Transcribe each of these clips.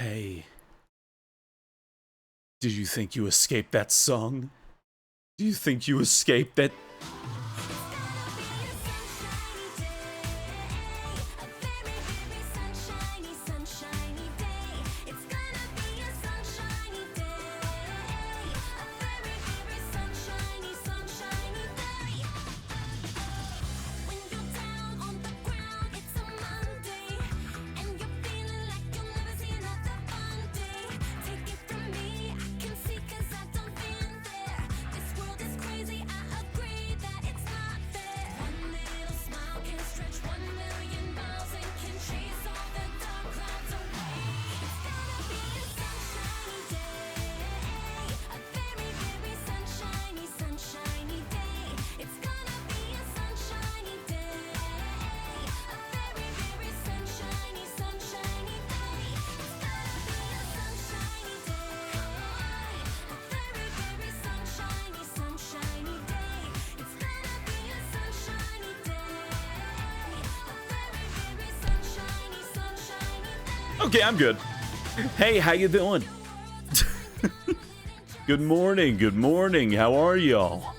Hey, did you think you escaped that song? Do you think you escaped that? Okay, I'm good. Hey, how you doing? Good morning, how are y'all?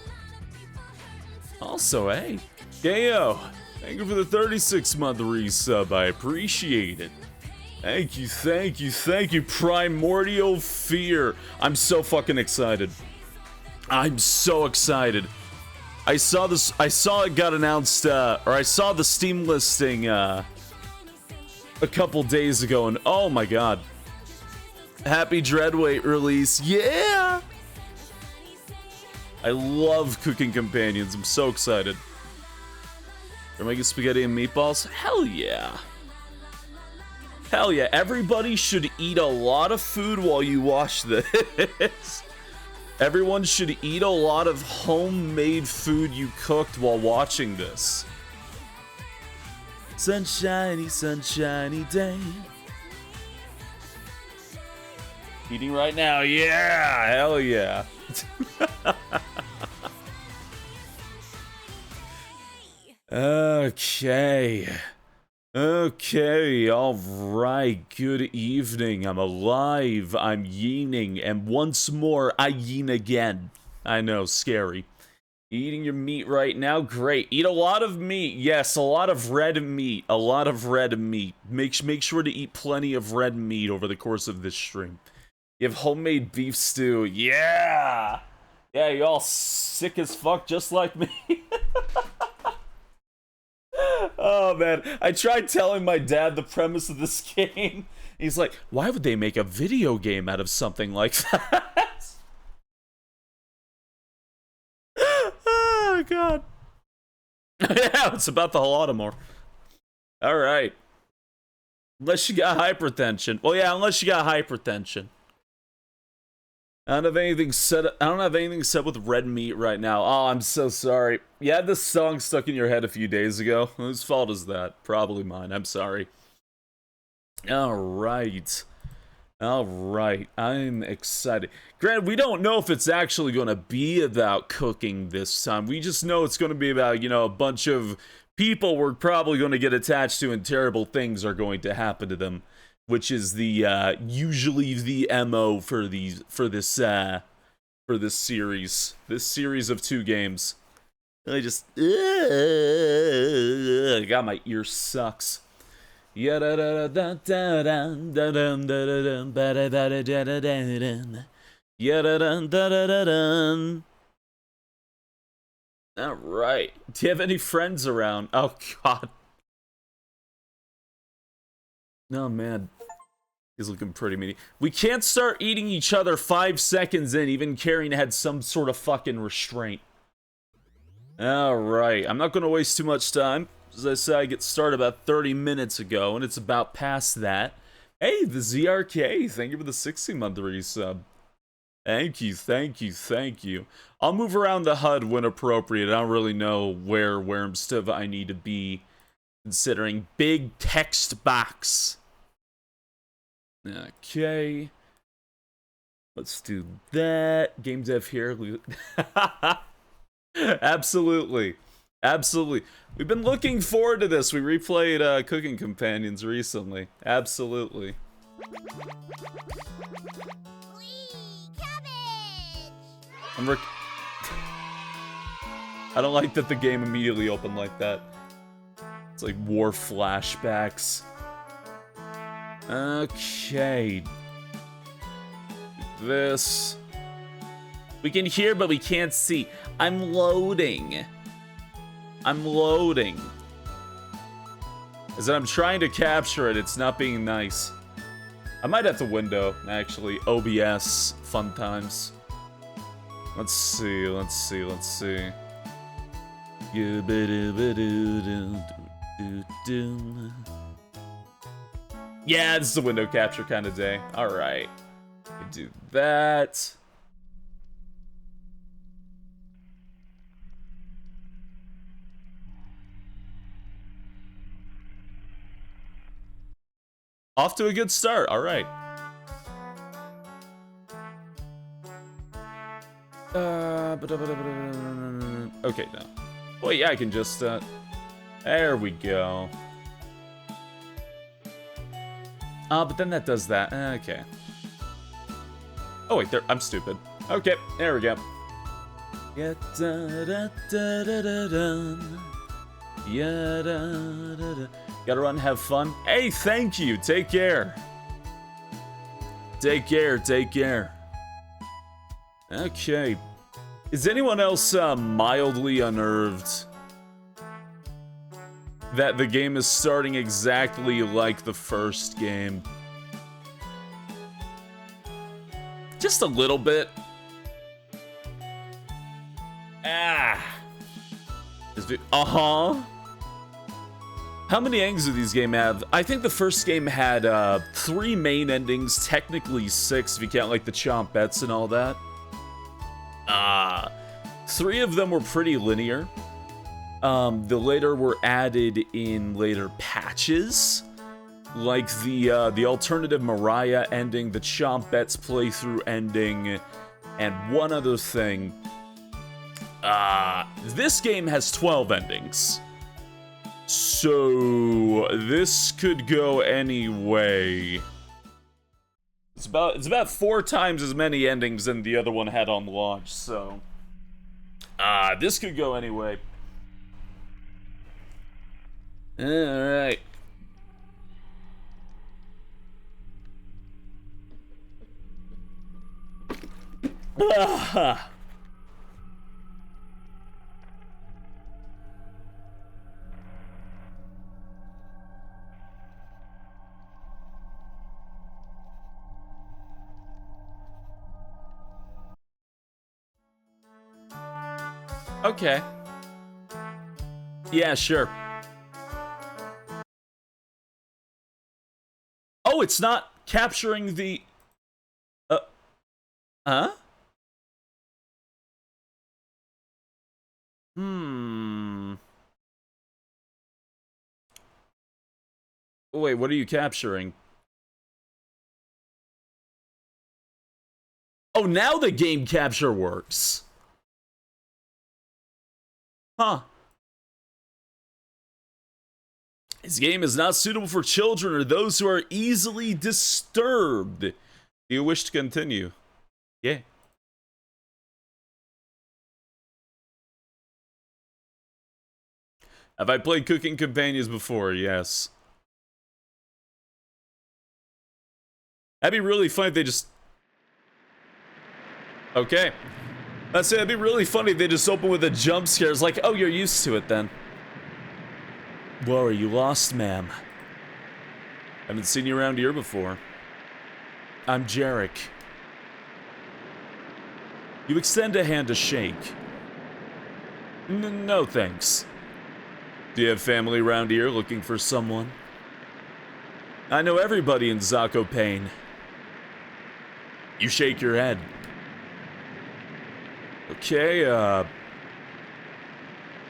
Also, hey, Gayo, thank you for the 36-month resub, I appreciate it. Thank you, Primordial Fear. I'm so fucking excited. I'm so excited. I saw it got announced, or I saw the Steam listing, a couple days ago, and oh my god. Happy Dreadweight release, yeah! I love cooking companions, I'm so excited. They're making spaghetti and meatballs? Hell yeah. Hell yeah, everybody should eat a lot of food while you watch this. Everyone should eat a lot of homemade food you cooked while watching this. Sunshiny, sunshiny day. Eating right now, yeah, hell yeah. Okay, alright, good evening, I'm alive, I'm yeening, and once more, I yeen again. I know, scary. Eating your meat right now? Great. Eat a lot of meat. Yes, a lot of red meat. A lot of red meat. Make sure to eat plenty of red meat over the course of this stream. You have homemade beef stew. Yeah! Yeah, you all sick as fuck just like me. Oh, man. I tried telling my dad the premise of this game. He's like, why would they make a video game out of something like that? Oh, God. Yeah, it's about the Holodomor. Alright. Unless you got hypertension. Well, yeah, unless you got hypertension. I don't have anything said with red meat right now. Oh, I'm so sorry. You had this song stuck in your head a few days ago. Whose fault is that? Probably mine. I'm sorry. Alright. Alright. I'm excited. Granted, we don't know if it's actually going to be about cooking this time. We just know it's going to be about, you know, a bunch of people we're probably going to get attached to and terrible things are going to happen to them. Which is the, usually the MO for this series. This series of 2 games. I just, God, my ear sucks. Alright. Do you have any friends around? Oh, God. Oh, man. He's looking pretty meaty. We can't start eating each other 5 seconds in, even Karen had some sort of fucking restraint. Alright, I'm not going to waste too much time. As I said, I get started about 30 minutes ago, and it's about past that. Hey, the ZRK, thank you for the 60-month resub. Thank you. I'll move around the HUD when appropriate. I don't really know where and stuff I need to be, considering big text box. Okay. Let's do that. Game dev here. Absolutely. We've been looking forward to this. We replayed Cooking Companions recently. Absolutely. I don't like that the game immediately opened like that. It's like war flashbacks. Okay. This. We can hear, but we can't see. I'm loading. I'm loading. As I'm trying to capture it, it's not being nice. I might have to window, actually. OBS, fun times. Let's see, let's see, let's see. Yeah, this is a window capture kind of day. Alright. Do that. Off to a good start, alright. Okay, no. Oh, yeah, I can just, there we go. But then that does that. Okay. Oh, wait, there, I'm stupid. Okay, there we go. Yeah, gotta run, have fun. Hey, thank you. Take care. Take care, take care. Okay. Is anyone else mildly unnerved that the game is starting exactly like the first game? Just a little bit. Uh-huh. How many endings do these games have? I think the first game had 3 main endings, technically 6 if you count like the chomp bets and all that. 3 of them were pretty linear. The later were added in later patches, like the alternative Mariah ending, the Chomp Bets playthrough ending, and one other thing. This game has 12 endings, so this could go any way. It's about 4 times as many endings than the other one had on launch, so this could go any way. Alright. Okay. Yeah, sure. Oh, it's not capturing the... Huh? Wait, what are you capturing? Oh, now the game capture works. Huh. This game is not suitable for children or those who are easily disturbed. Do you wish to continue? Yeah. Have I played Cooking Companions before? Yes. That'd be really funny if they just... Okay. That's it. It'd be really funny if they just open with a jump scare. It's like, oh, you're used to it then. Whoa, are you lost, ma'am? Haven't seen you around here before. I'm Jarek. You extend a hand to shake. No, thanks. Do you have family around here looking for someone? I know everybody in Zakopane. You shake your head. Okay,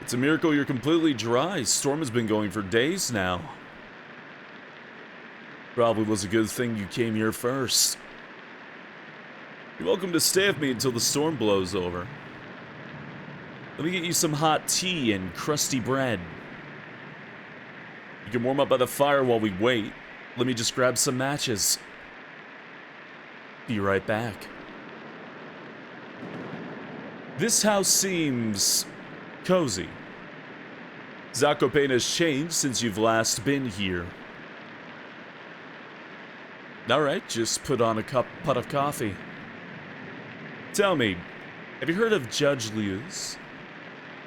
it's a miracle you're completely dry. Storm has been going for days now. Probably was a good thing you came here first. You're welcome to stay with me until the storm blows over. Let me get you some hot tea and crusty bread. You can warm up by the fire while we wait. Let me just grab some matches. Be right back. This house seems cozy. Zakopane has changed since you've last been here. Alright, just put on a pot of coffee. Tell me, have you heard of Judge Liu's?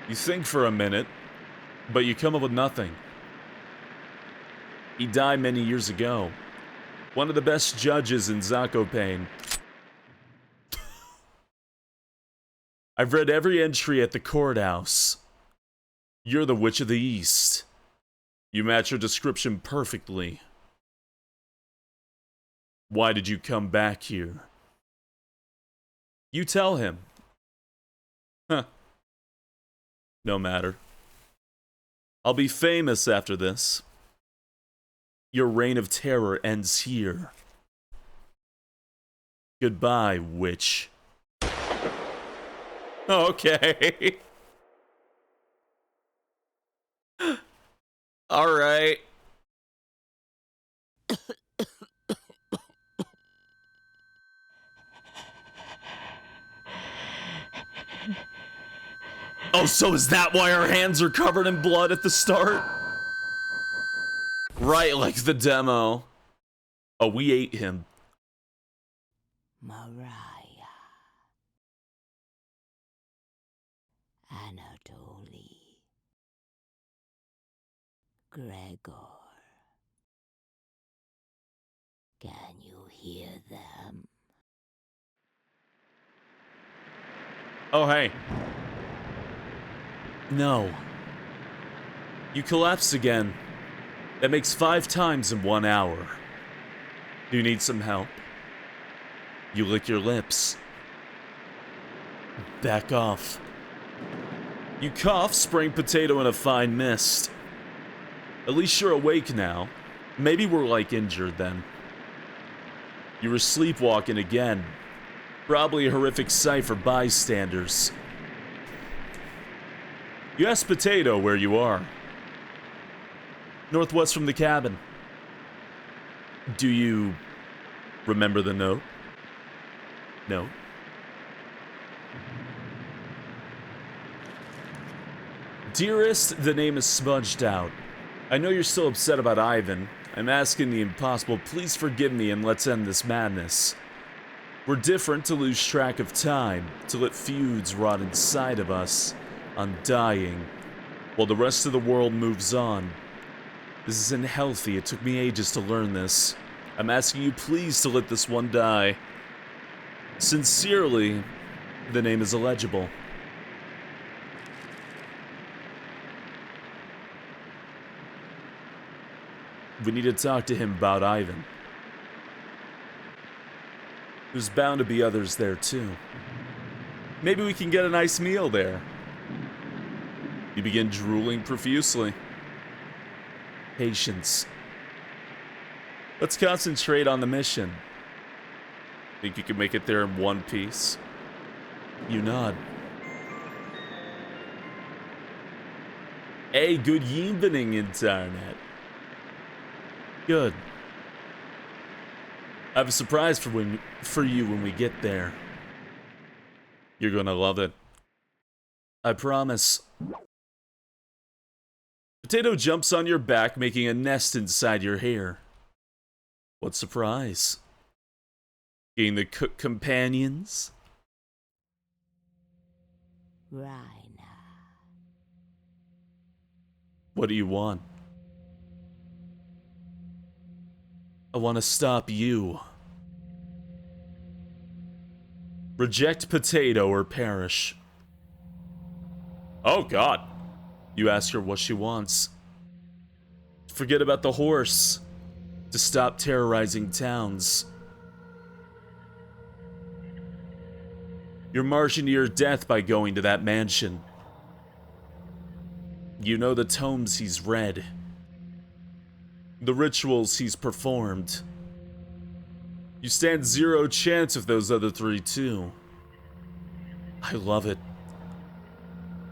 You think for a minute, but you come up with nothing. He died many years ago. One of the best judges in Zakopane. I've read every entry at the courthouse. You're the Witch of the East. You match your description perfectly. Why did you come back here? You tell him. Huh. No matter. I'll be famous after this. Your reign of terror ends here. Goodbye, witch. Okay. Alright. Oh, so is that why our hands are covered in blood at the start? Right, like the demo. Oh, we ate him. Mariah. Anatoly. Gregor. Can you hear them? Oh, hey. No. You collapsed again. That makes 5 times in 1 hour. Do you need some help? You lick your lips. Back off. You cough, spraying potato in a fine mist. At least you're awake now. Maybe we're like injured then. You were sleepwalking again. Probably a horrific sight for bystanders. You asked Potato where you are. Northwest from the cabin. Do you remember the note? No. Dearest, the name is smudged out. I know you're still upset about Ivan. I'm asking the impossible, please forgive me and let's end this madness. We're different to lose track of time, to let feuds rot inside of us, undying, while the rest of the world moves on. This isn't healthy, it took me ages to learn this. I'm asking you please to let this one die. Sincerely, the name is illegible. We need to talk to him about Ivan. There's bound to be others there too. Maybe we can get a nice meal there. You begin drooling profusely. Patience. Let's concentrate on the mission. Think you can make it there in one piece? You nod. Hey, good evening, internet. Good. I have a surprise for you when we get there. You're gonna love it. I promise. Potato jumps on your back, making a nest inside your hair. What surprise? Being the cook companions? Raina. What do you want? I want to stop you. Reject Potato or perish. Oh god. You ask her what she wants. Forget about the horse. To stop terrorizing towns. You're marching to your death by going to that mansion. You know the tomes he's read. The rituals he's performed. You stand 0 chance of those other 3 too. I love it.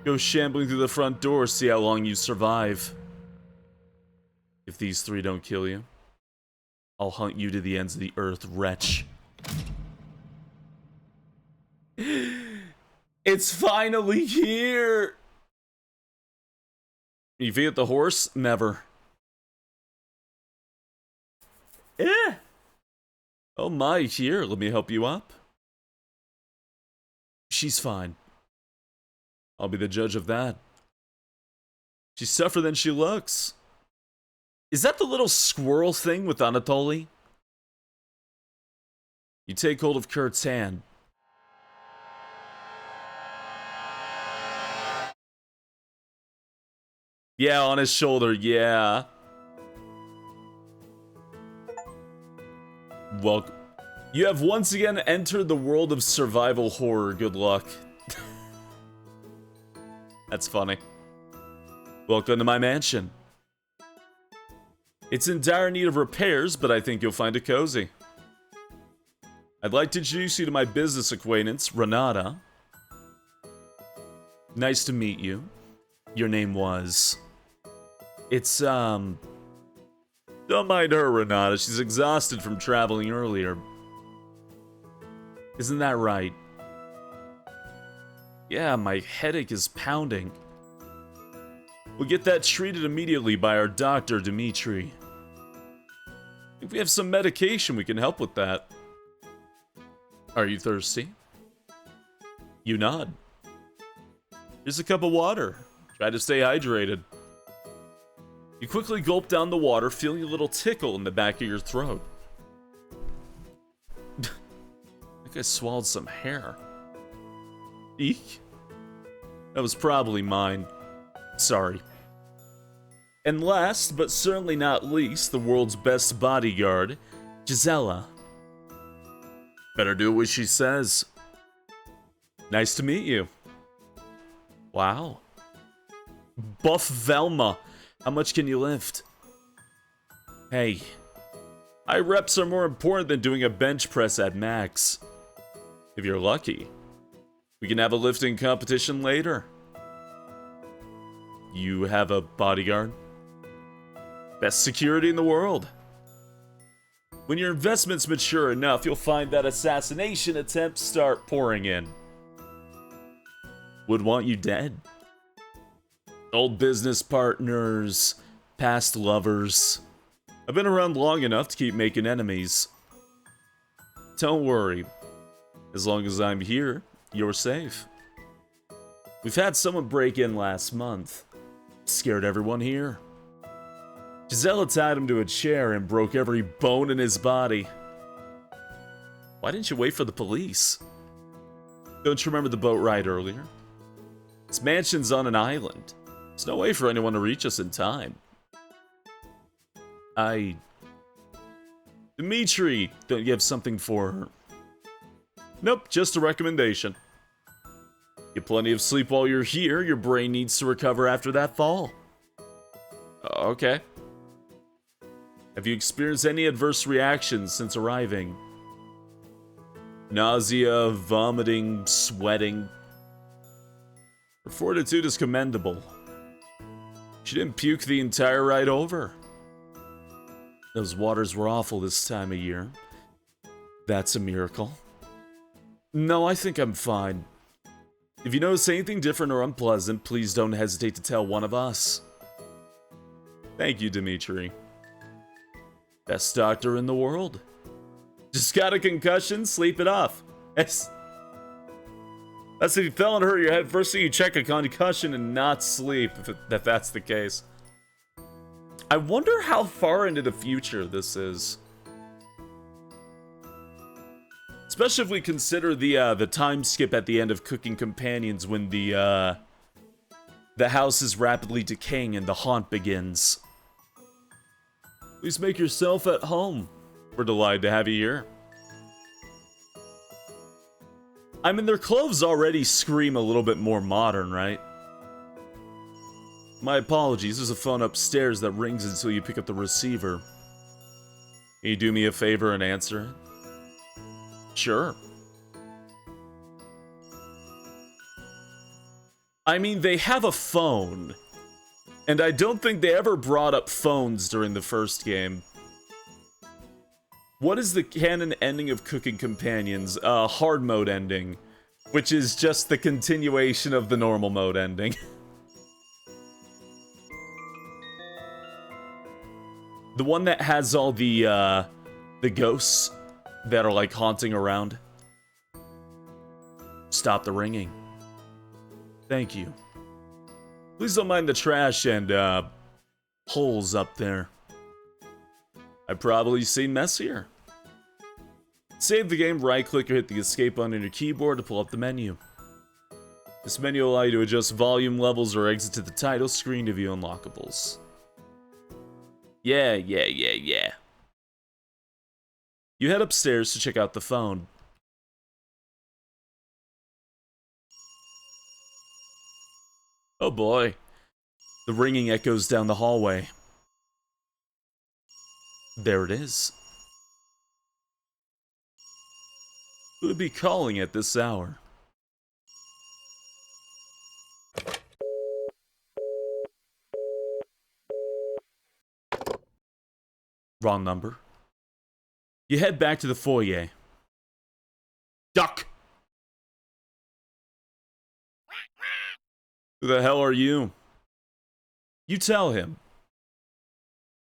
Go shambling through the front door, see how long you survive. If these 3 don't kill you, I'll hunt you to the ends of the earth, wretch. It's finally here! You forget the horse? Never. Eh! Oh my, here, let me help you up. She's fine. I'll be the judge of that. She's tougher than she looks. Is that the little squirrel thing with Anatoly? You take hold of Kurt's hand. Yeah, on his shoulder, yeah. Welcome. You have once again entered the world of survival horror. Good luck. That's funny. Welcome to my mansion. It's in dire need of repairs, but I think you'll find it cozy. I'd like to introduce you to my business acquaintance, Renata. Nice to meet you. Your name was... It's, Don't mind her, Renata. She's exhausted from traveling earlier. Isn't that right? Yeah, my headache is pounding. We'll get that treated immediately by our doctor, Dimitri. If we have some medication, we can help with that. Are you thirsty? You nod. Here's a cup of water. Try to stay hydrated. You quickly gulp down the water, feeling a little tickle in the back of your throat. I think I swallowed some hair. Eek. That was probably mine. Sorry. And last, but certainly not least, the world's best bodyguard, Gisela. Better do what she says. Nice to meet you. Wow. Buff Velma. How much can you lift? Hey. High reps are more important than doing a bench press at max. If you're lucky. We can have a lifting competition later. You have a bodyguard? Best security in the world. When your investments mature enough, you'll find that assassination attempts start pouring in. Would want you dead. Old business partners, past lovers. I've been around long enough to keep making enemies. Don't worry. As long as I'm here, you're safe. We've had someone break in last month. Scared everyone here. Gisela tied him to a chair and broke every bone in his body. Why didn't you wait for the police? Don't you remember the boat ride earlier? This mansion's on an island. There's no way for anyone to reach us in time. Dimitri, don't you have something for her? Nope, just a recommendation. Get plenty of sleep while you're here. Your brain needs to recover after that fall. Okay. Have you experienced any adverse reactions since arriving? Nausea, vomiting, sweating. Her fortitude is commendable. She didn't puke the entire ride over. Those waters were awful this time of year. That's a miracle. No, I think I'm fine. If you notice anything different or unpleasant, please don't hesitate to tell one of us. Thank you, Dimitri. Best doctor in the world. Just got a concussion, sleep it off. That's if you fell and hurt your head, first thing you check a concussion and not sleep, if that's the case. I wonder how far into the future this is. Especially if we consider the time skip at the end of Cooking Companions when the house is rapidly decaying and the haunt begins. Please make yourself at home. We're delighted to have you here. I mean, their clothes already scream a little bit more modern, right? My apologies, there's a phone upstairs that rings until you pick up the receiver. Can you do me a favor and answer it? Sure. I mean, they have a phone. And I don't think they ever brought up phones during the first game. What is the canon ending of Cooking Companions? Hard mode ending. Which is just the continuation of the normal mode ending. The one that has all the ghosts that are like haunting around. Stop the ringing. Thank you. Please don't mind the trash and holes up there. I've probably seen messier. Save the game, right click or hit the escape button on your keyboard to pull up the menu. This menu will allow you to adjust volume levels or exit to the title screen to view unlockables. Yeah. You head upstairs to check out the phone. Oh boy. The ringing echoes down the hallway. There it is. Who would be calling at this hour? Wrong number. You head back to the foyer. Duck! Who the hell are you? You tell him.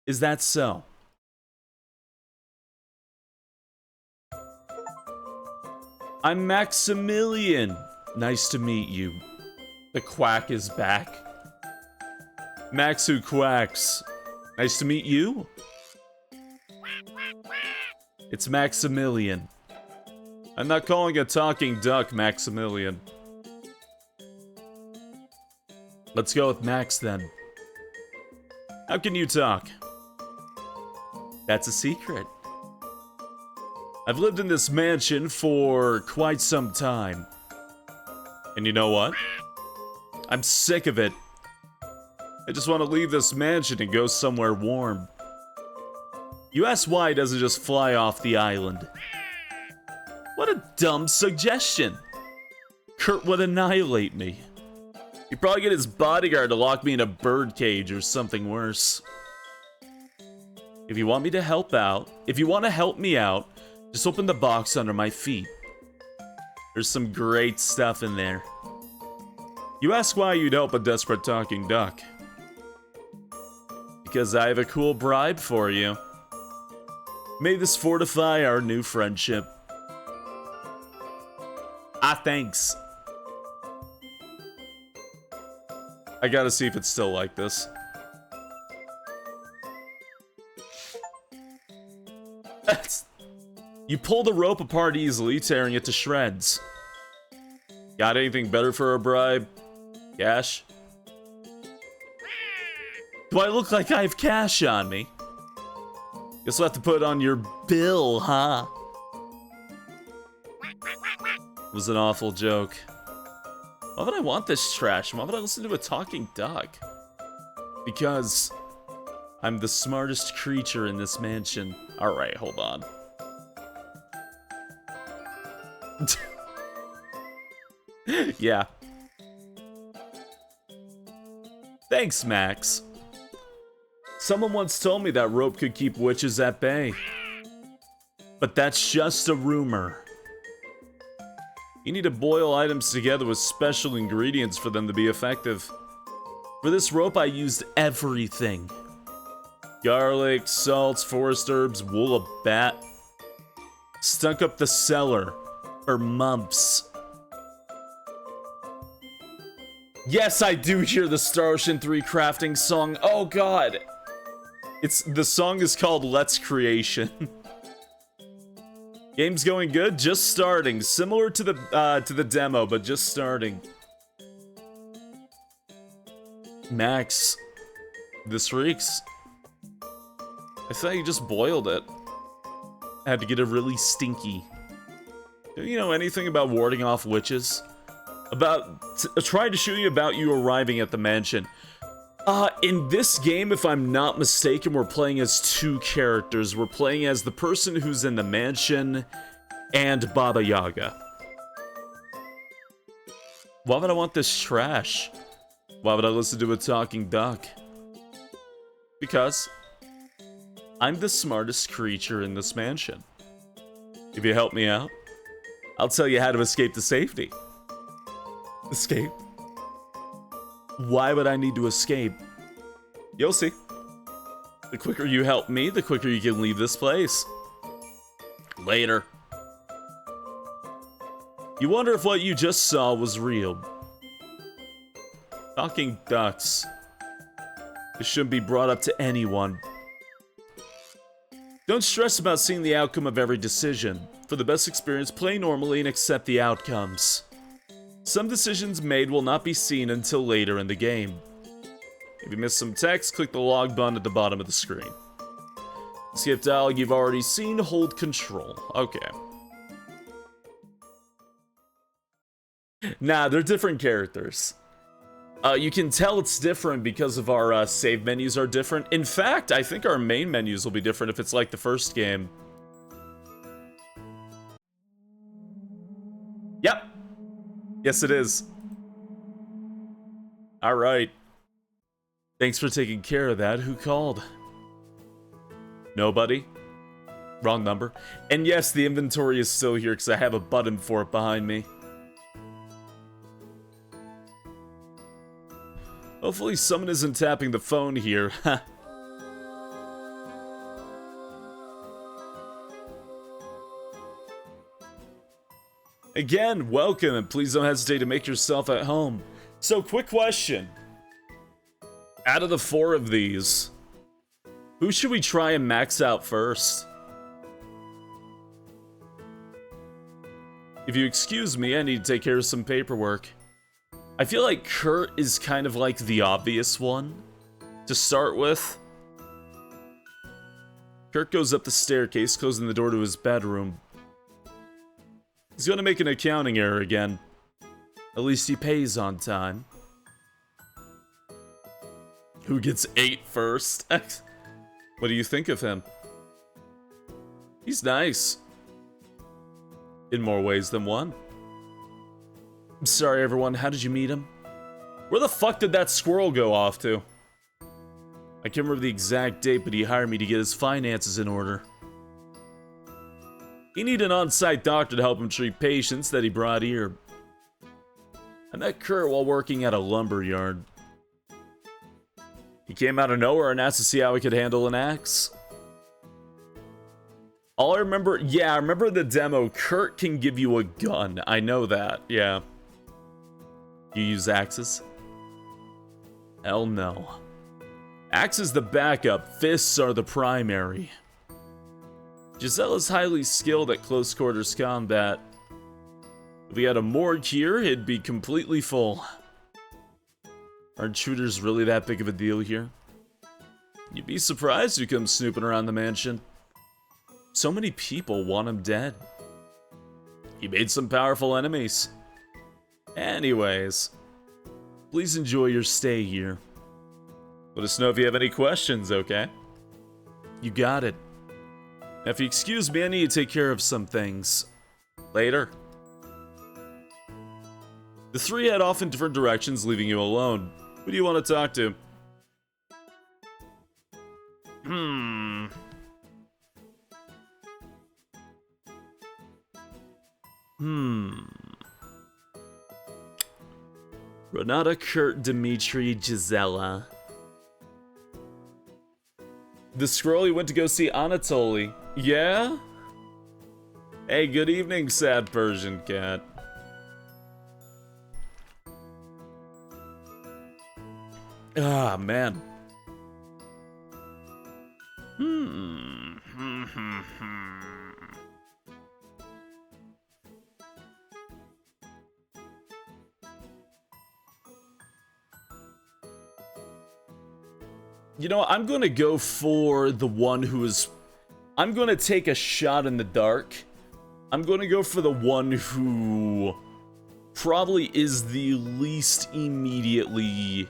Is that so? I'm Maximilian. Nice to meet you. The quack is back. Max who quacks. Nice to meet you. It's Maximilian. I'm not calling a talking duck Maximilian. Let's go with Max then. How can you talk? That's a secret. I've lived in this mansion for quite some time. And you know what? I'm sick of it. I just want to leave this mansion and go somewhere warm. You ask why he doesn't just fly off the island. What a dumb suggestion. Kurt would annihilate me. He'd probably get his bodyguard to lock me in a birdcage or something worse. If you want me to help out, if you want to help me out, just open the box under my feet. There's some great stuff in there. You ask why you'd help a desperate talking duck. Because I have a cool bribe for you. May this fortify our new friendship. Ah, thanks. I gotta see if it's still like this. You pull the rope apart easily, tearing it to shreds. Got anything better for a bribe? Cash? Do I look like I have cash on me? Guess we'll have to put it on your bill, huh? It was an awful joke. Why would I want this trash? Why would I listen to a talking duck? Because I'm the smartest creature in this mansion. Alright, hold on. Yeah. Thanks, Max. Someone once told me that rope could keep witches at bay. But that's just a rumor. You need to boil items together with special ingredients for them to be effective. For this rope, I used everything. Garlic, salts, forest herbs, wool of bat. Stunk up the cellar for months. Yes, I do hear the Star Ocean 3 crafting song. Oh god. The song is called Let's Creation. Game's going good, just starting. Similar to the demo, but just starting. Max, this reeks. I thought you just boiled it. I had to get it really stinky. Do you know anything about warding off witches? Tried to show you about you arriving at the mansion. In this game, if I'm not mistaken, we're playing as two characters. We're playing as the person who's in the mansion and Baba Yaga. Why would I want this trash? Why would I listen to a talking duck? Because I'm the smartest creature in this mansion. If you help me out, I'll tell you how to escape to safety. Escape? Why would I need to escape? You'll see. The quicker you help me, the quicker you can leave this place. Later. You wonder if what you just saw was real. Talking ducks. This shouldn't be brought up to anyone. Don't stress about seeing the outcome of every decision. For the best experience, play normally and accept the outcomes. Some decisions made will not be seen until later in the game. If you missed some text, click the log button at the bottom of the screen. Skip dialogue you've already seen, hold control. Okay. Nah, they're different characters. You can tell it's different because of our save menus are different. In fact, I think our main menus will be different if it's like the first game. Yep. Yes, it is. Alright. Thanks for taking care of that. Who called? Nobody? Wrong number. And yes, the inventory is still here because I have a button for it behind me. Hopefully someone isn't tapping the phone here. Again, welcome, and please don't hesitate to make yourself at home. So, quick question. Out of the 4 of these, who should we try and max out first? If you excuse me, I need to take care of some paperwork. I feel like Kurt is kind of like the obvious one to start with. Kurt goes up the staircase, closing the door to his bedroom. He's gonna make an accounting error again. At least he pays on time. Who gets 8 first? What do you think of him? He's nice. In more ways than one. I'm sorry, everyone. How did you meet him? Where the fuck did that squirrel go off to? I can't remember the exact date, but he hired me to get his finances in order. He needed an on-site doctor to help him treat patients that he brought here. I met Kurt while working at a lumber yard. He came out of nowhere and asked to see how he could handle an axe. All I remember, yeah, I remember the demo. Kurt can give you a gun. I know that, yeah. You use axes? Hell no. Axe is the backup, fists are the primary. Giselle is highly skilled at close quarters combat. If we had a morgue here, it'd be completely full. Are intruders really that big of a deal here? You'd be surprised who comes snooping around the mansion. So many people want him dead. He made some powerful enemies. Anyways, please enjoy your stay here. Let us know if you have any questions, okay? You got it. Now, if you excuse me, I need to take care of some things. Later. The 3 head off in different directions, leaving you alone. Who do you want to talk to? Renata, Kurt, Dimitri, Gisela. The scroll you went to go see Anatoly. Yeah? Hey, good evening, sad Persian cat. Ah, man. You know, I'm gonna go for the one who is... I'm gonna take a shot in the dark. I'm gonna go for the one who probably is the least immediately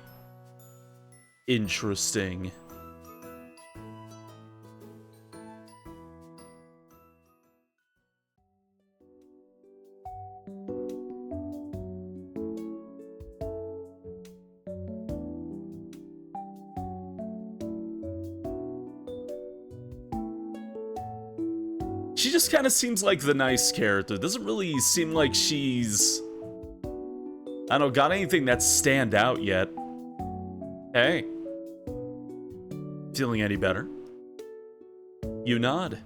interesting. She just kind of seems like the nice character. Doesn't really seem like she's I don't got anything that stand out yet. Hey. Feeling any better? You nod.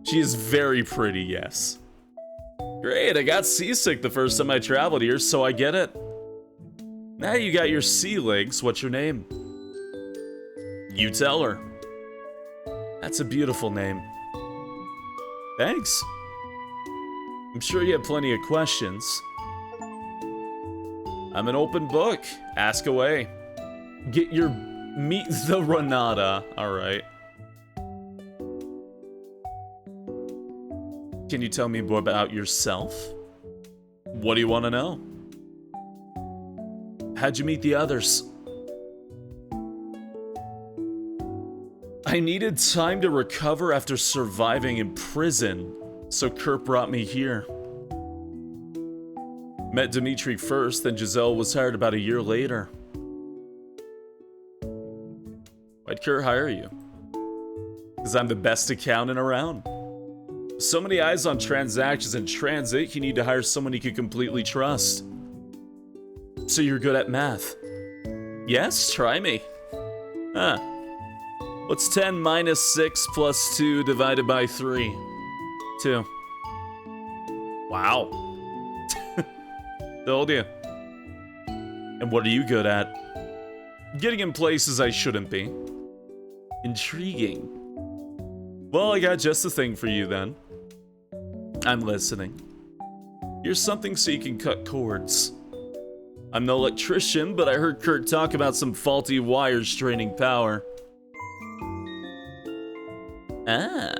She is very pretty, yes. Great, I got seasick the first time I traveled here, so I get it. Now you got your sea legs, what's your name? You tell her. That's a beautiful name. Thanks. I'm sure you have plenty of questions. I'm an open book. Ask away. Meet the Renata. Alright. Can you tell me more about yourself? What do you want to know? How'd you meet the others? I needed time to recover after surviving in prison, so Kurt brought me here. Met Dimitri first, then Giselle was hired about a year later. Why'd Kurt hire you? Because I'm the best accountant around. So many eyes on transactions in transit, you need to hire someone you can completely trust. So you're good at math? Yes, try me. Huh. What's 10 minus 6 plus 2 divided by 3? 2. Wow. Told you. And what are you good at? Getting in places I shouldn't be. Intriguing. Well, I got just the thing for you then. I'm listening. Here's something so you can cut cords. I'm no electrician, but I heard Kurt talk about some faulty wires straining power. Ah.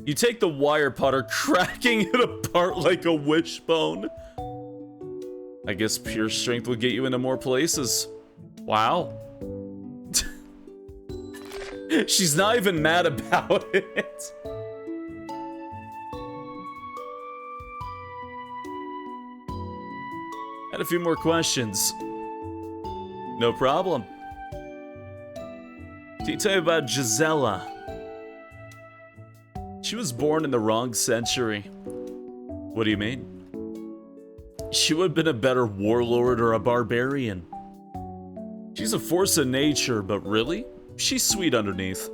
You take the wire putter, cracking it apart like a wishbone. I guess pure strength will get you into more places. Wow. She's not even mad about it. Had a few more questions. No problem. Can you tell me about Gisela? She was born in the wrong century. What do you mean? She would have been a better warlord or a barbarian. She's a force of nature, but really? She's sweet underneath.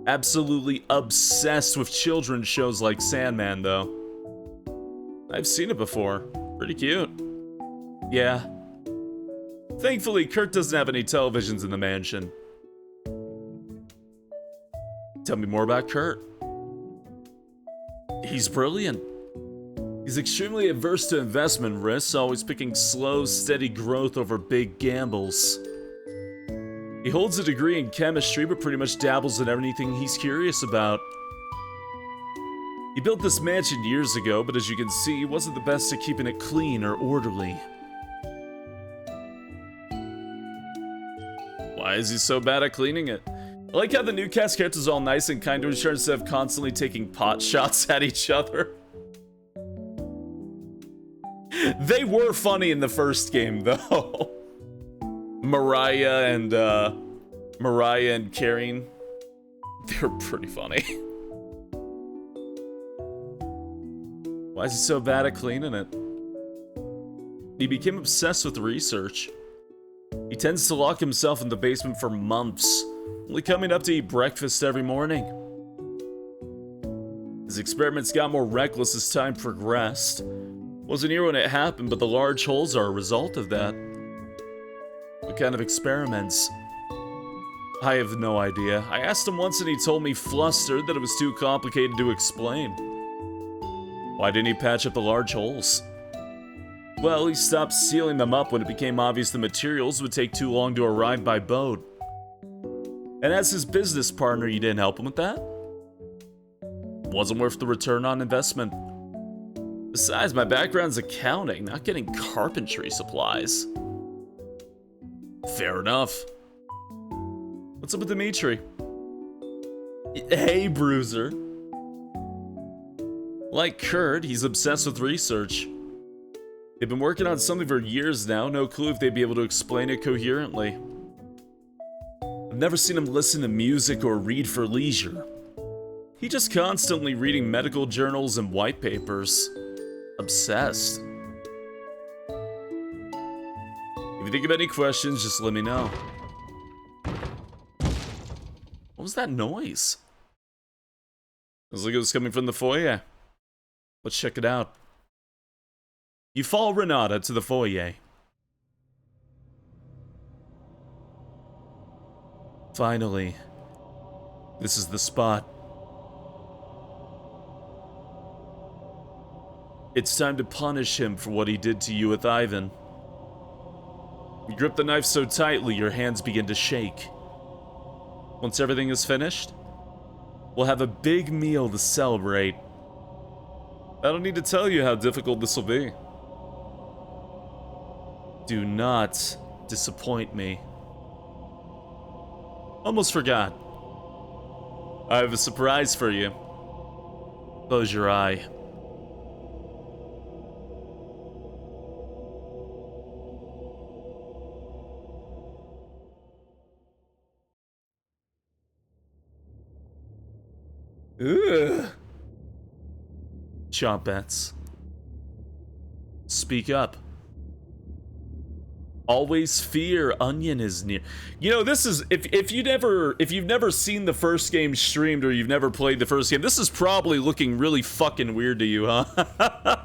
Absolutely obsessed with children's shows like Sandman, though. I've seen it before. Pretty cute. Yeah. Thankfully, Kurt doesn't have any televisions in the mansion. Tell me more about Kurt. He's brilliant. He's extremely averse to investment risks, always picking slow, steady growth over big gambles. He holds a degree in chemistry, but pretty much dabbles in anything he's curious about. He built this mansion years ago, but as you can see, he wasn't the best at keeping it clean or orderly. Why is he so bad at cleaning it? I like how the new cast characters are all nice and kind to each other instead of constantly taking pot shots at each other. They were funny in the first game, though. Mariah and Karine. They're pretty funny. Why is he so bad at cleaning it? He became obsessed with research. He tends to lock himself in the basement for months, only coming up to eat breakfast every morning. His experiments got more reckless as time progressed. Wasn't here when it happened, but the large holes are a result of that. What kind of experiments? I have no idea. I asked him once and he told me flustered that it was too complicated to explain. Why didn't he patch up the large holes? Well, he stopped sealing them up when it became obvious the materials would take too long to arrive by boat. And as his business partner, you didn't help him with that? Wasn't worth the return on investment. Besides, my background's accounting, not getting carpentry supplies. Fair enough. What's up with Dimitri? Hey, Bruiser. Like Kurt, he's obsessed with research. They've been working on something for years now, no clue if they'd be able to explain it coherently. I've never seen him listen to music or read for leisure. He just constantly reading medical journals and white papers. Obsessed. If you think of any questions, just let me know. What was that noise? It was like it was coming from the foyer. Let's check it out. You follow Renata to the foyer. Finally, this is the spot. It's time to punish him for what he did to you with Ivan. You grip the knife so tightly, your hands begin to shake. Once everything is finished, we'll have a big meal to celebrate. I don't need to tell you how difficult this will be. Do not disappoint me. Almost forgot. I have a surprise for you. Close your eye. Ugh. Chompets. Speak up. Always fear onion is near. You know, this is if you've never seen the first game streamed or you've never played the first game, this is probably looking really fucking weird to you, huh?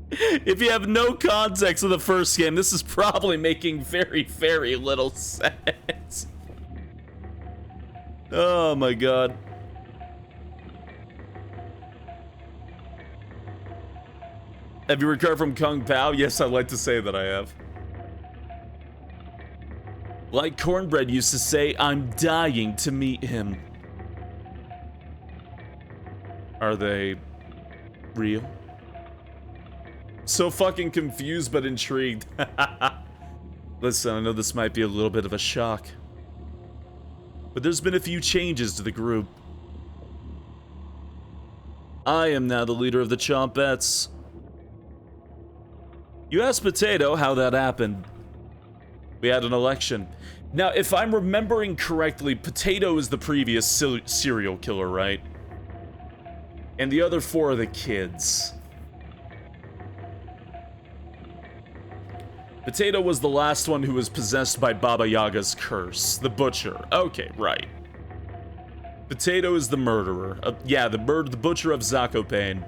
If you have no context of the first game, this is probably making very, very little sense. Oh my god. Have you recovered from Kung Pao? Yes, I'd like to say that I have. Like Cornbread used to say, I'm dying to meet him. Are they real? So fucking confused but intrigued. Listen, I know this might be a little bit of a shock, but there's been a few changes to the group. I am now the leader of the Chompettes. You asked Potato how that happened. We had an election. Now, if I'm remembering correctly, Potato is the previous serial killer, right? And the other four are the kids. Potato was the last one who was possessed by Baba Yaga's curse. The butcher. Okay, right. Potato is the murderer. Yeah, the butcher of Zakopane.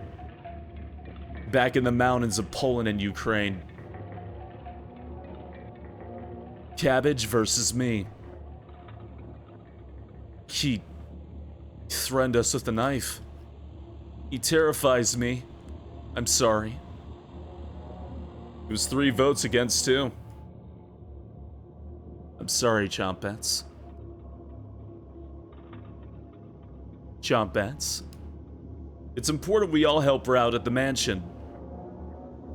Back in the mountains of Poland and Ukraine. Cabbage versus me. He threatened us with a knife. He terrifies me. I'm sorry. It was 3 votes against 2. I'm sorry, Chompets. Chompets. It's important we all help her out at the mansion.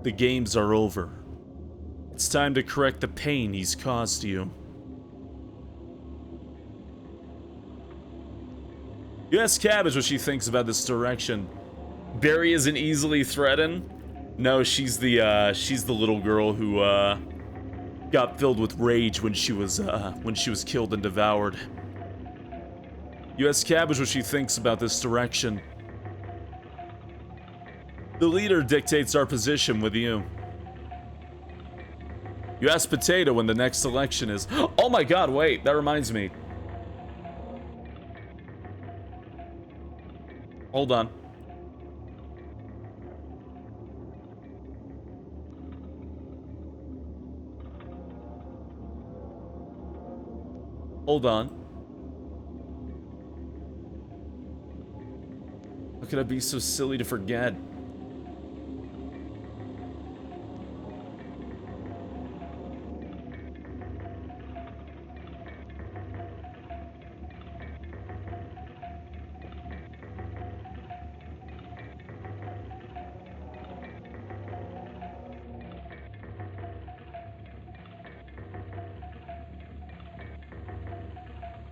The games are over. It's time to correct the pain he's caused you. You ask Cabbage what she thinks about this direction. Barry isn't easily threatened. No, she's the little girl who got filled with rage when she was killed and devoured. You ask Cabbage what she thinks about this direction. The leader dictates our position with you. You ask Potato when the next election is. Oh my god, wait, that reminds me. Hold on. Hold on. How could I be so silly to forget?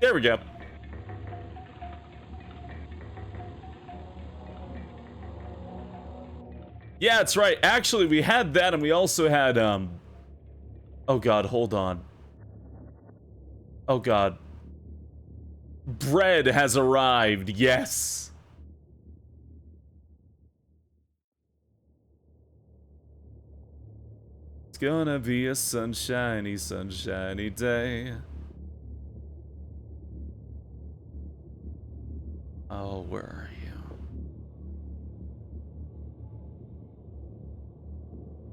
There we go. Yeah, that's right. Actually, we had that, and we also had, oh god, hold on. Oh god. Bread has arrived, yes. It's gonna be a sunshiny, sunshiny day. Oh, where are you?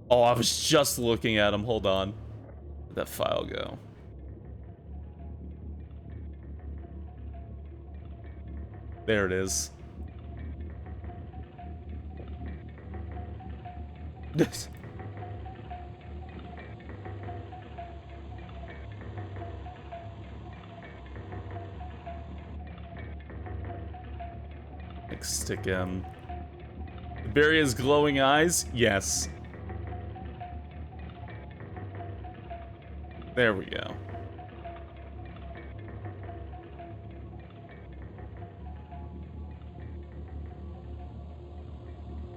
Oh, I was just looking at him. Hold on. Where'd that file go? There it is. Stick him. Barry has glowing eyes? Yes. There we go.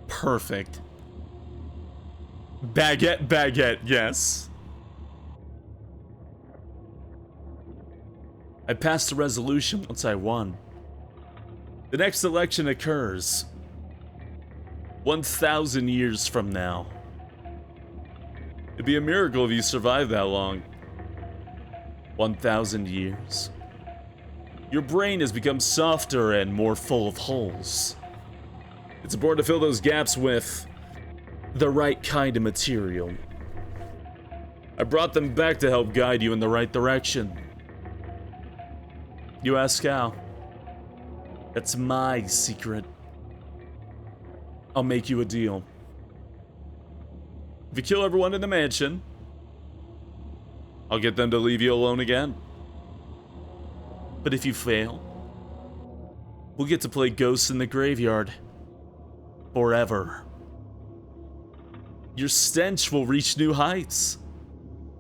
Perfect. Baguette, baguette, yes. I passed a resolution once I won. The next election occurs 1,000 years from now. It'd be a miracle if you survived that long. 1,000 years. Your brain has become softer and more full of holes. It's important to fill those gaps with the right kind of material. I brought them back to help guide you in the right direction. You ask how? That's my secret. I'll make you a deal. If you kill everyone in the mansion, I'll get them to leave you alone again. But if you fail, we'll get to play ghosts in the graveyard. Forever. Your stench will reach new heights.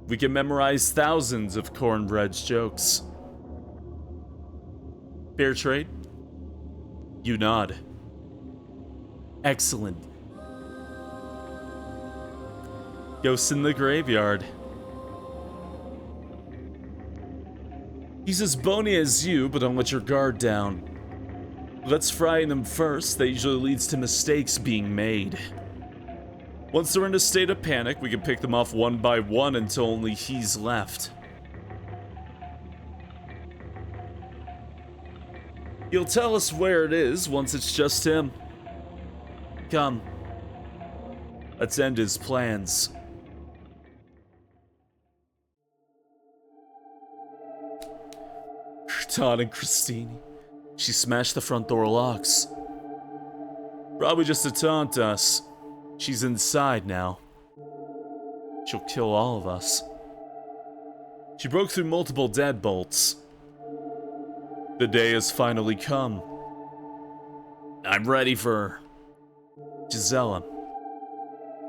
We can memorize thousands of Cornbread's jokes. Fair trade? You nod. Excellent. Ghosts in the graveyard. He's as bony as you, but don't let your guard down. Let's fry them first. That usually leads to mistakes being made. Once they're in a state of panic, we can pick them off one by one until only he's left. He'll tell us where it is once it's just him. Come. Let's end his plans. Todd and Christine. She smashed the front door locks. Probably just to taunt us. She's inside now. She'll kill all of us. She broke through multiple deadbolts. The day has finally come. I'm ready for her. Gisela.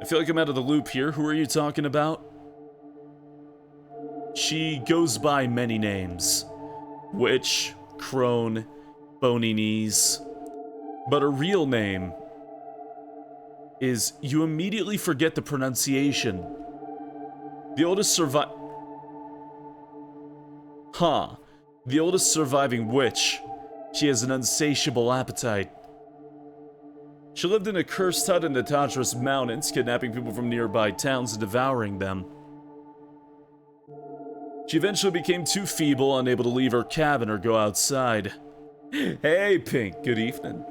I feel like I'm out of the loop here. Who are you talking about? She goes by many names. Witch, crone, bony knees. But her real name is, you immediately forget the pronunciation. The oldest The oldest surviving witch. She has an insatiable appetite. She lived in a cursed hut in the Tatras Mountains, kidnapping people from nearby towns and devouring them. She eventually became too feeble, unable to leave her cabin or go outside. Hey, Pink, good evening.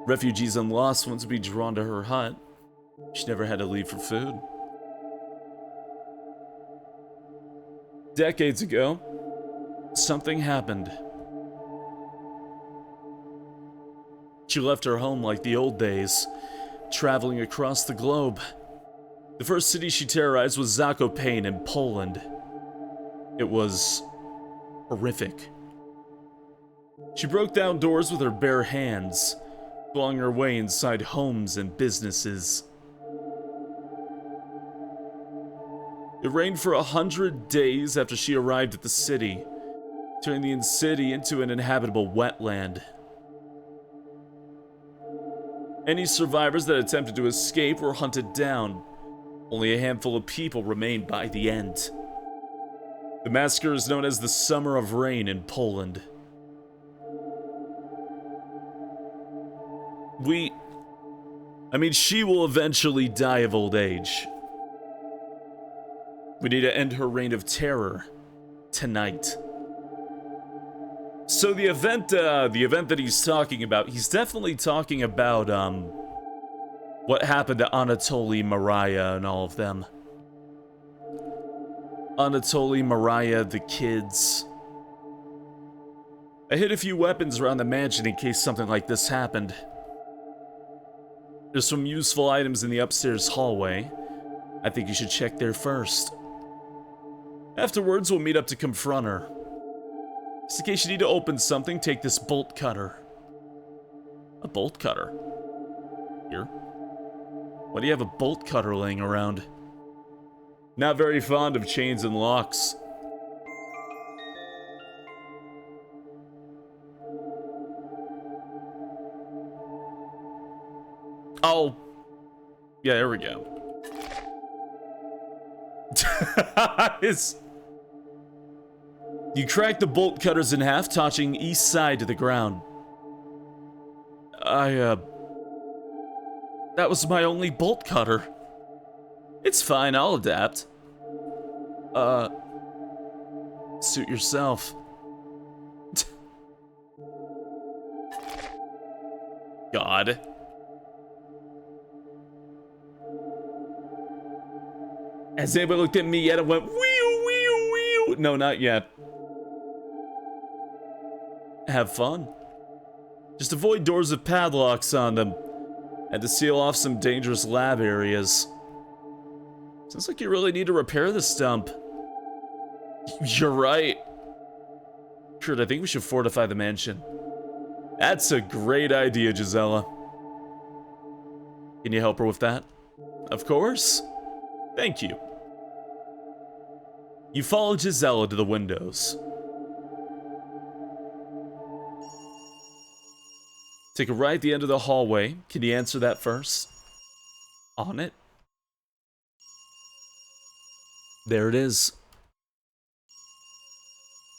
Refugees and lost ones would be drawn to her hut. She never had to leave for food. Decades ago, something happened. She left her home like the old days, traveling across the globe. The first city she terrorized was Zakopane in Poland. It was horrific. She broke down doors with her bare hands, clawing her way inside homes and businesses. It rained for 100 days after she arrived at the city, turning the city into an inhabitable wetland. Any survivors that attempted to escape were hunted down. Only a handful of people remained by the end. The massacre is known as the Summer of Rain in Poland. She will eventually die of old age. We need to end her reign of terror tonight. So the event that he's talking about, he's definitely talking about, what happened to Anatoly, Mariah, and all of them. Anatoly, Mariah, the kids. I hid a few weapons around the mansion in case something like this happened. There's some useful items in the upstairs hallway. I think you should check there first. Afterwards, we'll meet up to confront her. Just in case you need to open something, take this bolt cutter. A bolt cutter? Here? Why do you have a bolt cutter laying around? Not very fond of chains and locks. Oh. Yeah, there we go. You crack the bolt cutters in half, touching east side to the ground. That was my only bolt cutter. It's fine, I'll adapt. Suit yourself. God. Has anybody looked at me yet and went, wee wee wee? No, not yet. Have fun. Just avoid doors with padlocks on them, and to seal off some dangerous lab areas. Sounds like you really need to repair this dump. You're right. Kurt, I think we should fortify the mansion. That's a great idea, Gisela. Can you help her with that? Of course. Thank you. You follow Gisela to the windows. Take a right at the end of the hallway. Can you answer that first? On it. There it is.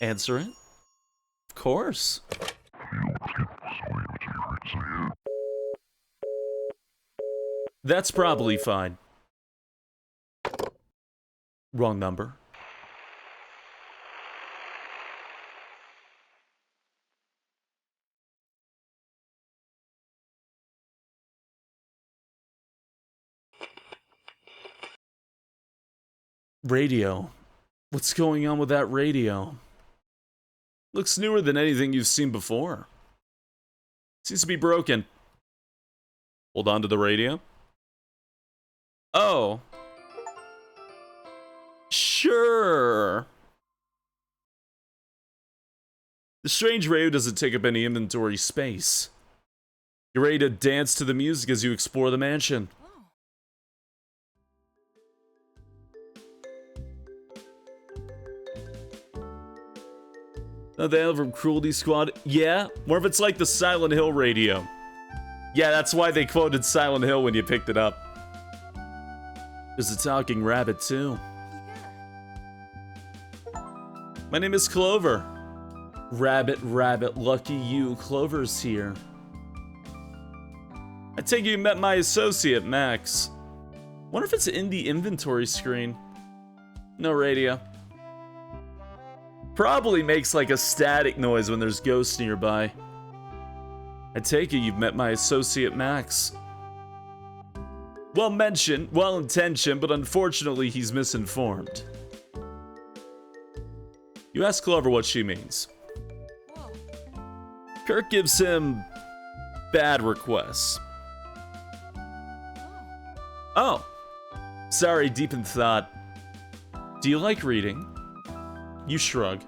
Answer it. Of course. That's probably fine. Wrong number. Radio. What's going on with that radio? Looks newer than anything you've seen before. Seems to be broken. Hold on to the radio. Oh. Sure. The strange radio doesn't take up any inventory space. You're ready to dance to the music as you explore the mansion. Nothing from Cruelty Squad? Yeah, or if it's like the Silent Hill radio. Yeah, that's why they quoted Silent Hill when you picked it up. There's a talking rabbit, too. My name is Clover. Rabbit, rabbit, lucky you, Clover's here. I take it you met my associate, Max. Wonder if it's in the inventory screen. No radio. Probably makes like a static noise when there's ghosts nearby. I take it you've met my associate, Max. Well-intentioned, but unfortunately he's misinformed. You ask Clover what she means. Kirk gives him bad requests. Oh. Sorry, deep in thought. Do you like reading? You shrug.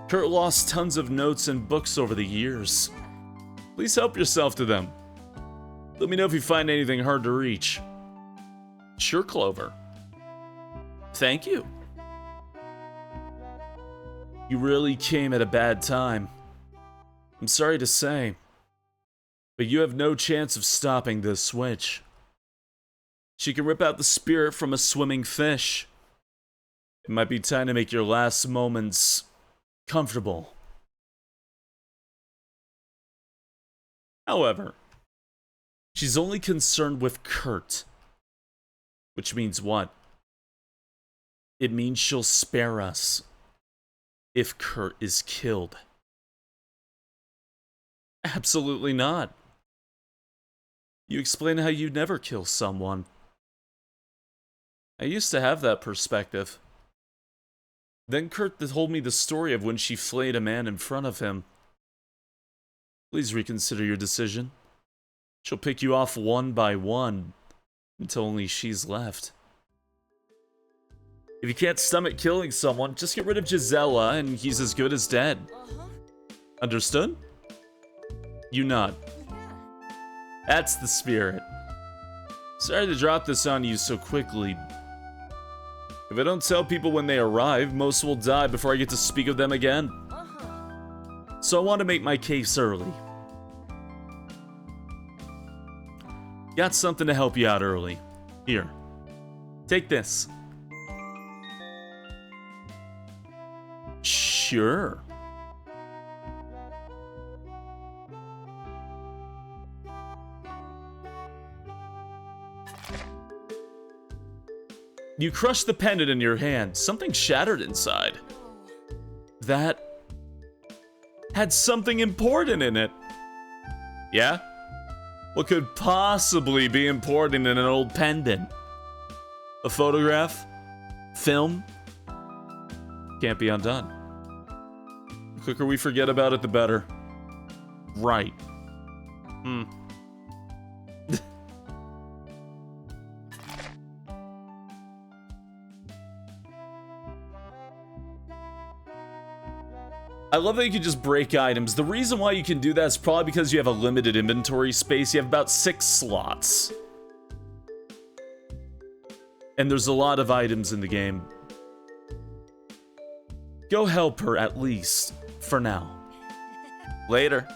Kurt lost tons of notes and books over the years. Please help yourself to them. Let me know if you find anything hard to reach. Sure, Clover. Thank you. You really came at a bad time. I'm sorry to say, but you have no chance of stopping this witch. She can rip out the spirit from a swimming fish. It might be time to make your last moments comfortable. However, she's only concerned with Kurt. Which means what? It means she'll spare us if Kurt is killed. Absolutely not. You explain how you never kill someone. I used to have that perspective. Then Kurt told me the story of when she flayed a man in front of him. Please reconsider your decision. She'll pick you off one by one until only she's left. If you can't stomach killing someone, just get rid of Gisela and he's as good as dead. Understood? You nod. That's the spirit. Sorry to drop this on you so quickly. If I don't tell people when they arrive, most will die before I get to speak of them again. So I want to make my case early. Got something to help you out early. Here. Take this. Sure. You crush the pendant in your hand. Something shattered inside. That had something important in it. Yeah? What could possibly be important in an old pendant? A photograph? Film? Can't be undone. The quicker we forget about it, the better. Right. I love that you can just break items. The reason why you can do that is probably because you have a limited inventory space. You have about 6 slots. And there's a lot of items in the game. Go help her, at least, for now. Later.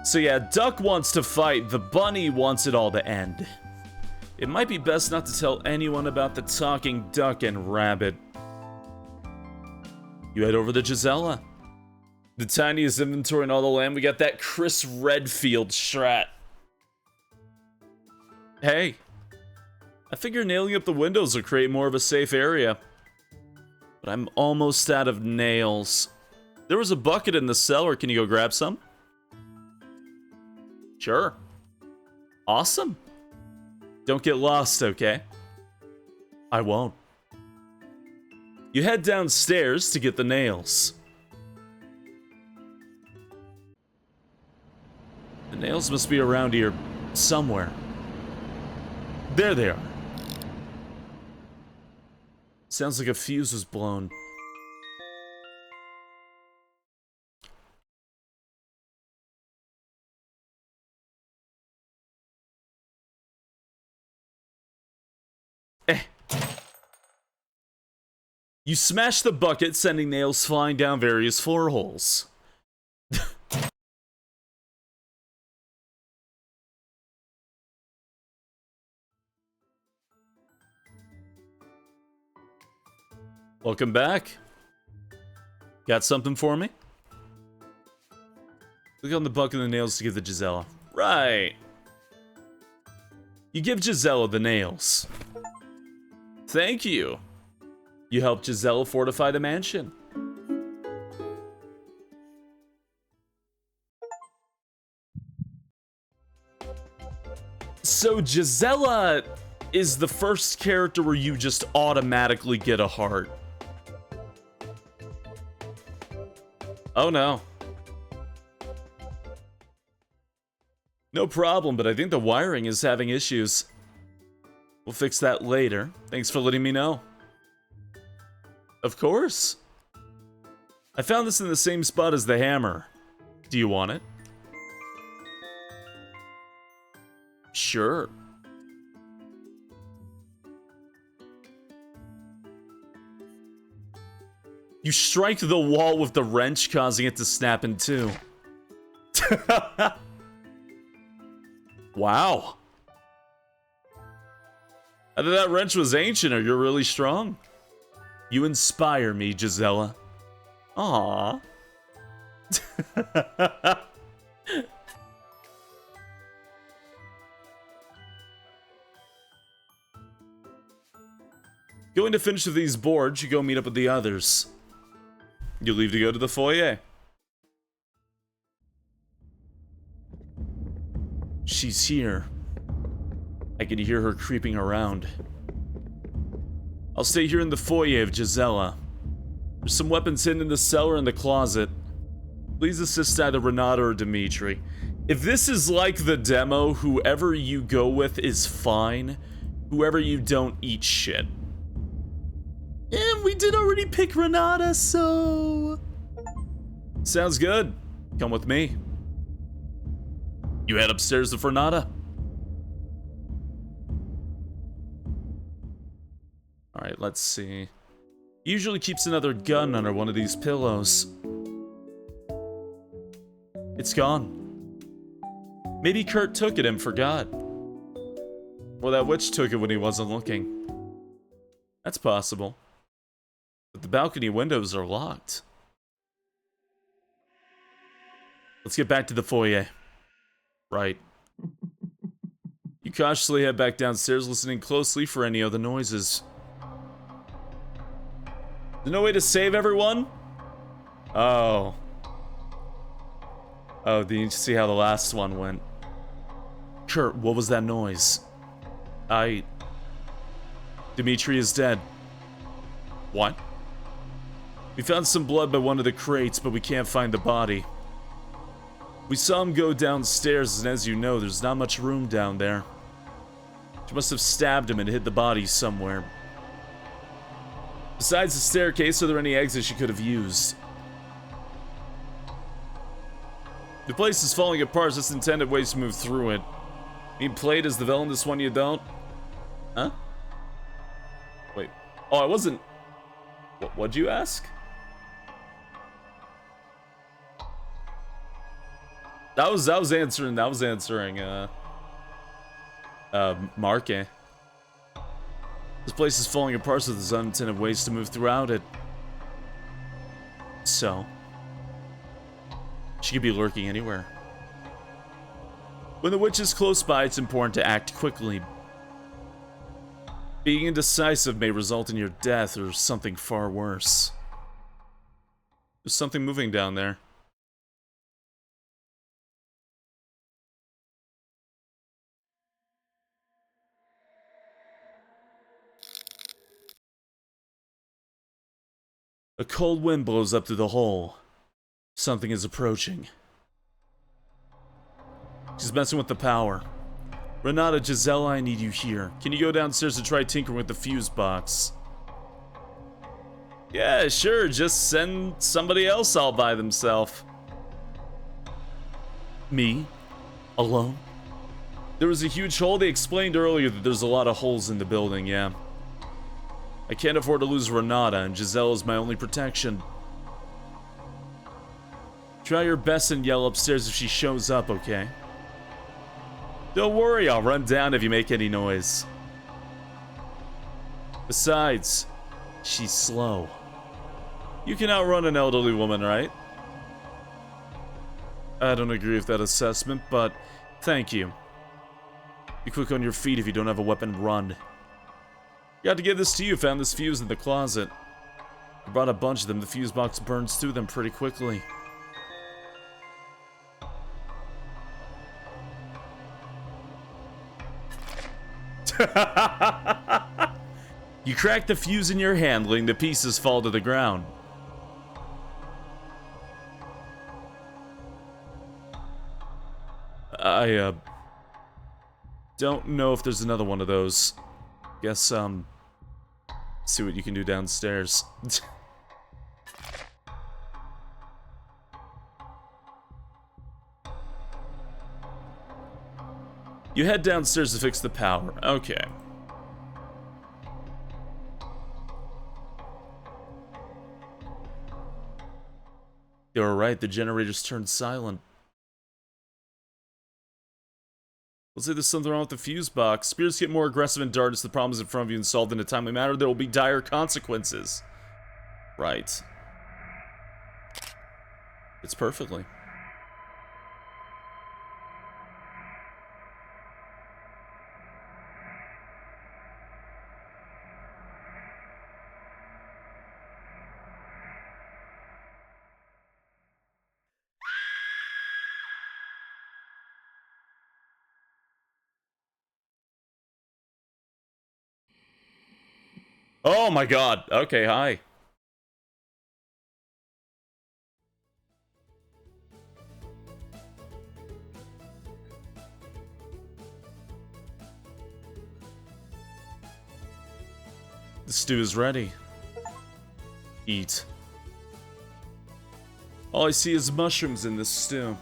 So yeah, Duck wants to fight, the bunny wants it all to end. It might be best not to tell anyone about the talking duck and rabbit. You head over to Gisela. The tiniest inventory in all the land. We got that Chris Redfield strat. Hey. I figure nailing up the windows will create more of a safe area. But I'm almost out of nails. There was a bucket in the cellar. Can you go grab some? Sure. Awesome. Don't get lost, okay? I won't. You head downstairs to get the nails. The nails must be around here somewhere. There they are. Sounds like a fuse was blown. You smash the bucket, sending nails flying down various floor holes. Welcome back. Got something for me? Click on the bucket and the nails to give the Gisela. Right. You give Gisela the nails. Thank you. You helped Gisela fortify the mansion. So Gisela is the first character where you just automatically get a heart. Oh no. No problem, but I think the wiring is having issues. We'll fix that later. Thanks for letting me know. Of course. I found this in the same spot as the hammer. Do you want it? Sure. You strike the wall with the wrench, causing it to snap in two. Wow. Either that wrench was ancient or you're really strong. You inspire me, Gisela. Aww. Going to finish with these boards, you go meet up with the others. You leave to go to the foyer. She's here. I can hear her creeping around. I'll stay here in the foyer of Gisela. There's some weapons hidden in the cellar and the closet. Please assist either Renata or Dimitri. If this is like the demo, whoever you go with is fine. Whoever you don't, eat shit. And we did already pick Renata, so... Sounds good. Come with me. You head upstairs with Renata. Alright, let's see. Usually keeps another gun under one of these pillows. It's gone. Maybe Kurt took it and forgot. Or that witch took it when he wasn't looking. That's possible. But the balcony windows are locked. Let's get back to the foyer. Right. You cautiously head back downstairs, listening closely for any other noises. There's no way to save everyone? Oh. Oh, do you see how the last one went? Kurt, what was that noise? Dimitri is dead. What? We found some blood by one of the crates, but we can't find the body. We saw him go downstairs, and as you know, there's not much room down there. She must have stabbed him and hid the body somewhere. Besides the staircase, are there any exits she could have used? The place is falling apart, it's just intended ways to move through it. Being played as the villain, this one you don't? Huh? Wait. Oh, I wasn't... What'd you ask? That was answering, Marke. This place is falling apart, so there's unintended ways to move throughout it. So... she could be lurking anywhere. When the witch is close by, it's important to act quickly. Being indecisive may result in your death or something far worse. There's something moving down there. A cold wind blows up through the hole. Something is approaching. She's messing with the power. Renata, Gisela, I need you here. Can you go downstairs and try tinkering with the fuse box? Yeah, sure, just send somebody else all by themselves. Me? Alone? There was a huge hole. They explained earlier that there's a lot of holes in the building, yeah. I can't afford to lose Renata, and Giselle is my only protection. Try your best and yell upstairs if she shows up, okay? Don't worry, I'll run down if you make any noise. Besides, she's slow. You can outrun an elderly woman, right? I don't agree with that assessment, but thank you. Be quick on your feet if you don't have a weapon, run. Got to give this to you, found this fuse in the closet. I brought a bunch of them, the fuse box burns through them pretty quickly. You crack the fuse in your handling, the pieces fall to the ground. I don't know if there's another one of those. Guess, see what you can do downstairs. You head downstairs to fix the power. Okay. You were right, the generators turned silent. Let's say there's something wrong with the fuse box. Spirits get more aggressive and dark as the problem is in front of you and solved in a timely manner. There will be dire consequences. Right. It's perfectly. Oh my god. Okay, hi. The stew is ready. Eat. All I see is mushrooms in this stew.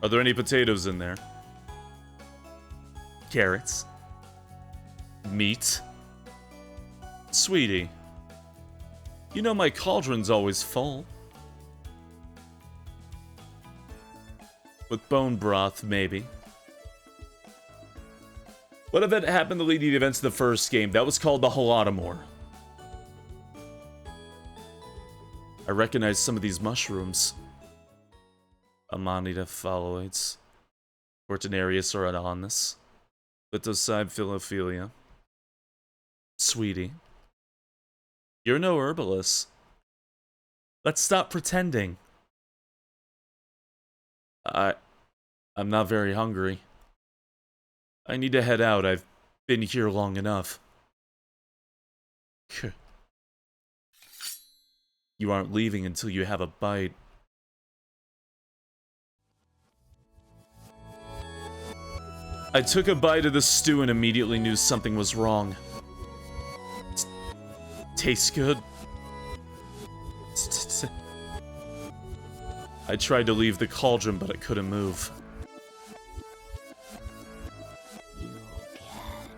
Are there any potatoes in there? Carrots. Meat. Sweetie, you know my cauldron's always full. With bone broth, maybe. What event happened to lead the events of the first game? That was called the Holodomor. I recognize some of these mushrooms. Amanita phalloides. Fortunarius orionis. Lithocybe philophilia. Sweetie. You're no herbalist. Let's stop pretending. I'm not very hungry. I need to head out. I've been here long enough. You aren't leaving until you have a bite. I took a bite of the stew and immediately knew something was wrong. Tastes good. I tried to leave the cauldron, but I couldn't move. You can't run.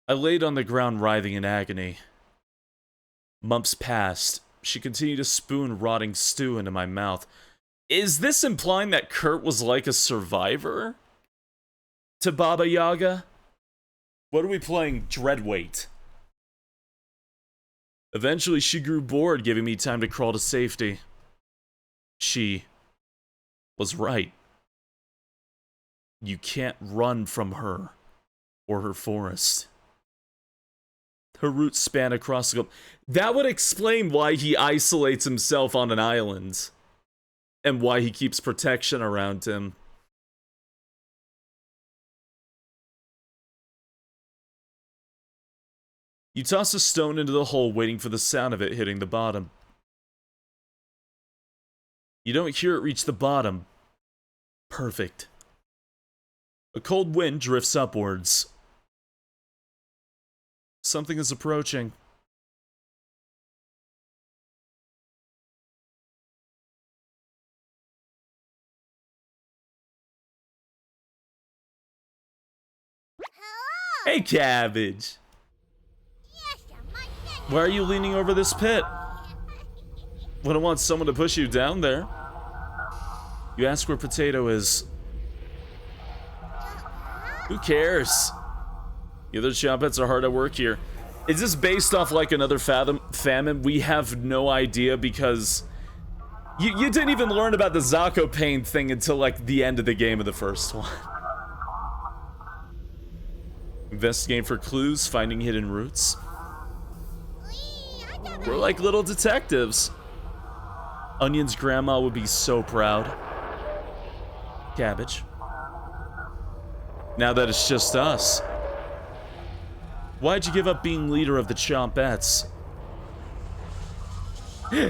I laid on the ground writhing in agony. Months passed. She continued to spoon rotting stew into my mouth. Is this implying that Kurt was like a survivor to Baba Yaga? What are we playing? Dreadweight. Eventually, she grew bored, giving me time to crawl to safety. She was right. You can't run from her or her forest. Her roots span across the globe. That would explain why he isolates himself on an island. And why he keeps protection around him. You toss a stone into the hole, waiting for the sound of it hitting the bottom. You don't hear it reach the bottom. Perfect. A cold wind drifts upwards. Something is approaching. Hey, Cabbage! Why are you leaning over this pit? Wouldn't want someone to push you down there. You ask where Potato is. Who cares? The other Chompets are hard at work here. Is this based off like another famine? We have no idea because you didn't even learn about the Zakopane thing until like the end of the game of the first one. Investigating for clues, finding hidden roots. We're like little detectives. Onion's grandma would be so proud. Cabbage. Now that it's just us. Why'd you give up being leader of the Chompettes?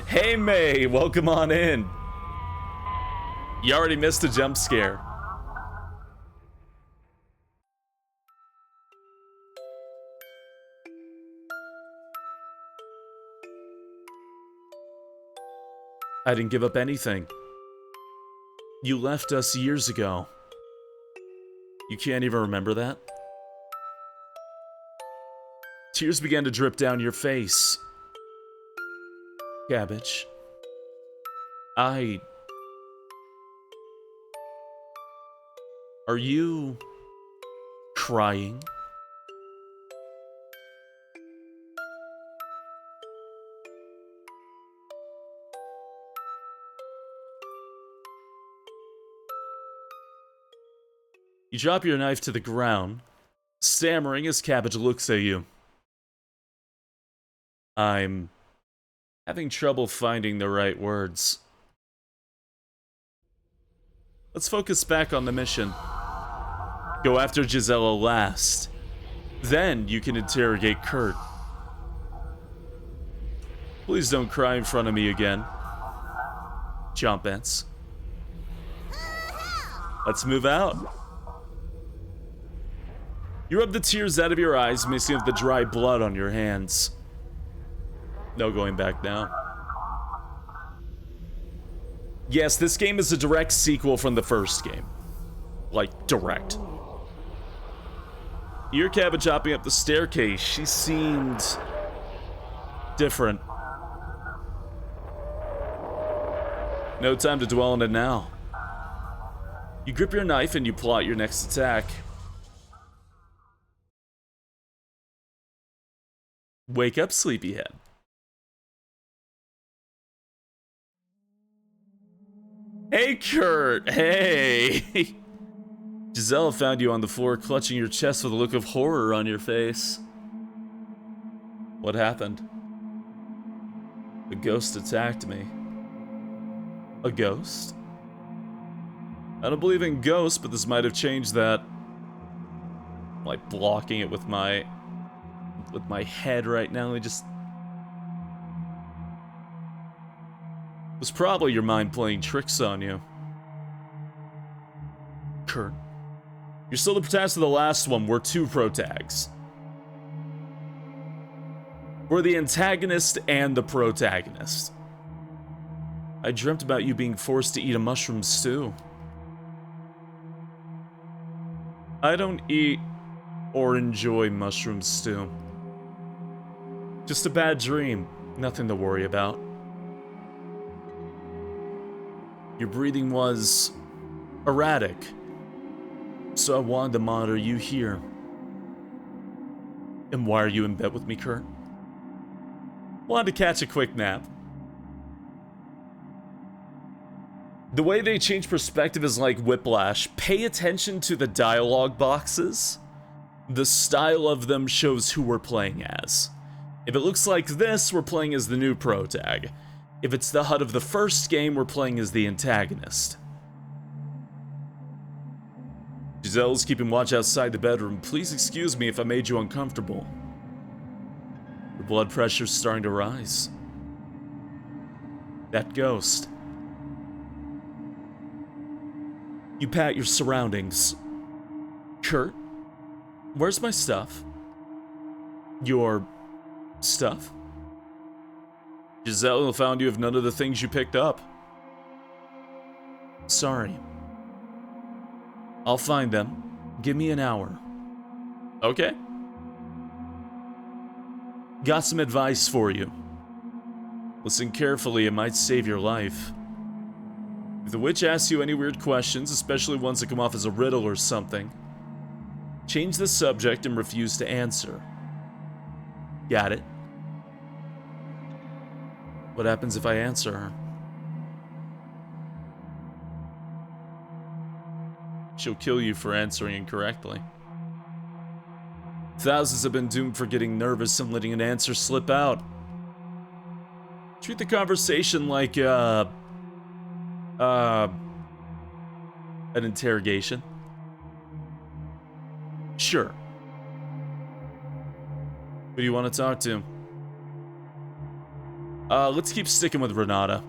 Hey May, welcome on in. You already missed a jump scare. I didn't give up anything. You left us years ago. You can't even remember that? Tears began to drip down your face. Cabbage. Are you crying? You drop your knife to the ground, stammering as Cabbage looks at you. I'm having trouble finding the right words. Let's focus back on the mission. Go after Gisela last. Then you can interrogate Kurt. Please don't cry in front of me again. Jump ants. Let's move out. You rub the tears out of your eyes, mixing with the dry blood on your hands. No going back now. Yes, this game is a direct sequel from the first game. Like, direct. Your Cabbage hopping up the staircase. She seemed different. No time to dwell on it now. You grip your knife and you plot your next attack. Wake up, sleepyhead. Hey, Kurt! Hey! Giselle found you on the floor, clutching your chest with a look of horror on your face. What happened? A ghost attacked me. A ghost? I don't believe in ghosts, but this might have changed that. I'm like blocking it with my head right now. It was probably your mind playing tricks on you. Kurt. You're still the protagonist of the last one. We're two protags. We're the antagonist and the protagonist. I dreamt about you being forced to eat a mushroom stew. I don't eat or enjoy mushroom stew. Just a bad dream. Nothing to worry about. Your breathing was erratic, so I wanted to monitor you here. And why are you in bed with me, Kurt? Wanted to catch a quick nap. The way they change perspective is like Whiplash. Pay attention to the dialogue boxes. The style of them shows who we're playing as. If it looks like this, we're playing as the new protag. If it's the HUD of the first game, we're playing as the antagonist. Giselle's keeping watch outside the bedroom. Please excuse me if I made you uncomfortable. Your blood pressure's starting to rise. That ghost. You pat your surroundings. Kurt, where's my stuff? Your stuff? Giselle found you with none of the things you picked up. Sorry. I'll find them. Give me an hour. Okay. Got some advice for you. Listen carefully, it might save your life. If the witch asks you any weird questions, especially ones that come off as a riddle or something, change the subject and refuse to answer. Got it? What happens if I answer her? She'll kill you for answering incorrectly. Thousands have been doomed for getting nervous and letting an answer slip out. Treat the conversation like, an interrogation. Sure. Who do you want to talk to? Let's keep sticking with Renata.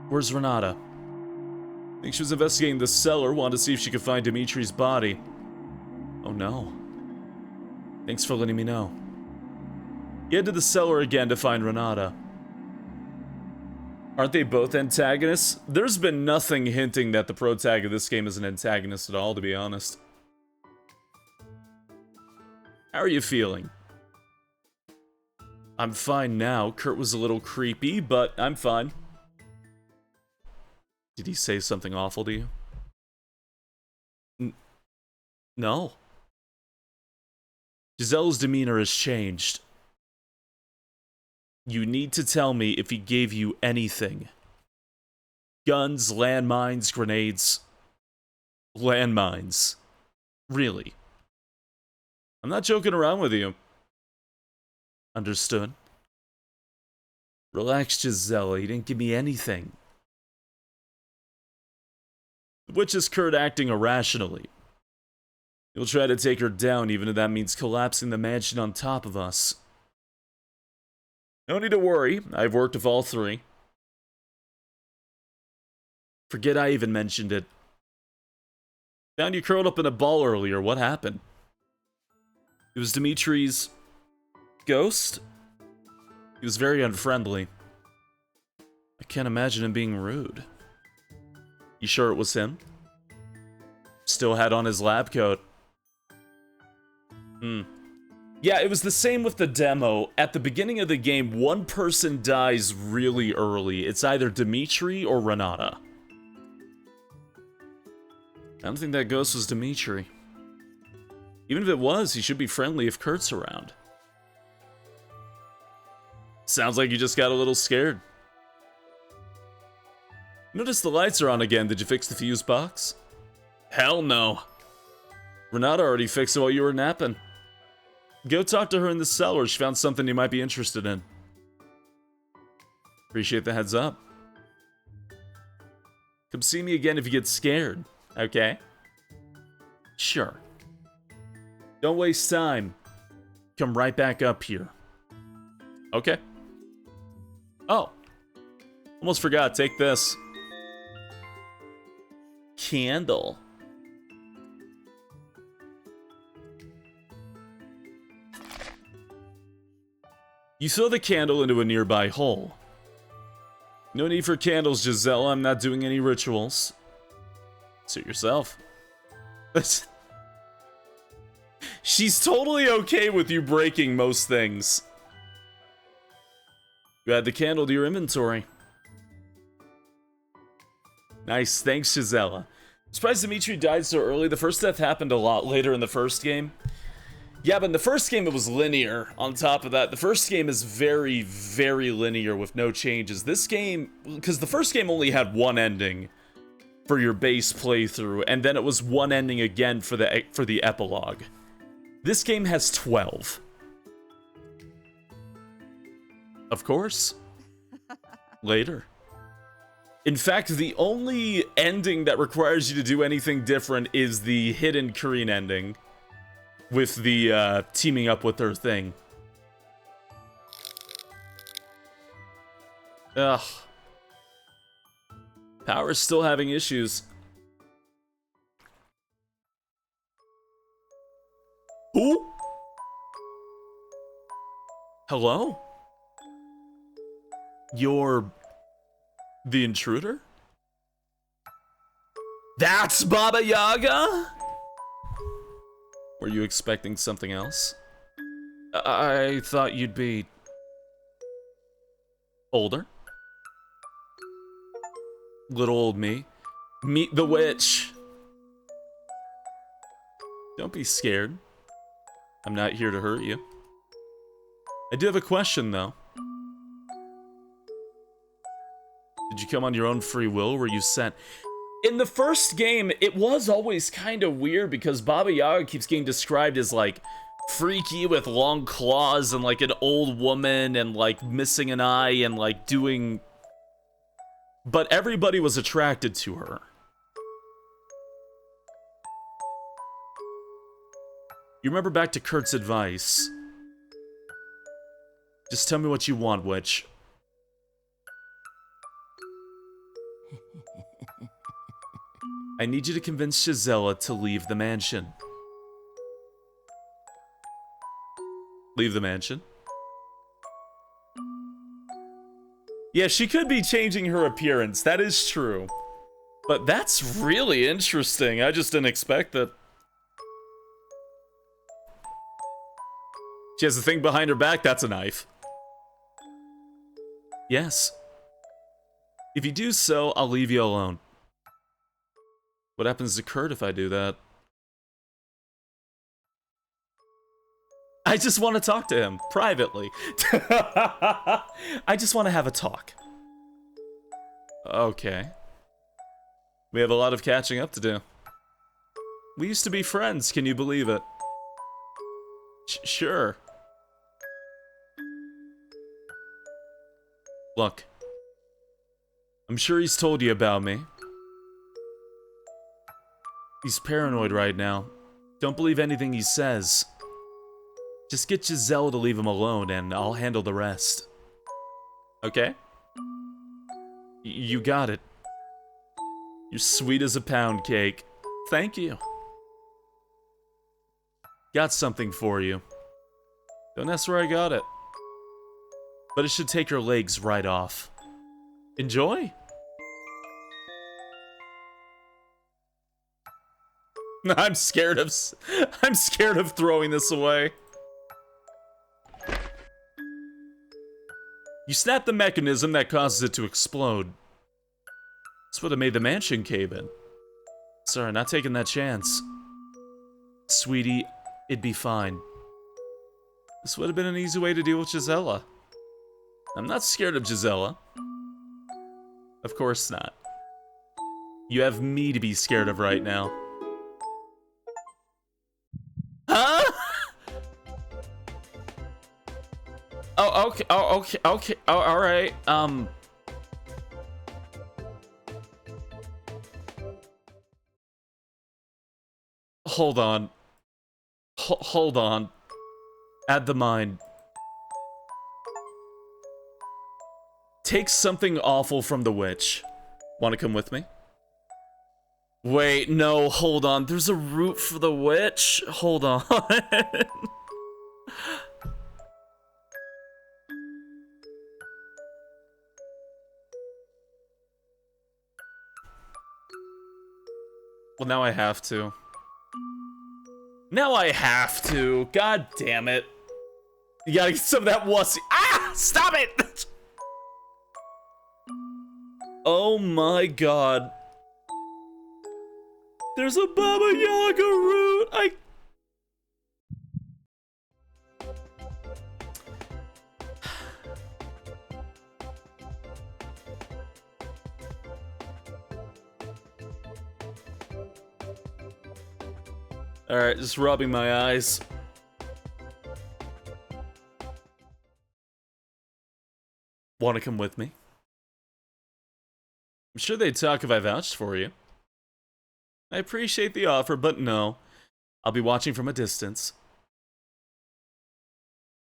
Where's Renata? I think she was investigating the cellar, wanted to see if she could find Dimitri's body. Oh no. Thanks for letting me know. You head to the cellar again to find Renata. Aren't they both antagonists? There's been nothing hinting that the protag of this game is an antagonist at all, to be honest. How are you feeling? I'm fine now. Kurt was a little creepy, but I'm fine. Did he say something awful to you? No. Giselle's demeanor has changed. You need to tell me if he gave you anything. Guns, landmines, grenades. Landmines. Really. I'm not joking around with you. Understood. Relax, Giselle. He didn't give me anything. Which is Kurt acting irrationally. You'll try to take her down, even if that means collapsing the mansion on top of us. No need to worry. I've worked with all three. Forget I even mentioned it. Found you curled up in a ball earlier. What happened? It was Dimitri's ghost? He was very unfriendly. I can't imagine him being rude. You sure it was him? Still had on his lab coat. Yeah, it was the same with the demo. At the beginning of the game, one person dies really early. It's either Dimitri or Renata. I don't think that ghost was Dimitri. Even if it was, he should be friendly if Kurt's around. Sounds like you just got a little scared. Notice the lights are on again. Did you fix the fuse box? Hell no. Renata already fixed it while you were napping. Go talk to her in the cellar. She found something you might be interested in. Appreciate the heads up. Come see me again if you get scared. Okay? Sure. Don't waste time. Come right back up here. Okay. Oh. Almost forgot. Take this. Candle. You throw the candle into a nearby hole. No need for candles, Giselle. I'm not doing any rituals. Suit yourself. She's totally okay with you breaking most things. You add the candle to your inventory. Nice, thanks, Gisela. Surprised Dimitri died so early. The first death happened a lot later in the first game. Yeah, but in the first game it was linear. On top of that, the first game is very, very linear with no changes. This game, because the first game only had one ending for your base playthrough, and then it was one ending again for the epilogue. This game has 12. Of course. Later. In fact, the only ending that requires you to do anything different is the hidden Korean ending. With the, teaming up with their thing. Ugh. Power's still having issues. Who? Hello? You're... the intruder? That's Baba Yaga? Were you expecting something else? I thought you'd be... older? Little old me. Meet the witch! Don't be scared. I'm not here to hurt you. I do have a question, though. Did you come on your own free will, or were you sent? In the first game, it was always kind of weird because Baba Yaga keeps getting described as, like, freaky with long claws and, like, an old woman and, like, missing an eye and, like, doing... But everybody was attracted to her. You remember back to Kurt's advice. Just tell me what you want, witch. I need you to convince Gisela to leave the mansion. Leave the mansion? Yeah, she could be changing her appearance, that is true. But that's really interesting, I just didn't expect that. She has a thing behind her back, that's a knife. Yes. If you do so, I'll leave you alone. What happens to Kurt if I do that? I just want to talk to him, privately. I just want to have a talk. Okay. We have a lot of catching up to do. We used to be friends, can you believe it? Sure. Look. I'm sure he's told you about me. He's paranoid right now. Don't believe anything he says. Just get Giselle to leave him alone and I'll handle the rest. Okay? You got it. You're sweet as a pound cake. Thank you. Got something for you. Don't ask where I got it. But it should take your legs right off. Enjoy. I'm scared of throwing this away. You snap the mechanism that causes it to explode. This would have made the mansion cave in. Sorry, not taking that chance. Sweetie, it'd be fine. This would have been an easy way to deal with Gisela. I'm not scared of Gisela. Of course not. You have me to be scared of right now. Huh? Oh, okay, okay, alright, Hold on. Hold on. Add the mind. Take something awful from the witch. Wanna come with me? Wait, no, hold on. There's a root for the witch? Hold on. Well, now I have to. Now I have to. God damn it. You gotta get some of that wussy. Ah! Stop it! Oh my god. There's a Baba Yaga root. Alright, just rubbing my eyes. Wanna come with me? I'm sure they'd talk if I vouched for you. I appreciate the offer, but no. I'll be watching from a distance.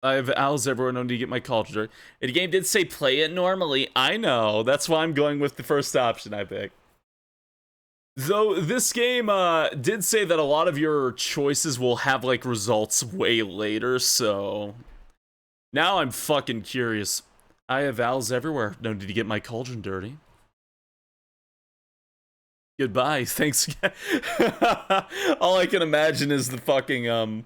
I have owls everywhere, no need to get my culture. The game did say play it normally. I know, that's why I'm going with the first option I picked. Though this game did say that a lot of your choices will have like results way later, so now I'm fucking curious. I have owls everywhere. No need to get my cauldron dirty. Goodbye. Thanks. All I can imagine is the fucking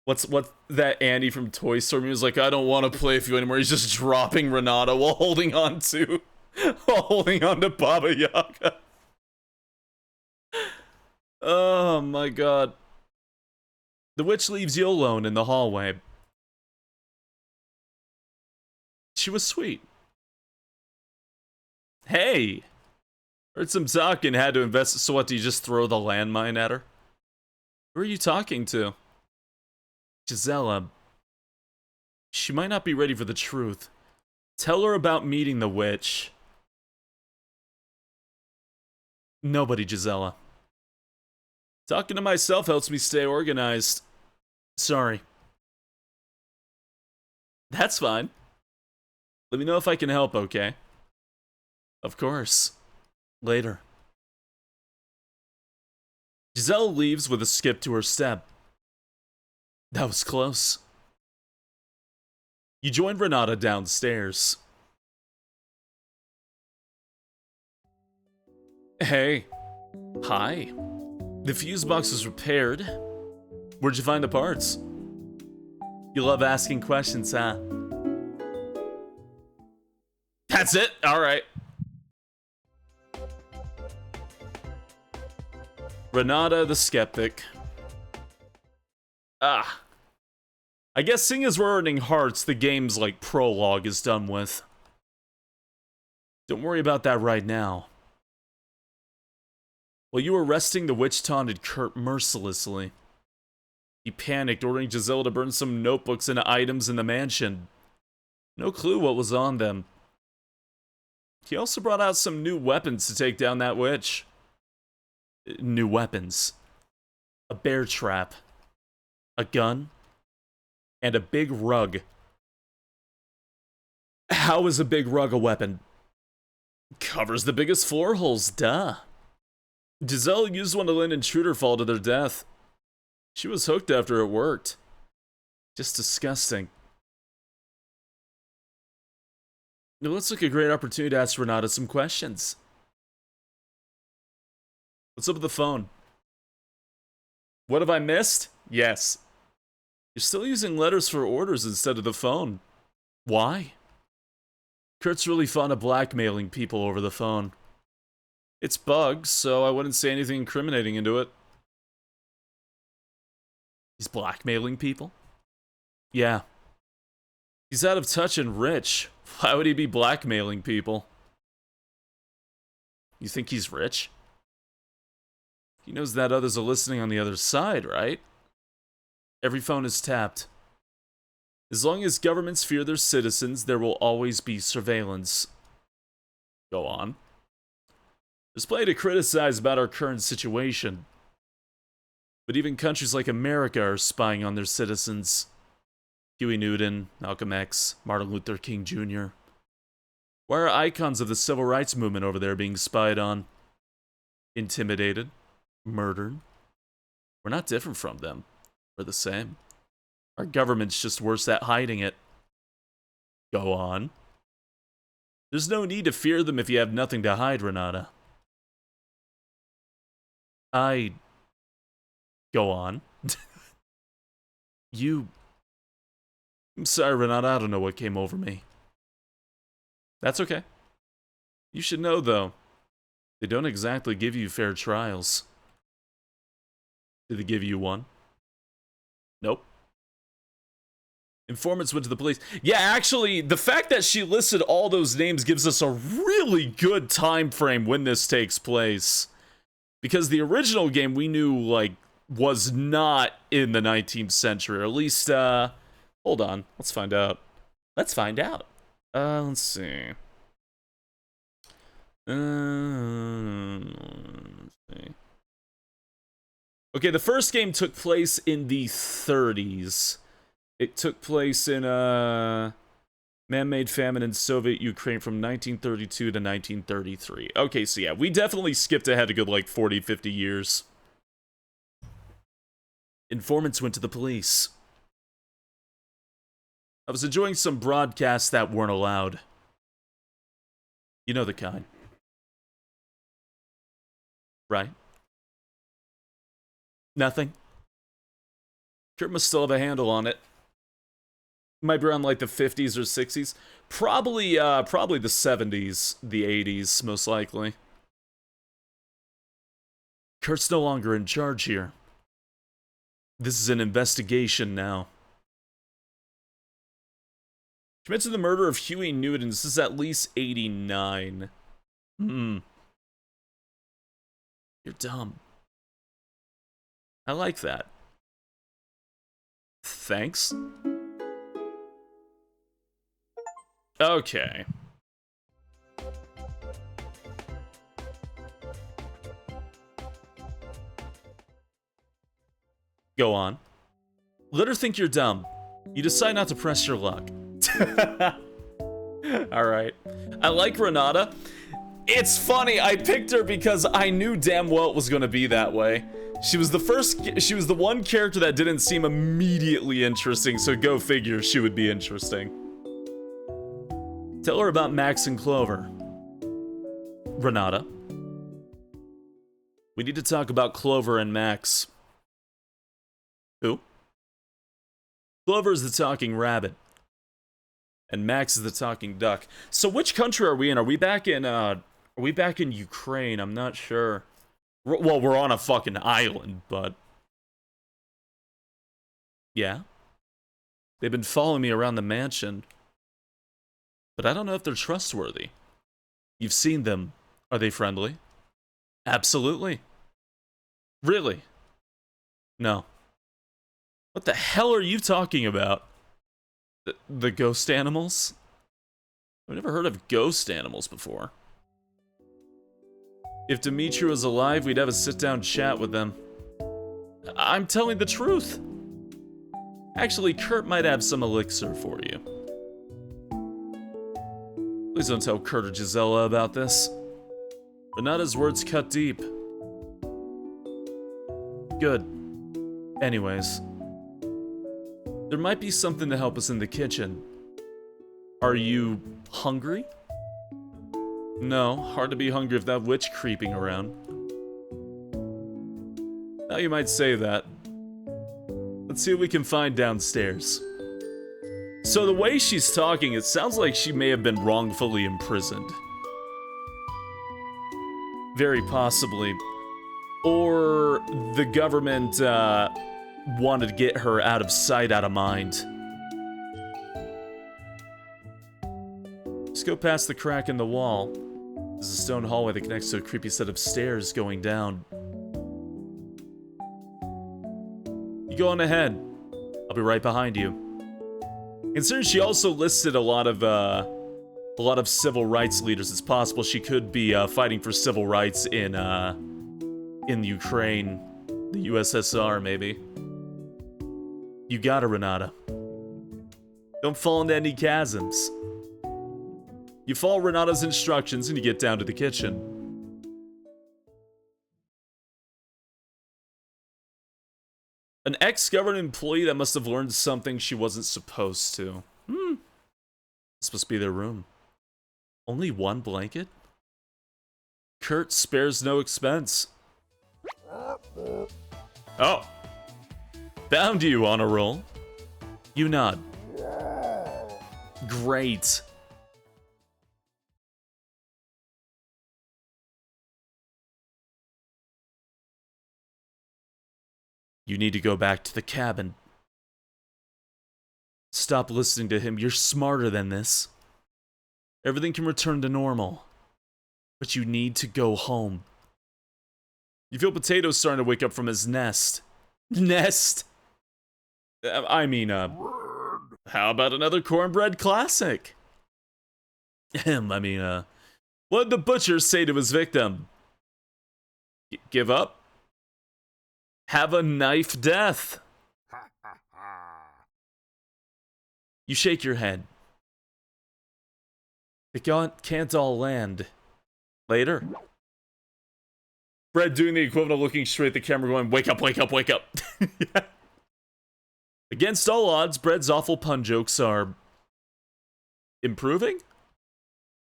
what's that Andy from Toy Story? He was like, I don't want to play with you anymore. He's just dropping Renata while holding on to Baba Yaga. Oh my god. The witch leaves you alone in the hallway. She was sweet. Hey! Heard some talk and had to invest. So what, do you just throw the landmine at her? Who are you talking to? Gisela. She might not be ready for the truth. Tell her about meeting the witch. Nobody, Gisela. Talking to myself helps me stay organized. Sorry. That's fine. Let me know if I can help, okay? Of course. Later. Giselle leaves with a skip to her step. That was close. You join Renata downstairs. Hey. Hi. The fuse box is repaired. Where'd you find the parts? You love asking questions, huh? That's it? Alright. Renata the Skeptic. Ah. I guess seeing as we're earning hearts, the game's, like, prologue is done with. Don't worry about that right now. While you were arresting the witch taunted Kurt mercilessly. He panicked, ordering Giselle to burn some notebooks and items in the mansion. No clue what was on them. He also brought out some new weapons to take down that witch. New weapons. A bear trap. A gun. And a big rug. How is a big rug a weapon? Covers the biggest floor holes, duh. Giselle used one to let an intruder fall to their death. She was hooked after it worked. Just disgusting. Now let's look at a great opportunity to ask Renata some questions. What's up with the phone? What have I missed? Yes. You're still using letters for orders instead of the phone. Why? Kurt's really fond of blackmailing people over the phone. It's bugs, so I wouldn't say anything incriminating into it. He's blackmailing people? Yeah. He's out of touch and rich. Why would he be blackmailing people? You think he's rich? He knows that others are listening on the other side, right? Every phone is tapped. As long as governments fear their citizens, there will always be surveillance. Go on. There's plenty to criticize about our current situation. But even countries like America are spying on their citizens. Huey Newton, Malcolm X, Martin Luther King Jr. Why are icons of the civil rights movement over there being spied on? Intimidated? Murdered? We're not different from them. We're the same. Our government's just worse at hiding it. Go on. There's no need to fear them if you have nothing to hide, Renata. Go on. I'm sorry, Renata, I don't know what came over me. That's okay. You should know, though, they don't exactly give you fair trials. Did they give you one? Nope. Informants went to the police. Yeah, actually, the fact that she listed all those names gives us a really good time frame when this takes place. Because the original game we knew, like, was not in the 19th century, or at least, hold on, let's find out. Let's find out. Let's see. Let's see. Okay, the first game took place in the 30s. It took place in, man-made famine in Soviet Ukraine from 1932 to 1933. Okay, so yeah, we definitely skipped ahead a good, like, 40, 50 years. Informants went to the police. I was enjoying some broadcasts that weren't allowed. You know the kind. Right? Nothing? Kurt must still have a handle on it. Might be around like the 50s or 60s. Probably the 70s, the 80s, most likely. Kurt's no longer in charge here. This is an investigation now. She mentioned the murder of Huey Newton. This is at least 89. You're dumb. I like that. Thanks. Okay. Go on. Let her think you're dumb. You decide not to press your luck. Alright. I like Renata. It's funny, I picked her because I knew damn well it was gonna be that way. She was the one character that didn't seem immediately interesting, so go figure she would be interesting. Tell her about Max and Clover. Renata. We need to talk about Clover and Max. Who? Clover is the talking rabbit. And Max is the talking duck. So which country are we in? Are we back in Ukraine? I'm not sure. Well, we're on a fucking island, but yeah. They've been following me around the mansion. But I don't know if they're trustworthy. You've seen them. Are they friendly? Absolutely. Really? No. What the hell are you talking about? The ghost animals? I've never heard of ghost animals before. If Dimitri was alive, we'd have a sit-down chat with them. I'm telling the truth. Actually, Kurt might have some elixir for you. Please don't tell Kurt or Gisela about this. Renata's words cut deep. Good. Anyways. There might be something to help us in the kitchen. Are you hungry? No, hard to be hungry if that witch creeping around. Now you might say that. Let's see what we can find downstairs. So the way she's talking, it sounds like she may have been wrongfully imprisoned. Very possibly. Or the government wanted to get her out of sight, out of mind. Just go past the crack in the wall. There's a stone hallway that connects to a creepy set of stairs going down. You go on ahead. I'll be right behind you. Considering she also listed a lot of civil rights leaders, it's possible she could be fighting for civil rights in Ukraine, the USSR, maybe. You got it, Renata. Don't fall into any chasms. You follow Renata's instructions and you get down to the kitchen. An ex-government employee that must have learned something she wasn't supposed to. This must be their room. Only one blanket? Kurt spares no expense. Oh. Found you on a roll. You nod. Great. You need to go back to the cabin. Stop listening to him. You're smarter than this. Everything can return to normal. But you need to go home. You feel Potato's starting to wake up from his nest. Nest? I mean, how about another cornbread classic? I mean, what did the butcher say to his victim? Give up? Have a knife death. You shake your head. It can't all land. Later. Brett doing the equivalent of looking straight at the camera going, wake up, wake up, wake up. Yeah. Against all odds, Brett's awful pun jokes are improving?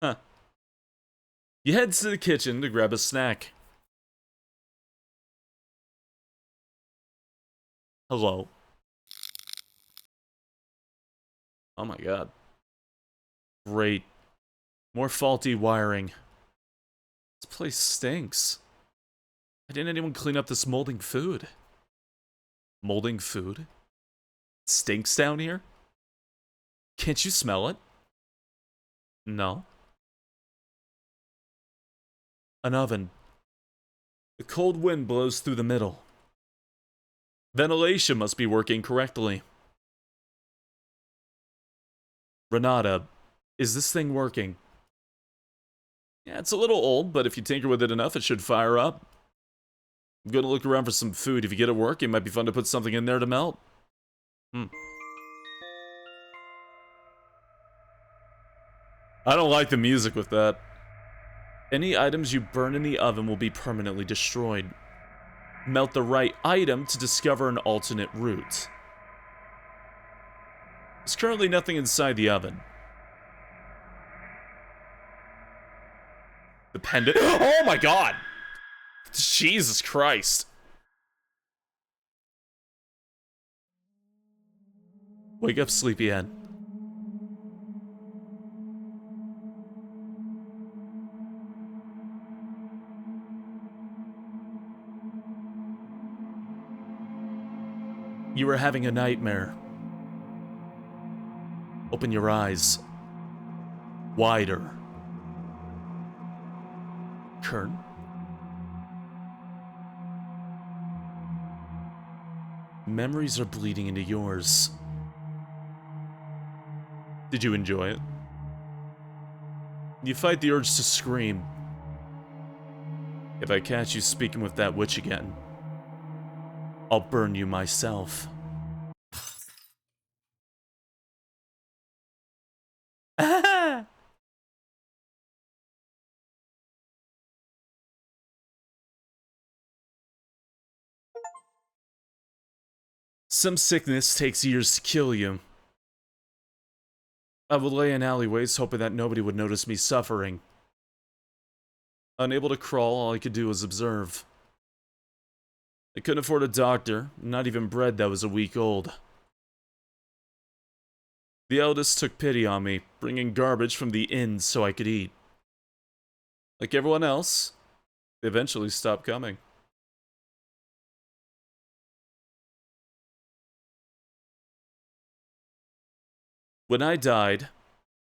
Huh. You head to the kitchen to grab a snack. Hello. Oh my god. Great. More faulty wiring. This place stinks. Why didn't anyone clean up this molding food? Molding food? It stinks down here? Can't you smell it? No. An oven. The cold wind blows through the middle. Ventilation must be working correctly. Renata, is this thing working? Yeah, it's a little old, but if you tinker with it enough, it should fire up. I'm gonna look around for some food. If you get it working, it might be fun to put something in there to melt. I don't like the music with that. Any items you burn in the oven will be permanently destroyed. Melt the right item to discover an alternate route. There's currently nothing inside the oven. The pendant. Oh my god! Jesus Christ. Wake up, sleepyhead. You were having a nightmare. Open your eyes. Wider. Kurt? Memories are bleeding into yours. Did you enjoy it? You fight the urge to scream. If I catch you speaking with that witch again, I'll burn you myself. Some sickness takes years to kill you. I would lay in alleyways hoping that nobody would notice me suffering. Unable to crawl, all I could do was observe. I couldn't afford a doctor, not even bread that was a week old. The eldest took pity on me, bringing garbage from the inn so I could eat. Like everyone else, they eventually stopped coming. When I died,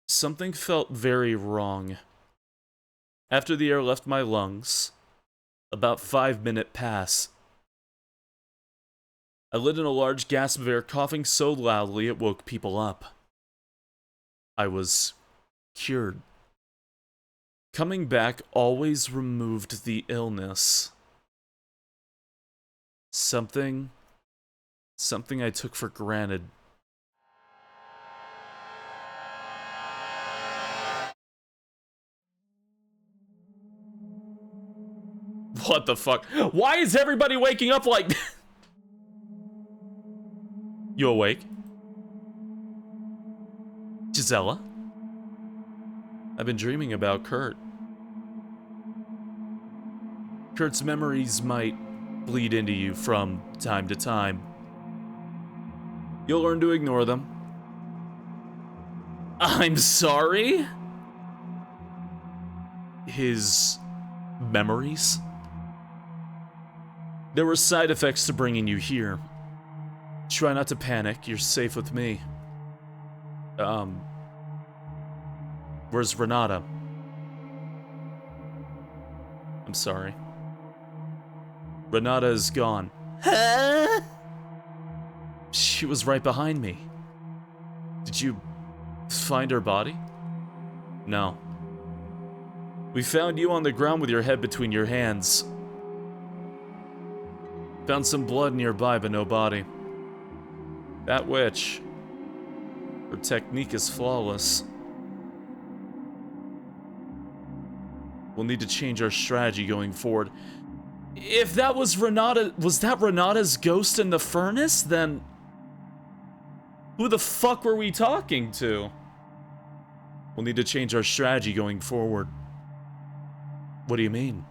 something felt very wrong. After the air left my lungs, about 5 minutes passed. I lit in a large gasp of air, coughing so loudly it woke people up. I was cured. Coming back always removed the illness. Something I took for granted. What the fuck? Why is everybody waking up like... You awake? Gisela? I've been dreaming about Kurt. Kurt's memories might bleed into you from time to time. You'll learn to ignore them. I'm sorry? His memories? There were side effects to bringing you here. Try not to panic, you're safe with me. Where's Renata? I'm sorry. Renata is gone. Huh? She was right behind me. Did you find her body? No. We found you on the ground with your head between your hands. Found some blood nearby, but no body. That witch. Her technique is flawless. We'll need to change our strategy going forward. If that was Renata, was that Renata's ghost in the furnace? Then who the fuck were we talking to? We'll need to change our strategy going forward. What do you mean?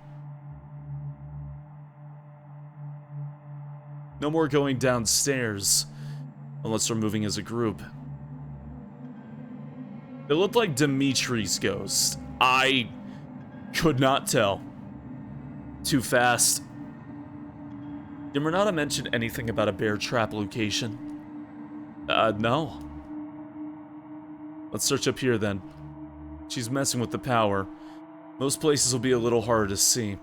No more going downstairs, unless we're moving as a group. It looked like Dimitri's ghost. I could not tell. Too fast. Did Renata mention anything about a bear trap location? No. Let's search up here then. She's messing with the power. Most places will be a little harder to see.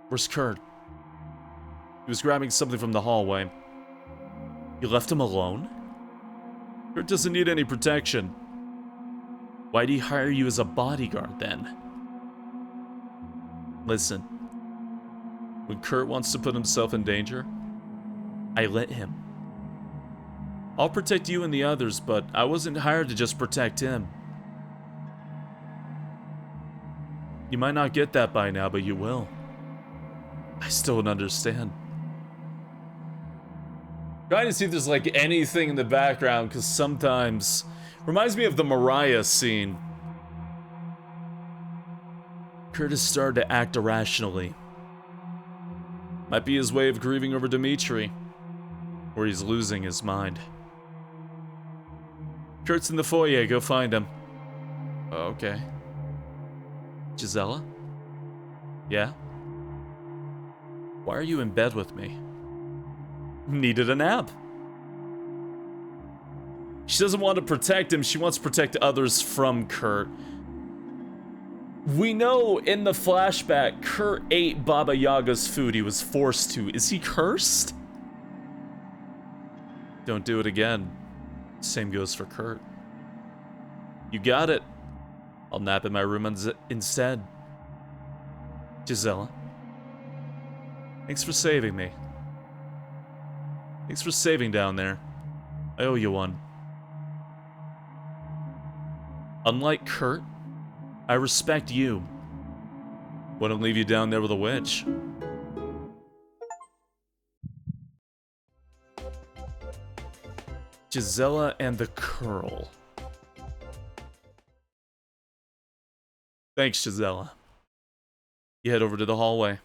Where's Kurt? He was grabbing something from the hallway. You left him alone? Kurt doesn't need any protection. Why'd he hire you as a bodyguard then? Listen. When Kurt wants to put himself in danger, I let him. I'll protect you and the others, but I wasn't hired to just protect him. You might not get that by now, but you will. I still don't understand. Trying to see if there's like anything in the background, because sometimes reminds me of the Mariah scene. Curtis started to act irrationally. Might be his way of grieving over Dimitri, or he's losing his mind. Kurt's in the foyer, go find him. Okay. Gisela? Yeah? Why are you in bed with me? needed a nap. She doesn't want to protect him, she wants to protect others from Kurt. We know in the flashback, Kurt ate Baba Yaga's food. He was forced to. Is he cursed? Don't do it again. Same goes for Kurt. You got it. I'll nap in my room instead. Gisela. Thanks for saving me. Thanks for saving down there. I owe you one. Unlike Kurt, I respect you. Wouldn't leave you down there with a witch. Gisela and the curl. Thanks, Gisela. You head over to the hallway.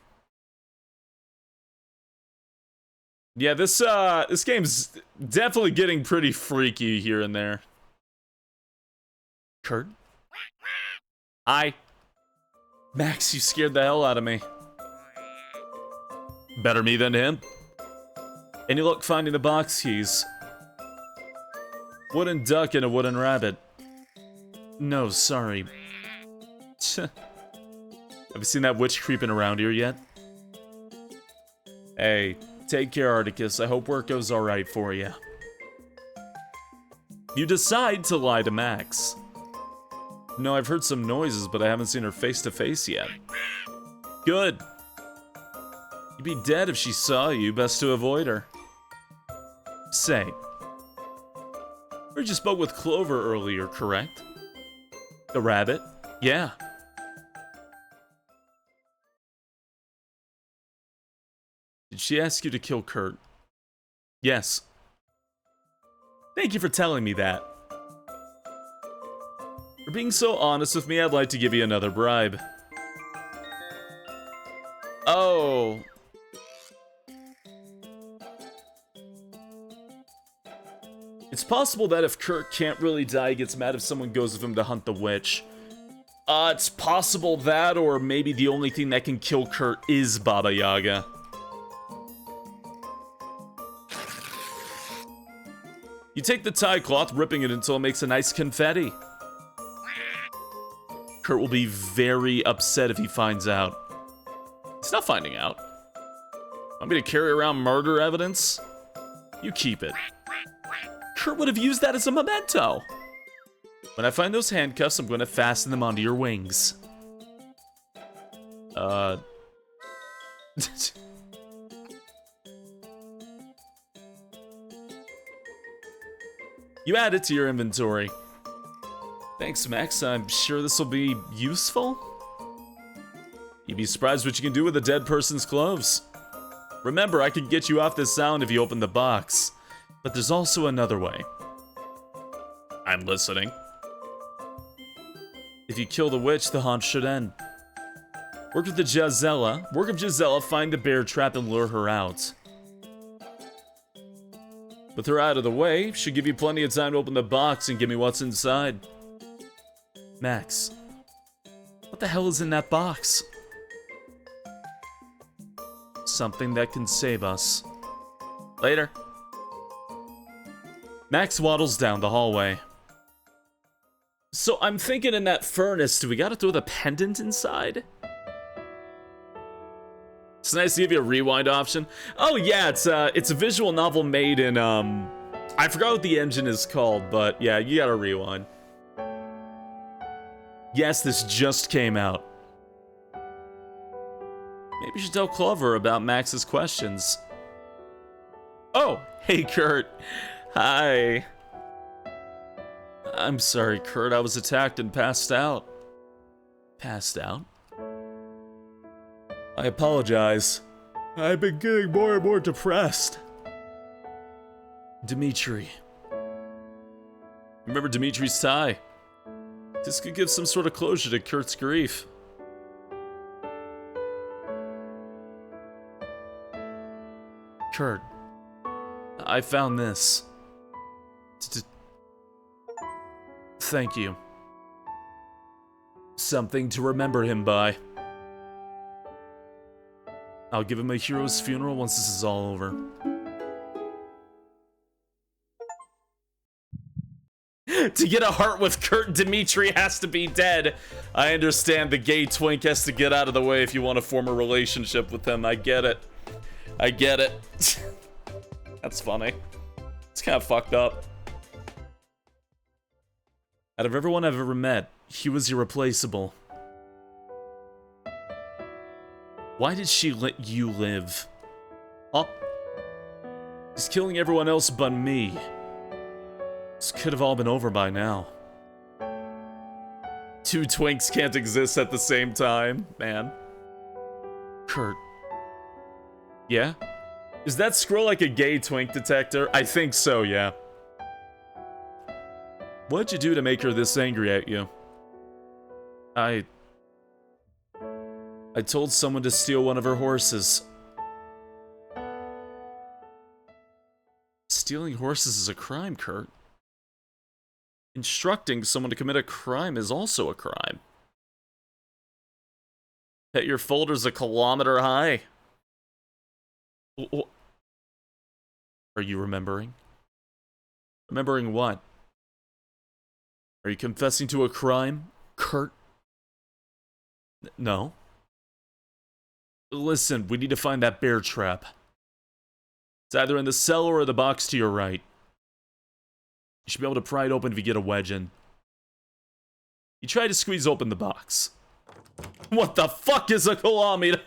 Yeah, this game's definitely getting pretty freaky here and there. Kurt? Max, you scared the hell out of me. Better me than him. Any luck finding the box keys? Wooden duck and a wooden rabbit. No, sorry. Have you seen that witch creeping around here yet? Hey, take care, Articus. I hope work goes alright for you. You decide to lie to Max. No, I've heard some noises, but I haven't seen her face to face yet. Good. You'd be dead if she saw you. Best to avoid her. Say. Heard you spoke with Clover earlier, correct? The rabbit? Yeah. Did she ask you to kill Kurt? Yes. Thank you for telling me that. For being so honest with me, I'd like to give you another bribe. Oh. It's possible that if Kurt can't really die, he gets mad if someone goes with him to hunt the witch. It's possible that, or maybe the only thing that can kill Kurt is Baba Yaga. You take the tie cloth, ripping it until it makes a nice confetti. Kurt will be very upset if he finds out. He's not finding out. Want me to carry around murder evidence? You keep it. Kurt would have used that as a memento. When I find those handcuffs, I'm going to fasten them onto your wings. You add it to your inventory. Thanks, Max. I'm sure this will be useful. You'd be surprised what you can do with a dead person's clothes. Remember, I can get you off this island if you open the box. But there's also another way. I'm listening. If you kill the witch, the haunt should end. Work with Gisela, find the bear trap and lure her out. With her out of the way, should give you plenty of time to open the box and give me what's inside. Max, what the hell is in that box? Something that can save us. Later. Max waddles down the hallway. So I'm thinking in that furnace, do we gotta throw the pendant inside? It's nice to give you a rewind option. Oh yeah, it's a visual novel made in, I forgot what the engine is called, but yeah, you gotta rewind. Yes, this just came out. Maybe you should tell Clover about Max's questions. Oh, hey Kurt. Hi. I'm sorry, Kurt. I was attacked and passed out. Passed out? I apologize. I've been getting more and more depressed. Dimitri. Remember Dimitri's tie? This could give some sort of closure to Kurt's grief. Kurt, I found this. Thank you. Something to remember him by. I'll give him a hero's funeral once this is all over. To get a heart with Kurt, Dimitri has to be dead. I understand the gay twink has to get out of the way if you want to form a relationship with him. I get it. I get it. That's funny. It's kind of fucked up. Out of everyone I've ever met, he was irreplaceable. Why did she let you live? Huh? He's killing everyone else but me. This could have all been over by now. Two twinks can't exist at the same time, man. Kurt. Yeah? Is that scroll like a gay twink detector? I think so, yeah. What'd you do to make her this angry at you? I told someone to steal one of her horses. Stealing horses is a crime, Kurt. Instructing someone to commit a crime is also a crime. Bet your folder's a kilometer high. Are you remembering? Remembering what? Are you confessing to a crime, Kurt? No. Listen, we need to find that bear trap. It's either in the cellar or the box to your right. You should be able to pry it open if you get a wedge in. You try to squeeze open the box. What the fuck is a kilometer?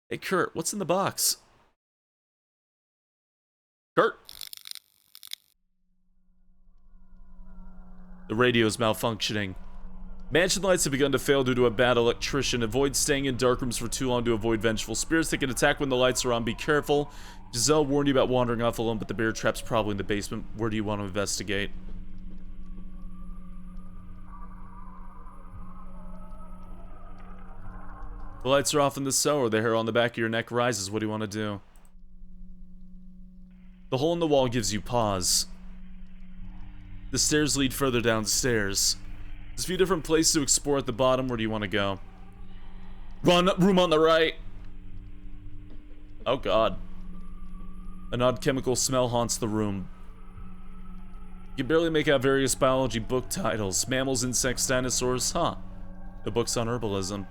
Hey, Kurt, what's in the box? Kurt? The radio's malfunctioning. Mansion lights have begun to fail due to a bad electrician. Avoid staying in dark rooms for too long to avoid vengeful spirits. They can attack when the lights are on. Be careful. Giselle warned you about wandering off alone, but the bear trap's probably in the basement. Where do you want to investigate? The lights are off in the cellar. The hair on the back of your neck rises. What do you want to do? The hole in the wall gives you pause. The stairs lead further downstairs. There's a few different places to explore at the bottom. Where do you want to go? Room on the right. Oh god. An odd chemical smell haunts the room. You can barely make out various biology book titles. Mammals, insects, dinosaurs. Huh. The book's on herbalism.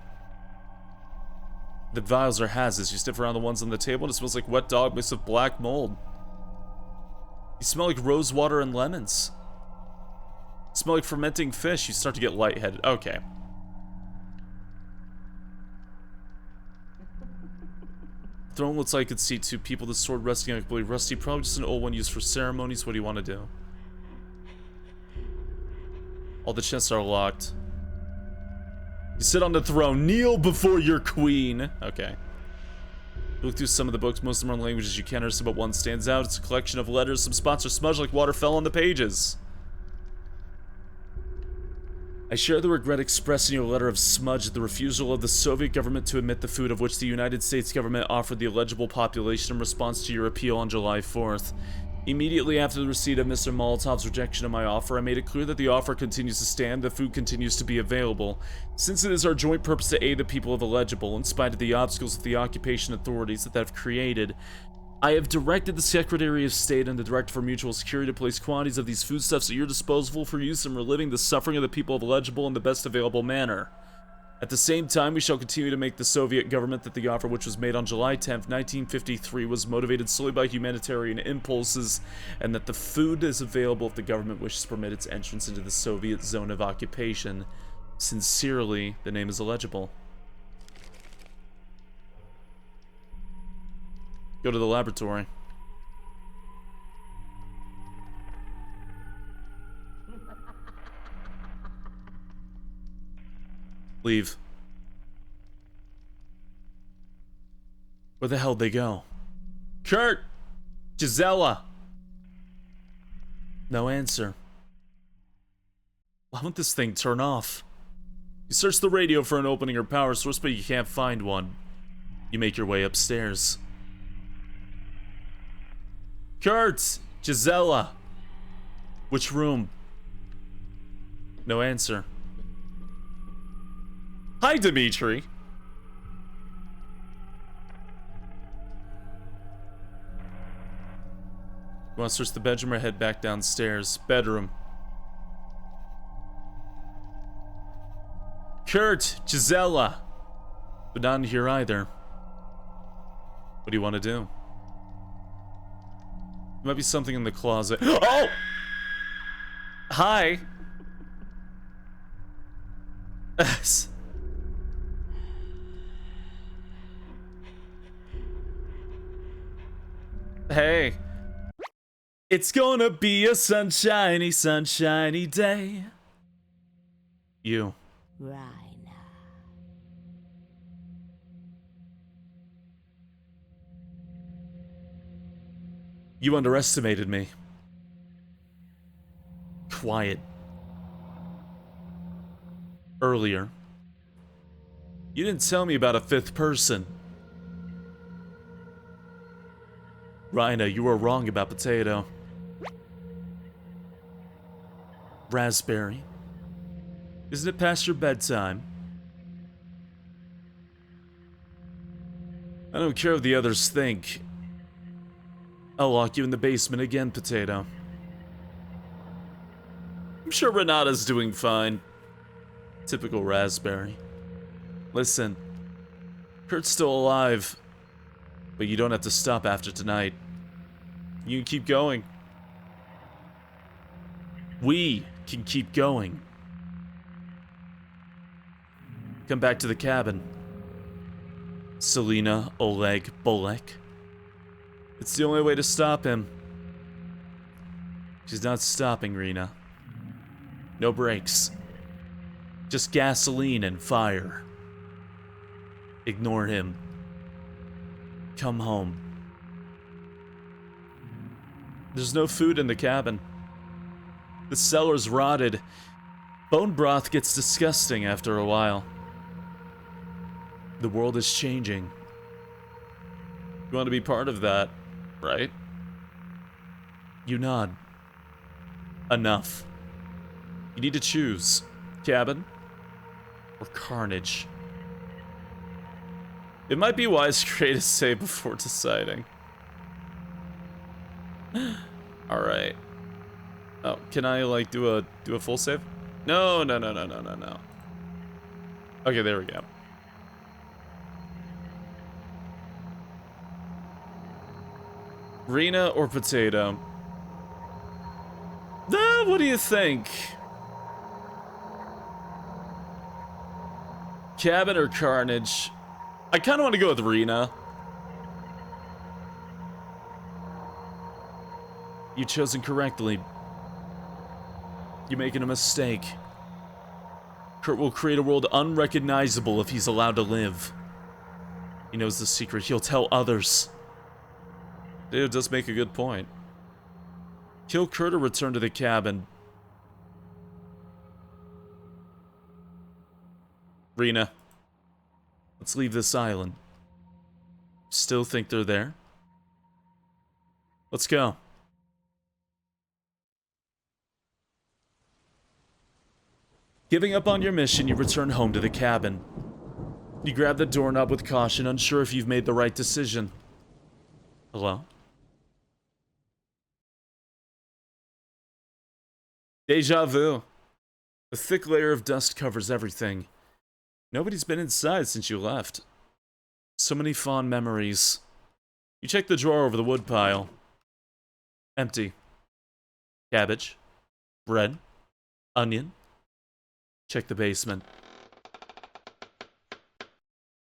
The vials are hazardous. You sniff around the ones on the table and it smells like wet dog mixed with black mold. You smell like rose water and lemons. You smell like fermenting fish. You start to get lightheaded. Okay. The throne looks like it could see two people. The sword resting on it, completely rusty. Probably just an old one used for ceremonies. What do you want to do? All the chests are locked. You sit on the throne. Kneel before your queen. Okay. You look through some of the books. Most of them are in languages you can't understand, but one stands out. It's a collection of letters. Some spots are smudged like water fell on the pages. I share the regret expressed in your letter of smudge at the refusal of the Soviet government to admit the food of which the United States government offered the eligible population in response to your appeal on July 4th. Immediately after the receipt of Mr. Molotov's rejection of my offer, I made it clear that the offer continues to stand, the food continues to be available. Since it is our joint purpose to aid the people of eligible, in spite of the obstacles of the occupation authorities that have created, I have directed the Secretary of State and the Director for Mutual Security to place quantities of these foodstuffs at your disposal for use in relieving the suffering of the people of eligible in the best available manner. At the same time, we shall continue to make the Soviet government that the offer which was made on July 10th, 1953 was motivated solely by humanitarian impulses, and that the food is available if the government wishes to permit its entrance into the Soviet zone of occupation. Sincerely, the name is illegible. Go to the laboratory. Leave. Where the hell'd they go? Kurt! Gisela! No answer. Why won't this thing turn off? You search the radio for an opening or power source, but you can't find one. You make your way upstairs. Kurt! Gisela! Which room? No answer. Hi, Dimitri. Want to search the bedroom or head back downstairs? Bedroom. Kurt, Gisela. But not in here either. What do you want to do? There might be something in the closet. Oh! Hi. Hey. It's gonna be a sunshiny, sunshiny day. You. Rhina. You underestimated me. Quiet. Earlier. You didn't tell me about a fifth person. Rhina, you were wrong about Potato. Raspberry. Isn't it past your bedtime? I don't care what the others think. I'll lock you in the basement again, Potato. I'm sure Renata's doing fine. Typical Raspberry. Listen, Kurt's still alive, but you don't have to stop after tonight. You can keep going. We can keep going. Come back to the cabin. Selena, Oleg, Bolek. It's the only way to stop him. She's not stopping, Rena. No brakes. Just gasoline and fire. Ignore him. Come home. There's no food in the cabin. The cellar's rotted. Bone broth gets disgusting after a while. The world is changing. You want to be part of that, right? You nod. Enough. You need to choose. Cabin or carnage. It might be wise for you to say before deciding. Alright. Oh, can I like do a full save? No. Okay, there we go. Rena or Potato? What do you think? Cabin or carnage? I kind of want to go with Rena. You chose incorrectly. You're making a mistake. Kurt will create a world unrecognizable if he's allowed to live. He knows the secret. He'll tell others. It does make a good point. Kill Kurt or return to the cabin. Rena. Let's leave this island. Still think they're there? Let's go. Giving up on your mission, you return home to the cabin. You grab the doorknob with caution, unsure if you've made the right decision. Hello? Deja vu. A thick layer of dust covers everything. Nobody's been inside since you left. So many fond memories. You check the drawer over the woodpile. Empty. Cabbage. Bread. Onion. Check the basement.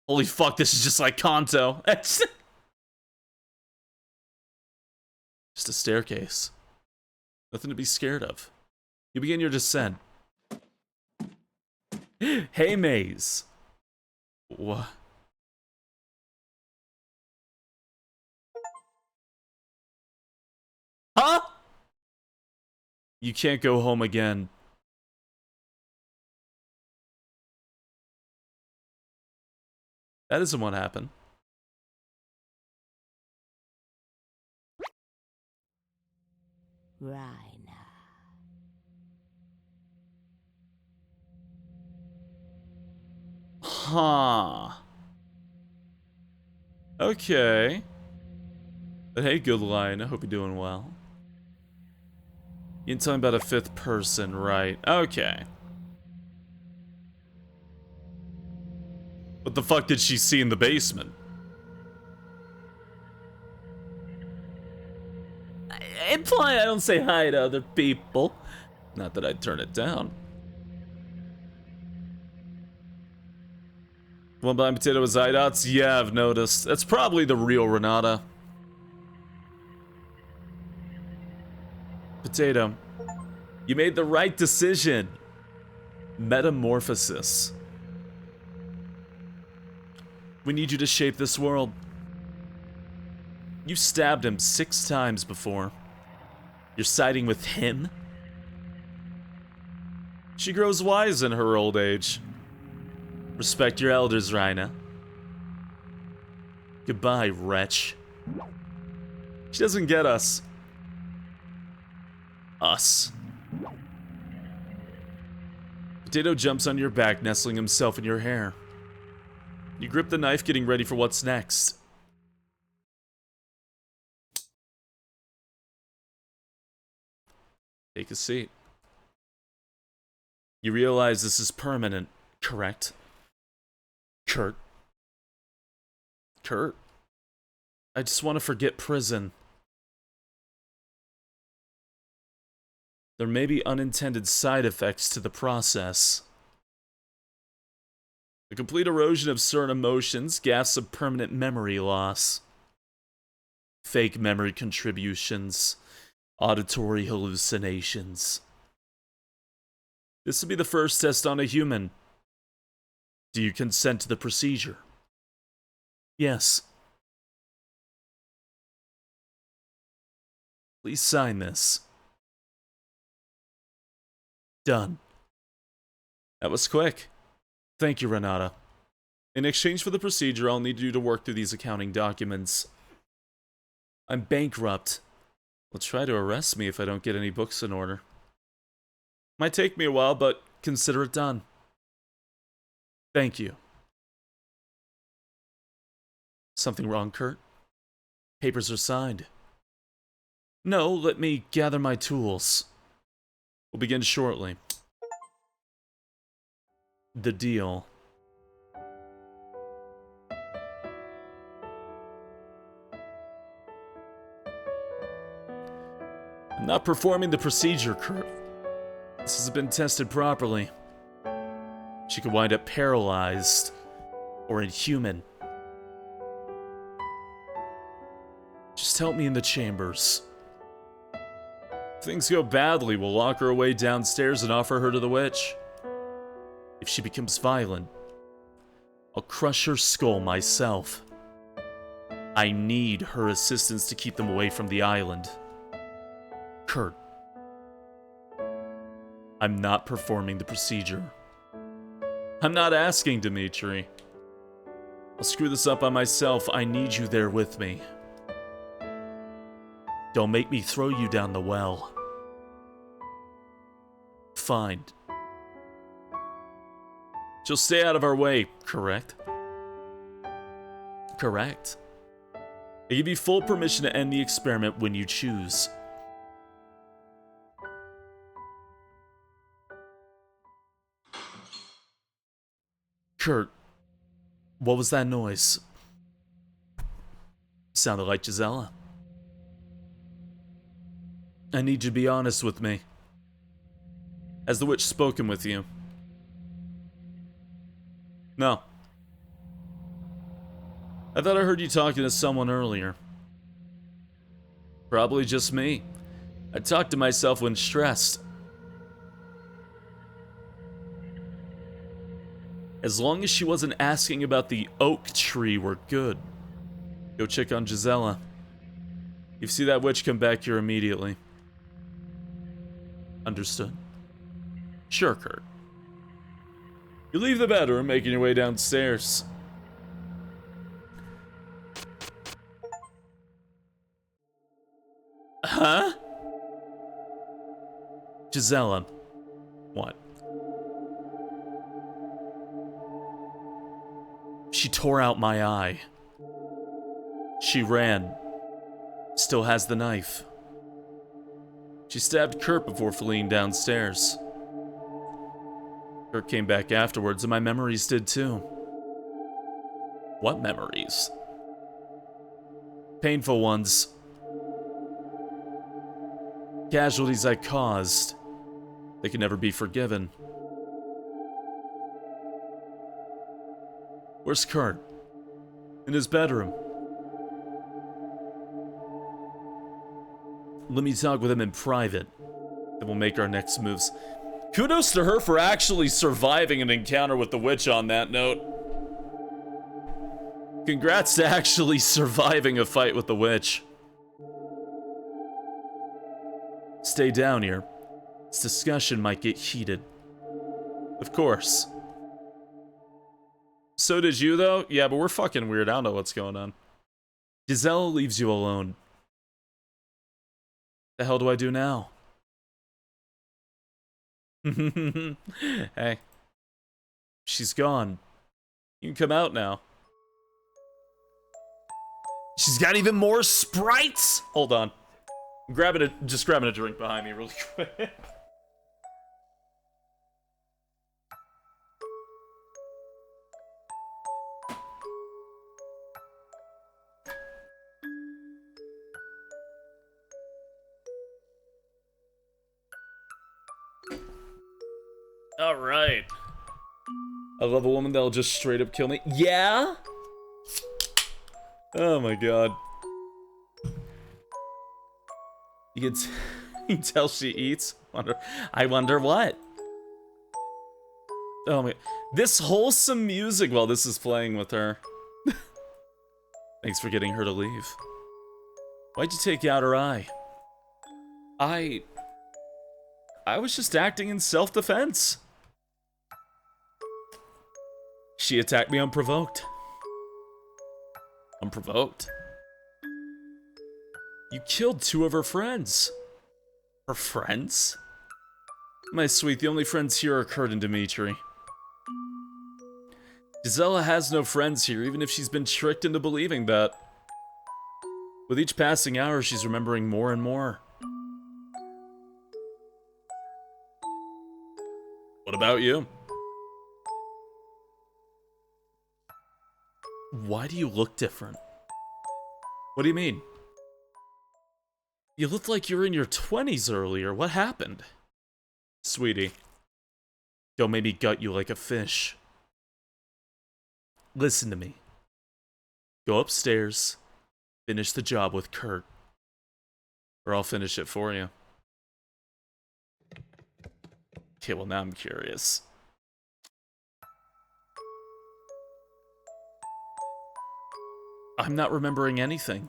Holy fuck, this is just like Kanto. Just a staircase. Nothing to be scared of. You begin your descent. Hey, Maze. What? Huh? You can't go home again. That isn't what happened. Rhina. Huh. Okay. But hey, good line. I hope you're doing well. You're talking about a fifth person, right? Okay. What the fuck did she see in the basement? Imply I don't say hi to other people. Not that I'd turn it down. One blind potato with eye dots? Yeah, I've noticed. That's probably the real Renata. Potato. You made the right decision. Metamorphosis. We need you to shape this world. You stabbed him 6 times before. You're siding with him? She grows wise in her old age. Respect your elders, Rhina. Goodbye, wretch. She doesn't get us. Us. Potato jumps on your back, nestling himself in your hair. You grip the knife, getting ready for what's next. Take a seat. You realize this is permanent, correct? Kurt. Kurt. I just want to forget prison. There may be unintended side effects to the process. The complete erosion of certain emotions, gasps of permanent memory loss. Fake memory contributions. Auditory hallucinations. This will be the first test on a human. Do you consent to the procedure? Yes. Please sign this. Done. That was quick. Thank you, Renata. In exchange for the procedure, I'll need you to work through these accounting documents. I'm bankrupt. Will try to arrest me if I don't get any books in order. Might take me a while, but consider it done. Thank you. Something wrong, Kurt? Papers are signed. No, let me gather my tools. We'll begin shortly. The deal. I'm not performing the procedure, Kurt. This has been tested properly. She could wind up paralyzed or inhuman. Just help me in the chambers. If things go badly, we'll lock her away downstairs and offer her to the witch. If she becomes violent, I'll crush her skull myself. I need her assistance to keep them away from the island. Kurt, I'm not performing the procedure. I'm not asking, Dimitri. I'll screw this up on myself. I need you there with me. Don't make me throw you down the well. Fine. She'll stay out of our way, correct? Correct. I give you full permission to end the experiment when you choose. Kurt, what was that noise? Sounded like Gisela. I need you to be honest with me. Has the witch spoken with you? No. I thought I heard you talking to someone earlier. Probably just me. I talk to myself when stressed. As long as she wasn't asking about the oak tree, we're good. Go check on Gisela. If you see that witch, come back here immediately. Understood. Sure, Kurt. You leave the bedroom, making your way downstairs. Huh? Gisela. What? She tore out my eye. She ran. Still has the knife. She stabbed Kurt before fleeing downstairs. Kurt came back afterwards, and my memories did too. What memories? Painful ones. Casualties I caused. They can never be forgiven. Where's Kurt? In his bedroom. Let me talk with him in private. Then we'll make our next moves. Kudos to her for actually surviving an encounter with the witch on that note. Congrats to actually surviving a fight with the witch. Stay down here. This discussion might get heated. Of course. So did you, though? Yeah, but we're fucking weird. I don't know what's going on. Giselle leaves you alone. The hell do I do now? Hey. She's gone. You can come out now. She's got even more sprites! Hold on. I'm just grabbing a drink behind me really quick. Alright. I love a woman that'll just straight up kill me. Yeah? Oh my god. You can tell she eats. I wonder what? Oh my. This wholesome music while this is playing with her. Thanks for getting her to leave. Why'd you take out her eye? I was just acting in self-defense. She attacked me unprovoked. Unprovoked? You killed 2 of her friends. Her friends? My sweet, the only friends here are Kurt and Dimitri. Gisela has no friends here, even if she's been tricked into believing that. With each passing hour, she's remembering more and more. What about you? Why do you look different? What do you mean? You looked like you were in your 20s earlier. What happened? Sweetie, don't make me gut you like a fish. Listen to me. Go upstairs, finish the job with Kurt, or I'll finish it for you. Okay, well now I'm curious. I'm not remembering anything.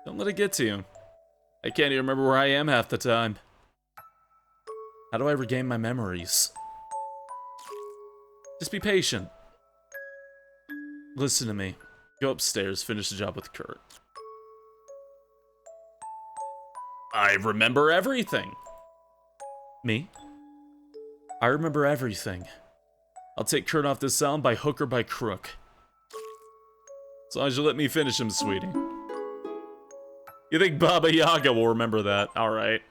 Don't let it get to you. I can't even remember where I am half the time. How do I regain my memories? Just be patient. Listen to me. Go upstairs, finish the job with Kurt. I remember everything. Me? I remember everything. I'll take Kurt off this island by hook or by crook. As long as you let me finish him, sweetie. You think Baba Yaga will remember that? Alright.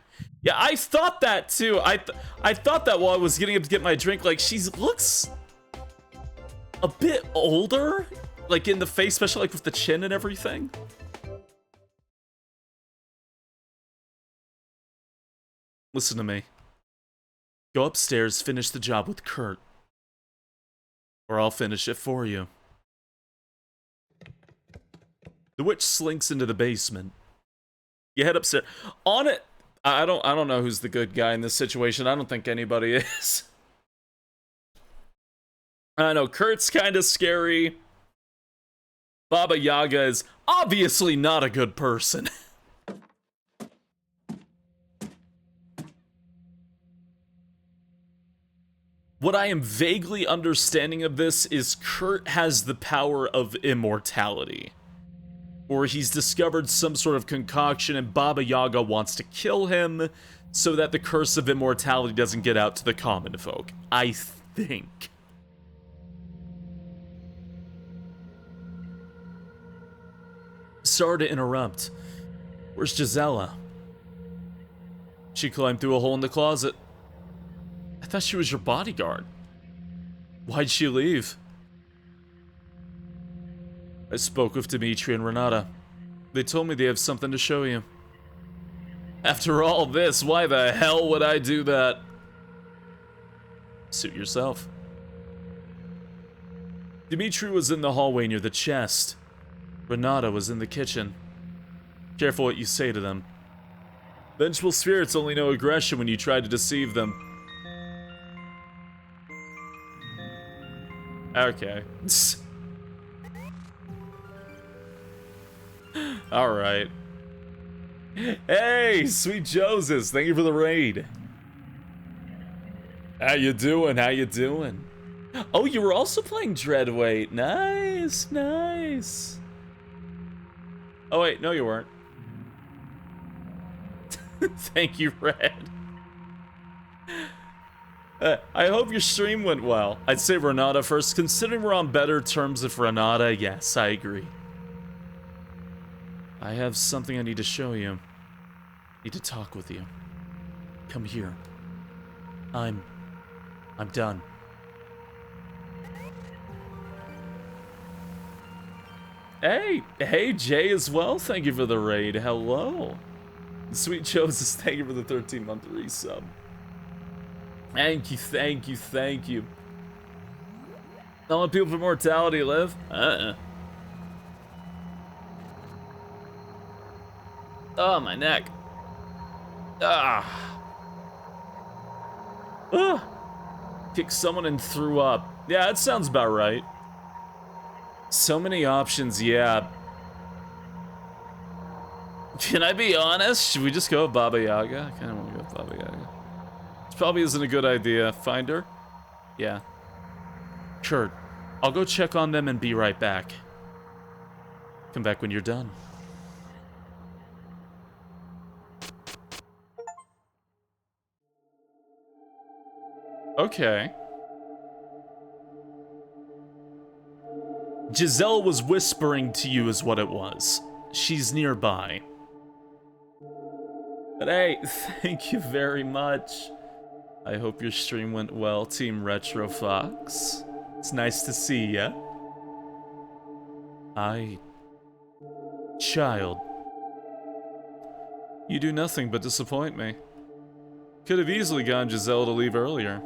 Yeah, I thought that too. I thought that while I was getting up to get my drink, like, she looks a bit older. Like, in the face, especially like with the chin and everything. Listen to me. Go upstairs, finish the job with Kurt. Or I'll finish it for you. The witch slinks into the basement. You head upstairs. On it. I don't know who's the good guy in this situation. I don't think anybody is. I know Kurt's kind of scary. Baba Yaga is obviously not a good person. What I am vaguely understanding of this is Kurt has the power of immortality. Or he's discovered some sort of concoction and Baba Yaga wants to kill him so that the curse of immortality doesn't get out to the common folk. I think. Sorry to interrupt. Where's Gisela? She climbed through a hole in the closet. I thought she was your bodyguard. Why'd she leave? I spoke with Dimitri and Renata. They told me they have something to show you. After all this, why the hell would I do that? Suit yourself. Dimitri was in the hallway near the chest. Renata was in the kitchen. Careful what you say to them. Vengeful spirits only know aggression when you try to deceive them. Okay. Alright. Hey, sweet Joseph, thank you for the raid. How you doing? How you doing? Oh, you were also playing Dreadweight. Nice, nice. Oh wait, no you weren't. Thank you, Red. I hope your stream went well. I'd say Renata first. Considering we're on better terms with Renata, yes, I agree. I have something I need to show you. Need to talk with you. Come here. I'm done. Hey, Jay as well. Thank you for the raid. Hello. Sweet Joseph, thank you for the 13-month resub. Thank you, thank you, thank you. Not let people for mortality live? Oh, my neck. Kicked someone and threw up. Yeah, that sounds about right. So many options, yeah. Can I be honest? Should we just go with Baba Yaga? I kinda wanna go with Baba Yaga. This probably isn't a good idea. Find her? Yeah. Kurt, I'll go check on them and be right back. Come back when you're done. Okay. Giselle was whispering to you is what it was. She's nearby. But hey, thank you very much. I hope your stream went well, Team Retro Fox. It's nice to see ya. Child. You do nothing but disappoint me. Could have easily gotten Giselle to leave earlier.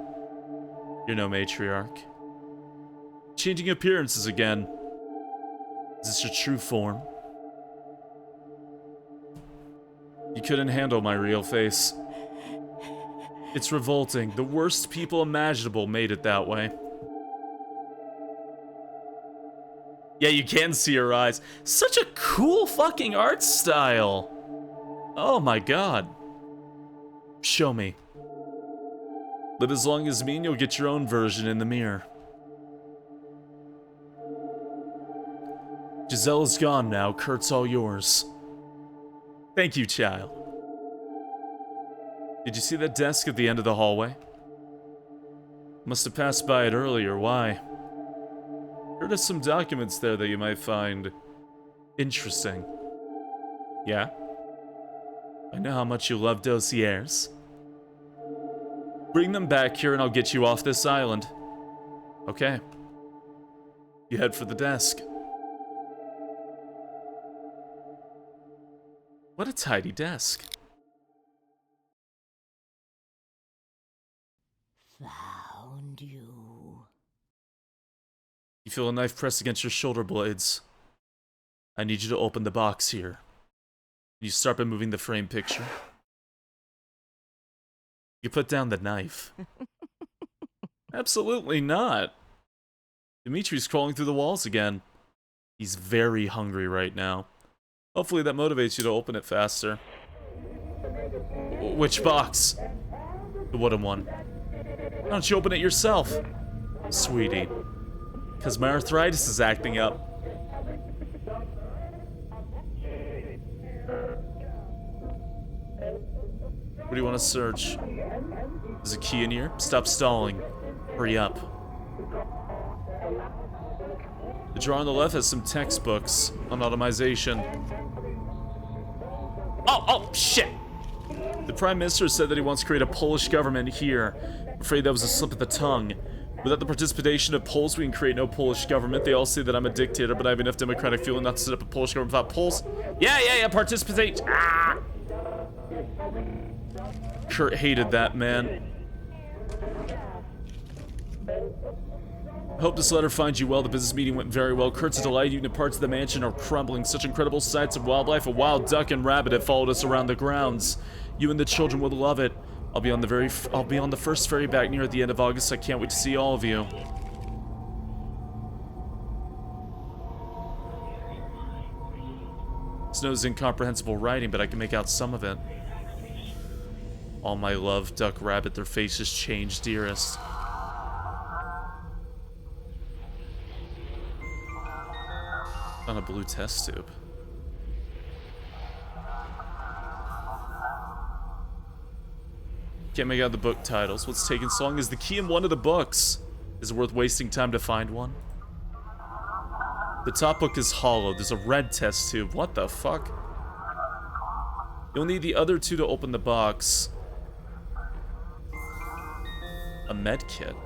You're no matriarch. Changing appearances again. Is this your true form? You couldn't handle my real face. It's revolting. The worst people imaginable made it that way. Yeah, you can see her eyes. Such a cool fucking art style. Oh my god. Show me. Live as long as me and you'll get your own version in the mirror. Giselle is gone now. Kurt's all yours. Thank you, child. Did you see that desk at the end of the hallway? Must have passed by it earlier. Why? Heard of some documents there that you might find interesting. Yeah? I know how much you love dossiers. Bring them back here and I'll get you off this island. Okay. You head for the desk. What a tidy desk. Found you. You feel a knife pressed against your shoulder blades. I need you to open the box here. You start by moving the frame picture. You put down the knife. Absolutely not. Dimitri's crawling through the walls again. He's very hungry right now. Hopefully that motivates you to open it faster. Which box? The wooden one. Why don't you open it yourself? Sweetie. Because my arthritis is acting up. What do you want to search? There's a key in here? Stop stalling. Hurry up. The drawer on the left has some textbooks on automation. Oh, shit! The Prime Minister said that he wants to create a Polish government here. I'm afraid that was a slip of the tongue. Without the participation of Poles, we can create no Polish government. They all say that I'm a dictator, but I have enough democratic feeling not to set up a Polish government without Poles. Yeah, participate! Ah! Kurt hated that, man. I hope this letter finds you well. The business meeting went very well. Kurt's a delight. Even the parts of the mansion are crumbling. Such incredible sights of wildlife. A wild duck and rabbit have followed us around the grounds. You and the children will love it. I'll be on the first ferry back near at the end of August. I can't wait to see all of you. Snow's incomprehensible writing, but I can make out some of it. All my love, duck, rabbit, their faces change, dearest. On a blue test tube. Can't make out the book titles. What's taking so long? Is the key in one of the books? Is it worth wasting time to find one? The top book is hollow. There's a red test tube. What the fuck? You'll need the other two to open the box. A med kit.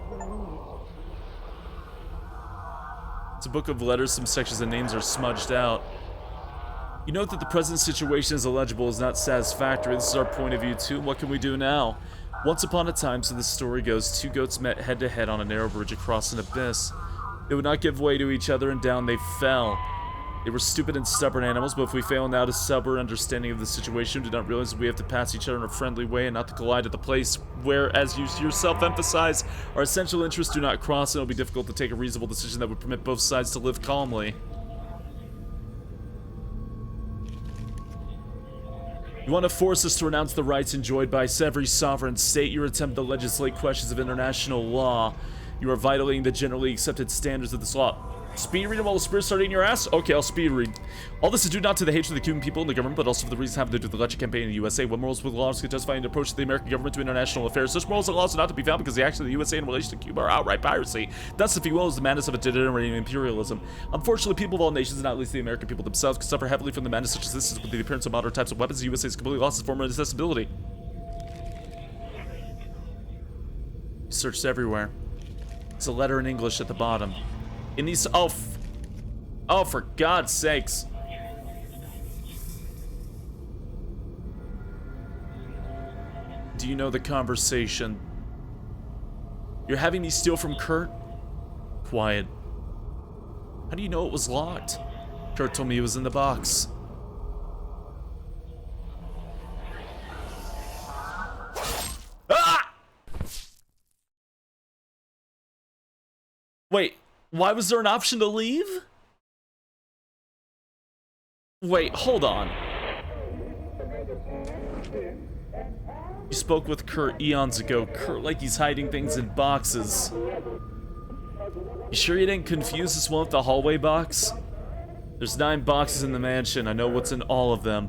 It's a book of letters. Some sections and names are smudged out. You note that the present situation is illegible, is not satisfactory. This is our point of view too. What can we do now? Once upon a time, so the story goes, two goats met head to head on a narrow bridge across an abyss. They would not give way to each other, and down they fell. They were stupid and stubborn animals, but if we fail now to sober understanding of the situation, we do not realize that we have to pass each other in a friendly way and not to collide at the place where, as you yourself emphasize, our essential interests do not cross, and it will be difficult to take a reasonable decision that would permit both sides to live calmly. You want to force us to renounce the rights enjoyed by every sovereign state. You attempt to legislate questions of international law. You are violating the generally accepted standards of this law. Speed reading while the spirits start eating your ass? Okay, I'll speed read. All this is due not to the hatred of the Cuban people and the government, but also for the reasons having to do with the election campaign in the USA. What morals with laws could justify an approach to the American government to international affairs? Such morals and laws are not to be found because the actions of the USA in relation to Cuba are outright piracy. Thus, if you will, is the madness of a degenerating imperialism. Unfortunately, people of all nations, and not least the American people themselves, can suffer heavily from the madness such as this is with the appearance of modern types of weapons. The USA has completely lost its former accessibility. Searched everywhere. There's a letter in English at the bottom. In these... Oh, for God's sakes. Do you know the conversation? You're having me steal from Kurt? Quiet. How do you know it was locked? Kurt told me it was in the box. Ah! Wait, why was there an option to leave? Wait, hold on. You spoke with Kurt eons ago. Kurt like he's hiding things in boxes. You sure you didn't confuse this one with the hallway box? There's 9 boxes in the mansion. I know what's in all of them.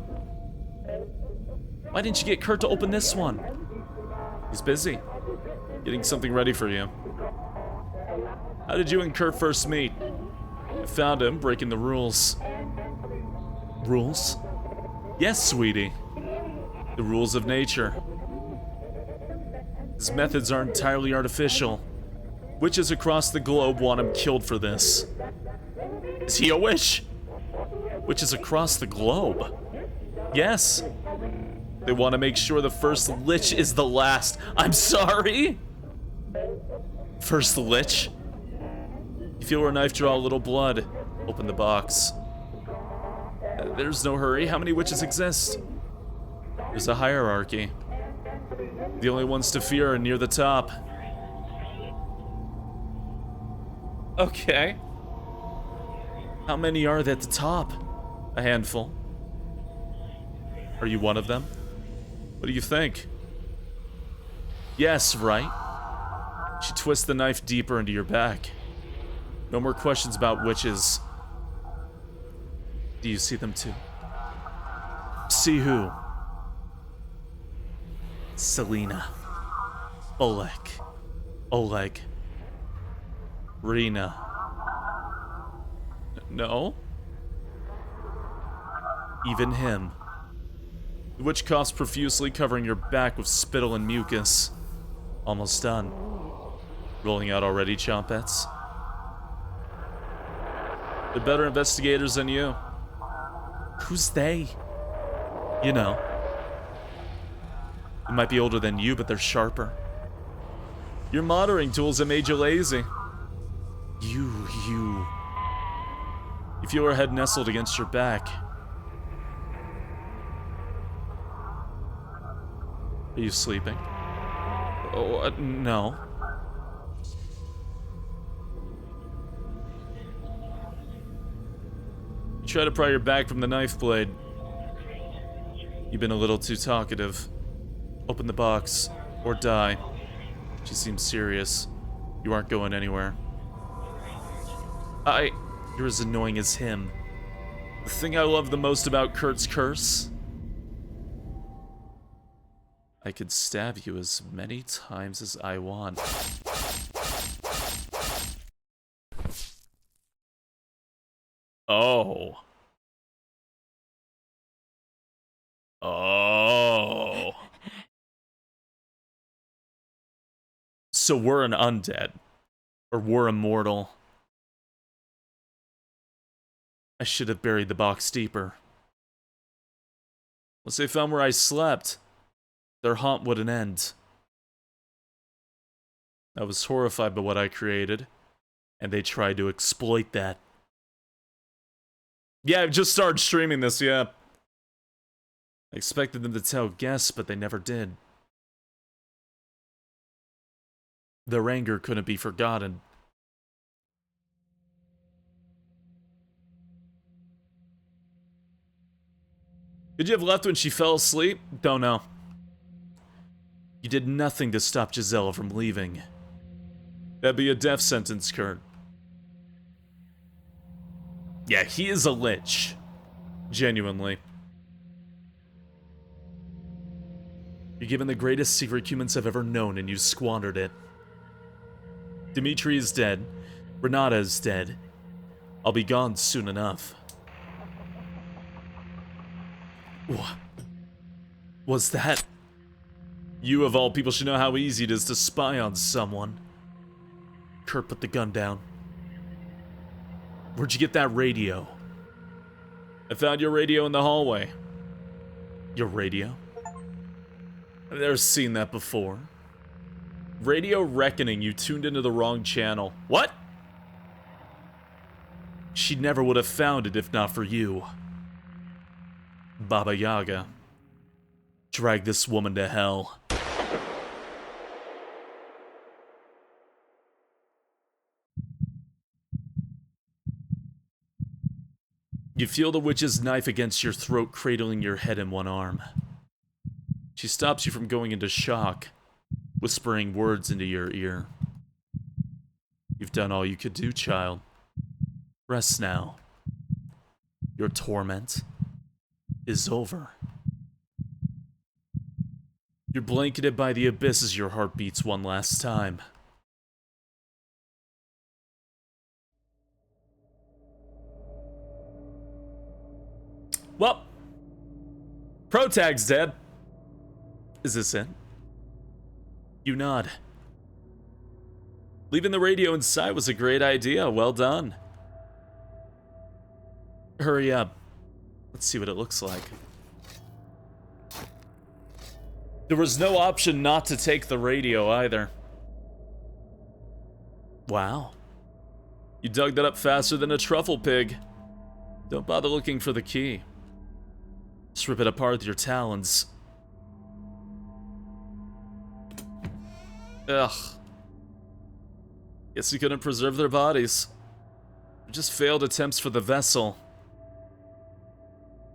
Why didn't you get Kurt to open this one? He's busy. Getting something ready for you. How did you and Kurt first meet? I found him breaking the rules. Rules? Yes, sweetie. The rules of nature. His methods are entirely artificial. Witches across the globe want him killed for this. Is he a witch? Witches across the globe? Yes. They want to make sure the first lich is the last. I'm sorry? First lich? You feel a knife draw a little blood. Open the box. There's no hurry. How many witches exist? There's a hierarchy. The only ones to fear are near the top. Okay. How many are there at the top? A handful. Are you one of them? What do you think? Yes, right? She twists the knife deeper into your back. No more questions about witches. Do you see them too? See who? Selena. Oleg. Rena. No? Even him. The witch coughs profusely, covering your back with spittle and mucus. Almost done. Rolling out already, Chompets? They're better investigators than you. Who's they? You know. They might be older than you, but they're sharper. Your monitoring tools have made you lazy. You. You feel her head nestled against your back. Are you sleeping? Oh, no. You try to pry your back from the knife blade. You've been a little too talkative. Open the box, or die. She seems serious. You aren't going anywhere. You're as annoying as him. The thing I love the most about Kurt's curse? I could stab you as many times as I want. Oh. Oh. So we're an undead. Or we're immortal. I should have buried the box deeper. Once they found where I slept, their haunt wouldn't end. I was horrified by what I created, and they tried to exploit that. Yeah, I just started streaming this, yeah. I expected them to tell guests, but they never did. Their anger couldn't be forgotten. Could you have left when she fell asleep? Don't know. You did nothing to stop Giselle from leaving. That'd be a death sentence, Kurt. Yeah, he is a lich. Genuinely. You're given the greatest secret humans have ever known, and you squandered it. Dimitri is dead. Renata is dead. I'll be gone soon enough. What was that? You, of all people, should know how easy it is to spy on someone. Kurt, put the gun down. Where'd you get that radio? I found your radio in the hallway. Your radio? I've never seen that before. Radio Reckoning, you tuned into the wrong channel. What? She never would have found it if not for you. Baba Yaga. Drag this woman to hell. You feel the witch's knife against your throat, cradling your head in one arm. She stops you from going into shock, whispering words into your ear. You've done all you could do, child. Rest now. Your torment is over. You're blanketed by the abyss as your heart beats one last time. Well, Protag's dead. Is this it? You nod. Leaving the radio inside was a great idea. Well done. Hurry up. Let's see what it looks like. There was no option not to take the radio either. Wow. You dug that up faster than a truffle pig. Don't bother looking for the key. Just rip it apart with your talons. Ugh. Guess you couldn't preserve their bodies. Just failed attempts for the vessel.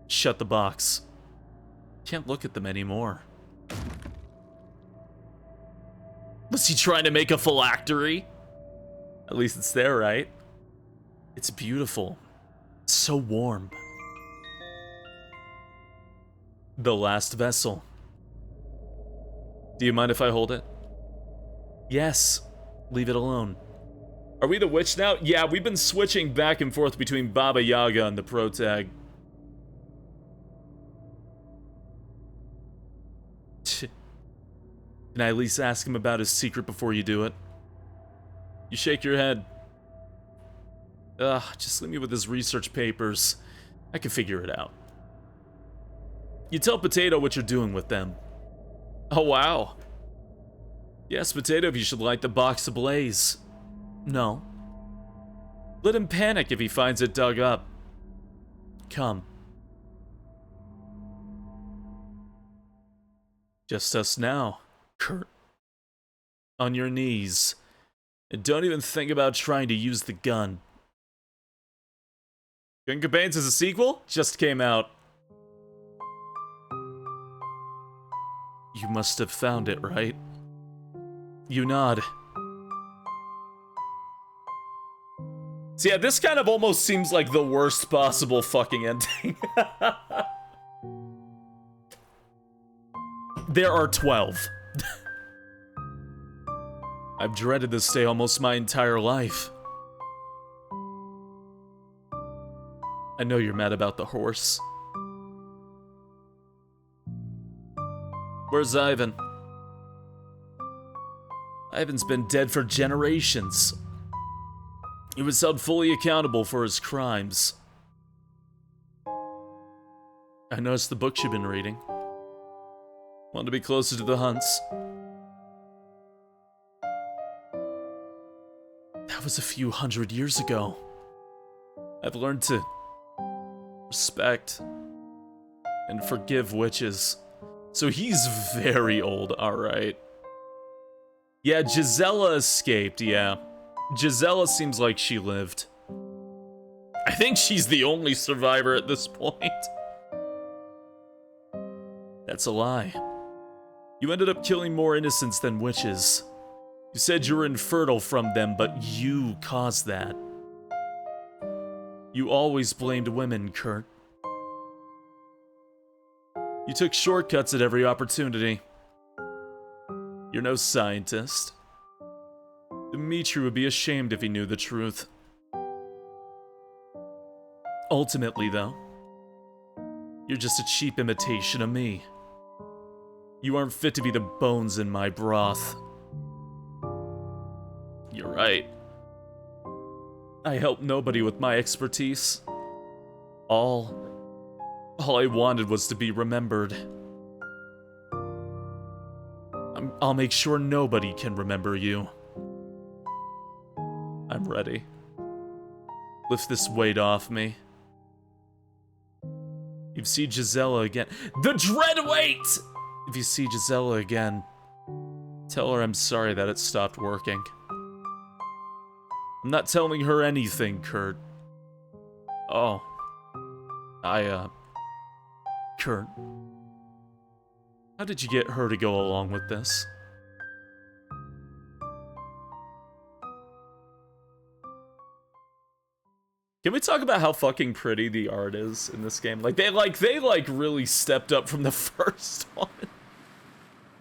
Shut the box. Can't look at them anymore. Was he trying to make a phylactery? At least it's there, right? It's beautiful. It's so warm. The last vessel. Do you mind if I hold it? Yes. Leave it alone. Are we the witch now? Yeah, we've been switching back and forth between Baba Yaga and the Protag. Can I at least ask him about his secret before you do it? You shake your head. Ugh, just leave me with his research papers. I can figure it out. You tell Potato what you're doing with them. Oh, wow. Yes, Potato, if you should light the box ablaze. No. Let him panic if he finds it dug up. Come. Just us now, Kurt. On your knees. And don't even think about trying to use the gun. Gun Campaigns is a sequel? Just came out. You must have found it, right? You nod. So yeah, this kind of almost seems like the worst possible fucking ending. There are 12. I've dreaded this day almost my entire life. I know you're mad about the horse. Where's Ivan? Ivan's been dead for generations. He was held fully accountable for his crimes. I noticed the books you've been reading. Want to be closer to the hunts. That was a few hundred years ago. I've learned to respect and forgive witches. So he's very old, alright. Yeah, Gisela escaped, yeah. Gisela seems like she lived. I think she's the only survivor at this point. That's a lie. You ended up killing more innocents than witches. You said you were infertile from them, but you caused that. You always blamed women, Kurt. You took shortcuts at every opportunity. You're no scientist. Dimitri would be ashamed if he knew the truth. Ultimately, though, you're just a cheap imitation of me. You aren't fit to be the bones in my broth. You're right. I helped nobody with my expertise. All I wanted was to be remembered. I'll make sure nobody can remember you. I'm ready. Lift this weight off me. If you see Gisela again... The dread weight! If you see Gisela again, tell her I'm sorry that it stopped working. I'm not telling her anything, Kurt. Oh. Kurt. How did you get her to go along with this? Can we talk about how fucking pretty the art is in this game? They really stepped up from the first one.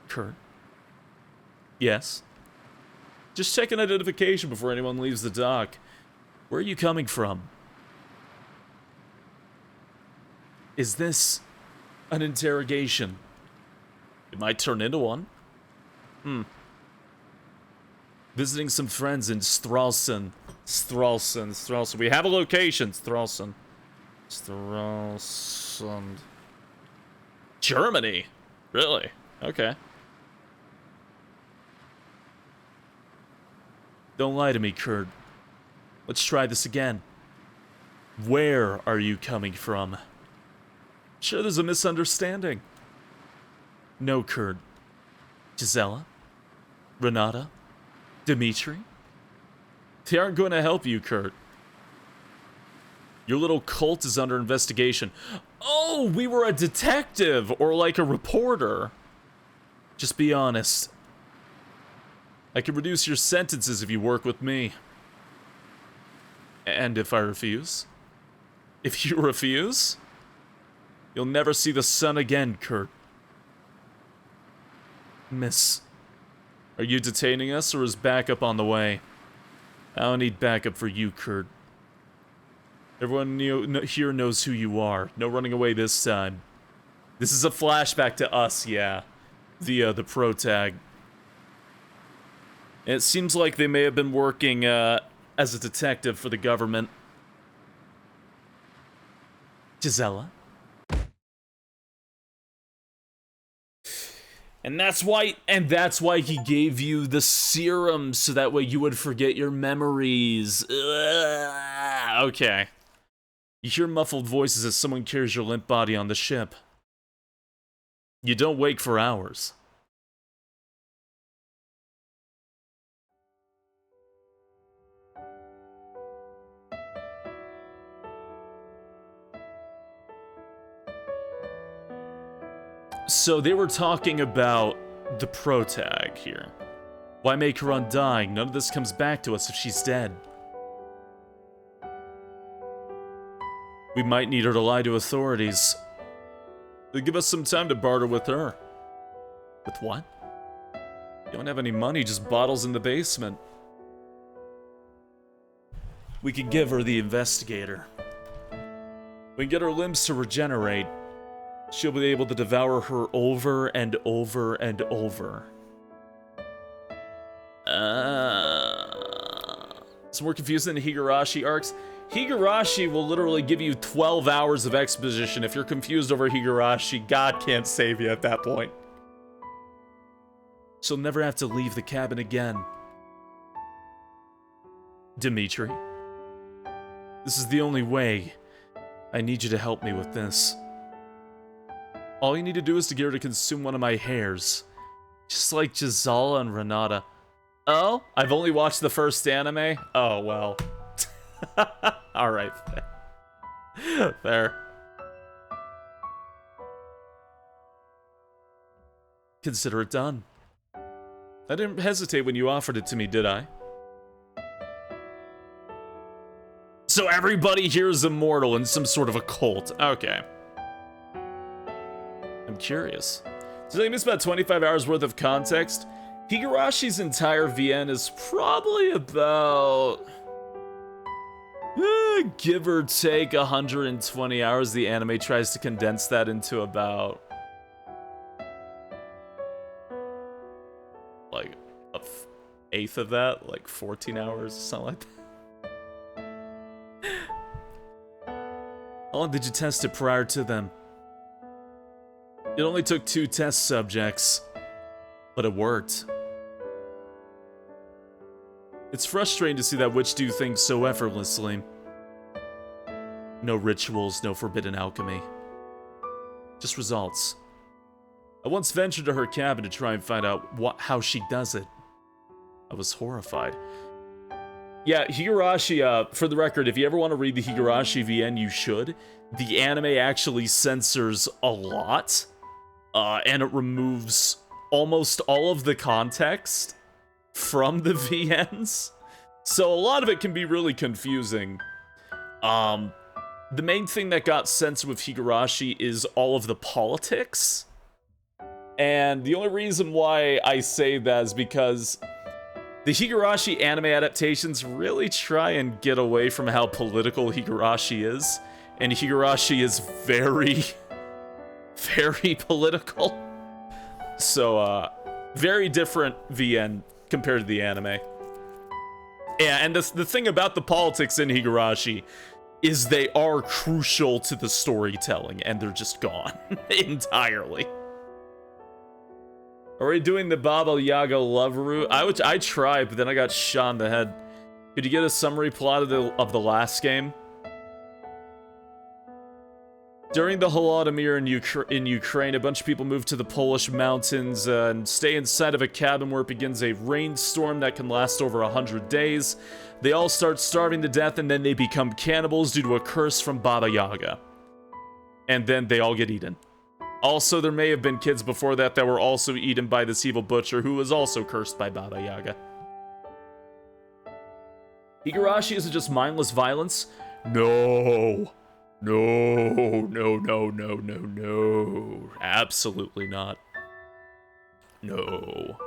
Kurt. Yes? Just check an identification before anyone leaves the dock. Where are you coming from? Is this an interrogation? It might turn into one. Visiting some friends in Stralsund. Stralsund. We have a location, Stralsund. Stralsund. Germany? Really? Okay. Don't lie to me, Kurt. Let's try this again. Where are you coming from? Sure, there's a misunderstanding. No, Kurt. Gisela? Renata? Dimitri? They aren't going to help you, Kurt. Your little cult is under investigation. Oh, we were a detective or like a reporter. Just be honest. I can reduce your sentences if you work with me. And if I refuse? If you refuse? You'll never see the sun again, Kurt. Miss, are you detaining us or is backup on the way? I don't need backup for you, Kurt. Everyone here knows who you are. No running away this time. This is a flashback to us, yeah. The protag. It seems like they may have been working as a detective for the government. Gisela? And that's why he gave you the serum, so that way you would forget your memories. Ugh. Okay. You hear muffled voices as someone carries your limp body on the ship. You don't wake for hours. So they were talking about the protag here. Why make her undying? None of this comes back to us if she's dead. We might need her to lie to authorities. They give us some time to barter with her. With what? You don't have any money, just bottles in the basement. We could give her the investigator. We can get her limbs to regenerate. She'll be able to devour her over and over and over. It's more confusing than Higurashi arcs. Higurashi will literally give you 12 hours of exposition. If you're confused over Higurashi, God can't save you at that point. She'll never have to leave the cabin again. Dimitri, this is the only way. I need you to help me with this. All you need to do is to get her to consume one of my hairs. Just like Gisela and Renata. Oh? I've only watched the first anime? Oh, well. Alright. Fair. Consider it done. I didn't hesitate when you offered it to me, did I? So everybody here is immortal in some sort of a cult. Okay. I'm curious. Did I miss about 25 hours worth of context? Higurashi's entire VN is probably about... give or take 120 hours. The anime tries to condense that into about... like, a eighth of that? Like 14 hours, something like that. How long did you test it prior to them? It only took 2 test subjects, but it worked. It's frustrating to see that witch do things so effortlessly. No rituals, no forbidden alchemy. Just results. I once ventured to her cabin to try and find out how she does it. I was horrified. Yeah, Higurashi, for the record, if you ever want to read the Higurashi VN, you should. The anime actually censors a lot. And it removes almost all of the context from the VNs. So a lot of it can be really confusing. The main thing that got censored with Higurashi is all of the politics. And the only reason why I say that is because the Higurashi anime adaptations really try and get away from how political Higurashi is. And Higurashi is very... very political. So, very different VN compared to the anime. Yeah, and the thing about the politics in Higurashi is they are crucial to the storytelling, and they're just gone entirely. Are we doing the Baba Yaga love route? I tried, but then I got shot in the head. Could you get a summary plot of the last game? During the Holodomor in Ukraine, a bunch of people move to the Polish mountains and stay inside of a cabin where it begins a rainstorm that can last over 100 days. They all start starving to death, and then they become cannibals due to a curse from Baba Yaga. And then they all get eaten. Also, there may have been kids before that were also eaten by this evil butcher who was also cursed by Baba Yaga. Higurashi isn't just mindless violence. No. No. Absolutely not. No.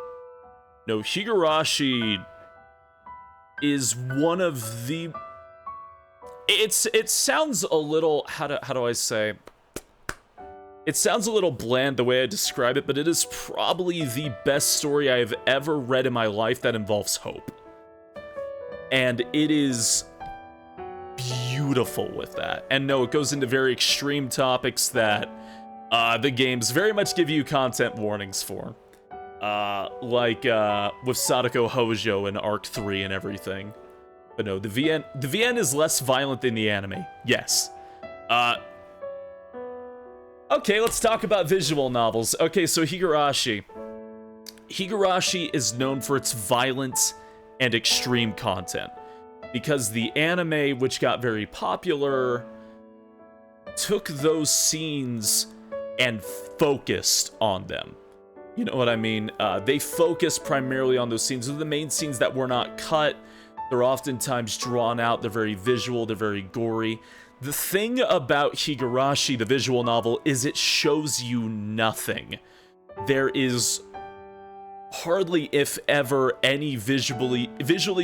No, Higurashi is one of the... It sounds a little... How do I say... It sounds a little bland the way I describe it, but it is probably the best story I have ever read in my life that involves hope. And it is beautiful with that. And no, it goes into very extreme topics that the games very much give you content warnings for. Like with Sadako Hojo in Arc 3 and everything. But no, the VN is less violent than the anime. Yes. Okay, let's talk about visual novels. Okay, so Higurashi. Higurashi is known for its violent and extreme content, because the anime, which got very popular, took those scenes and focused on them. You know what I mean? They focused primarily on those scenes. Those are the main scenes that were not cut. They're oftentimes drawn out. They're very visual. They're very gory. The thing about Higurashi, the visual novel, is it shows you nothing. There is hardly, if ever, any visually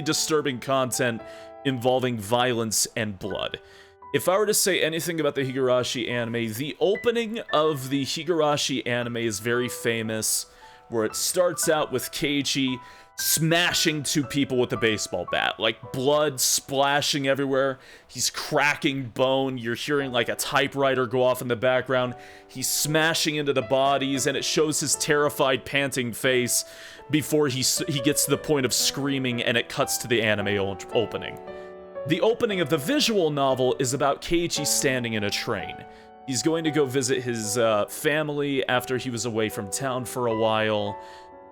disturbing content involving violence and blood. If I were to say anything about the Higurashi anime, the opening of the Higurashi anime is very famous, where it starts out with Keiichi smashing two people with a baseball bat, like blood splashing everywhere. He's cracking bone. You're hearing like a typewriter go off in the background. He's smashing into the bodies, and it shows his terrified, panting face before he gets to the point of screaming, and it cuts to the anime opening. The opening of the visual novel is about Keiichi standing in a train. He's going to go visit his family after he was away from town for a while.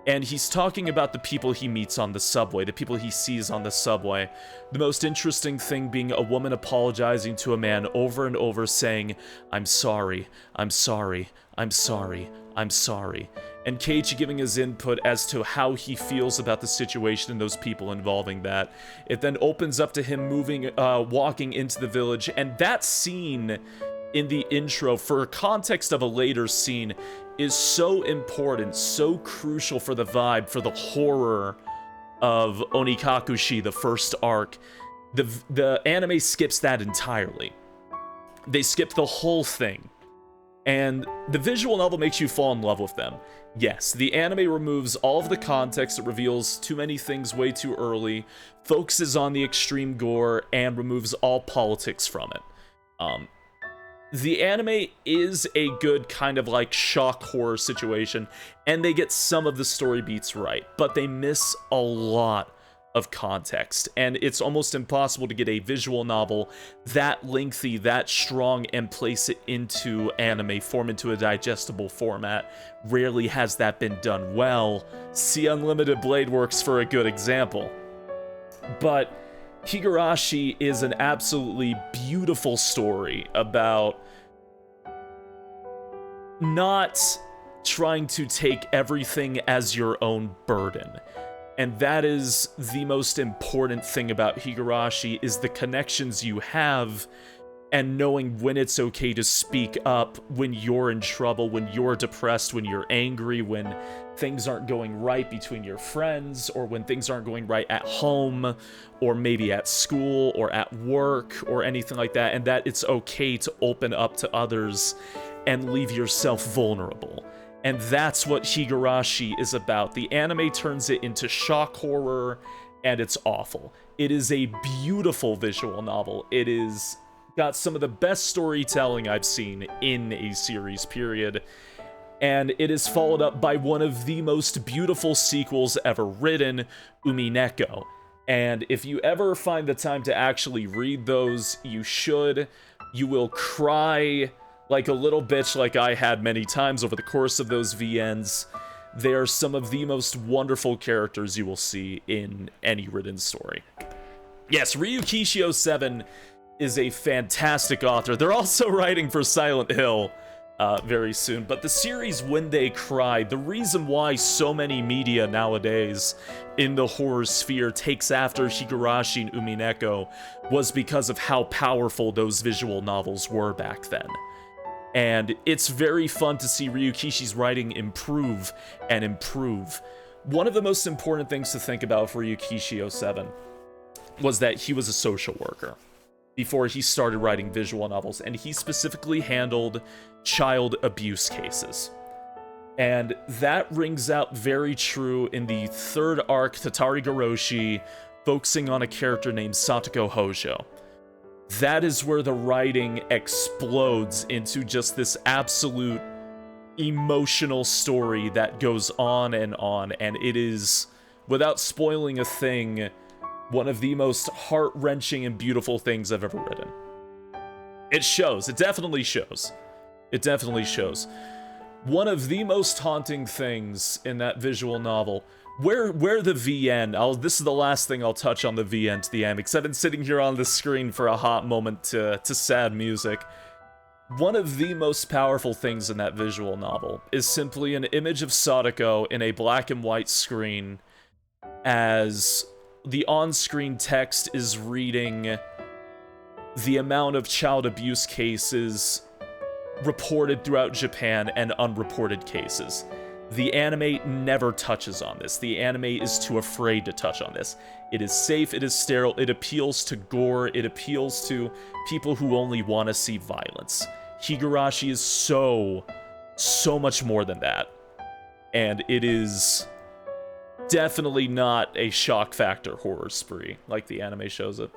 And he's talking about the people he meets on the subway, the people he sees on the subway. The most interesting thing being a woman apologizing to a man over and over saying, "I'm sorry, I'm sorry, I'm sorry, I'm sorry." And Keiichi giving his input as to how he feels about the situation and those people involving that. It then opens up to him walking into the village, and that scene in the intro, for context of a later scene, is so important, so crucial for the vibe, for the horror of Onikakushi, the first arc. The anime skips that entirely. They skip the whole thing. And the visual novel makes you fall in love with them. Yes, the anime removes all of the context, it reveals too many things way too early, focuses on the extreme gore, and removes all politics from it. The anime is a good kind of like shock horror situation, and they get some of the story beats right, but they miss a lot of context, and it's almost impossible to get a visual novel that lengthy, that strong, and place it into anime form, into a digestible format. Rarely has that been done well. See Unlimited Blade Works for a good example. But Higurashi is an absolutely beautiful story about not trying to take everything as your own burden. And that is the most important thing about Higurashi, is the connections you have and knowing when it's okay to speak up when you're in trouble, when you're depressed, when you're angry, when things aren't going right between your friends, or when things aren't going right at home, or maybe at school, or at work, or anything like that, and that it's okay to open up to others and leave yourself vulnerable. And that's what Higurashi is about. The anime turns it into shock horror, and it's awful. It is a beautiful visual novel. It is got some of the best storytelling I've seen in a series, period. And it is followed up by one of the most beautiful sequels ever written, Umineko. And if you ever find the time to actually read those, you should. You will cry like a little bitch like I had many times over the course of those VNs. They are some of the most wonderful characters you will see in any written story. Yes, Ryukishio 7 is a fantastic author. They're also writing for Silent Hill very soon. But the series When They Cry, the reason why so many media nowadays in the horror sphere takes after Higurashi and Umineko was because of how powerful those visual novels were back then. And it's very fun to see Ryukishi's writing improve and improve. One of the most important things to think about for Ryukishio 7 was that he was a social worker. before he started writing visual novels, and he specifically handled child abuse cases. And that rings out very true in the third arc, Tatari Goroshi, focusing on a character named Satoko Hojo. That is where the writing explodes into just this absolute emotional story that goes on, and it is, without spoiling a thing, one of the most heart-wrenching and beautiful things I've ever written. It shows. It definitely shows. It definitely shows. One of the most haunting things in that visual novel, where the VN, this is the last thing I'll touch on the VN to the end, because I've been sitting here on the screen for a hot moment to sad music. One of the most powerful things in that visual novel is simply an image of Sadako in a black and white screen as the on-screen text is reading the amount of child abuse cases reported throughout Japan and unreported cases. The anime never touches on this. The anime is too afraid to touch on this. It is safe, it is sterile, it appeals to gore, it appeals to people who only want to see violence. Higurashi is so much more than that. And it is definitely not a shock factor horror spree, like the anime shows it.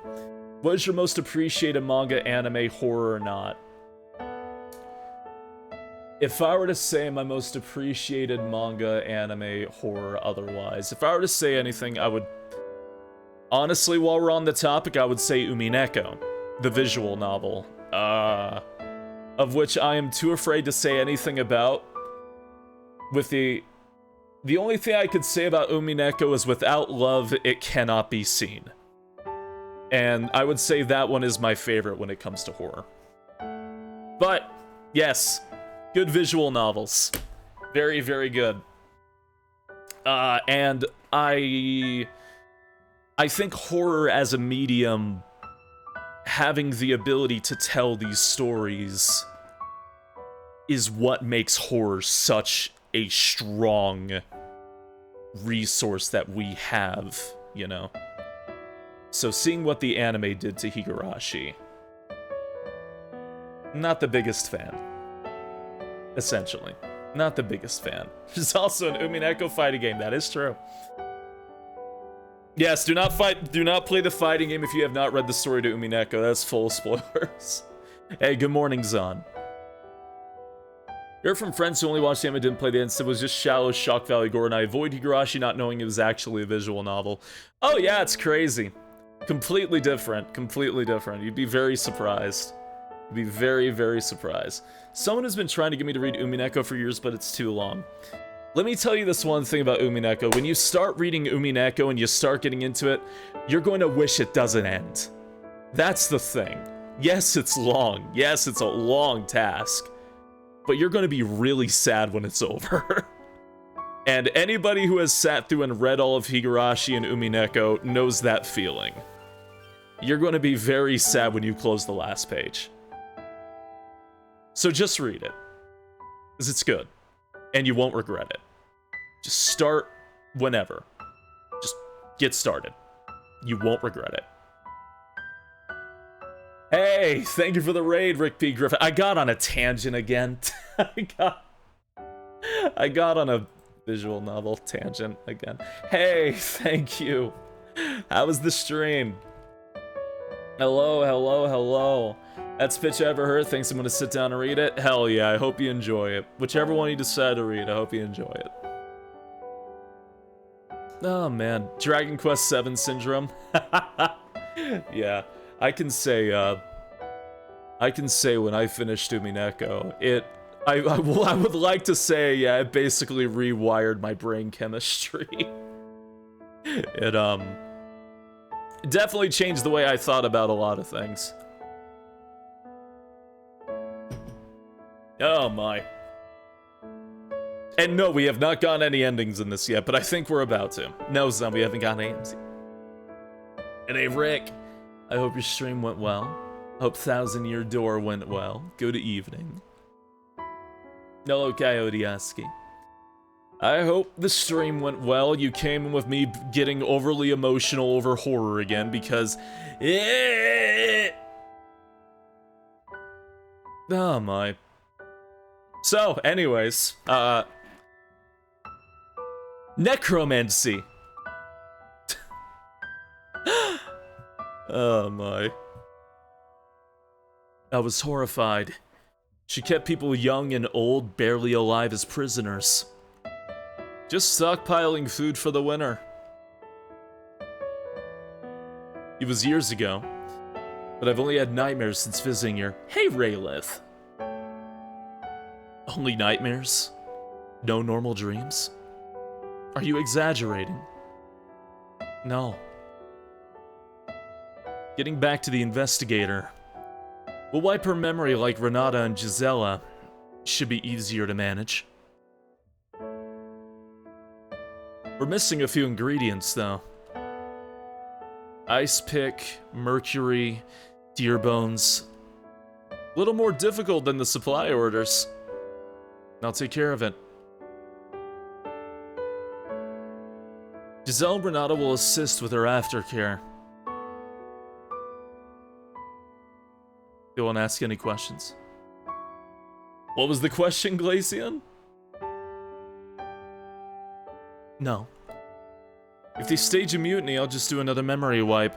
What is your most appreciated manga, anime, horror, or not? If I were to say my most appreciated manga, anime, horror, otherwise, if I were to say anything, I would... Honestly, while we're on the topic, I would say Umineko, the visual novel, of which I am too afraid to say anything about. With the only thing I could say about Umineko is without love, it cannot be seen. And I would say that one is my favorite when it comes to horror. But, yes, good visual novels. Very, very good. And I think horror as a medium, having the ability to tell these stories is what makes horror such a strong resource that we have, you know? So seeing what the anime did to Higurashi, not the biggest fan. Essentially. Not the biggest fan. There's also an Umineko fighting game, that is true. Yes, do not play the fighting game if you have not read the story to Umineko, that's full of spoilers. Hey, good morning, Zon. You're from friends who only watched the anime, didn't play the end, so it was just shallow shock value gore, and I avoid Higurashi not knowing it was actually a visual novel. Oh yeah, it's crazy. Completely different, completely different. You'd be very surprised. You'd be very, very surprised. Someone has been trying to get me to read Umineko for years, but it's too long. Let me tell you this one thing about Umineko. When you start reading Umineko and you start getting into it, you're going to wish it doesn't end. That's the thing. Yes, it's long. Yes, it's a long task. But you're going to be really sad when it's over. And anybody who has sat through and read all of Higurashi and Umineko knows that feeling. You're going to be very sad when you close the last page. So just read it. Because it's good. And you won't regret it. Just start whenever. Just get started. You won't regret it. Hey, thank you for the raid, Rick P. Griffin. I got on a tangent again. I got on a visual novel tangent again. Hey, thank you. How was the stream? Hello, hello, hello. Best pitch I ever heard. Thanks, I'm gonna sit down and read it. Hell yeah, I hope you enjoy it. Whichever one you decide to read, I hope you enjoy it. Oh man, Dragon Quest VII syndrome. Yeah, I can say when I finished Umineko, I would like to say, yeah, it basically rewired my brain chemistry. It definitely changed the way I thought about a lot of things. Oh my. And no, we have not gotten any endings in this yet, but I think we're about to. No, Zom, we haven't gotten any endings. And hey, Rick, I hope your stream went well. I hope Thousand Year Door went well. Good evening. Hello, Coyote Aski. I hope the stream went well. You came in with me getting overly emotional over horror again because Oh my. So, anyways, necromancy. Oh my. I was horrified. She kept people young and old barely alive as prisoners. Just stockpiling food for the winter. It was years ago, but I've only had nightmares since visiting here. Hey, Raylith. Only nightmares? No normal dreams? Are you exaggerating? No. Getting back to the investigator. We'll wipe her memory like Renata and Gisela. Should be easier to manage. We're missing a few ingredients, though. Ice pick, mercury, deer bones. A little more difficult than the supply orders. I'll take care of it. Giselle and Renata will assist with her aftercare. You won't ask any questions. What was the question, Glacian? No. If they stage a mutiny, I'll just do another memory wipe.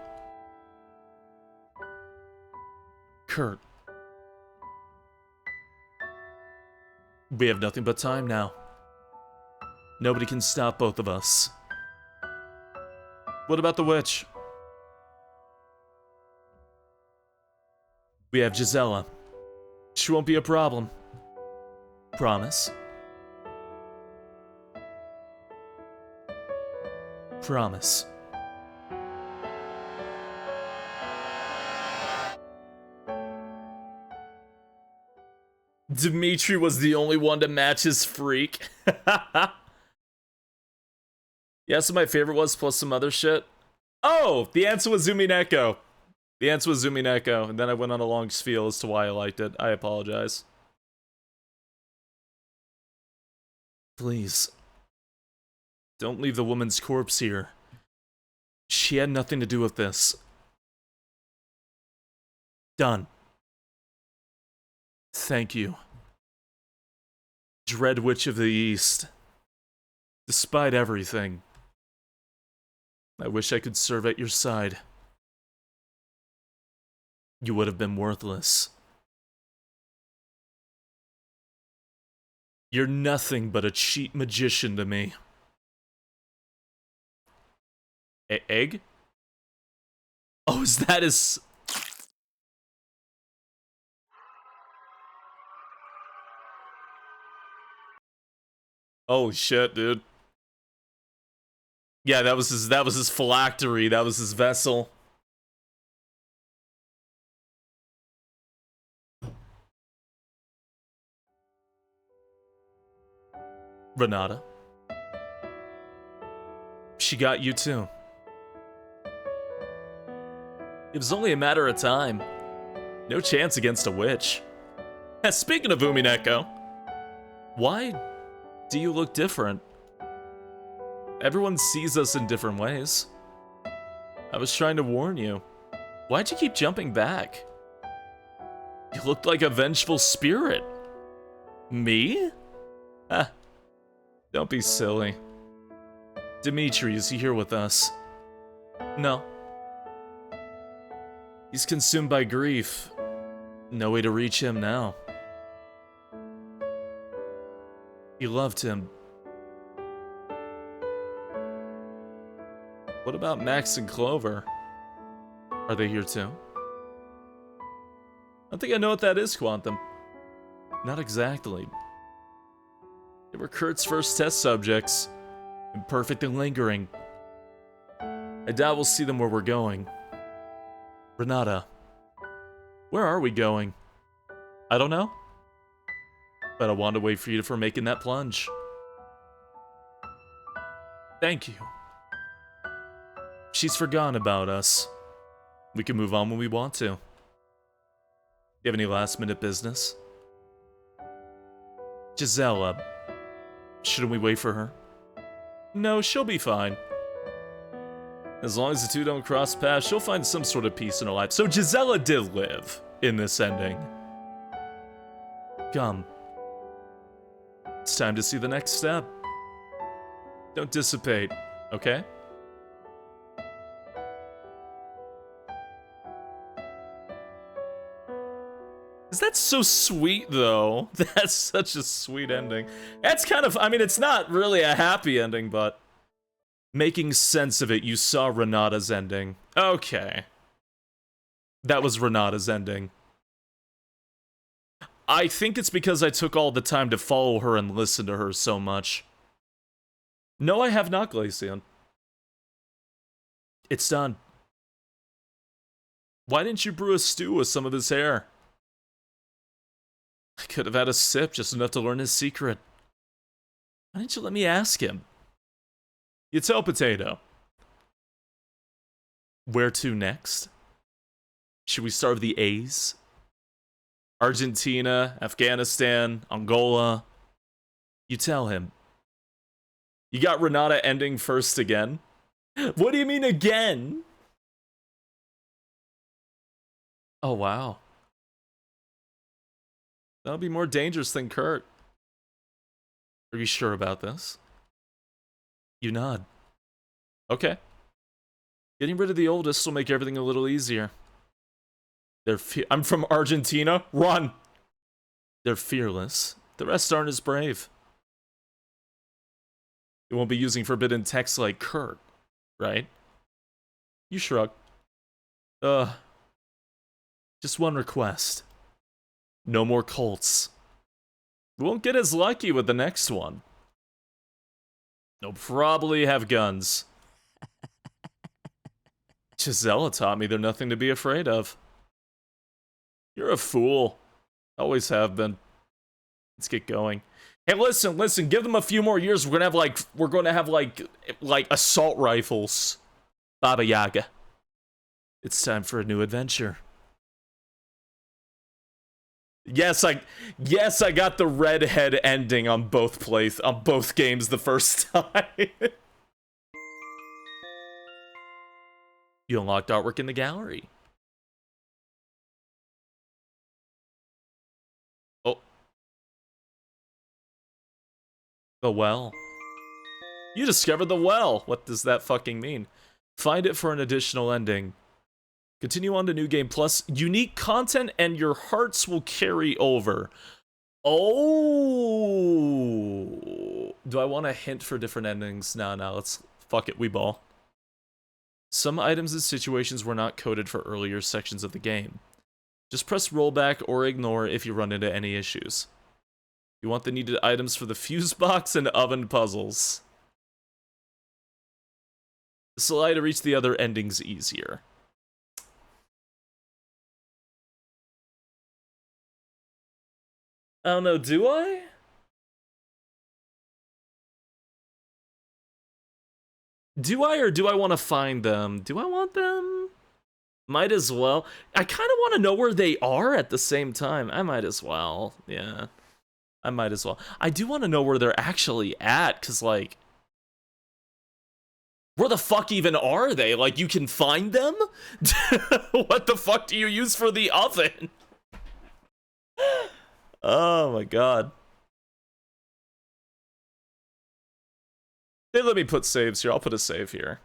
Kurt. We have nothing but time now. Nobody can stop both of us. What about the witch? We have Gisela. She won't be a problem. Promise? Promise. Dimitri was the only one to match his freak. Yeah, so my favorite was plus some other shit. Oh, the answer was Zumineko. The answer was Zumineko, and then I went on a long spiel as to why I liked it. I apologize. Please. Don't leave the woman's corpse here. She had nothing to do with this. Done. Thank you. Dread Witch of the East. Despite everything, I wish I could serve at your side. You would have been worthless. You're nothing but a cheat magician to me. Egg? Oh, is that his... Holy shit, dude. Yeah, that was his phylactery, that was his vessel. Renata. She got you too. It was only a matter of time. No chance against a witch. Speaking of Umineko, why do you look different? Everyone sees us in different ways. I was trying to warn you. Why'd you keep jumping back? You looked like a vengeful spirit. Me? Ah, don't be silly. Dimitri, is he here with us? No. He's consumed by grief. No way to reach him now. You loved him. What about Max and Clover? Are they here too? I think I know what that is, Quantum. Not exactly. They were Kurt's first test subjects. Imperfect and lingering. I doubt we'll see them where we're going. Renata. Where are we going? I don't know. But I want to wait for you for making that plunge. Thank you. She's forgotten about us. We can move on when we want to. You have any last-minute business? Gisela. Shouldn't we wait for her? No, she'll be fine. As long as the two don't cross paths, she'll find some sort of peace in her life. So Gisela did live in this ending. Come. It's time to see the next step. Don't dissipate, okay? Is that so sweet, though? That's such a sweet ending. That's kind of, I mean, it's not really a happy ending, but making sense of it, you saw Renata's ending. Okay. That was Renata's ending. I think it's because I took all the time to follow her and listen to her so much. No, I have not, Glaceon. It's done. Why didn't you brew a stew with some of his hair? I could have had a sip just enough to learn his secret. Why didn't you let me ask him? You tell Potato. Where to next? Should we start with the A's? Argentina, Afghanistan, Angola. You tell him. You got Renata ending first again? What do you mean again? Oh, wow. That'll be more dangerous than Kurt. Are you sure about this? You nod. Okay. Getting rid of the oldest will make everything a little easier. I'm from Argentina. Run! They're fearless. The rest aren't as brave. They won't be using forbidden texts like Kurt, right? You shrug. Just one request. No more cults. We won't get as lucky with the next one. They'll probably have guns. Gisela taught me they're nothing to be afraid of. You're a fool. Always have been. Let's get going. Hey, listen, give them a few more years. We're gonna have like assault rifles. Baba Yaga. It's time for a new adventure. Yes, I got the redhead ending on both games the first time. You unlocked artwork in the gallery. Oh. The well. You discovered the well. What does that fucking mean? Find it for an additional ending. Continue on to New Game Plus. Unique content and your hearts will carry over. Oh. Do I want a hint for different endings? No, let's... Fuck it, we ball. Some items and situations were not coded for earlier sections of the game. Just press rollback or ignore if you run into any issues. You want the needed items for the fuse box and oven puzzles. Slide to reach the other endings easier. I don't know, do I? Do I, or do I want to find them? Do I want them? Might as well. I kind of want to know where they are at the same time. I might as well. Yeah. I might as well. I do want to know where they're actually at, because, like... Where the fuck even are they? Like, you can find them? What the fuck do you use for the oven? Oh my god. They let me put saves here. I'll put a save here.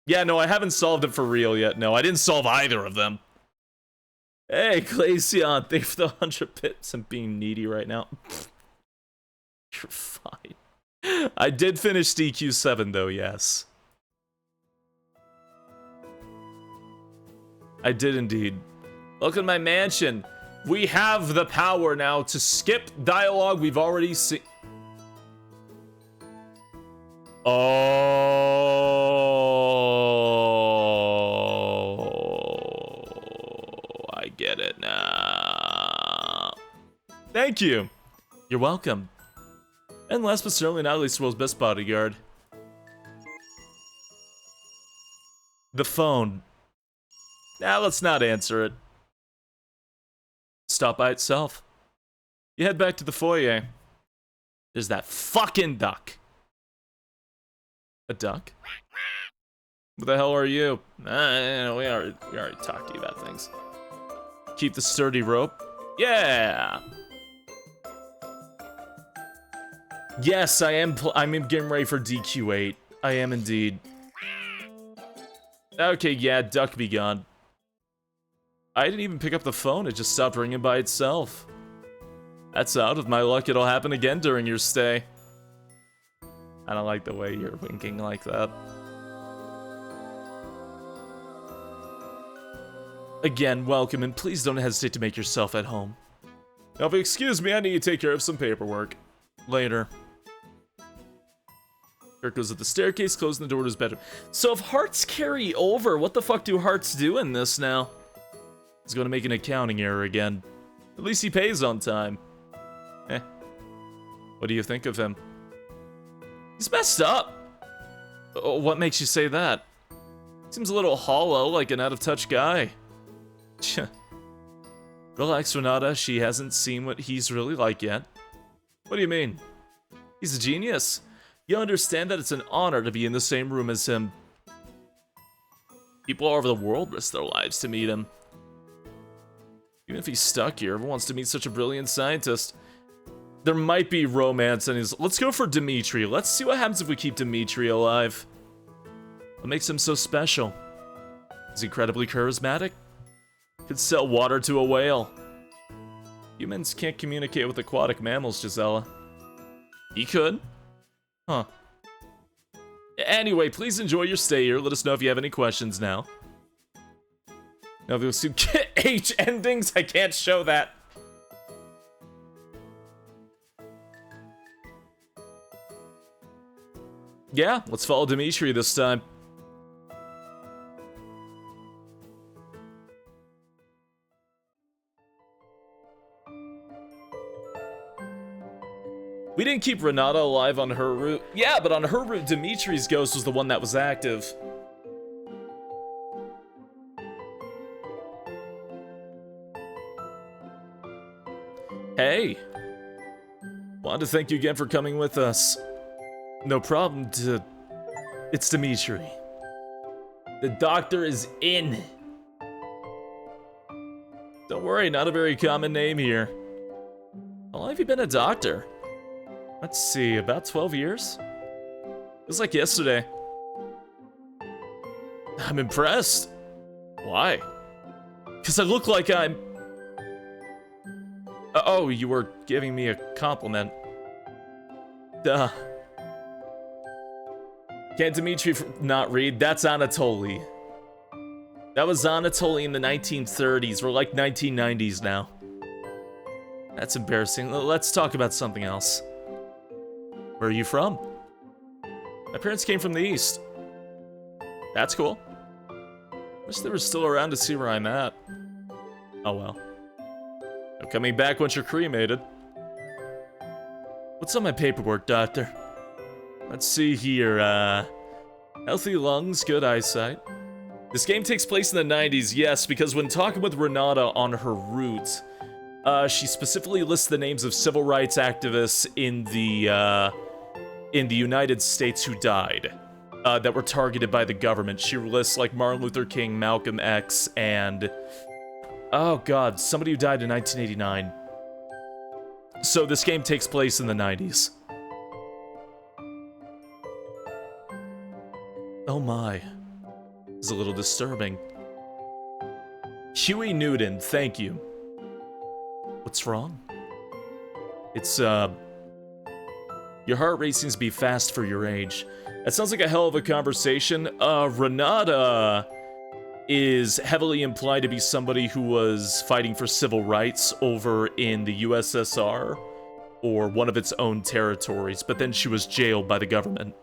Yeah, no, I haven't solved it for real yet. No, I didn't solve either of them. Hey, Glaceon, thanks for the 100 bits and being needy right now. You're fine. I did finish DQ7 though, yes. I did indeed. Look at my mansion. We have the power now to skip dialogue we've already seen. Oh, I get it now. Thank you. You're welcome. And last but certainly not least, world's best bodyguard. The phone. Now let's not answer it. Stop by itself. You head back to the foyer. There's that fucking duck. A duck? What the hell are you? We already talked to you about things. Keep the sturdy rope. Yeah! Yes, I'm getting ready for DQ8. I am indeed. Okay, yeah, duck be gone. I didn't even pick up the phone, it just stopped ringing by itself. That's out of my luck, it'll happen again during your stay. I don't like the way you're winking like that. Again, welcome, and please don't hesitate to make yourself at home. Now, if you excuse me, I need to take care of some paperwork. Later. Kirk goes up the staircase, closing the door to his bedroom. So if hearts carry over, what the fuck do hearts do in this now? He's gonna make an accounting error again. At least he pays on time. Eh. What do you think of him? He's messed up. Oh, what makes you say that? Seems a little hollow, like an out-of-touch guy. Relax, Renata. She hasn't seen what he's really like yet. What do you mean? He's a genius. You understand that it's an honor to be in the same room as him. People all over the world risk their lives to meet him. Even if he's stuck here, everyone wants to meet such a brilliant scientist. There might be romance in his... Let's go for Dimitri. Let's see what happens if we keep Dimitri alive. What makes him so special? He's incredibly charismatic. Could sell water to a whale. Humans can't communicate with aquatic mammals, Gisela. He could. Huh. Anyway, please enjoy your stay here. Let us know if you have any questions now. Now, if you'll see H endings, I can't show that. Yeah, let's follow Dimitri this time. We didn't keep Renata alive on her route. Yeah, but on her route, Dimitri's ghost was the one that was active. Hey. Wanted to thank you again for coming with us. No problem, it's Dimitri. The doctor is in. Don't worry, not a very common name here. How long have you been a doctor? Let's see, about 12 years? Feels like yesterday. I'm impressed. Why? Because I look like I'm... Oh, you were giving me a compliment. Duh. Can't Dimitri not read? That's Anatoly. That was Anatoly in the 1930s. We're like 1990s now. That's embarrassing. Let's talk about something else. Where are you from? My parents came from the East. That's cool. Wish they were still around to see where I'm at. Oh well. I'm coming back once you're cremated. What's on my paperwork, doctor? Let's see here, healthy lungs, good eyesight. This game takes place in the 90s, yes, because when talking with Renata on her route, she specifically lists the names of civil rights activists in the United States who died, that were targeted by the government. She lists, like, Martin Luther King, Malcolm X, and... oh god, somebody who died in 1989. So this game takes place in the 90s. Oh my. It's a little disturbing. Huey Newton, thank you. What's wrong? It's, your heart rate seems to be fast for your age. That sounds like a hell of a conversation. Renata is heavily implied to be somebody who was fighting for civil rights over in the USSR, or one of its own territories, but then she was jailed by the government.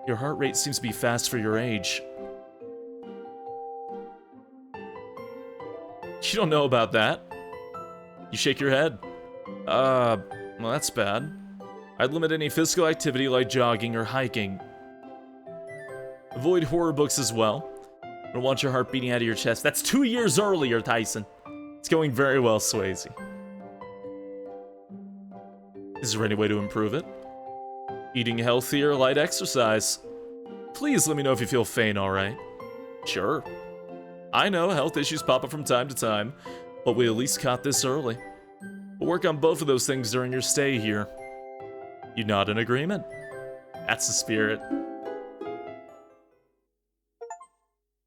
Your heart rate seems to be fast for your age. You don't know about that. You shake your head. Well, that's bad. I'd limit any physical activity like jogging or hiking. Avoid horror books as well. I don't want your heart beating out of your chest. That's 2 years earlier, Tyson. It's going very well, Swayze. Is there any way to improve it? Eating healthier, light exercise. Please let me know if you feel faint, alright? Sure. I know health issues pop up from time to time, but we at least caught this early. We'll work on both of those things during your stay here. You nod in agreement? That's the spirit.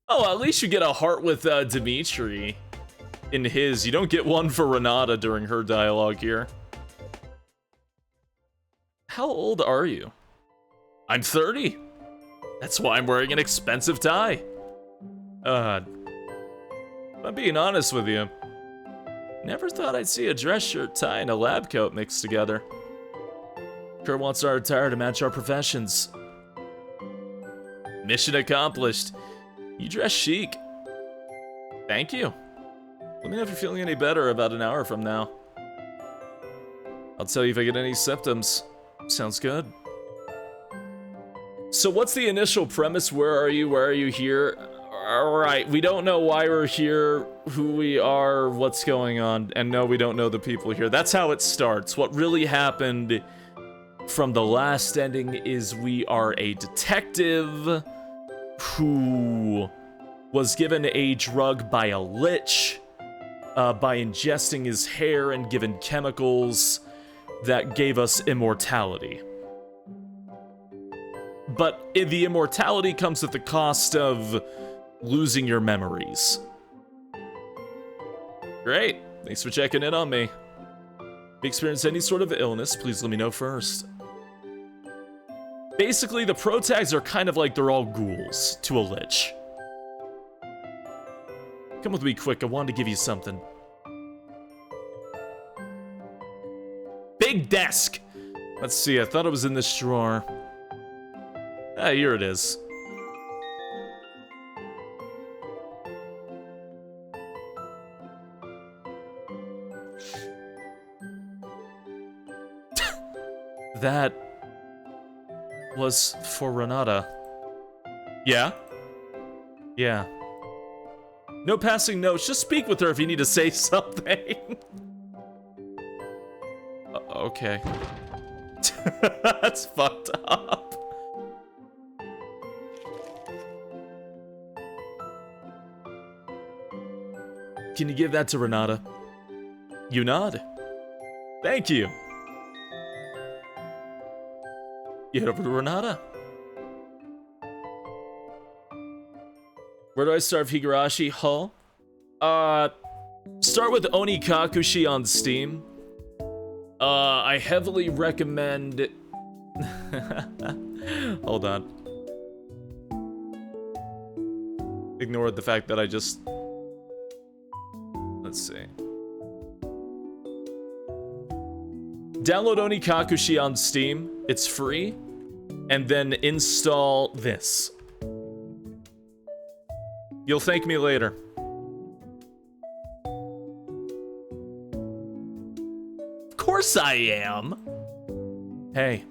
Oh, at least you get a heart with Dimitri in his. You don't get one for Renata during her dialogue here. How old are you? I'm 30. That's why I'm wearing an expensive tie. If I'm being honest with you, never thought I'd see a dress shirt, tie, and a lab coat mixed together. Kurt wants our attire to match our professions. Mission accomplished. You dress chic. Thank you. Let me know if you're feeling any better about an hour from now. I'll tell you if I get any symptoms. Sounds good. So what's the initial premise? Where are you? Where are you here? Alright, we don't know why we're here, who we are, what's going on, and no, we don't know the people here. That's how it starts. What really happened from the last ending is we are a detective who was given a drug by a lich, by ingesting his hair and given chemicals that gave us immortality. But the immortality comes at the cost of losing your memories. Great, thanks for checking in on me. If you experience any sort of illness, please let me know first. Basically, the pro tags are kind of like they're all ghouls to a lich. Come with me quick, I wanted to give you something. Big desk! Let's see, I thought it was in this drawer. Ah, here it is. That was for Renata. Yeah? Yeah. No passing notes, just speak with her if you need to say something. Okay. That's fucked up. Can you give that to Renata? You nod. Thank you. You head over to Renata. Where do I start Higurashi? Huh? Start with Onikakushi on Steam. I heavily recommend... Hold on. Ignore the fact that I just... Let's see. Download Onikakushi on Steam. It's free. And then install this. You'll thank me later. Of course I am. Hey.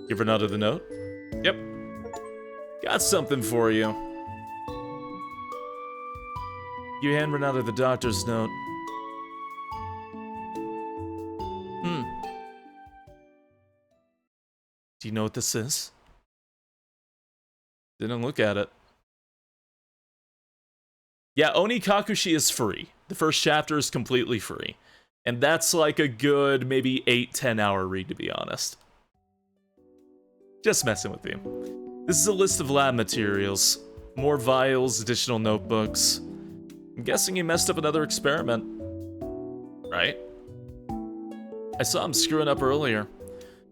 Give Renata the note? Yep. Got something for you. You hand Renata the doctor's note. Do you know what this is? Didn't look at it. Yeah, Onikakushi is free. The first chapter is completely free. And that's like a good, maybe 8-10 hour read, to be honest. Just messing with you. This is a list of lab materials. More vials, additional notebooks. I'm guessing you messed up another experiment. Right? I saw him screwing up earlier.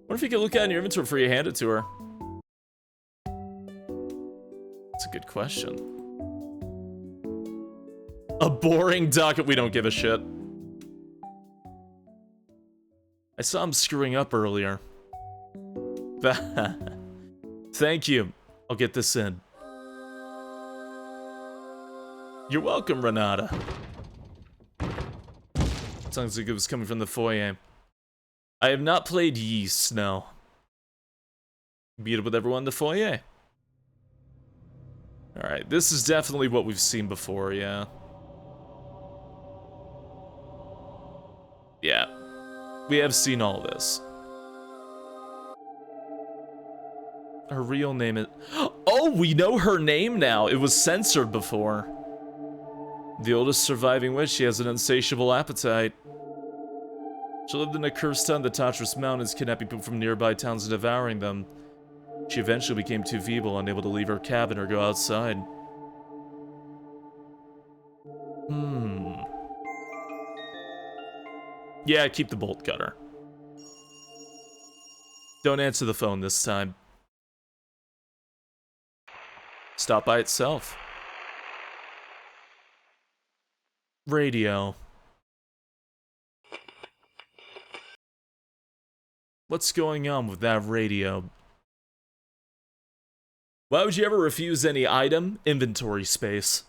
What if you could look at in your inventory before you hand it to her? That's a good question. A boring docket, we don't give a shit. I saw him screwing up earlier. Thank you. I'll get this in. You're welcome, Renata. Sounds like it was coming from the foyer. I have not played Yeast, no. Meet up with everyone in the foyer. Alright, this is definitely what we've seen before, yeah. Yeah. We have seen all this. Her real name is... Oh, we know her name now! It was censored before. The oldest surviving witch, she has an insatiable appetite. She lived in a cursed town, the Tatras Mountains, kidnapping people from nearby towns and devouring them. She eventually became too feeble, unable to leave her cabin or go outside. Yeah, keep the bolt cutter. Don't answer the phone this time. Stop by itself. Radio. What's going on with that radio? Why would you ever refuse any item? Inventory space.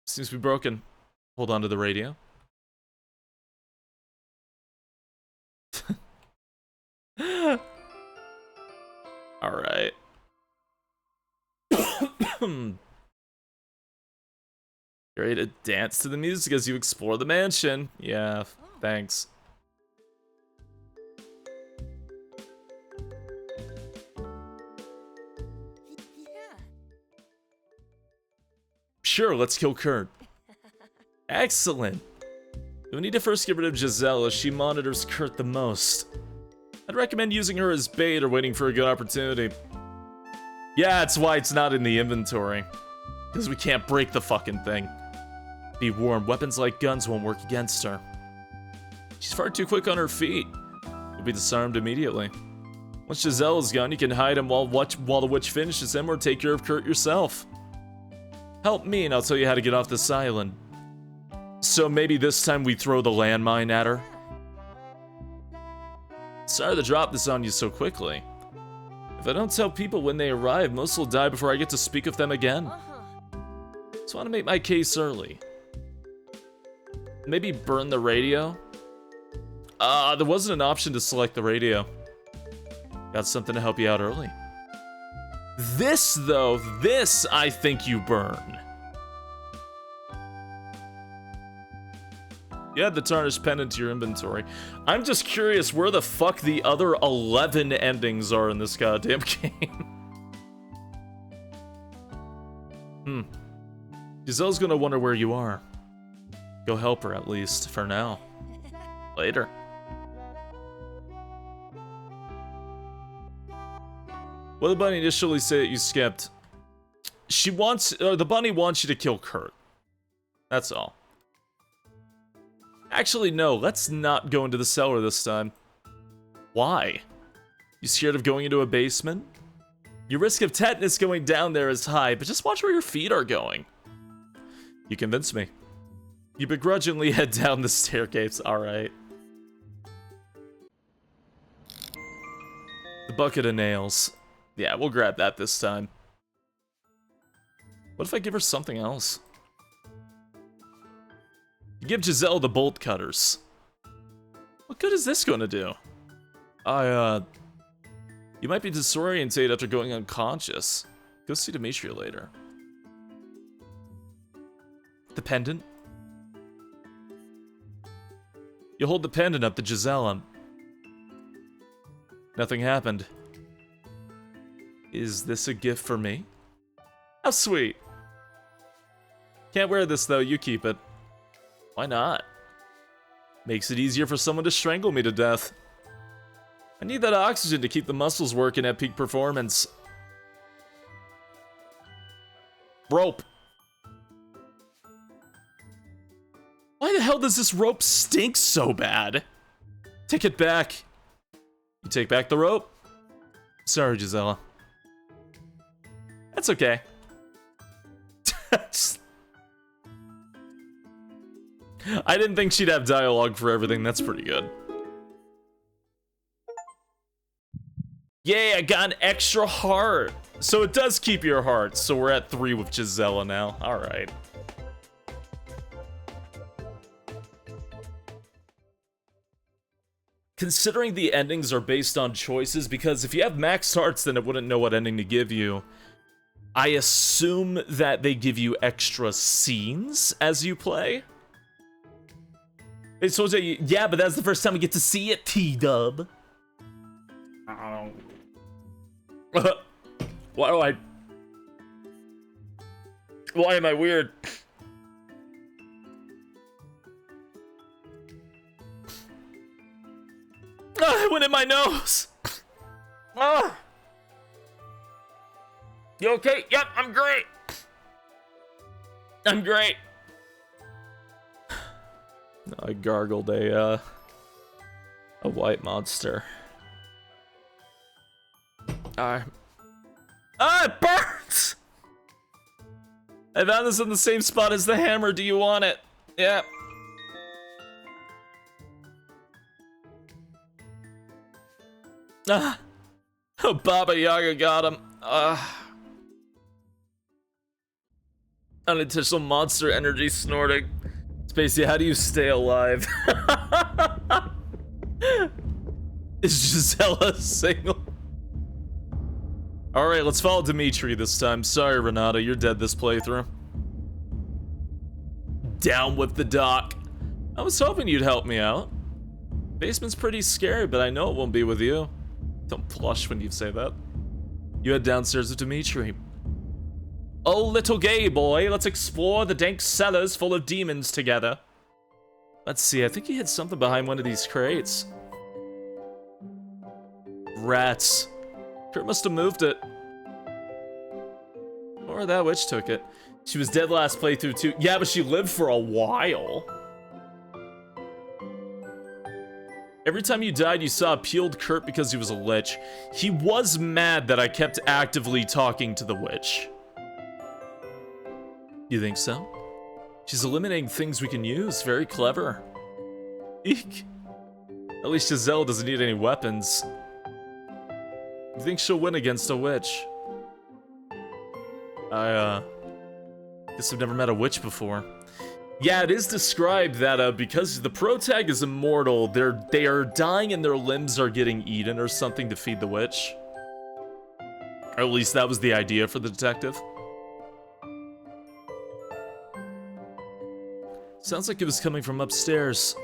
Seems to be broken. Hold on to the radio. Alright. You ready to dance to the music as you explore the mansion? Yeah, thanks. Sure, let's kill Kurt. Excellent. We need to first get rid of Giselle as she monitors Kurt the most. I'd recommend using her as bait or waiting for a good opportunity. Yeah, that's why it's not in the inventory. Because we can't break the fucking thing. Be warned, weapons like guns won't work against her. She's far too quick on her feet. You'll be disarmed immediately. Once Giselle is gone, you can hide him while the witch finishes him or take care of Kurt yourself. Help me and I'll tell you how to get off this island. So maybe this time we throw the landmine at her? Sorry to drop this on you so quickly. If I don't tell people when they arrive, most will die before I get to speak with them again. Just want to make my case early. Maybe burn the radio? There wasn't an option to select the radio. Got something to help you out early. This, though, this I think you burn. You add the tarnished pendant to your inventory. I'm just curious where the fuck the other 11 endings are in this goddamn game. Giselle's gonna wonder where you are. Go help her, at least, for now. Later. What did the bunny initially say that you skipped? The bunny wants you to kill Kurt. That's all. Actually, no, let's not go into the cellar this time. Why? You scared of going into a basement? Your risk of tetanus going down there is high, but just watch where your feet are going. You convinced me. You begrudgingly head down the staircase, alright. The bucket of nails. Yeah, we'll grab that this time. What if I give her something else? You give Giselle the bolt cutters. What good is this gonna do? You might be disorientated after going unconscious. Go see Demetria later. The pendant? You hold the pendant up to Giselle. Nothing happened. Is this a gift for me? How sweet. Can't wear this though, you keep it. Why not? Makes it easier for someone to strangle me to death. I need that oxygen to keep the muscles working at peak performance. Rope. Why the hell does this rope stink so bad? Take it back. You take back the rope? Sorry, Gisela. That's okay. I didn't think she'd have dialogue for everything. That's pretty good. Yay, I got an extra heart. So it does keep your heart. So we're at 3 with Gisela now. Alright. Considering the endings are based on choices, because if you have max hearts, then it wouldn't know what ending to give you. I assume that they give you extra scenes as you play. It's supposed to, yeah, but that's the first time we get to see it, T-dub. Why am I weird? my nose! Ah! You okay? Yep, I'm great! I'm great! I gargled a white monster. Ah, it burns! I found this in the same spot as the hammer. Do you want it? Yeah. Ah. Oh, Baba Yaga got him. Unintentional monster energy snorting. Spacey, how do you stay alive? Is Gisela single? Alright, let's follow Dimitri this time. Sorry, Renata, you're dead this playthrough. Down with the dock. I was hoping you'd help me out. Basement's pretty scary, but I know it won't be with you. Don't blush when you say that. You head downstairs with Dimitri. Oh, little gay boy, let's explore the dank cellars full of demons together. Let's see, I think he hid something behind one of these crates. Rats. Kurt must have moved it. Or that witch took it. She was dead last playthrough too. Yeah, but she lived for a while. Every time you died, you saw a peeled Kurt because he was a lich. He was mad that I kept actively talking to the witch. You think so? She's eliminating things we can use. Very clever. Eek. At least Giselle doesn't need any weapons. You think she'll win against a witch? I guess I've never met a witch before. Yeah, it is described that because the protag is immortal, they are dying and their limbs are getting eaten or something to feed the witch. Or at least that was the idea for the detective. Sounds like it was coming from upstairs.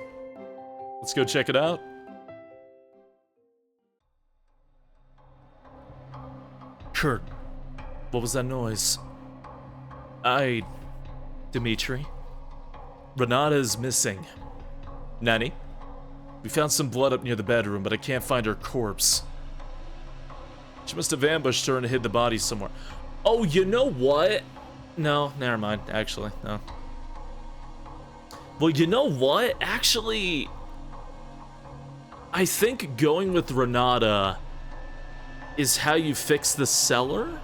Let's go check it out. Kurt, what was that noise? Dimitri? Renata is missing. Nanny? We found some blood up near the bedroom, but I can't find her corpse. She must have ambushed her and hid the body somewhere. Oh, you know what? No, never mind, actually, no. Well, you know what? Actually, I think going with Renata is how you fix the cellar,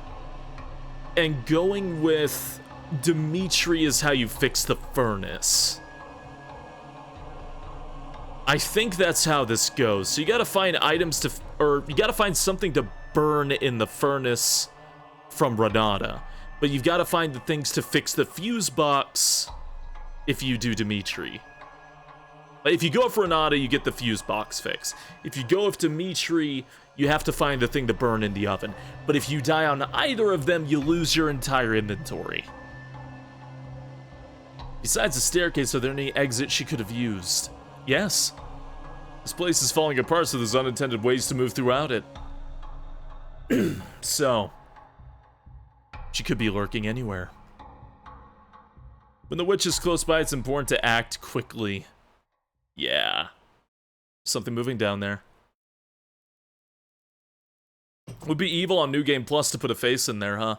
and going with Dimitri is how you fix the furnace. I think that's how this goes. So you gotta find items to, or you gotta find something to burn in the furnace from Renata, but you've gotta find the things to fix the fuse box if you do Dimitri. If you go for Renata, you get the fuse box fix. If you go with Dimitri, you have to find the thing to burn in the oven. But if you die on either of them, you lose your entire inventory. Besides the staircase, are there any exits she could have used? Yes. This place is falling apart, so there's unintended ways to move throughout it. So, she could be lurking anywhere. When the witch is close by, it's important to act quickly. Yeah. Something moving down there. Would be evil on New Game Plus to put a face in there, huh?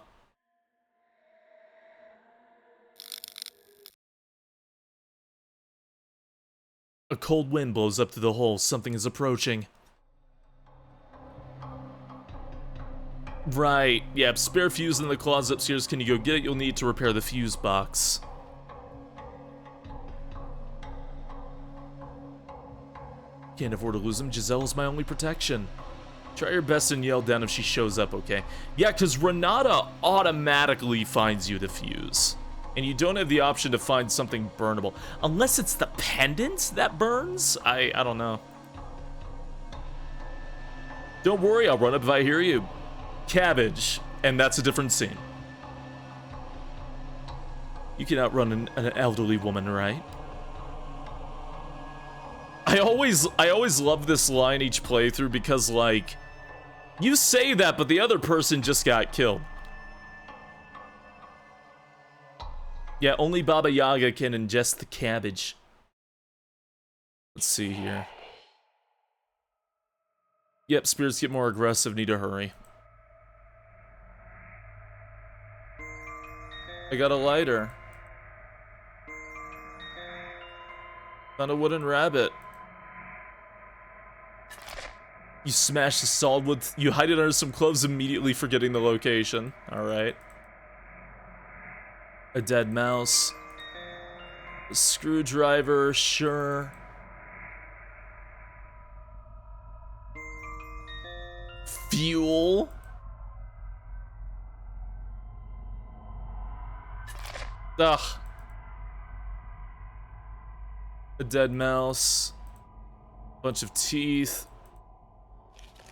A cold wind blows up through the hole. Something is approaching. Right. Yep, spare fuse in the closet upstairs. Can you go get it? You'll need to repair the fuse box. Can't afford to lose him. Giselle's my only protection. Try your best and yell down if she shows up, okay? Yeah, because Renata automatically finds you the fuse. And you don't have the option to find something burnable. Unless it's the pendant that burns? I don't know. Don't worry, I'll run up if I hear you. Cabbage. And that's a different scene. You can outrun an elderly woman, right? I always love this line each playthrough because, like, you say that, but the other person just got killed. Yeah, only Baba Yaga can ingest the cabbage. Let's see here. Yep, spirits get more aggressive, need to hurry. I got a lighter. Found a wooden rabbit. You smash the solid wood. You hide it under some clothes, immediately forgetting the location. Alright. A dead mouse. A screwdriver, sure. Fuel. Ugh. A dead mouse. Bunch of teeth.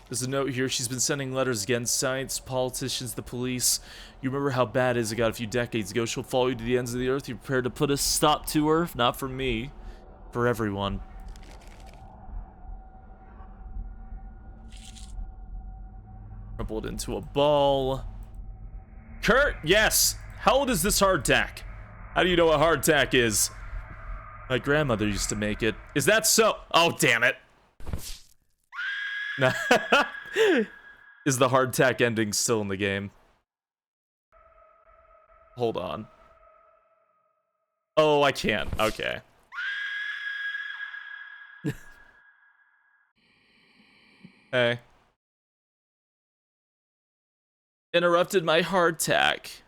There's a note here. She's been sending letters against science, politicians, the police. You remember how bad it is it got a few decades ago. She'll follow you to the ends of the earth. You're prepared to put a stop to her? Not for me. For everyone. Crumpled into a ball. Kurt, yes! How old is this hardtack? How do you know what hardtack is? My grandmother used to make it. Is that so? Oh, damn it. Is the hardtack ending still in the game? Hold on. Oh, I can't. Okay. Hey. Interrupted my hardtack.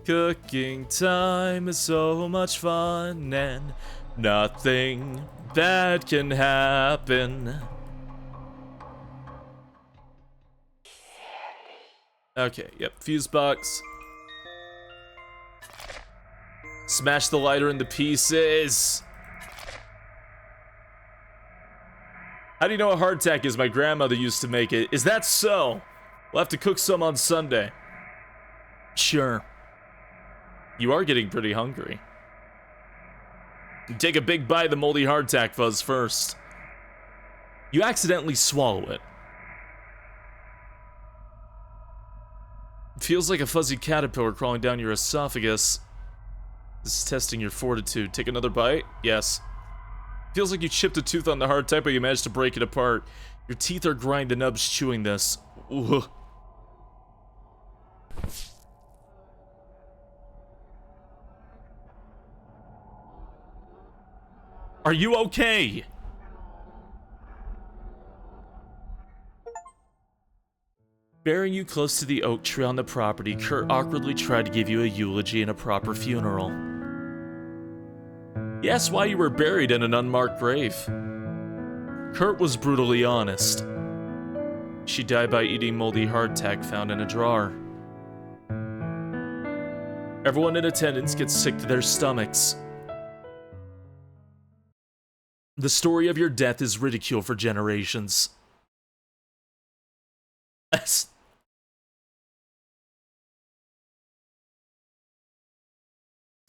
Cooking time is so much fun and nothing bad can happen. Okay, yep, fuse box. Smash the lighter into pieces. How do you know what hardtack is? My grandmother used to make it. Is that so? We'll have to cook some on Sunday. Sure. You are getting pretty hungry. You take a big bite of the moldy hardtack fuzz first. You accidentally swallow it. It feels like a fuzzy caterpillar crawling down your esophagus. This is testing your fortitude. Take another bite? Yes. Feels like you chipped a tooth on the hardtack, but you managed to break it apart. Your teeth are grind the nubs chewing this. Ugh. Are you okay? Bearing you close to the oak tree on the property, Kurt awkwardly tried to give you a eulogy and a proper funeral. He asked why you were buried in an unmarked grave. Kurt was brutally honest. She died by eating moldy hardtack found in a drawer. Everyone in attendance gets sick to their stomachs. The story of your death is ridicule for generations. I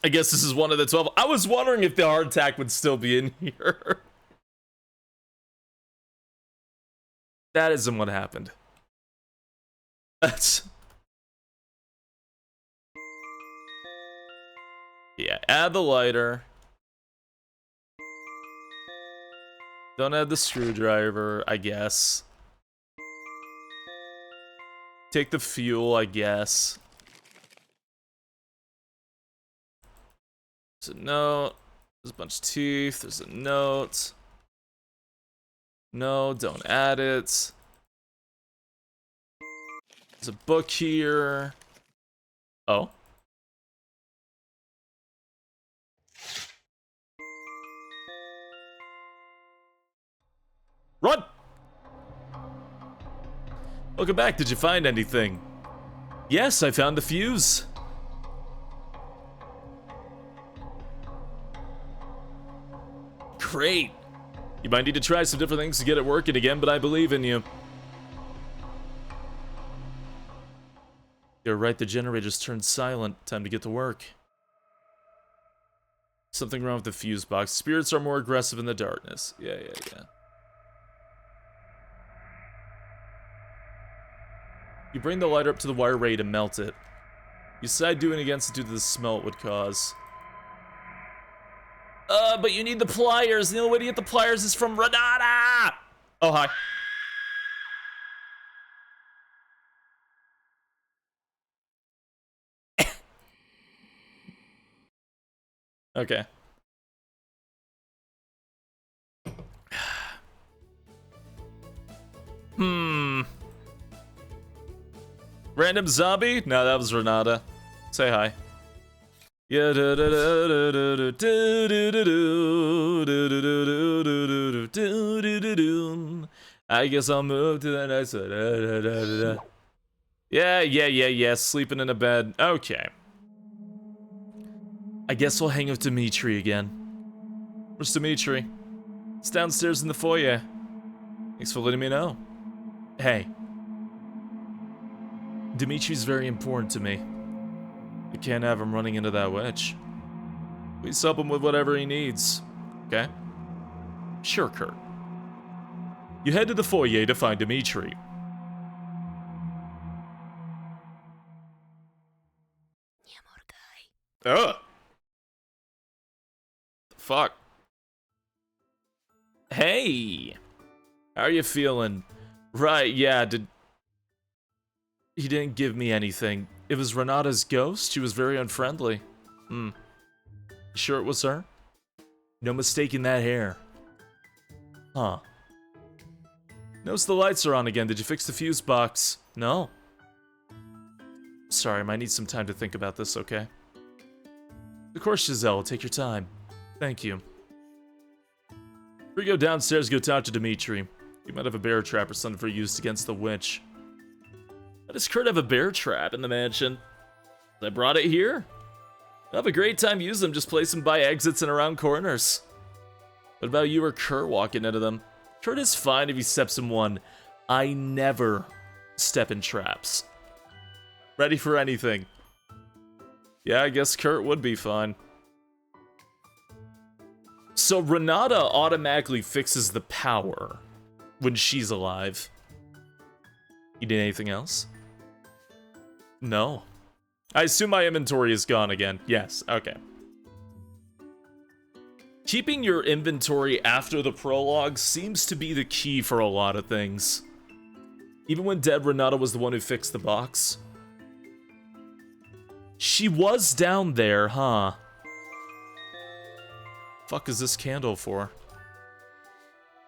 guess this is one of the 12. I was wondering if the hardtack would still be in here. That isn't what happened. That's... Yeah, add the lighter. Don't add the screwdriver, I guess. Take the fuel, I guess. There's a note. There's a bunch of teeth. There's a note. No, don't add it. There's a book here. Oh. Run! Welcome back. Did you find anything? Yes, I found the fuse. Great. You might need to try some different things to get it working again, but I believe in you. You're right, the generator's turned silent. Time to get to work. Something wrong with the fuse box. Spirits are more aggressive in the darkness. Yeah. You bring the lighter up to the wire ready to melt it. You decide doing it against it due to the smell it would cause. But you need the pliers. The only way to get the pliers is from Renata! Oh, hi. Okay. Random zombie? No, that was Renata. Say hi. Yeah. I guess I'll move to the next one. Yeah. Sleeping in a bed. Okay. I guess we'll hang with Dimitri again. Where's Dimitri? It's downstairs in the foyer. Thanks for letting me know. Hey. Dimitri's very important to me. I can't have him running into that witch. Please help him with whatever he needs. Okay? Sure, Kurt. You head to the foyer to find Dimitri. Ugh. Fuck. Hey. How are you feeling? Right, yeah, He didn't give me anything. It was Renata's ghost? She was very unfriendly. You sure it was her? No mistaking that hair. Huh. Notice the lights are on again. Did you fix the fuse box? No. Sorry, I might need some time to think about this, okay? Of course, Giselle. Take your time. Thank you. We go downstairs, go talk to Dimitri. He might have a bear trap or something for use against the witch. Why does Kurt have a bear trap in the mansion? I brought it here. I'll have a great time using them, just place them by exits and around corners. What about you or Kurt walking into them? Kurt is fine if he steps in one. I never step in traps. Ready for anything. Yeah, I guess Kurt would be fine. So Renata automatically fixes the power when she's alive. You need anything else? No. I assume my inventory is gone again. Yes, okay. Keeping your inventory after the prologue seems to be the key for a lot of things. Even when dead, Renata was the one who fixed the box. She was down there, huh? Fuck is this candle for?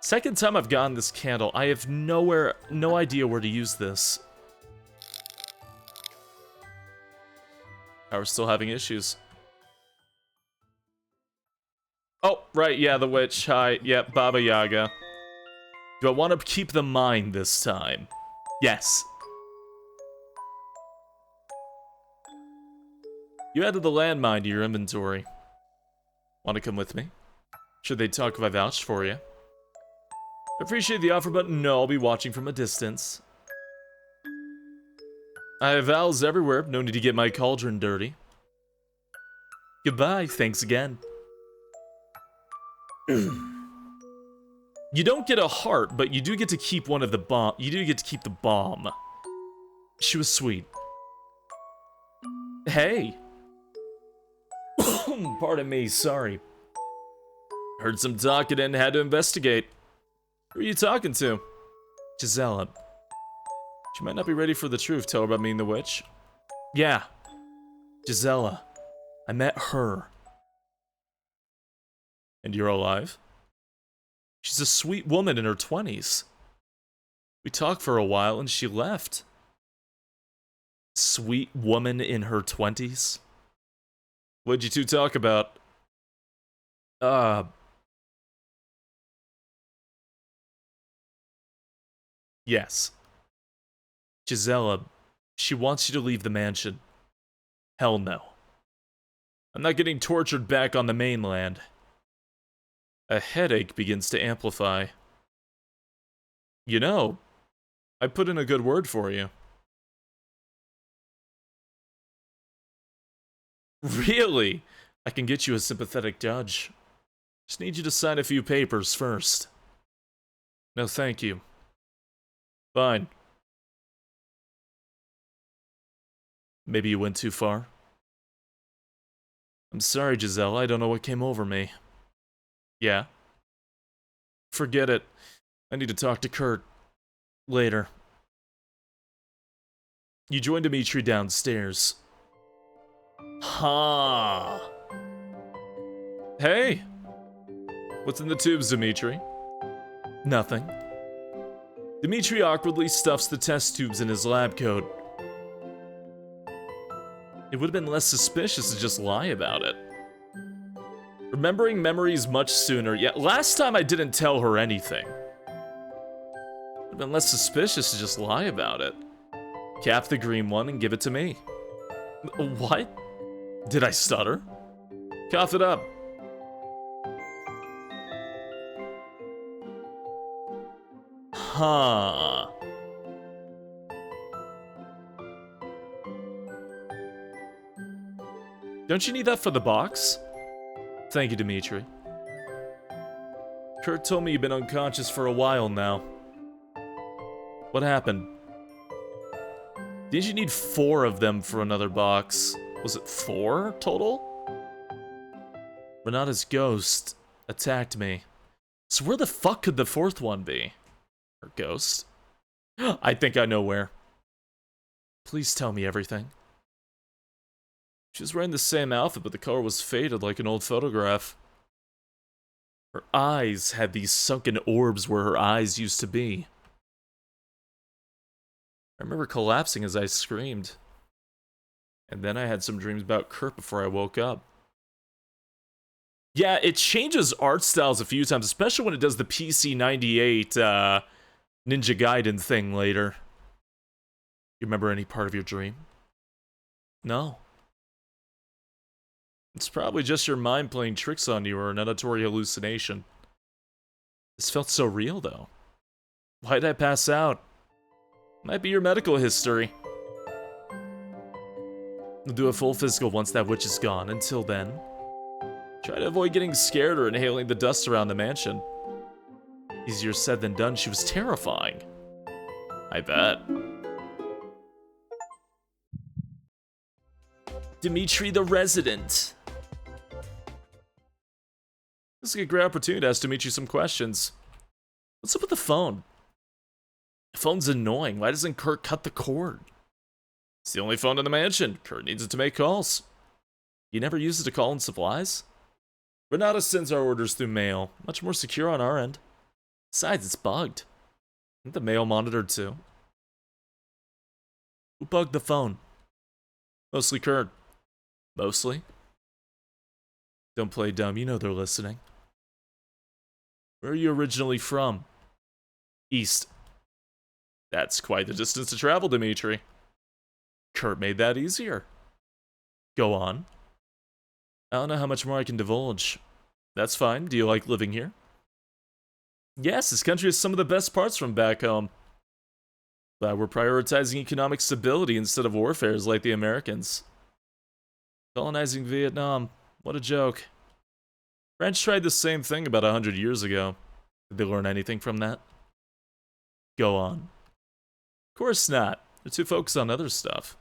Second time I've gotten this candle. I have no idea where to use this. Power's still having issues. Oh, right, yeah, the witch. Hi, yep, Baba Yaga. Do I want to keep the mine this time? Yes. You added the landmine to your inventory. Want to come with me? Should they talk if I vouched for you? Appreciate the offer, but no, I'll be watching from a distance. I have owls everywhere, no need to get my cauldron dirty. Goodbye, thanks again. You don't get a heart, but you do get to keep one of the bomb. You do get to keep the bomb. She was sweet. Hey. Pardon me, sorry. Heard some talking and had to investigate. Who are you talking to? Gisela. She might not be ready for the truth. Tell her about me and the witch. Yeah. Gisela. I met her. And you're alive? She's a sweet woman in her 20s. We talked for a while and she left. Sweet woman in her 20s? What'd you two talk about? Yes. Gisela, she wants you to leave the mansion. Hell no. I'm not getting tortured back on the mainland. A headache begins to amplify. You know, I put in a good word for you. Really? I can get you a sympathetic judge. Just need you to sign a few papers first. No, thank you. Fine. Maybe you went too far? I'm sorry, Giselle, I don't know what came over me. Yeah? Forget it. I need to talk to Kurt. Later. You join Dimitri downstairs. Ha! Hey! What's in the tubes, Dimitri? Nothing. Dimitri awkwardly stuffs the test tubes in his lab coat. It would have been less suspicious to just lie about it. Remembering memories much sooner. Yeah, last time I didn't tell her anything. It would have been less suspicious to just lie about it. Cap the green one and give it to me. What? Did I stutter? Cough it up. Huh. Don't you need that for the box? Thank you, Dimitri. Kurt told me you've been unconscious for a while now. What happened? Did you need 4 of them for another box? Was it 4 total? Renata's ghost attacked me. So where the fuck could the 4th one be? Or ghost? I think I know where. Please tell me everything. She was wearing the same outfit, but the color was faded like an old photograph. Her eyes had these sunken orbs where her eyes used to be. I remember collapsing as I screamed. And then I had some dreams about Kurt before I woke up. Yeah, it changes art styles a few times, especially when it does the PC-98 Ninja Gaiden thing later. You remember any part of your dream? No. It's probably just your mind playing tricks on you or an auditory hallucination. This felt so real, though. Why'd I pass out? Might be your medical history. We'll do a full physical once that witch is gone. Until then, try to avoid getting scared or inhaling the dust around the mansion. Easier said than done. She was terrifying. I bet. Dimitri the Resident. This is a great opportunity to ask Dimitri some questions. What's up with the phone? The phone's annoying. Why doesn't Kurt cut the cord? It's the only phone in the mansion. Kurt needs it to make calls. You never use it to call in supplies? Renata sends our orders through mail. Much more secure on our end. Besides, it's bugged. Isn't the mail monitored too? Who bugged the phone? Mostly Kurt. Mostly? Don't play dumb, you know they're listening. Where are you originally from? East. That's quite the distance to travel, Dimitri. Kurt made that easier. Go on. I don't know how much more I can divulge. That's fine. Do you like living here? Yes, this country has some of the best parts from back home. Glad we're prioritizing economic stability instead of warfares like the Americans. Colonizing Vietnam. What a joke. French tried the same thing about 100 years ago. Did they learn anything from that? Go on. Of course not. They're too focused on other stuff.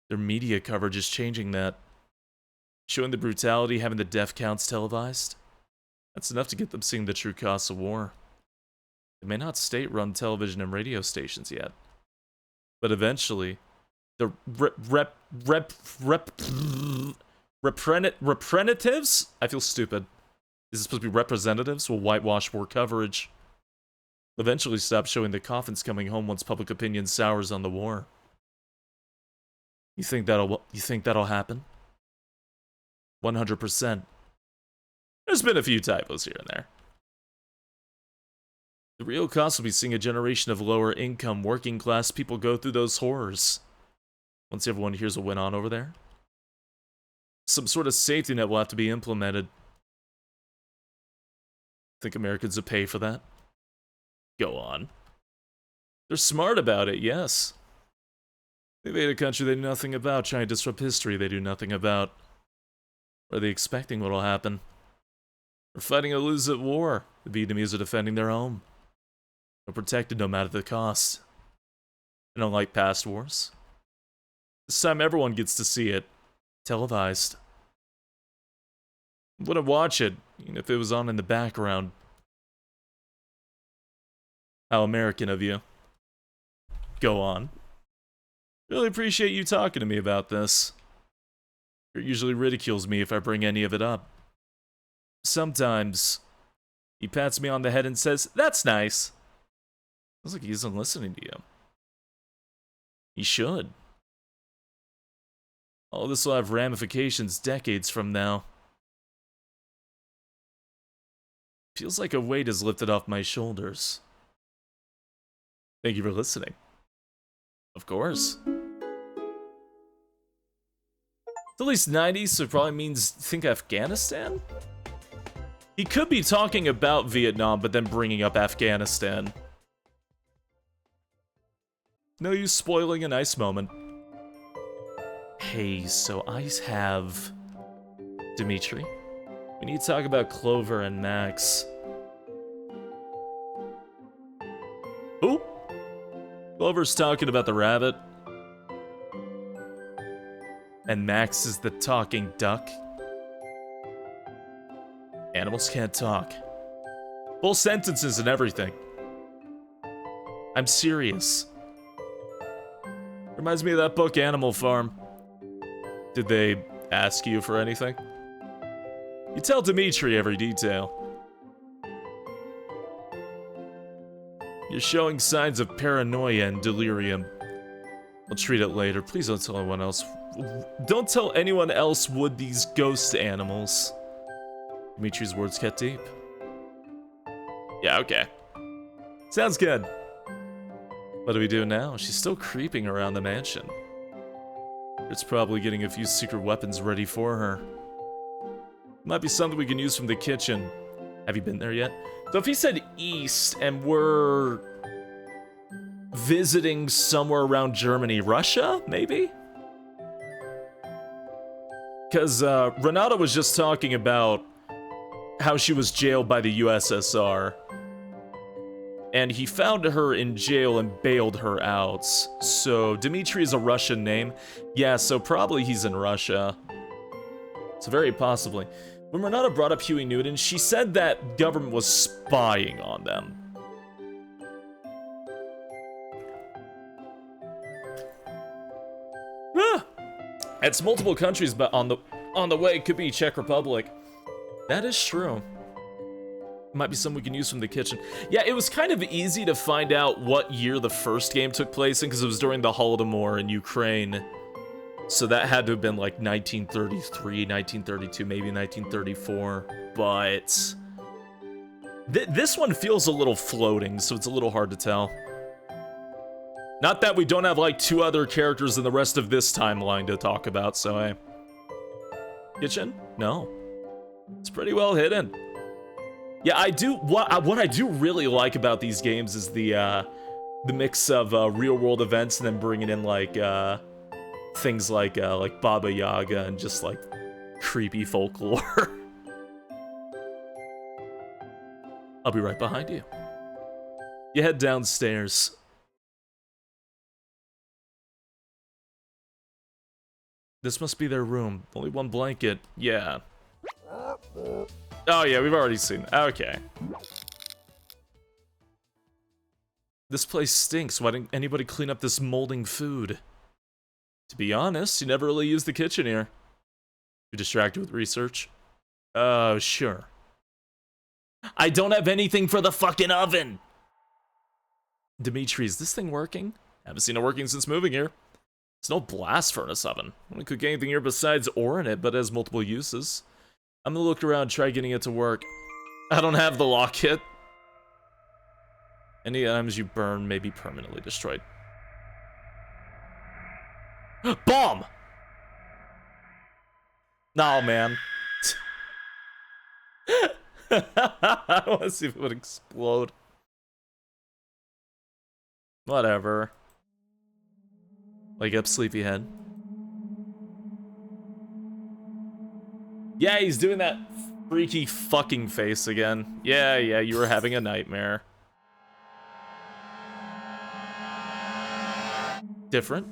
Their media coverage is changing that. Showing the brutality, having the death counts televised. That's enough to get them seeing the true costs of war. They may not state-run television and radio stations yet. But eventually, the representatives? I feel stupid. Is it supposed to be representatives? Will whitewash war coverage. Eventually stop showing the coffins coming home once public opinion sours on the war. You think that'll happen? 100%. There's been a few typos here and there. The real cost will be seeing a generation of lower income, working class people go through those horrors. Once everyone hears what went on over there. Some sort of safety net will have to be implemented. Think Americans will pay for that? Go on. They're smart about it, yes. They invade a country they know nothing about, trying to disrupt history they do nothing about. Or are they expecting what'll happen? We're fighting a lose at war. The Vietnamese are defending their home. They're protected no matter the cost. And unlike past wars, this time everyone gets to see it. Televised. I wouldn't watch it, even if it was on in the background. How American of you. Go on. Really appreciate you talking to me about this. It usually ridicules me if I bring any of it up. Sometimes he pats me on the head and says, "That's nice." Sounds like he isn't listening to you. He should. All this will have ramifications decades from now. Feels like a weight is lifted off my shoulders. Thank you for listening. Of course. It's at least 90, so it probably means, think Afghanistan? He could be talking about Vietnam, but then bringing up Afghanistan. No use spoiling a nice moment. Hey, so I have... Dimitri? We need to talk about Clover and Max. Who? Clover's talking about the rabbit. And Max is the talking duck. Animals can't talk. Full sentences and everything. I'm serious. Reminds me of that book, Animal Farm. Did they ask you for anything? You tell Dimitri every detail. You're showing signs of paranoia and delirium. I'll treat it later. Please don't tell anyone else. Don't tell anyone else would these ghost animals. Dimitri's words get deep. Yeah, okay. Sounds good. What do we do now? She's still creeping around the mansion. It's probably getting a few secret weapons ready for her. Might be something we can use from the kitchen. Have you been there yet? So if he said east and we're visiting somewhere around Germany, Russia, maybe? Because Renata was just talking about how she was jailed by the USSR. And he found her in jail and bailed her out. So Dimitri is a Russian name. Yeah, so probably he's in Russia. So very possibly. When Renata brought up Huey Newton, she said that government was spying on them. Ah! It's multiple countries, but on the way could be Czech Republic. That is true. Might be something we can use from the kitchen. Yeah, it was kind of easy to find out what year the first game took place in, because it was during the Holodomor in Ukraine. So that had to have been like 1933, 1932, maybe 1934. But this one feels a little floating, so it's a little hard to tell. Not that we don't have like 2 other characters in the rest of this timeline to talk about, so hey. Kitchen? No. It's pretty well hidden. Yeah, I do. What I do really like about these games is the mix of real world events and then bringing in like things like Baba Yaga and just like creepy folklore. I'll be right behind you. You head downstairs. This must be their room. Only one blanket. Yeah. Oh yeah, we've already seen that. Okay. This place stinks. Why didn't anybody clean up this molding food? To be honest, you never really use the kitchen here. You're distracted with research? Oh, sure. I don't have anything for the fucking oven! Dimitri, is this thing working? Haven't seen it working since moving here. It's no blast furnace oven. I don't cook anything here besides ore in it, but it has multiple uses. I'm gonna look around, try getting it to work. I don't have the lock kit. Any items you burn may be permanently destroyed. Bomb! No, man. I want to see if it would explode. Whatever. Wake up, sleepyhead. Yeah, he's doing that freaky fucking face again. Yeah, you were having a nightmare. Different?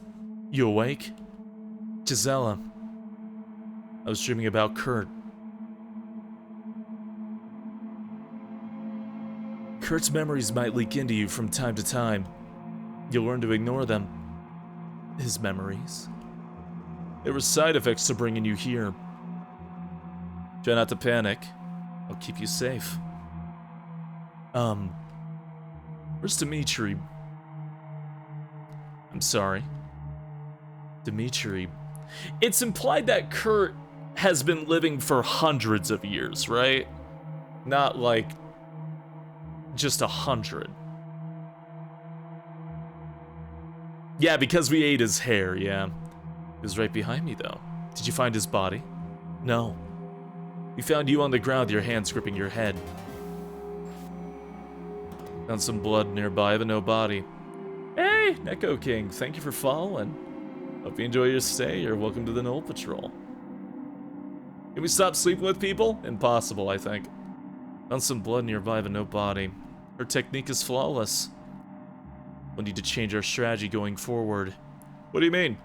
You awake? Gisela. I was dreaming about Kurt. Kurt's memories might leak into you from time to time. You'll learn to ignore them. His memories. There were side effects to bringing you here. Try not to panic. I'll keep you safe. Where's Dimitri? I'm sorry. Dimitri. It's implied that Kurt has been living for hundreds of years, right? Not like just 100. Yeah, because we ate his hair, yeah. He was right behind me, though. Did you find his body? No. We found you on the ground with your hands gripping your head. Found some blood nearby, but no body. Hey, Neko King, thank you for following. Hope you enjoy your stay. You're welcome to the Knoll Patrol. Can we stop sleeping with people? Impossible, I think. Found some blood nearby, but no body. Her technique is flawless. We'll need to change our strategy going forward. What do you mean?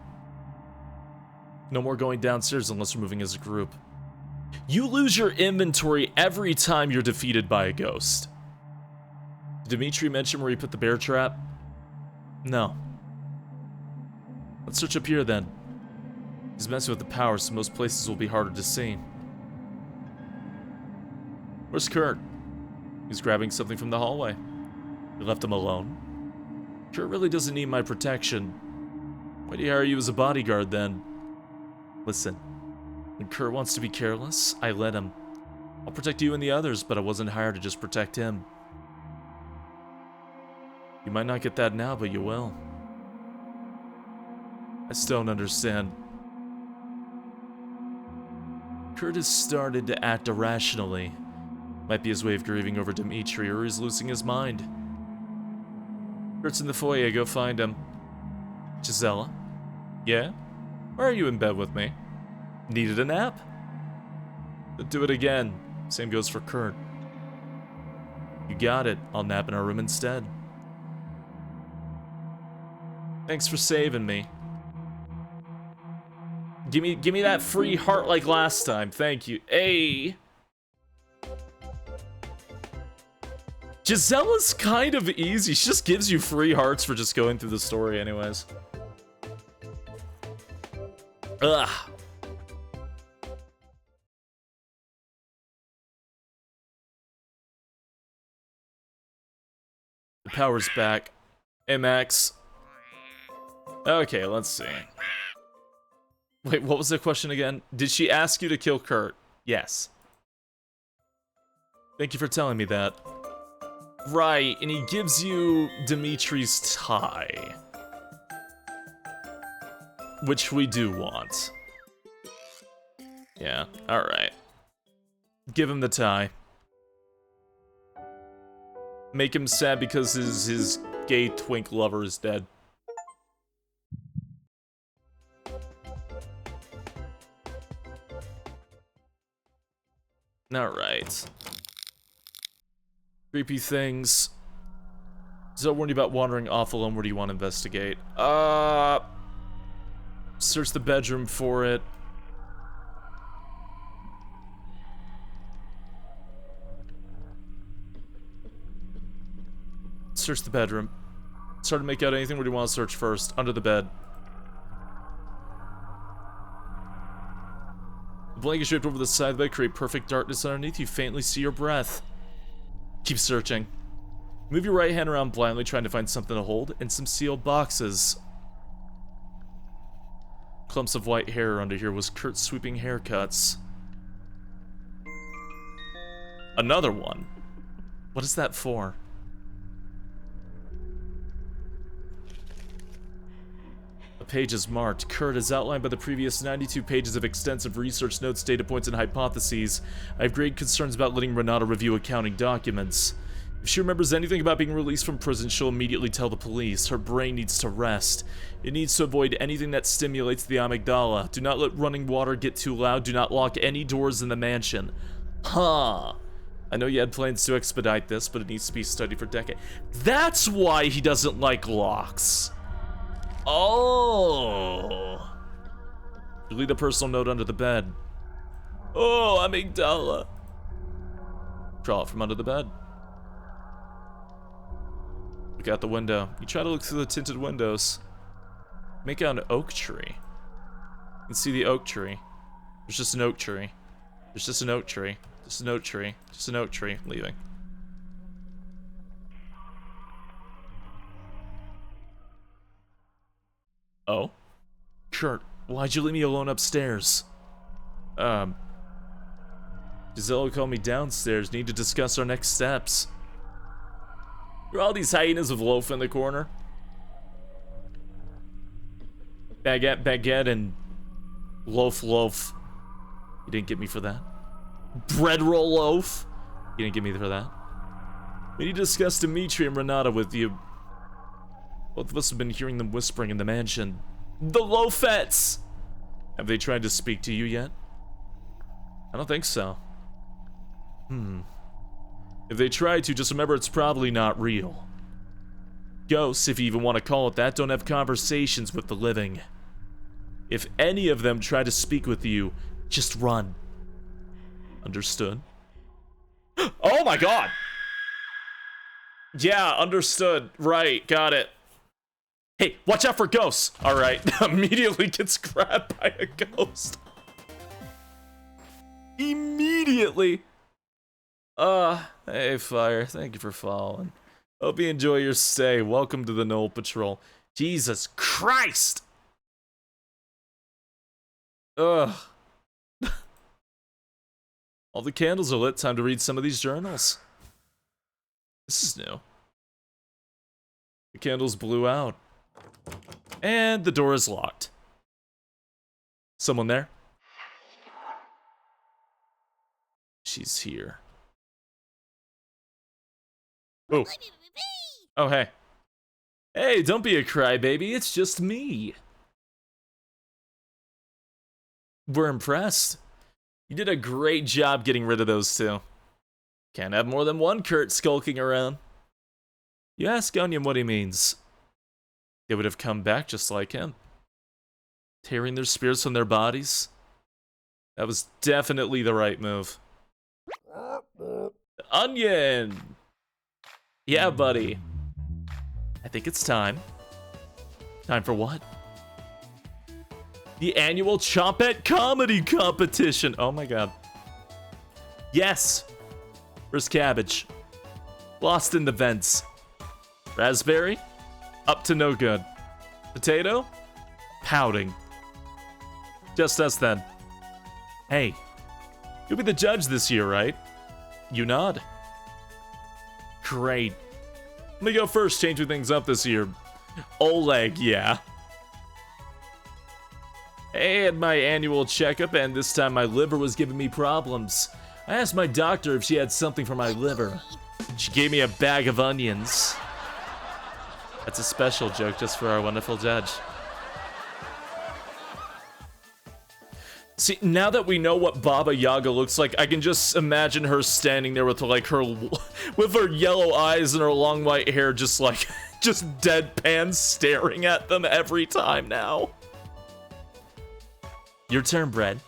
No more going downstairs unless we're moving as a group. You lose your inventory every time you're defeated by a ghost. Did Dimitri mention where he put the bear trap? No. Let's search up here then. He's messing with the power, so most places will be harder to see. Where's Kurt? He's grabbing something from the hallway. You left him alone? Kurt really doesn't need my protection. Why do you hire you as a bodyguard then? Listen, when Kurt wants to be careless, I let him. I'll protect you and the others, but I wasn't hired to just protect him. You might not get that now, but you will. I still don't understand. Kurt has started to act irrationally. Might be his way of grieving over Dimitri, or he's losing his mind. Kurt's in the foyer, go find him. Gisela? Yeah? Why are you in bed with me? Needed a nap? Then do it again. Same goes for Kurt. You got it. I'll nap in our room instead. Thanks for saving me. Give me that free heart like last time. Thank you. Hey. Gisela's kind of easy. She just gives you free hearts for just going through the story anyways. Ugh. The power's back. Hey, Max. Okay, let's see. Wait, what was the question again? Did she ask you to kill Kurt? Yes. Thank you for telling me that. Right, and he gives you Dimitri's tie. Which we do want. Yeah, alright. Give him the tie. Make him sad because his gay twink lover is dead. Alright. Creepy things. So warned you about wandering off alone. Where do you want to investigate? Search the bedroom for it. Search the bedroom. It's hard to make out anything. Where do you want to search first? Under the bed. The blanket draped over the side of the bed create perfect darkness underneath. You faintly see your breath. Keep searching. Move your right hand around blindly, trying to find something to hold, and some sealed boxes. Clumps of white hair under here was Kurt's sweeping haircuts. Another one. What is that for? A page is marked. Kurt, as outlined by the previous 92 pages of extensive research notes, data points, and hypotheses, I have grave concerns about letting Renata review accounting documents. If she remembers anything about being released from prison, she'll immediately tell the police. Her brain needs to rest. It needs to avoid anything that stimulates the amygdala. Do not let running water get too loud. Do not lock any doors in the mansion. Huh. I know you had plans to expedite this, but it needs to be studied for decades. That's why he doesn't like locks. Oh. Delete a personal note under the bed. Oh, amygdala. Crawl out from under the bed. Look out the window. You try to look through the tinted windows. Make out an oak tree. You can see the oak tree. There's just an oak tree. There's just an oak tree. Just an oak tree. Just an oak tree. Leaving. Oh? Kurt, why'd you leave me alone upstairs? Giselle called me downstairs. Need to discuss our next steps. Are all these hyenas with loaf in the corner? Baguette, baguette, and loaf, loaf. You didn't get me for that. Bread roll loaf. You didn't get me for that. We need to discuss Dimitri and Renata with you. Both of us have been hearing them whispering in the mansion. The Loafettes! Have they tried to speak to you yet? I don't think so. If they try to, just remember it's probably not real. Ghosts, if you even want to call it that, don't have conversations with the living. If any of them try to speak with you, just run. Understood? Oh my god! Yeah, understood. Right, got it. Hey, watch out for ghosts! Alright, immediately gets grabbed by a ghost. Immediately! Hey Fire, thank you for following. Hope you enjoy your stay. Welcome to the Knoll Patrol. Jesus Christ! Ugh. All the candles are lit. Time to read some of these journals. This is new. The candles blew out. And the door is locked. Someone there? She's here. Oh. Oh, hey. Hey, don't be a crybaby. It's just me. We're impressed. You did a great job getting rid of those two. Can't have more than one Kurt skulking around. You ask Onion what he means. They would have come back just like him. Tearing their spirits from their bodies. That was definitely the right move. Onion! Yeah, buddy. I think it's time. Time for what? The annual Chompette Comedy Competition. Oh my god. Yes. Where's Cabbage? Lost in the vents. Raspberry? Up to no good. Potato? Pouting. Just us then. Hey. You'll be the judge this year, right? You nod. Great. Let me go first, changing things up this year. Oleg, yeah. I had my annual checkup, and this time my liver was giving me problems. I asked my doctor if she had something for my liver. She gave me a bag of onions. That's a special joke just for our wonderful judge. See, now that we know what Baba Yaga looks like, I can just imagine her standing there with like with her yellow eyes and her long white hair just like, just deadpan staring at them every time now. Your turn, Bread.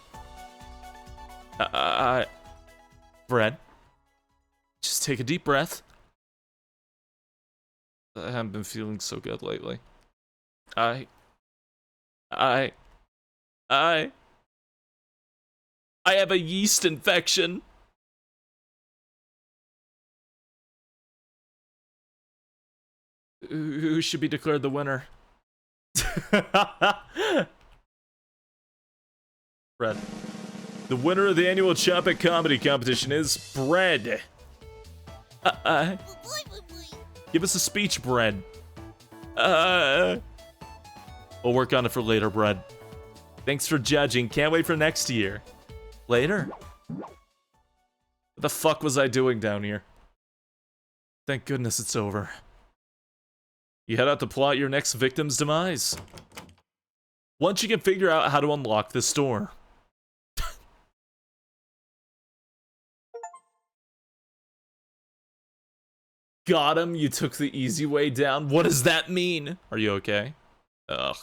Bread. Just take a deep breath. I haven't been feeling so good lately. I have a yeast infection. Who should be declared the winner? Bread. The winner of the annual Chompette Comedy Competition is Bread. Give us a speech, Bread. We'll work on it for later, Bread. Thanks for judging. Can't wait for next year. Later? What the fuck was I doing down here? Thank goodness it's over. You head out to plot your next victim's demise. Once you can figure out how to unlock this door. Got him, you took the easy way down. What does that mean? Are you okay? Ugh.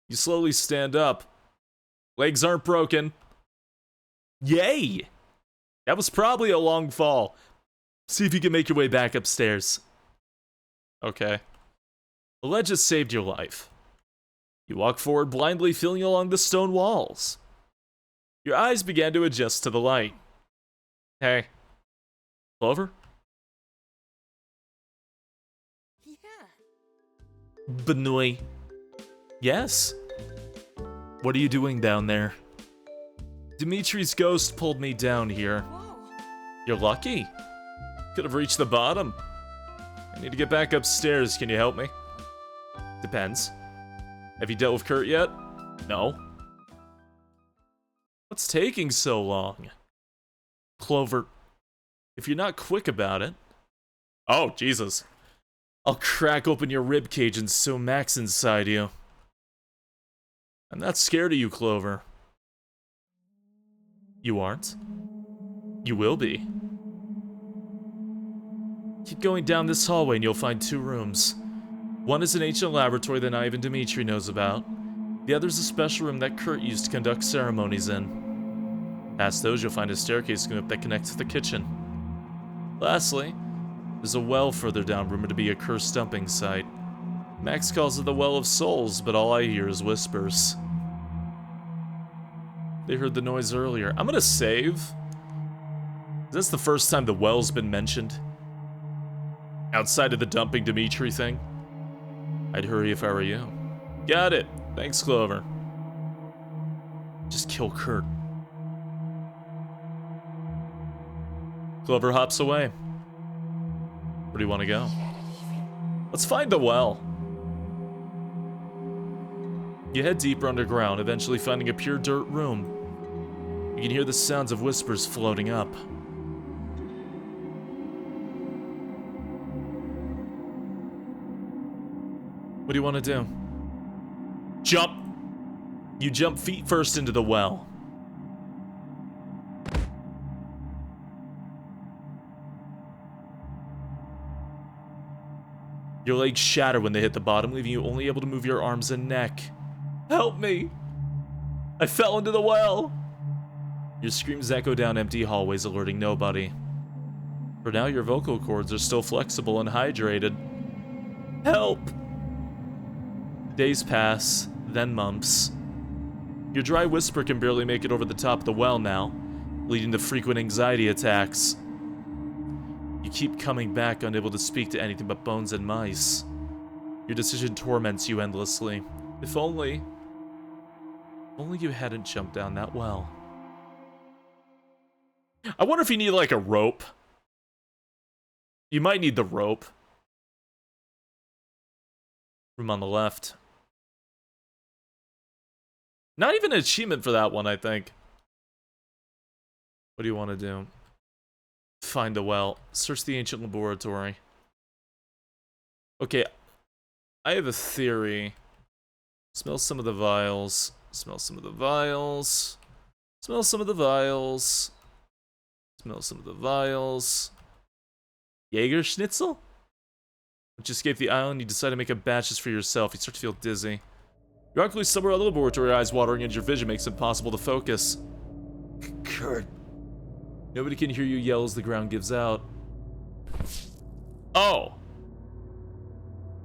You slowly stand up. Legs aren't broken. Yay! That was probably a long fall. See if you can make your way back upstairs. Okay. The ledge has saved your life. You walk forward blindly, feeling along the stone walls. Your eyes began to adjust to the light. Hey. Clover? Benoit. Yes? What are you doing down there? Dimitri's ghost pulled me down here. You're lucky. Could have reached the bottom. I need to get back upstairs. Can you help me? Depends. Have you dealt with Kurt yet? No. What's taking so long? Clover, if you're not quick about it... Oh, Jesus. I'll crack open your ribcage and sew Max inside you. I'm not scared of you, Clover. You aren't? You will be. Keep going down this hallway and you'll find 2 rooms. One is an ancient laboratory that Ivan Dimitri knows about. The other's a special room that Kurt used to conduct ceremonies in. Past those, you'll find a staircase going up that connects to the kitchen. Lastly, there's a well further down, rumored to be a cursed dumping site. Max calls it the Well of Souls, but all I hear is whispers. They heard the noise earlier. I'm gonna save. That's the first time the well's been mentioned. Outside of the dumping Dimitri thing. I'd hurry if I were you. Got it. Thanks, Clover. Just kill Kurt. Clover hops away. Where do you want to go? Let's find the well. You head deeper underground, eventually finding a pure dirt room. You can hear the sounds of whispers floating up. What do you want to do? Jump! You jump feet first into the well. Your legs shatter when they hit the bottom, leaving you only able to move your arms and neck. Help me! I fell into the well! Your screams echo down empty hallways, alerting nobody. For now, your vocal cords are still flexible and hydrated. Help! Days pass, then months. Your dry whisper can barely make it over the top of the well now, leading to frequent anxiety attacks. You keep coming back, unable to speak to anything but bones and mice. Your decision torments you endlessly. If only you hadn't jumped down that well. I wonder if you need, like, a rope. You might need the rope. Room on the left. Not even an achievement for that one, I think. What do you want to do? Find the well. Search the ancient laboratory. Okay. I have a theory. Smell some of the vials. Smell some of the vials. Smell some of the vials. Smell some of the vials. Jaeger Schnitzel? Once you escape the island, you decide to make a batch just for yourself. You start to feel dizzy. You're actually somewhere in the laboratory, eyes watering, and your vision makes it impossible to focus. Kurt. Nobody can hear you yell as the ground gives out. Oh!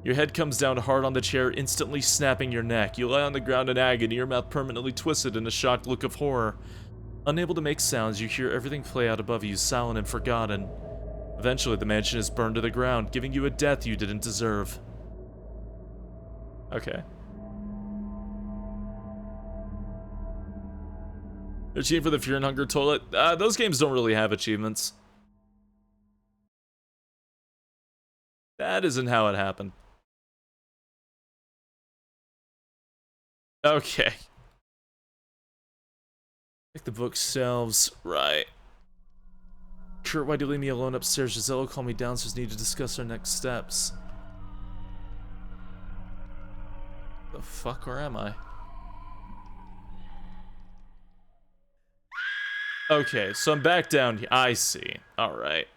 Your head comes down hard on the chair, instantly snapping your neck. You lie on the ground in agony, your mouth permanently twisted in a shocked look of horror. Unable to make sounds, you hear everything play out above you, silent and forgotten. Eventually, the mansion is burned to the ground, giving you a death you didn't deserve. Okay. Achievement for the Fear and Hunger toilet. Those games don't really have achievements. That isn't how it happened. Okay. Check the bookshelves. Right. Kurt, why do you leave me alone upstairs? Giselle called me downstairs. Need to discuss our next steps. The fuck, where am I? Okay, so I'm back down here. I see. Alright.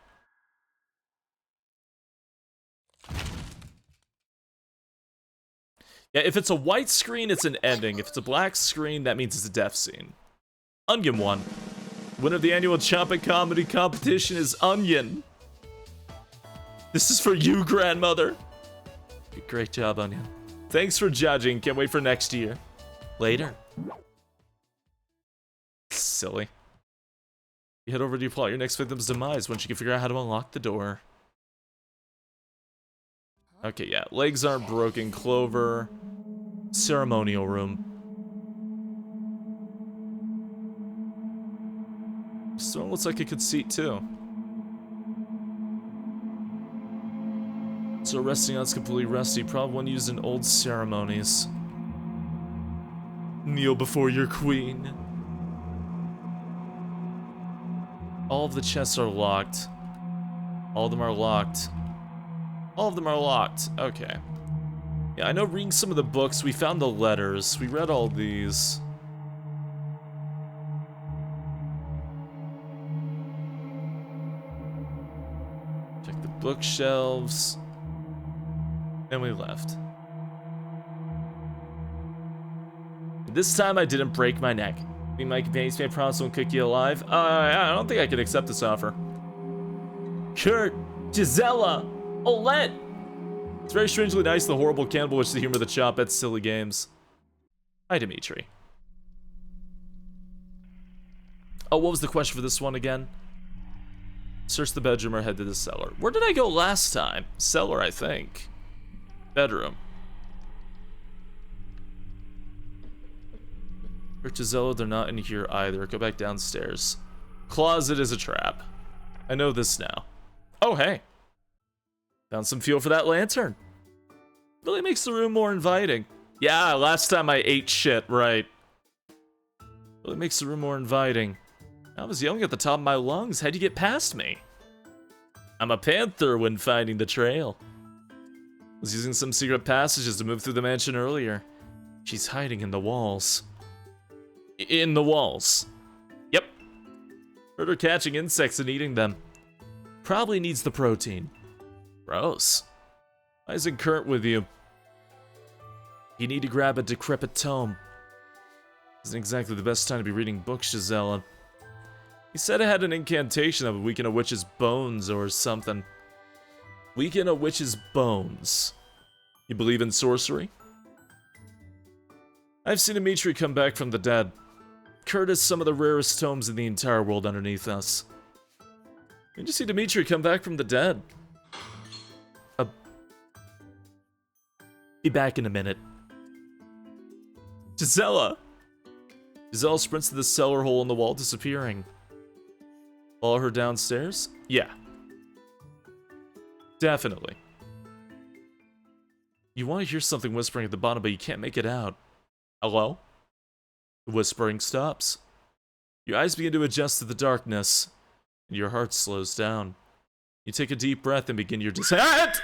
Yeah, if it's a white screen, it's an ending. If it's a black screen, that means it's a death scene. Onion won. Winner of the annual Chopping Comedy competition is Onion. This is for you, grandmother. Great job, Onion. Thanks for judging. Can't wait for next year. Later. Silly. You head over to plot your next victim's demise once you can figure out how to unlock the door. Okay, yeah. Legs aren't broken. Clover. Ceremonial room. This one looks like it could seat too. So resting on it's completely rusty. Probably one used in old ceremonies. Kneel before your queen. All of the chests are locked. All of them are locked. All of them are locked. Okay. Yeah, I know reading some of the books, we found the letters. We read all these. Check the bookshelves. And we left. This time I didn't break my neck. Me and my companions made promise won't cook you alive. I don't think I can accept this offer. Kurt, Gisela, Olette. It's very strangely nice, the horrible cannibal which the humor of the chop at silly games. Hi, Dimitri. Oh, what was the question for this one again? Search the bedroom or head to the cellar. Where did I go last time? Cellar, I think. Bedroom. Gisela, they're not in here either. Go back downstairs. Closet is a trap. I know this now. Oh, hey. Found some fuel for that lantern. Really makes the room more inviting. Yeah, last time I ate shit, right. Really makes the room more inviting. I was yelling at the top of my lungs. How'd you get past me? I'm a panther when finding the trail. Was using some secret passages to move through the mansion earlier. She's hiding in the walls. In the walls. Yep. Heard her catching insects and eating them. Probably needs the protein. Gross. Why isn't Kurt with you? You need to grab a decrepit tome. Isn't exactly the best time to be reading books, Gisela. He said it had an incantation that would weaken a witch's bones or something. Weaken a witch's bones. You believe in sorcery? I've seen Dimitri come back from the dead. Kurt has some of the rarest tomes in the entire world underneath us. When did you see Dimitri come back from the dead? Be back in a minute. Gisela! Gisela sprints to the cellar hole in the wall, disappearing. Follow her downstairs? Yeah. Definitely. You want to hear something whispering at the bottom, but you can't make it out. Hello? The whispering stops. Your eyes begin to adjust to the darkness, and your heart slows down. You take a deep breath and begin your descent.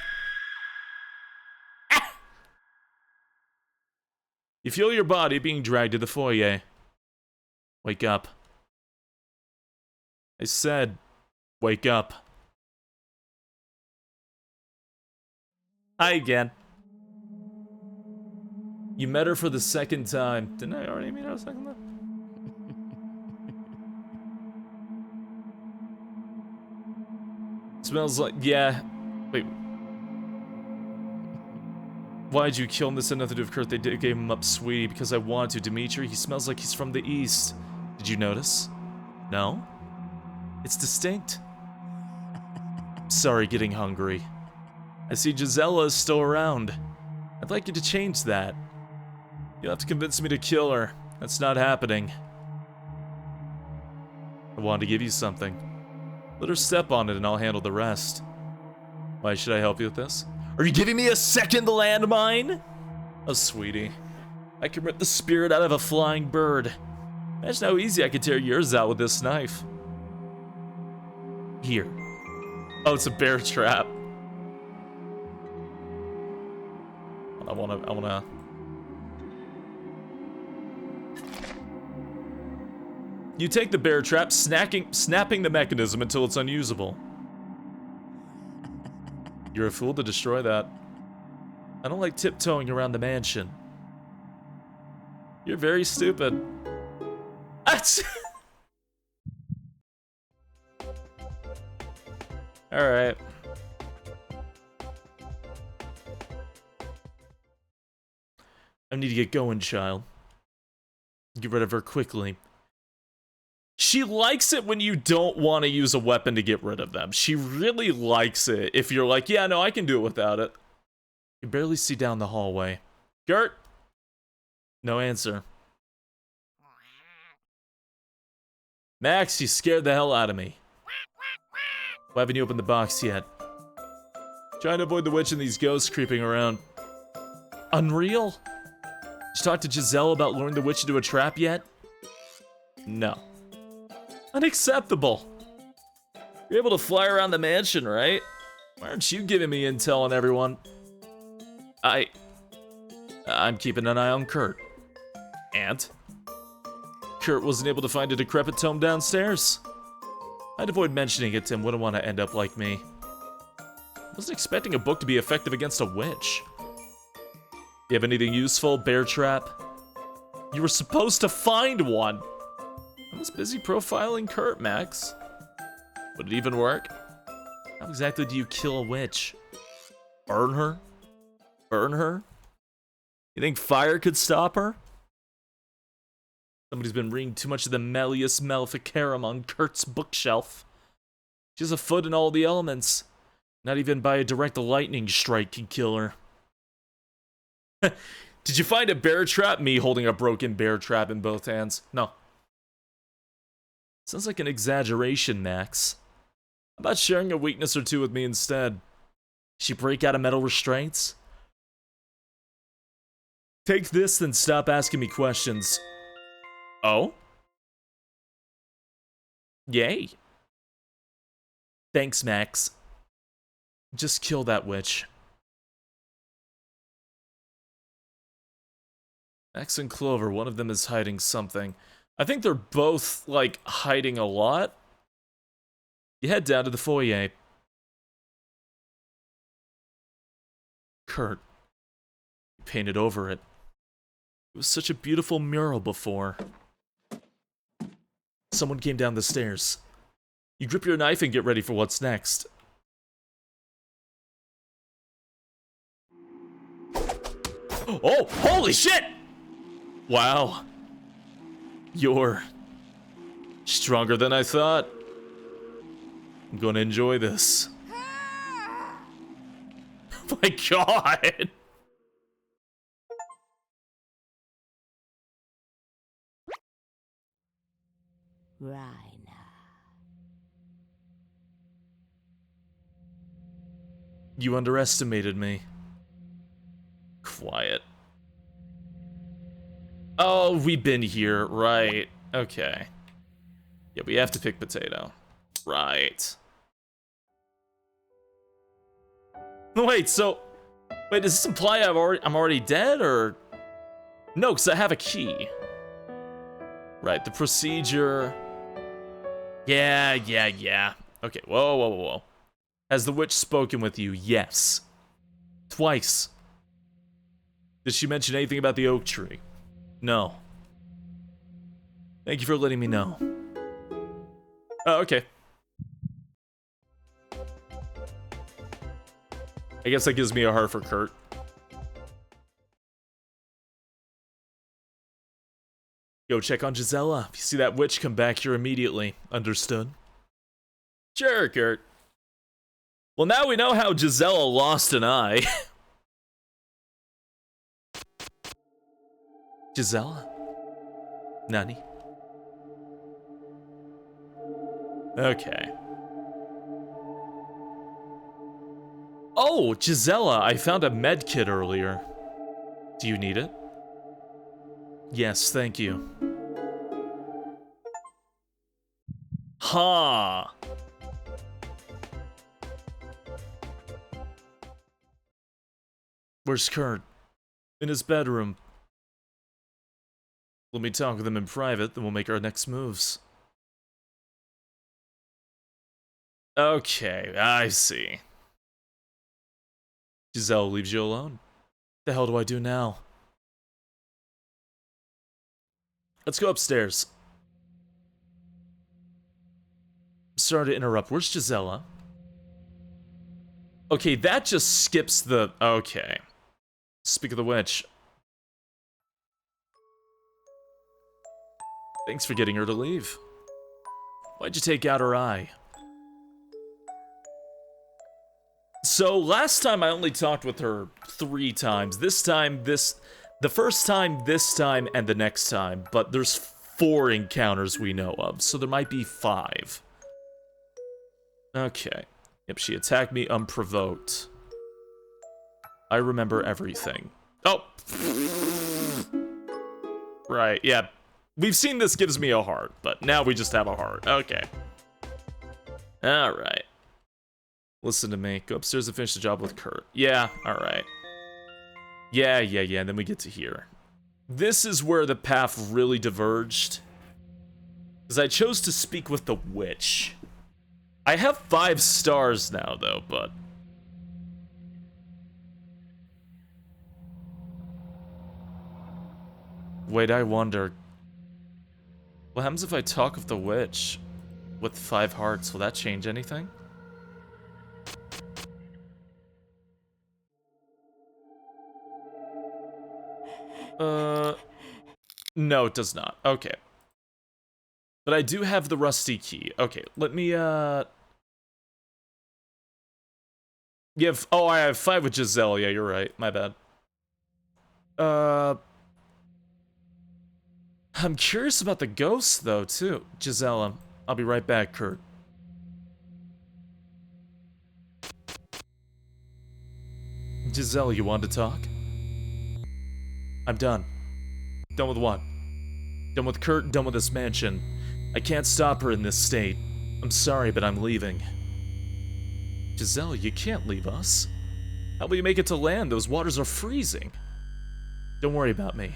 You feel your body being dragged to the foyer. Wake up. I said, wake up. Hi again. You met her for the second time. Didn't I already meet her a second time? Smells like, yeah. Wait. Why'd you kill him? This had nothing to do with Kurt. They gave him up, sweetie, because I wanted to. Dimitri, he smells like he's from the east. Did you notice? No? It's distinct. Sorry, getting hungry. I see Gisela is still around. I'd like you to change that. You'll have to convince me to kill her. That's not happening. I wanted to give you something. Let her step on it and I'll handle the rest. Why should I help you with this? Are you giving me a second landmine? Oh, sweetie. I can rip the spirit out of a flying bird. Imagine how easy I could tear yours out with this knife. Here. Oh, it's a bear trap. I wanna... You take the bear trap, snapping the mechanism until it's unusable. You're a fool to destroy that. I don't like tiptoeing around the mansion. You're very stupid. Alright. I need to get going, child. Get rid of her quickly. She likes it when you don't want to use a weapon to get rid of them. She really likes it if you're like, yeah, no, I can do it without it. You barely see down the hallway. Gert? No answer. Max, you scared the hell out of me. Why haven't you opened the box yet? Trying to avoid the witch and these ghosts creeping around. Unreal? Did you talk to Giselle about luring the witch into a trap yet? No. Unacceptable. You're able to fly around the mansion, right? Why aren't you giving me intel on everyone? I'm keeping an eye on Kurt. And? Kurt wasn't able to find a decrepit tome downstairs. I'd avoid mentioning it to him, wouldn't want to end up like me. Wasn't expecting a book to be effective against a witch. You have anything useful, bear trap? You were supposed to find one. I was busy profiling Kurt, Max. Would it even work? How exactly do you kill a witch? Burn her? Burn her? You think fire could stop her? Somebody's been reading too much of the Malleus Maleficarum on Kurt's bookshelf. She has a foot in all the elements. Not even by a direct lightning strike can kill her. Did you find a bear trap? Me holding a broken bear trap in both hands. No. Sounds like an exaggeration, Max. How about sharing a weakness or two with me instead? She break out of metal restraints? Take this, then stop asking me questions. Oh? Yay. Thanks, Max. Just kill that witch. Max and Clover, one of them is hiding something. I think they're both, like, hiding a lot. You head down to the foyer. Kurt. You painted over it. It was such a beautiful mural before. Someone came down the stairs. You grip your knife and get ready for what's next. Oh, holy shit! Wow. You're stronger than I thought. I'm gonna enjoy this. Oh my god! Raina. You underestimated me. Quiet. Oh, we've been here, right. Okay. Yeah, we have to pick potato. Right. Wait, so... Wait, does this imply I'm already dead, or... No, because I have a key. Right, the procedure... Yeah. Okay, whoa. Has the witch spoken with you? Yes. Twice. Did she mention anything about the oak tree? No. Thank you for letting me know. Oh, okay. I guess that gives me a heart for Kurt. Go check on Gisela. If you see that witch, come back here immediately. Understood? Sure, Kurt. Well, now we know how Gisela lost an eye. Gisela? Nani? Okay. Oh, Gisela, I found a med kit earlier. Do you need it? Yes, thank you. Ha! Where's Kurt? In his bedroom. Let me talk with him in private, then we'll make our next moves. Okay, I see. Giselle leaves you alone. The hell do I do now? Let's go upstairs. Sorry to interrupt. Where's Gisela? Okay, that just skips the... Okay. Speak of the witch. Thanks for getting her to leave. Why'd you take out her eye? So, last time I only talked with her 3 times. The first time, this time, and the next time. But there's 4 encounters we know of, so there might be 5. Okay. Yep, she attacked me unprovoked. I remember everything. Oh! Right, yeah. We've seen this gives me a heart, but now we just have a heart. Okay. Alright. Listen to me. Go upstairs and finish the job with Kurt. Yeah, alright. Yeah, and then we get to here. This is where the path really diverged. Because I chose to speak with the witch. I have 5 stars now, though, but... Wait, I wonder... What happens if I talk with the witch? With 5 hearts, will that change anything? No, it does not. Okay. But I do have the rusty key. Okay, let me, I have 5 with Giselle. Yeah, you're right. My bad. I'm curious about the ghosts, though, too. Giselle, I'll be right back, Kurt. Giselle, you want to talk? I'm done. Done with what? Done with Kurt, done with this mansion. I can't stop her in this state. I'm sorry, but I'm leaving. Giselle, you can't leave us. How will you make it to land? Those waters are freezing. Don't worry about me.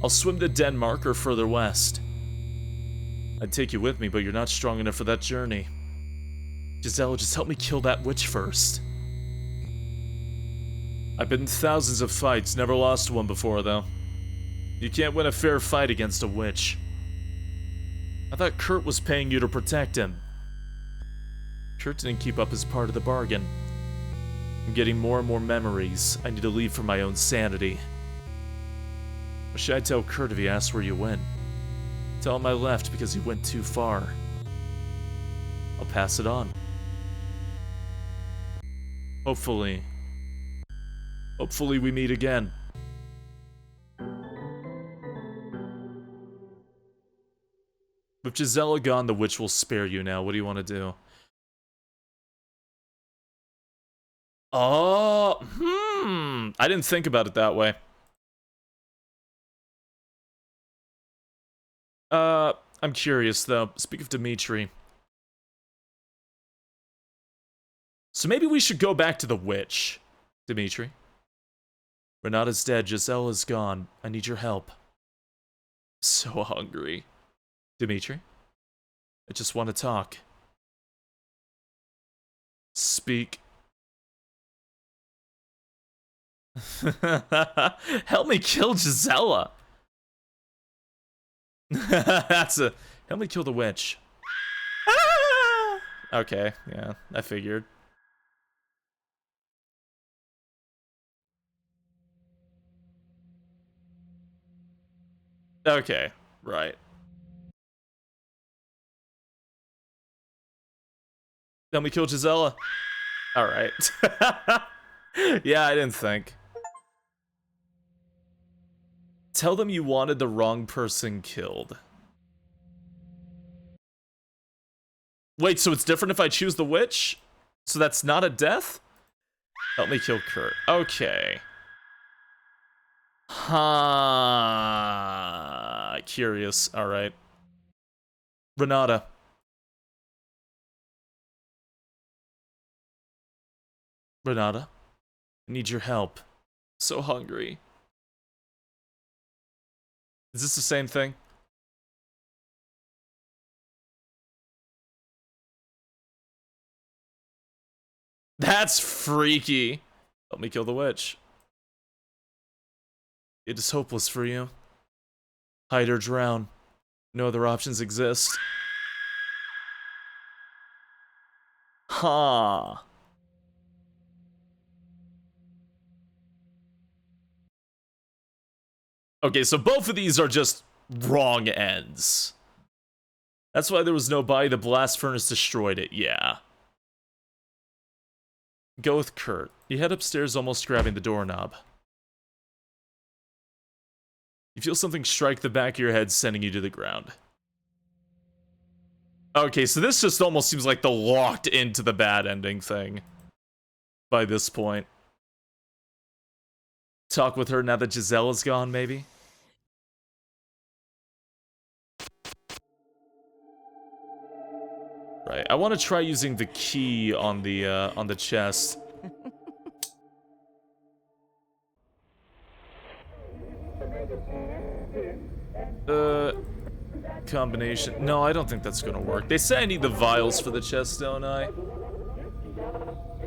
I'll swim to Denmark or further west. I'd take you with me, but you're not strong enough for that journey. Giselle, just help me kill that witch first. I've been in thousands of fights, never lost one before, though. You can't win a fair fight against a witch. I thought Kurt was paying you to protect him. Kurt didn't keep up his part of the bargain. I'm getting more and more memories. I need to leave for my own sanity. What should I tell Kurt if he asks where you went? Tell him I left because he went too far. I'll pass it on. Hopefully we meet again. With Gisela gone, the witch will spare you now. What do you want to do? Oh, I didn't think about it that way. I'm curious, though. Speak of Dimitri. So maybe we should go back to the witch, Dimitri. Renata's dead, Giselle is gone. I need your help. So hungry. Dimitri? I just want to talk. Speak. Help me kill Gisela. Help me kill the witch. Okay, yeah, I figured. Okay, right. Help me kill Gisela. Alright. Yeah, I didn't think. Tell them you wanted the wrong person killed. Wait, so it's different if I choose the witch? So that's not a death? Help me kill Kurt. Okay. Huh. Curious. Alright. Renata. Renata. I need your help. So hungry. Is this the same thing? That's freaky. Help me kill the witch. It is hopeless for you. Hide or drown. No other options exist. Huh. Okay, so both of these are just wrong ends. That's why there was no body. The blast furnace destroyed it. Yeah. Go with Kurt. You head upstairs, almost grabbing the doorknob. You feel something strike the back of your head, sending you to the ground. Okay, so this just almost seems like the locked into the bad ending thing. By this point. Talk with her now that Giselle is gone, maybe? Right, I want to try using the key on the chest. Combination. No, I don't think that's gonna work. They say I need the vials for the chest, don't I?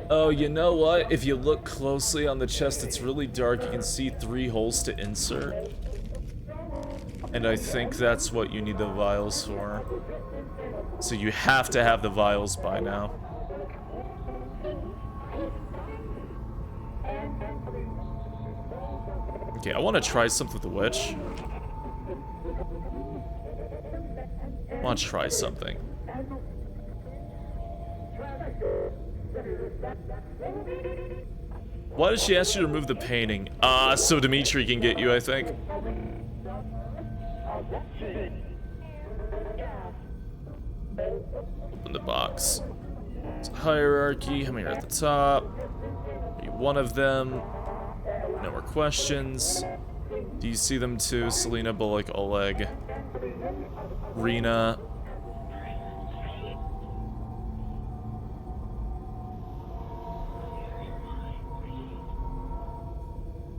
Oh, you know what? If you look closely on the chest, it's really dark. You can see 3 holes to insert. And I think that's what you need the vials for. So you have to have the vials by now. Okay, I want to try something with the witch. I want to try something. Why did she ask you to remove the painting? So Dimitri can get you, I think. Open the box. It's a hierarchy. How many are at the top? Are you one of them? No more questions. Do you see them too? Selena, Bullock, Oleg, Rena.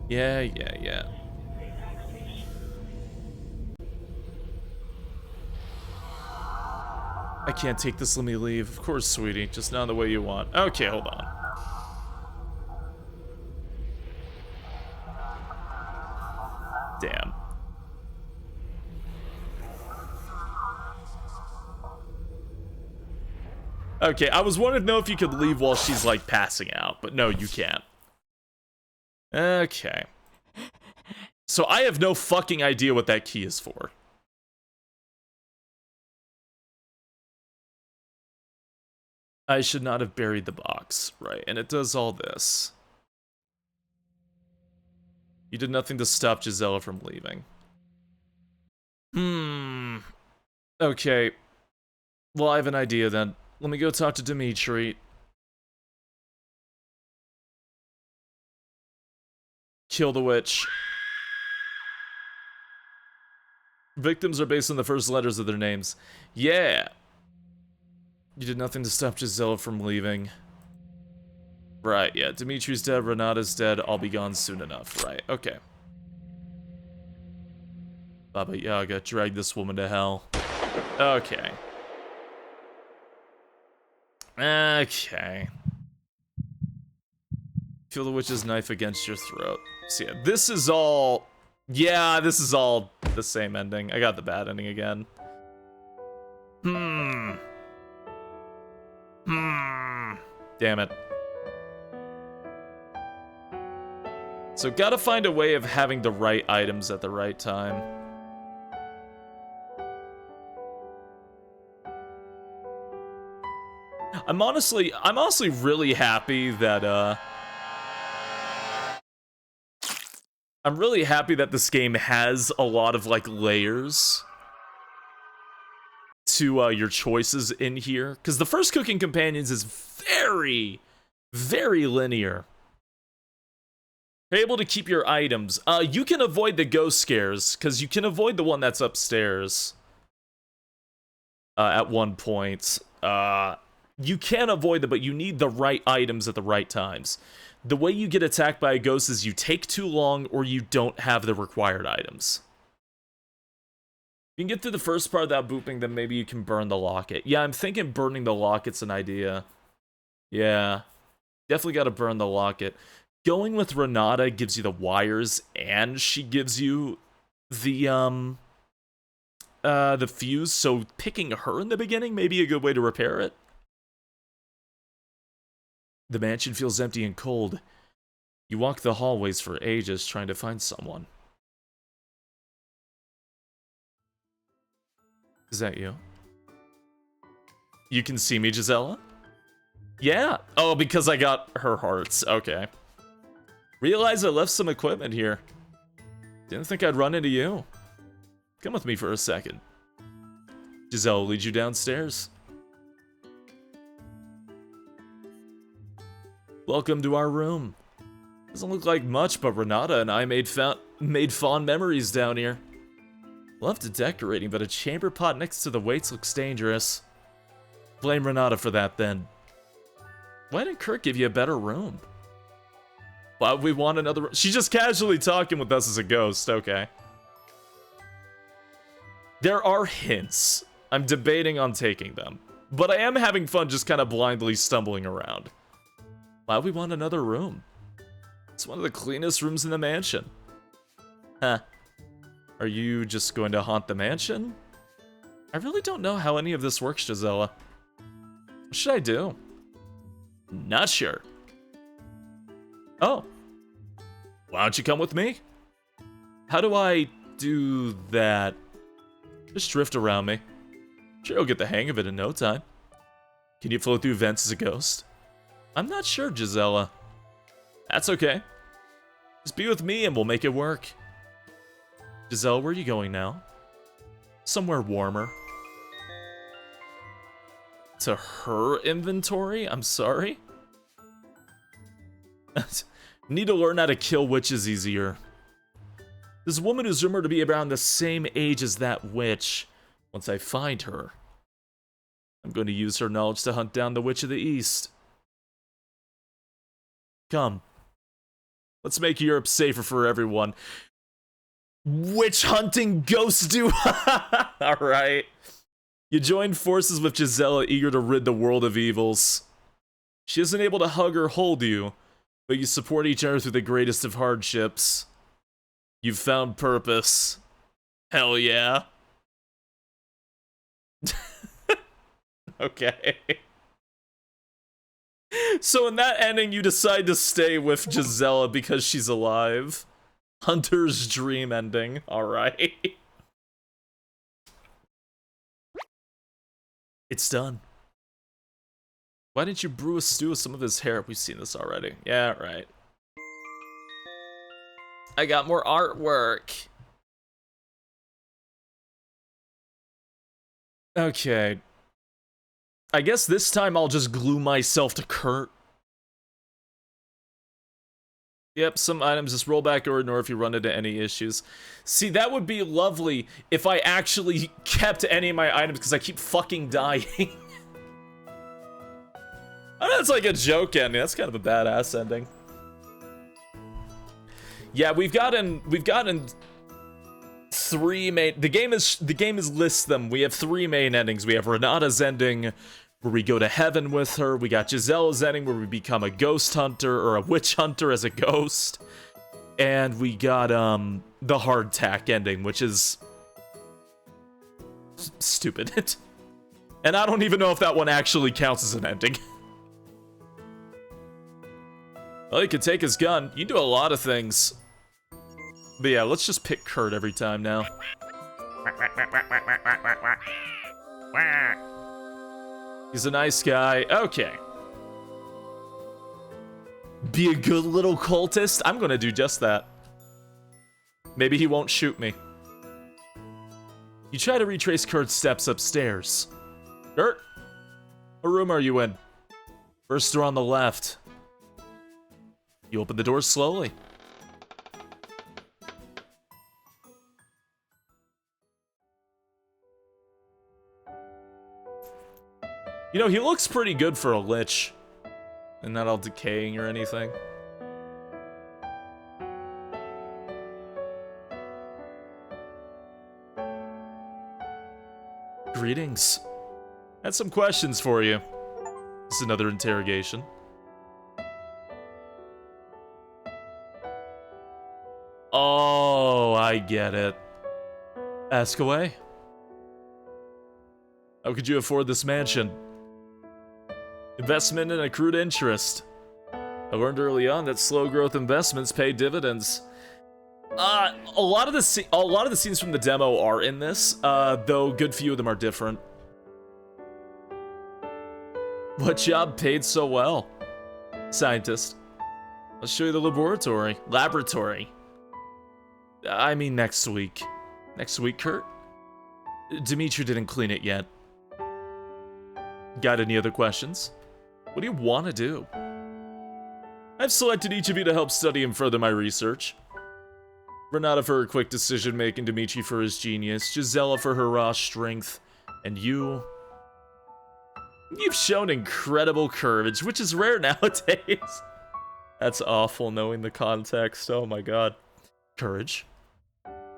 Yeah. I can't take this, let me leave. Of course, sweetie, just not the way you want. Okay, hold on. Damn. Okay, I was wanting to know if you could leave while she's, like, passing out, but no, you can't. Okay. So I have no fucking idea what that key is for. I should not have buried the box. Right, and it does all this. You did nothing to stop Gisela from leaving. Okay. Well, I have an idea then. Let me go talk to Dimitri. Kill the witch. Victims are based on the first letters of their names. Yeah. You did nothing to stop Gisela from leaving. Right, yeah. Dimitri's dead, Renata's dead, I'll be gone soon enough. Right, okay. Baba Yaga, drag this woman to hell. Okay. Okay. Feel the witch's knife against your throat. So yeah, this is all... Yeah, this is all the same ending. I got the bad ending again. Damn it. So gotta find a way of having the right items at the right time. I'm honestly really happy that, I'm really happy that this game has a lot of, like, layers to, your choices in here. Because the first Cooking Companions is very, very linear. You're able to keep your items. You can avoid the ghost scares, because you can avoid the one that's upstairs. At one point. You can avoid them, but you need the right items at the right times. The way you get attacked by a ghost is you take too long or you don't have the required items. If you can get through the first part without booping, then maybe you can burn the locket. Yeah, I'm thinking burning the locket's an idea. Yeah. Definitely gotta burn the locket. Going with Renata gives you the wires, and she gives you the fuse, so picking her in the beginning may be a good way to repair it. The mansion feels empty and cold. You walk the hallways for ages trying to find someone. Is that you? You can see me, Gisela? Yeah. Oh, because I got her hearts. Okay. Realize I left some equipment here. Didn't think I'd run into you. Come with me for a second. Giselle will lead you downstairs. Welcome to our room. Doesn't look like much, but Renata and I made fond memories down here. Love the decorating, but a chamber pot next to the weights looks dangerous. Blame Renata for that, then. Why didn't Kurt give you a better room? Why would we want another room? She's just casually talking with us as a ghost, okay. There are hints. I'm debating on taking them. But I am having fun just kind of blindly stumbling around. Why would we want another room? It's one of the cleanest rooms in the mansion. Huh. Are you just going to haunt the mansion? I really don't know how any of this works, Gisela. What should I do? Not sure. Oh. Why don't you come with me? How do I do that? Just drift around me. Sure, you'll get the hang of it in no time. Can you float through vents as a ghost? I'm not sure, Gisela. That's okay. Just be with me and we'll make it work. Giselle, where are you going now? Somewhere warmer. To her inventory? I'm sorry? Need to learn how to kill witches easier. There's a woman who's rumored to be around the same age as that witch. Once I find her, I'm going to use her knowledge to hunt down the Witch of the East. Come. Let's make Europe safer for everyone. Witch hunting ghosts do. Alright. You join forces with Gisela, eager to rid the world of evils. She isn't able to hug or hold you, but you support each other through the greatest of hardships. You've found purpose. Hell yeah. Okay. So in that ending, you decide to stay with Gisela because she's alive. Hunter's dream ending. Alright. It's done. Why didn't you brew a stew with some of his hair? We've seen this already. Yeah, right. I got more artwork. Okay. I guess this time I'll just glue myself to Kurt. Yep, some items just roll back or ignore if you run into any issues. See, that would be lovely if I actually kept any of my items because I keep fucking dying. I know it's like a joke ending. That's kind of a badass ending. Yeah, we've gotten three main. The game is lists them. We have three main endings. We have Renata's ending, where we go to heaven with her. We got Giselle's ending, where we become a ghost hunter or a witch hunter as a ghost, and we got the hardtack ending, which is stupid. And I don't even know if that one actually counts as an ending. Well, he could take his gun. You do a lot of things. But yeah, let's just pick Kurt every time now. He's a nice guy. Okay. Be a good little cultist? I'm gonna do just that. Maybe he won't shoot me. You try to retrace Kurt's steps upstairs. Kurt? What room are you in? First door on the left. You open the door slowly. You know, he looks pretty good for a lich. And not all decaying or anything. Greetings. Had some questions for you. This is another interrogation. Oh, I get it. Ask away. How could you afford this mansion? Investment and accrued interest. I learned early on that slow growth investments pay dividends. A lot of the scenes from the demo are in this, though good few of them are different. What job paid so well? Scientist. Let's show you the laboratory. I mean next week. Next week, Kurt? Dimitri didn't clean it yet. Got any other questions? What do you want to do? I've selected each of you to help study and further my research. Renata for her quick decision-making, Dimitri for his genius, Gisela for her raw strength, and you... You've shown incredible courage, which is rare nowadays. That's awful, knowing the context. Oh my god. Courage?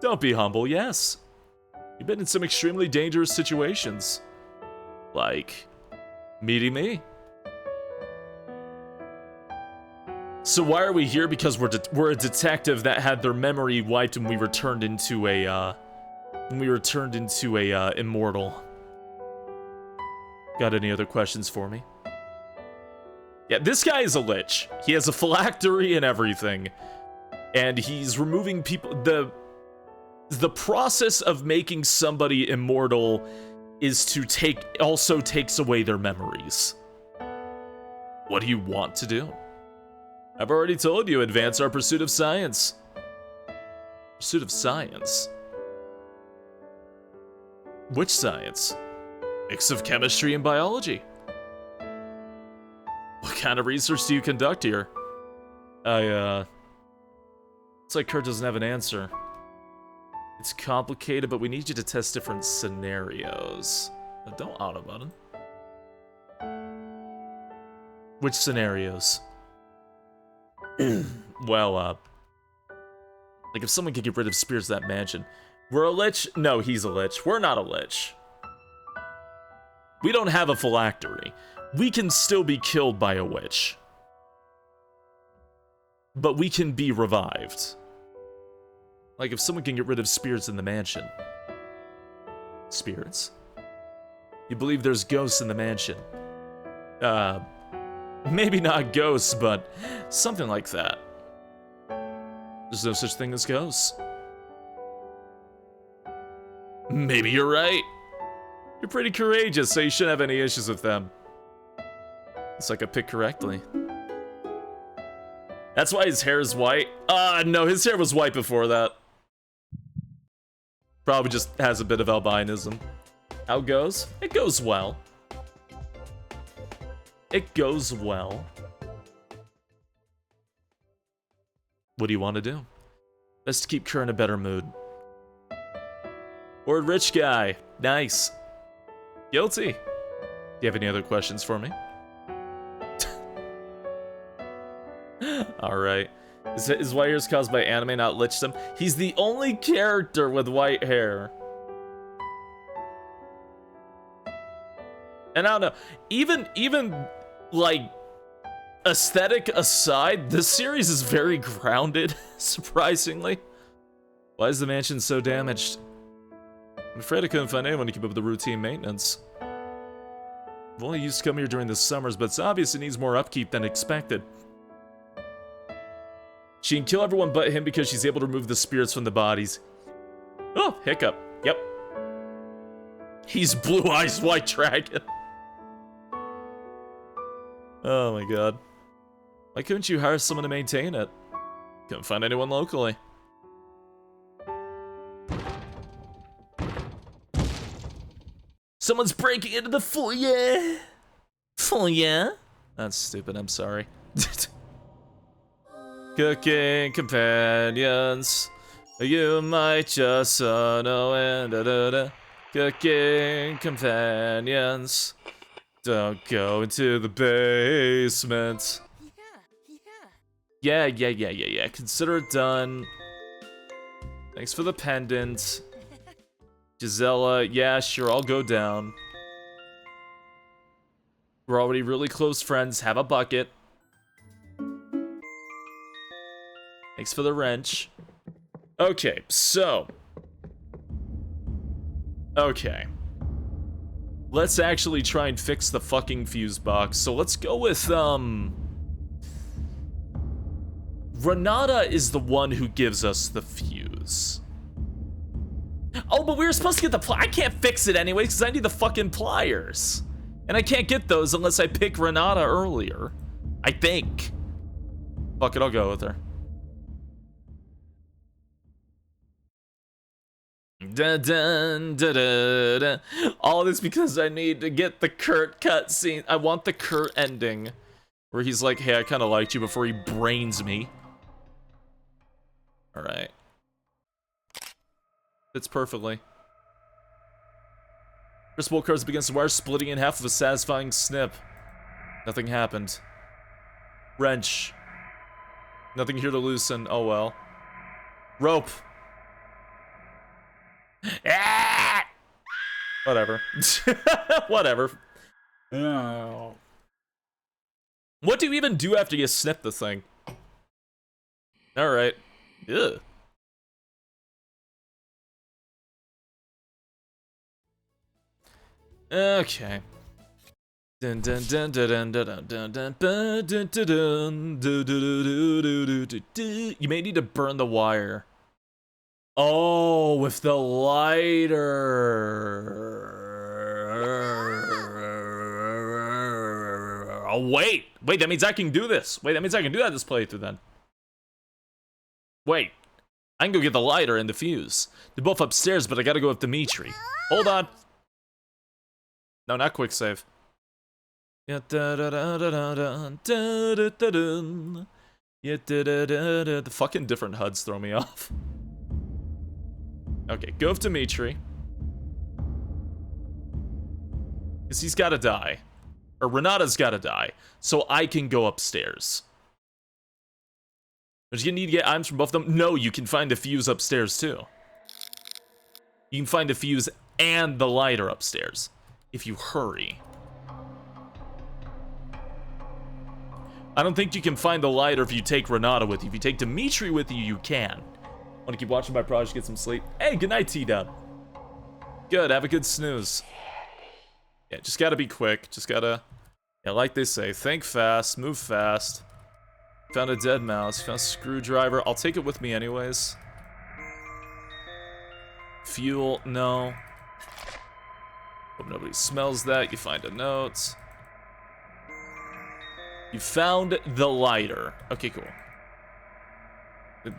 Don't be humble, yes. You've been in some extremely dangerous situations. Like, meeting me. So why are we here? Because we're a detective that had their memory wiped when we were turned into a, immortal. Got any other questions for me? Yeah, this guy is a lich. He has a phylactery and everything. And he's removing people. The process of making somebody immortal is to also takes away their memories. What do you want to do? I've already told you, advance our pursuit of science. Pursuit of science? Which science? Mix of chemistry and biology. What kind of research do you conduct here? It's like Kurt doesn't have an answer. It's complicated, but we need you to test different scenarios. Don't auto button. Which scenarios? Well, like if someone could get rid of spirits of that mansion. We're a lich? No, he's a lich. We're not a lich. We don't have a phylactery. We can still be killed by a witch. But we can be revived. Like if someone can get rid of spirits in the mansion. Spirits? You believe there's ghosts in the mansion? Maybe not ghosts, but something like that. There's no such thing as ghosts. Maybe you're right. You're pretty courageous, so you shouldn't have any issues with them. It's like I picked correctly. That's why his hair is white. No, his hair was white before that. Probably just has a bit of albinism. How it goes? It goes well. It goes well. What do you want to do? Best to keep Kurt in a better mood. Or rich guy. Nice. Guilty. Do you have any other questions for me? Alright. Is white hair caused by anime, not lichdom? He's the only character with white hair. And I don't know. Even like, aesthetic aside, this series is very grounded, surprisingly. Why is the mansion so damaged? I'm afraid I couldn't find anyone to keep up with the routine maintenance. I've only used to come here during the summers, but it's obvious it needs more upkeep than expected. She can kill everyone but him because she's able to remove the spirits from the bodies. Oh, hiccup. Yep. He's Blue Eyes White Dragon. Oh my god. Why couldn't you hire someone to maintain it? Couldn't find anyone locally. Someone's breaking into the foyer! Foyer? That's stupid, I'm sorry. Cooking companions, you might just know and da-da-da. Cooking companions, don't go into the basement. Yeah. Consider it done. Thanks for the pendant. Gisela, yeah, sure, I'll go down. We're already really close friends, have a bucket. Thanks for the wrench. Okay, so. Okay. Let's actually try and fix the fucking fuse box. So let's go with, Renata is the one who gives us the fuse. Oh, but we were supposed to get the I can't fix it anyways because I need the fucking pliers. And I can't get those unless I pick Renata earlier. I think. Fuck it, I'll go with her. Dun, dun, dun, dun, dun. All this because I need to get the Kurt cutscene. I want the Kurt ending. Where he's like, hey, I kind of liked you before he brains me. Alright. Fits perfectly. Crystal cards begins the wire splitting in half with a satisfying snip. Nothing happened. Wrench. Nothing here to loosen. Oh well. Rope. Ah! Whatever. Whatever. Oh. What do you even do after you snip the thing? Alright. Ugh. Okay. Dun dun dun dun dun dun dun dun dun dun dun dun. You may need to burn the wire. Oh, with the lighter. Oh, wait, that means I can do this. Wait, that means I can do that this playthrough then. Wait, I can go get the lighter and the fuse. They're both upstairs, but I gotta go with Dimitri. Hold on. No, not quick save. The fucking different HUDs throw me off. Okay, go with Dimitri. Because he's gotta die. Or Renata's gotta die. So I can go upstairs. But you need to get items from both of them? No, you can find the fuse upstairs too. You can find the fuse and the lighter upstairs. If you hurry. I don't think you can find the lighter if you take Renata with you. If you take Dimitri with you, you can. Want to keep watching my project, get some sleep? Hey, good night, T-Dub. Good, have a good snooze. Yeah, just gotta be quick. Just gotta, yeah, like they say, think fast, move fast. Found a dead mouse, found a screwdriver. I'll take it with me anyways. Fuel, no. Hope nobody smells that. You find a note. You found the lighter. Okay, cool.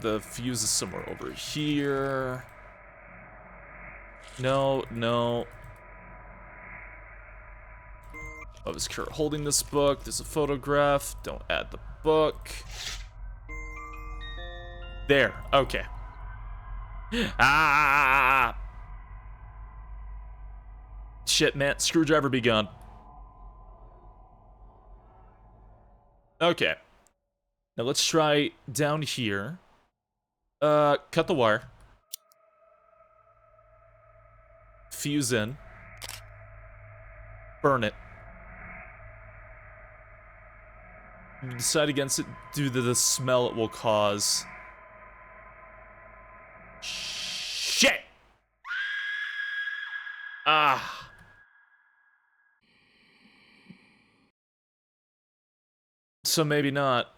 The fuse is somewhere over here. No, no. Oh, is Kurt holding this book? There's a photograph. Don't add the book. There. Okay. Ah! Shit, man. Screwdriver be gone. Okay. Now let's try down here. Cut the wire. Fuse in. Burn it. Decide against it due to the smell it will cause. Shit! Ah. So maybe not.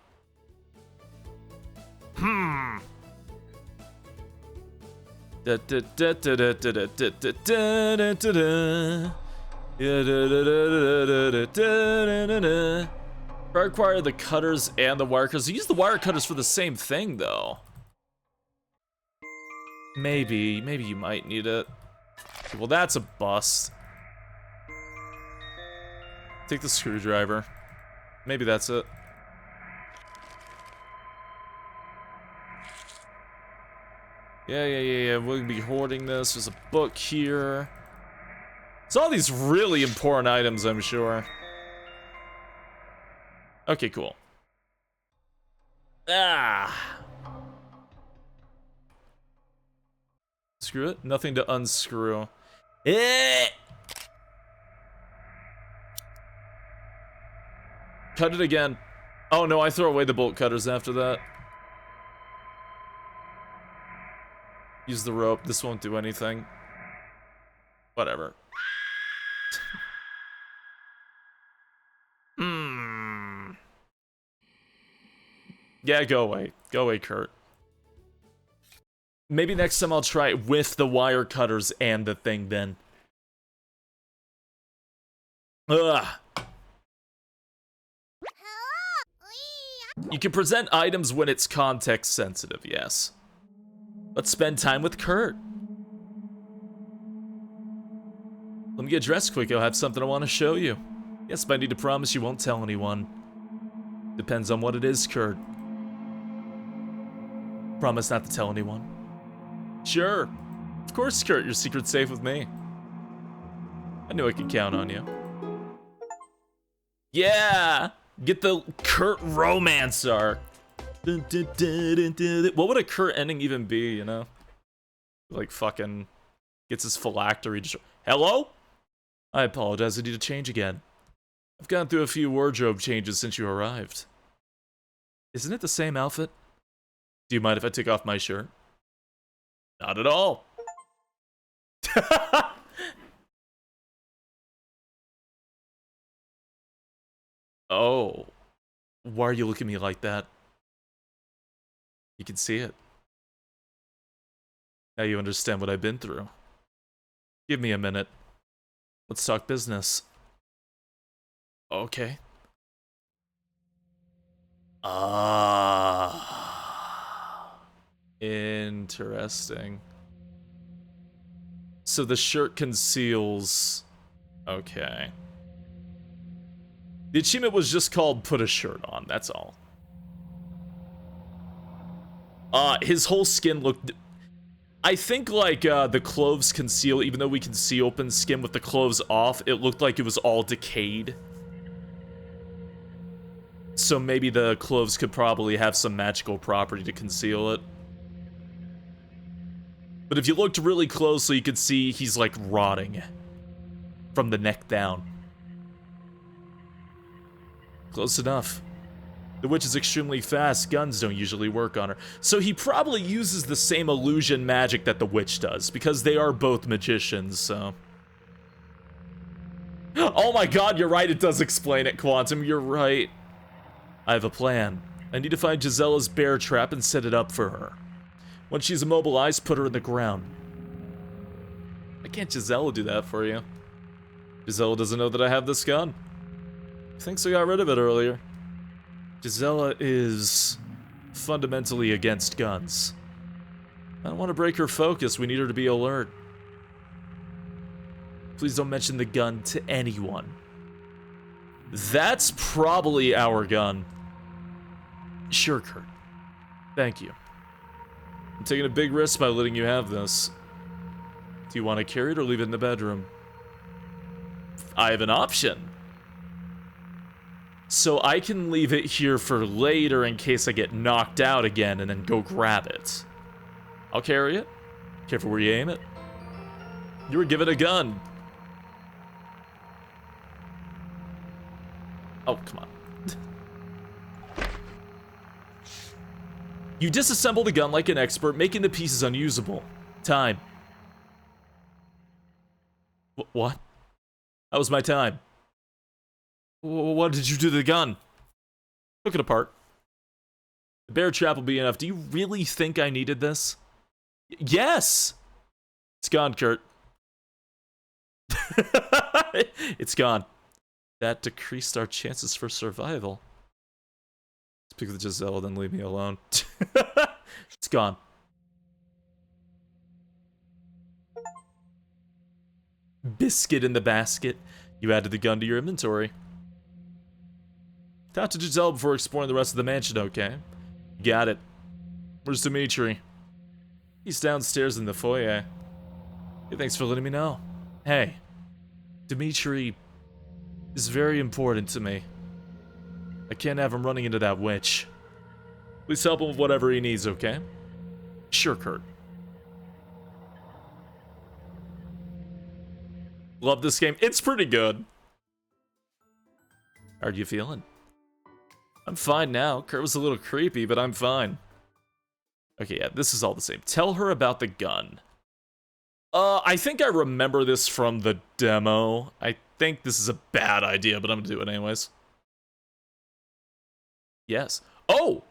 Require the cutters and the wire cutters. Use the wire cutters for the same thing, though. Maybe you might need it. Well, that's a bust. Take the screwdriver. Maybe that's it. Yeah. We'll be hoarding this. There's a book here. It's all these really important items, I'm sure. Okay, cool. Ah. Screw it. Nothing to unscrew. Cut it again. Oh no, I throw away the bolt cutters after that. Use the rope. This won't do anything. Whatever. Yeah, go away. Go away, Kurt. Maybe next time I'll try it with the wire cutters and the thing then. Ugh. You can present items when it's context sensitive, yes. Let's spend time with Kurt. Let me get dressed quick, I'll have something I want to show you. Yes, but I need to promise you won't tell anyone. Depends on what it is, Kurt. Promise not to tell anyone. Sure. Of course, Kurt, your secret's safe with me. I knew I could count on you. Yeah! Get the Kurt romance arc. What would a Kurt ending even be, you know? Like fucking gets his phylactery destroyed. Hello? I apologize, I need to change again. I've gone through a few wardrobe changes since you arrived. Isn't it the same outfit? Do you mind if I take off my shirt? Not at all. Oh. Why are you looking at me like that? You can see it. Now you understand what I've been through. Give me a minute. Let's talk business. Okay. Interesting. So the shirt conceals... Okay. The achievement was just called put a shirt on, that's all. His whole skin looked... I think like the clothes conceal, even though we can see open skin with the clothes off, it looked like it was all decayed. So maybe the clothes could probably have some magical property to conceal it. But if you looked really closely, you could see he's like rotting from the neck down. Close enough. The witch is extremely fast, guns don't usually work on her. So he probably uses the same illusion magic that the witch does, because they are both magicians, so... Oh my god, you're right, it does explain it, Quantum, you're right. I have a plan. I need to find Gisella's bear trap and set it up for her. When she's immobilized, put her in the ground. Why can't Gisella do that for you? Gisella doesn't know that I have this gun. Thinks I got rid of it earlier. Gisella is fundamentally against guns. I don't want to break her focus, we need her to be alert. Please don't mention the gun to anyone. That's probably our gun. Sure, Kurt. Thank you. I'm taking a big risk by letting you have this. Do you want to carry it or leave it in the bedroom? I have an option. So I can leave it here for later in case I get knocked out again and then go grab it. I'll carry it. Careful where you aim it. You were given a gun. Oh, come on. You disassemble the gun like an expert, making the pieces unusable. Time. What? That was my time. What did you do to the gun? Took it apart. The bear trap will be enough. Do you really think I needed this? Yes! It's gone, Kurt. It's gone. That decreased our chances for survival. Speak with Giselle, then leave me alone. It's gone. Biscuit in the basket. You added the gun to your inventory. Talk to Giselle before exploring the rest of the mansion, okay? Got it. Where's Dimitri? He's downstairs in the foyer. Hey, thanks for letting me know. Hey, Dimitri is very important to me. I can't have him running into that witch. Please help him with whatever he needs, okay? Sure, Kurt. Love this game. It's pretty good. How are you feeling? I'm fine now. Kurt was a little creepy, but I'm fine. Okay, yeah, this is all the same. Tell her about the gun. I think I remember this from the demo. I think this is a bad idea, but I'm gonna do it anyways. Yes. Oh!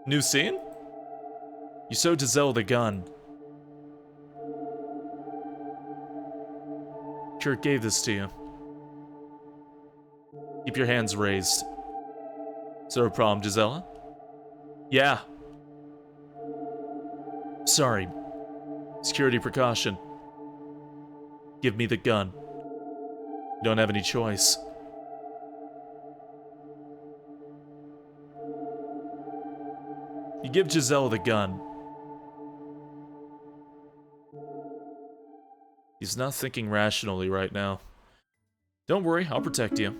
New scene? You showed Giselle the gun. Kurt gave this to you. Keep your hands raised. Is there a problem, Gisela? Yeah. Sorry. Security precaution. Give me the gun. You don't have any choice. You give Giselle the gun. He's not thinking rationally right now. Don't worry, I'll protect you.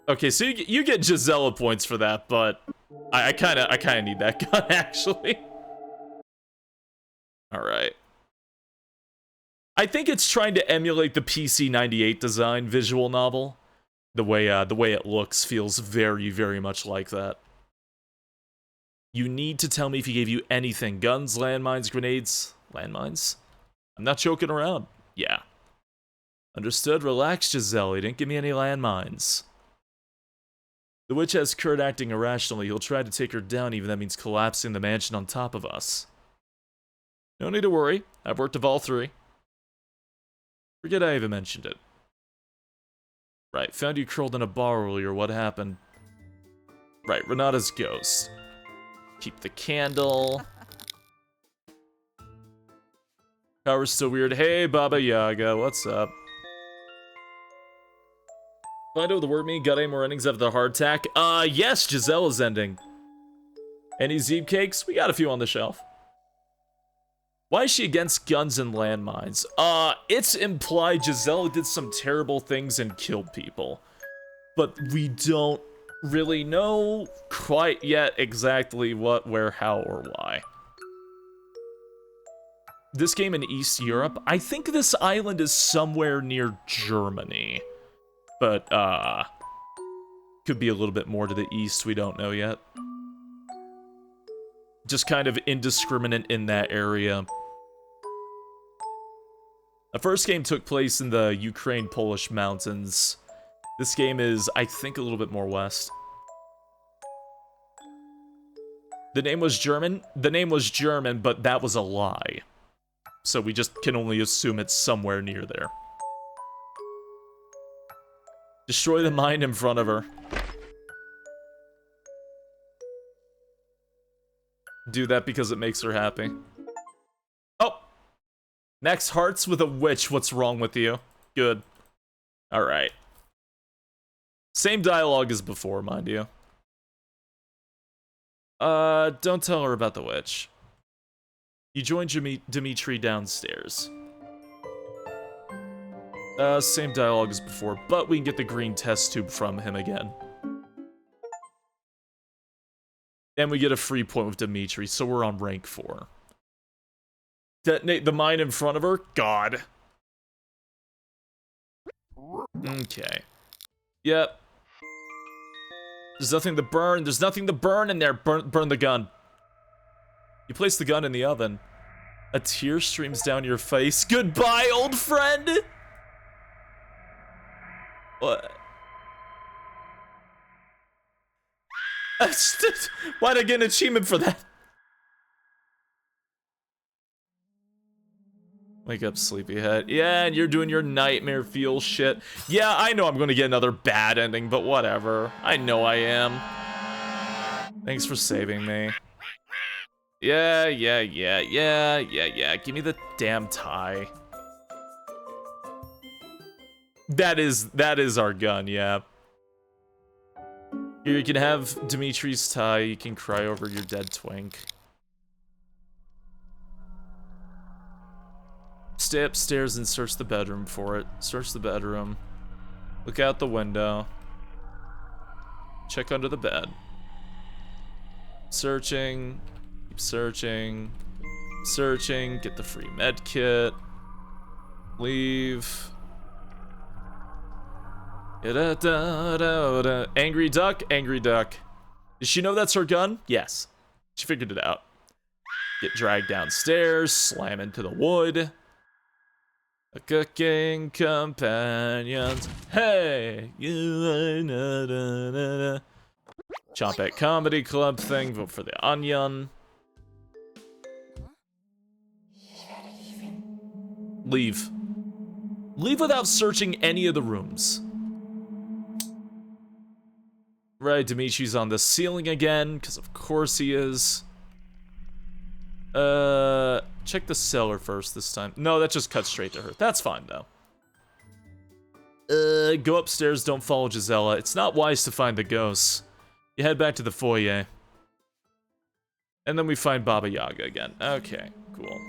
Okay, so you get Gisela points for that, but I kinda need that gun actually. All right. I think it's trying to emulate the PC-98 design visual novel. The way it looks feels very, very much like that. You need to tell me if he gave you anything. Guns, landmines, grenades. Landmines? I'm not joking around. Yeah. Understood. Relax, Giselle. He didn't give me any landmines. The witch has Kurt acting irrationally. He'll try to take her down, even if that means collapsing the mansion on top of us. No need to worry. I've worked with all three. Forget I even mentioned it. Right, found you curled in a bar earlier. What happened? Right, Renata's ghost. Keep the candle. Power's still weird. Hey, Baba Yaga, what's up? Find out what the word mean. Got any more endings after the heart attack? Yes, Gisella's ending. Any Zeeb cakes? We got a few on the shelf. Why is she against guns and landmines? It's implied Giselle did some terrible things and killed people. But we don't really know quite yet exactly what, where, how, or why. This game in East Europe, I think this island is somewhere near Germany. But, could be a little bit more to the east, we don't know yet. Just kind of indiscriminate in that area. The first game took place in the Ukraine-Polish mountains. This game is, I think, a little bit more west. The name was German? The name was German, but that was a lie. So we just can only assume it's somewhere near there. Destroy the mine in front of her. Do that because it makes her happy. Oh! Next, hearts with a witch. What's wrong with you? Good. Alright. Same dialogue as before, mind you. Don't tell her about the witch. You joined Dimitri downstairs. Same dialogue as before, but we can get the green test tube from him again. And we get a free point with Dimitri, so we're on rank 4. Detonate the mine in front of her? God. Okay. Yep. There's nothing to burn. There's nothing to burn in there. Burn the gun. You place the gun in the oven. A tear streams down your face. Goodbye, old friend! What? Why'd I get an achievement for that? Wake up, sleepyhead. Yeah, and you're doing your nightmare fuel shit. Yeah, I know I'm gonna get another bad ending, but whatever. I know I am. Thanks for saving me. Yeah. Give me the damn tie. That is our gun, yeah. Here, you can have Dimitri's tie. You can cry over your dead twink. Stay upstairs and search the bedroom for it. Search the bedroom. Look out the window. Check under the bed. Searching. Keep searching. Searching. Get the free med kit. Leave. Angry duck, angry duck. Does she know that's her gun? Yes. She figured it out. Get dragged downstairs, slam into the wood. A cooking companions. Hey! Chomp at Comedy Club thing, vote for the onion. Leave. Leave without searching any of the rooms. Right, Dimitri's on the ceiling again, because of course he is. Check the cellar first this time. No, that just cuts straight to her. That's fine, though. Go upstairs, don't follow Gisela. It's not wise to find the ghosts. You head back to the foyer. And then we find Baba Yaga again. Okay, cool.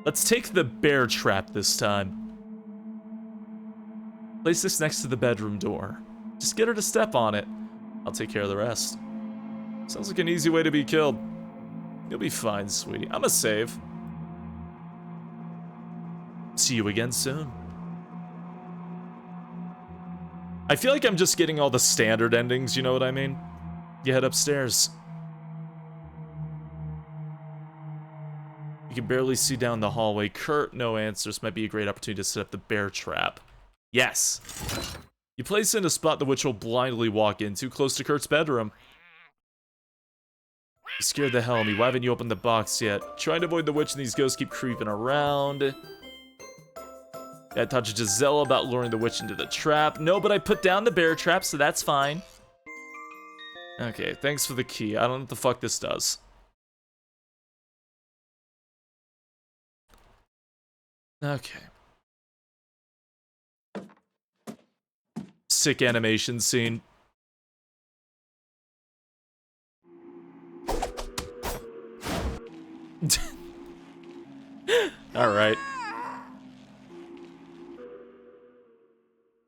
Let's take the bear trap this time. Place this next to the bedroom door. Just get her to step on it. I'll take care of the rest. Sounds like an easy way to be killed. You'll be fine, sweetie. I'm a save. See you again soon. I feel like I'm just getting all the standard endings, you know what I mean? You head upstairs. You can barely see down the hallway. Kurt, no answers. Might be a great opportunity to set up the bear trap. Yes. You place it in a spot the witch will blindly walk into, close to Kurt's bedroom. You scared the hell out of me. Why haven't you opened the box yet? Trying to avoid the witch and these ghosts keep creeping around. Gotta talk to Gisela about luring the witch into the trap. No, but I put down the bear trap, so that's fine. Okay, thanks for the key. I don't know what the fuck this does. Okay. Sick animation scene. Alright.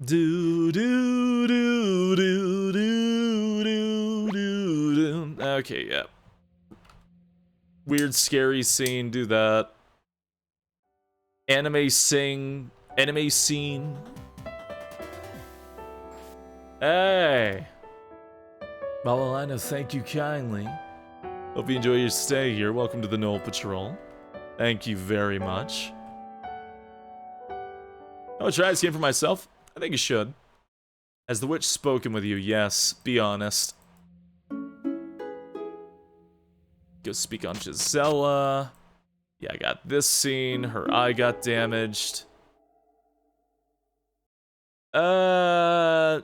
Do do do do do do do do. Okay, yeah. Weird, scary scene. Do that. Anime sing. Anime scene. Hey. Malalina, thank you kindly. Hope you enjoy your stay here. Welcome to the Knoll Patrol. Thank you very much. I'll try this game for myself. I think you should. Has the witch spoken with you? Yes. Be honest. Go speak on Gisela. Yeah, I got this scene. Her eye got damaged.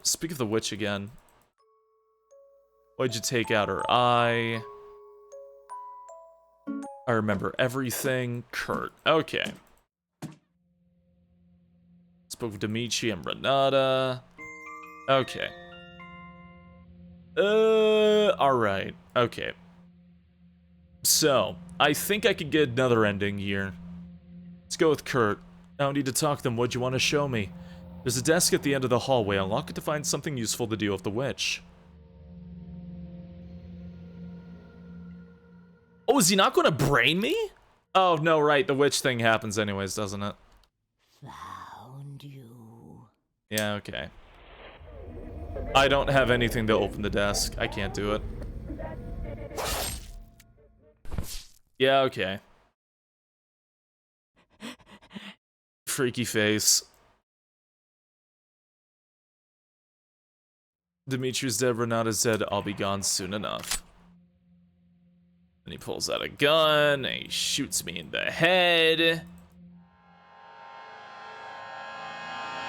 Speak of the witch again. Why'd you take out her eye? I remember everything. Kurt. Okay. Spoke with Dimitri and Renata. Okay. Alright. Okay. So, I think I could get another ending here. Let's go with Kurt. I don't need to talk to them. What'd you want to show me? There's a desk at the end of the hallway. Unlock it to find something useful to deal with the witch. Oh, is he not going to brain me? Oh, no, right. The witch thing happens anyways, doesn't it? Found you. Yeah, okay. I don't have anything to open the desk. I can't do it. Yeah, okay. Freaky face. Dimitri's dead, Renata's dead. I'll be gone soon enough. Then he pulls out a gun, and he shoots me in the head.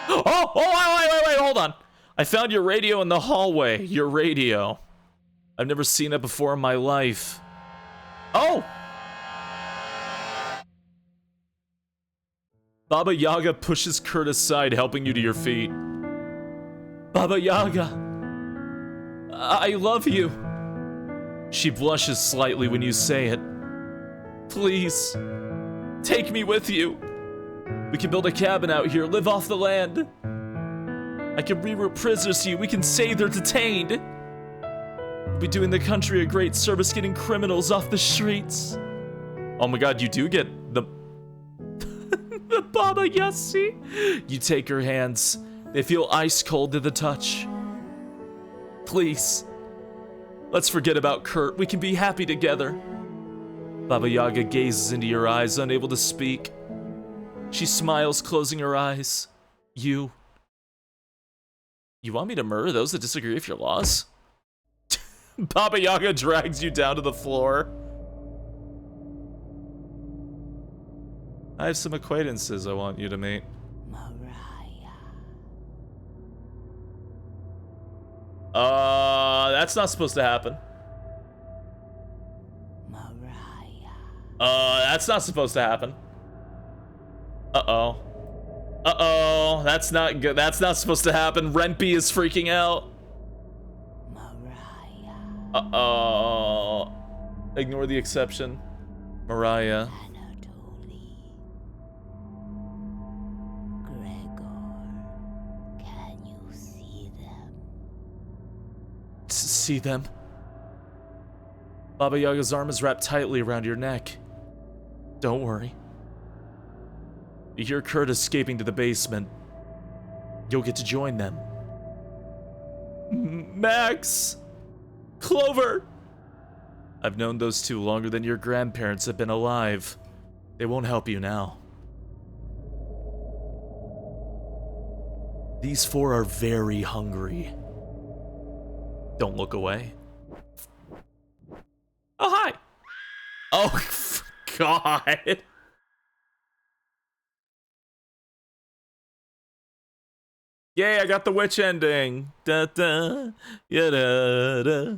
Oh, wait, hold on. I found your radio in the hallway. Your radio. I've never seen it before in my life. Oh! Baba Yaga pushes Kurt aside, helping you to your feet. Baba Yaga. I love you. She blushes slightly when you say it. Please, take me with you. We can build a cabin out here, live off the land. I can reroute prisoners to you. We can say they're detained. We'll be doing the country a great service, getting criminals off the streets. Oh my god, you do get the the Baba Yassi. You take her hands. They feel ice cold to the touch. Please, let's forget about Kurt. We can be happy together. Baba Yaga gazes into your eyes, unable to speak. She smiles, closing her eyes. You want me to murder those that disagree with your laws? Baba Yaga drags you down to the floor. I have some acquaintances I want you to meet. Mariah. That's not supposed to happen. Mariah. That's not supposed to happen. Uh-oh. Uh-oh, that's not good. That's not supposed to happen. Rempy is freaking out. Mariah. Uh-oh. Ignore the exception. Mariah. Anatoly. Gregor. Can you see them? See them? Baba Yaga's arm is wrapped tightly around your neck. Don't worry. You hear Kurt escaping to the basement. You'll get to join them. Max! Clover! I've known those two longer than your grandparents have been alive. They won't help you now. These four are very hungry. Don't look away. Oh, hi! Oh, God! Yay, I got the witch ending. Da da, ya da da.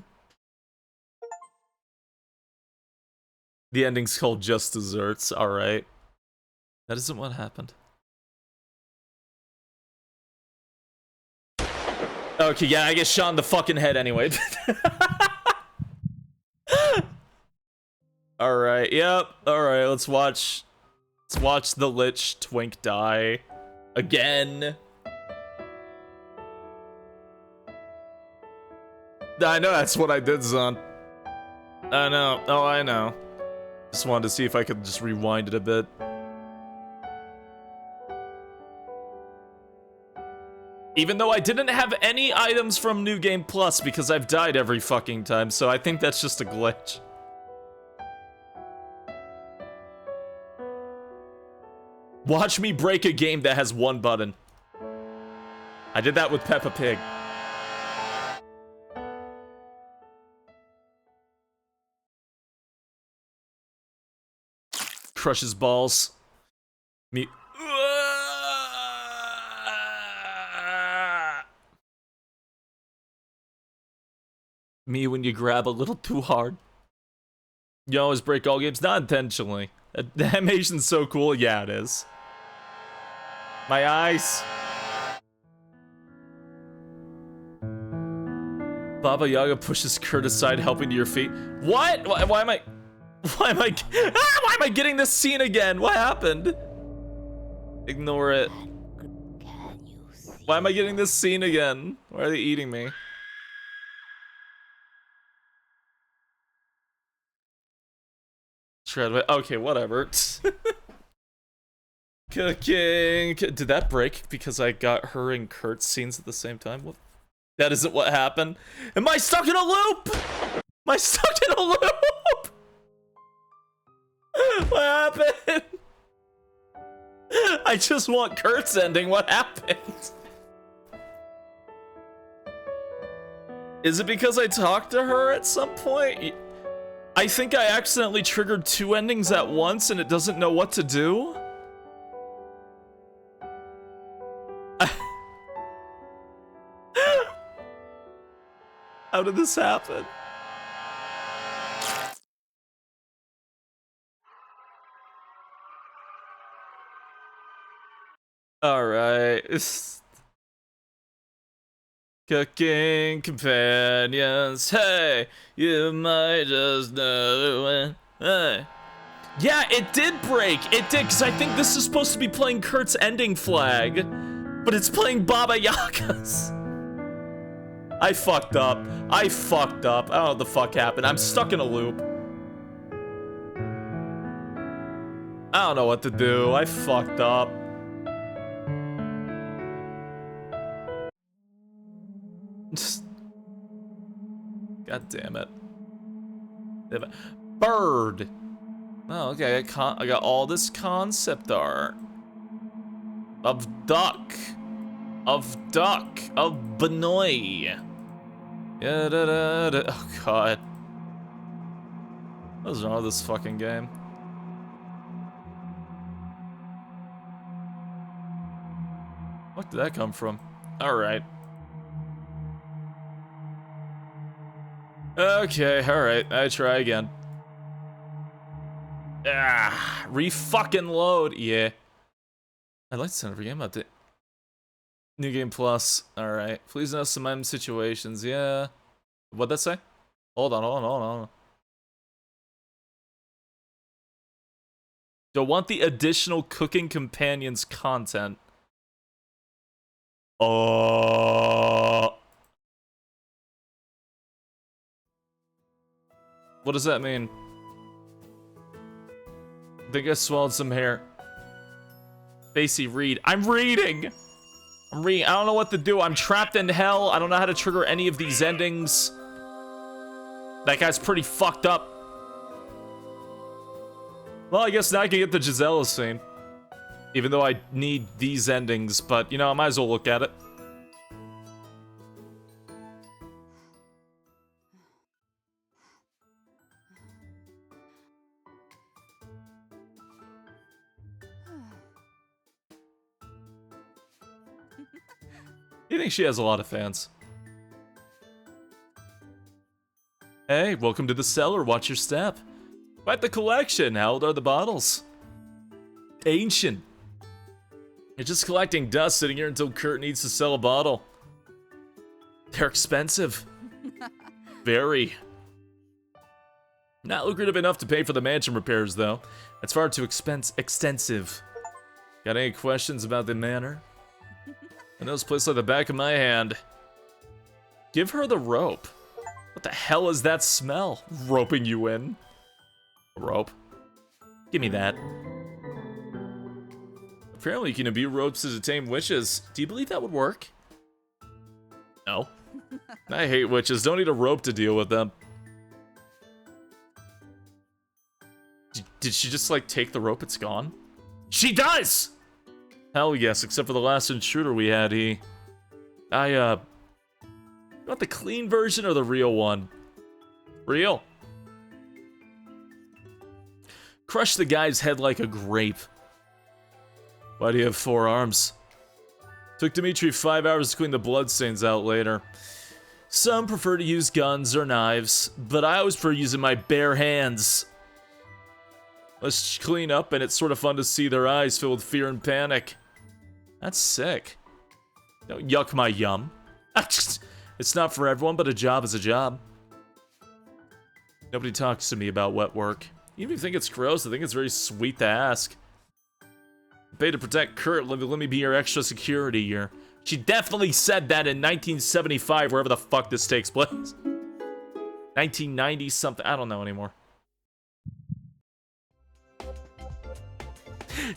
The ending's called Just Desserts, alright. That isn't what happened. Okay, yeah, I get shot in the fucking head anyway. Alright, yep, alright, let's watch the Lich Twink die. Again. I know that's what I did, son. I know. Oh, I know. Just wanted to see if I could just rewind it a bit. Even though I didn't have any items from New Game Plus because I've died every fucking time, so I think that's just a glitch. Watch me break a game that has one button. I did that with Peppa Pig. Crushes balls. Me. Me when you grab a little too hard. You always break all games, not intentionally. The animation's so cool. Yeah, it is. My eyes. Baba Yaga pushes Kurt aside, helping to your feet. What? Why am I getting this scene again? What happened? Ignore it. Can you see? Why am I getting this scene again? Why are they eating me? Shred. Okay, whatever. Cooking. Did that break because I got her and Kurt's scenes at the same time? What? That isn't what happened. Am I stuck in a loop? Am I stuck in a loop? What happened? I just want Kurt's ending. What happened? Is it because I talked to her at some point? I think I accidentally triggered two endings at once and it doesn't know what to do. How did this happen? Alright. Cooking companions, hey, you might just know it. Hey. Yeah, it did break. It did, because I think this is supposed to be playing Kurt's ending flag, but it's playing Baba Yaga's. I fucked up. I don't know what the fuck happened. I'm stuck in a loop. I don't know what to do. I fucked up. God damn it. Bird. Oh, okay. I got all this concept art of duck, of Benoy. Yeah, oh god. What is wrong with this fucking game? What did that come from? Alright. Okay, alright, I try again. Ah, re-fucking load, yeah. I'd like to send every game update. New Game Plus, alright. Please know some item situations, yeah. What'd that say? Hold on. Do I want the additional cooking companions content? Oh. What does that mean? I think I swallowed some hair. Spacey, read. I'm reading! I don't know what to do. I'm trapped in hell. I don't know how to trigger any of these endings. That guy's pretty fucked up. Well, I guess now I can get the Gisela scene. Even though I need these endings, but, you know, I might as well look at it. You think she has a lot of fans? Hey, welcome to the cellar. Watch your step. Quite the collection. How old are the bottles? Ancient. You're just collecting dust sitting here until Kurt needs to sell a bottle. They're expensive. Very. Not lucrative enough to pay for the mansion repairs, though. That's far too extensive. Got any questions about the manor? I know this place like the back of my hand. Give her the rope. What the hell is that smell? Roping you in. Rope. Give me that. Apparently you can imbue ropes to tame witches. Do you believe that would work? No. I hate witches. Don't need a rope to deal with them. Did she just, like, take the rope? It's gone? She does! Hell yes, except for the last intruder we had, you want the clean version or the real one? Real. Crush the guy's head like a grape. Why do you have 4 arms? Took Dimitri 5 hours to clean the bloodstains out later. Some prefer to use guns or knives, but I always prefer using my bare hands. Let's clean up, and it's sort of fun to see their eyes filled with fear and panic. That's sick. Don't yuck my yum. It's not for everyone, but a job is a job. Nobody talks to me about wet work. Even if you think it's gross, I think it's very sweet to ask. Pay to protect Kurt, let me be your extra security here. She definitely said that in 1975, wherever the fuck this takes place. 1990 something, I don't know anymore.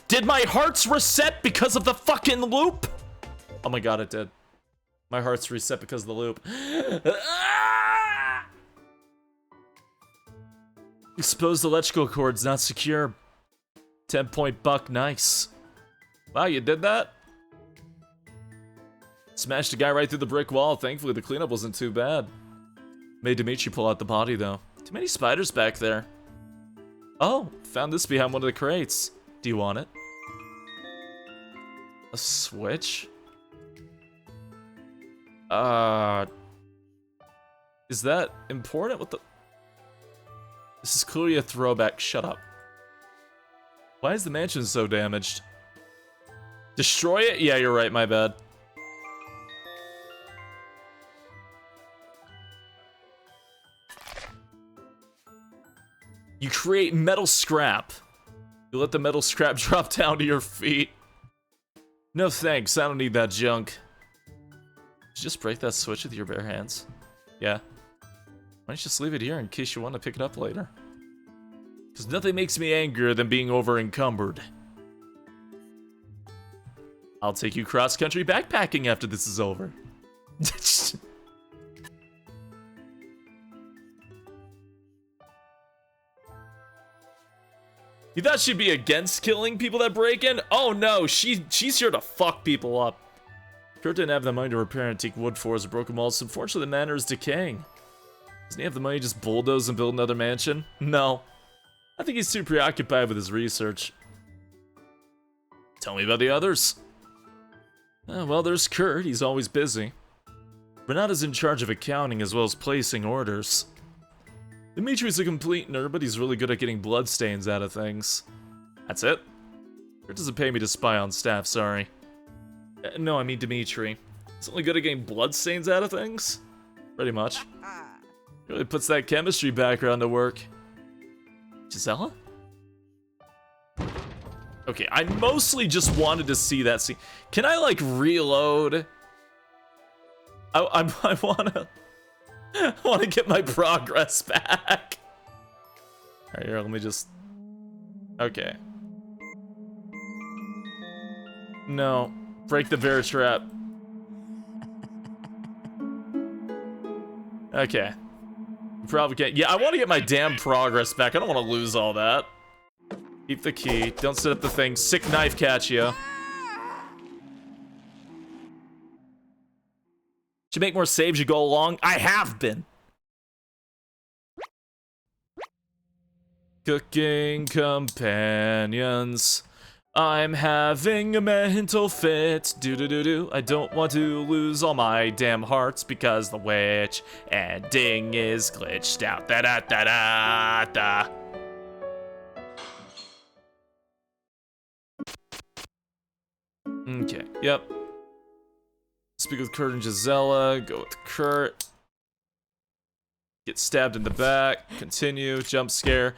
Did my hearts reset because of the fucking loop? Oh my god, it did. My heart's reset because of the loop. Exposed electrical cords not secure. 10-point buck, nice. Wow, you did that? Smashed a guy right through the brick wall. Thankfully, the cleanup wasn't too bad. Made Dimitri pull out the body, though. Too many spiders back there. Oh, found this behind one of the crates. Do you want it? A switch? Is that important? What the? This is clearly a throwback. Shut up. Why is the mansion so damaged? Destroy it? Yeah, you're right, my bad. You create metal scrap. You let the metal scrap drop down to your feet. No thanks, I don't need that junk. Did you just break that switch with your bare hands? Yeah. Why don't you just leave it here in case you want to pick it up later? Because nothing makes me angrier than being over-encumbered. I'll take you cross-country backpacking after this is over. You thought she'd be against killing people that break in? Oh no, she's here to fuck people up. Kurt didn't have the money to repair antique wood floors or broken walls, so unfortunately the manor is decaying. Doesn't he have the money to just bulldoze and build another mansion? No. I think he's too preoccupied with his research. Tell me about the others. Well, there's Kurt, he's always busy. Renata's in charge of accounting as well as placing orders. Dimitri's a complete nerd, but he's really good at getting bloodstains out of things. That's it? It doesn't pay me to spy on staff, sorry. No, I mean Dimitri. He's only good at getting bloodstains out of things? Pretty much. Really puts that chemistry background to work. Gisela? Okay, I mostly just wanted to see that scene. Can I, like, reload? I wanna get my progress back. Alright, here, let me just... Okay. No. Break the bear trap. Okay. Probably can't. Yeah, I want to get my damn progress back. I don't want to lose all that. Keep the key. Don't set up the thing. Sick knife catch you. Should make more saves you go along. I have been. Cooking companions. I'm having a mental fit. Do. I don't want to lose all my damn hearts because the witch ending is glitched out. Da. Okay, yep. Speak with Kurt and Gisela. Go with Kurt. Get stabbed in the back. Continue. Jump scare.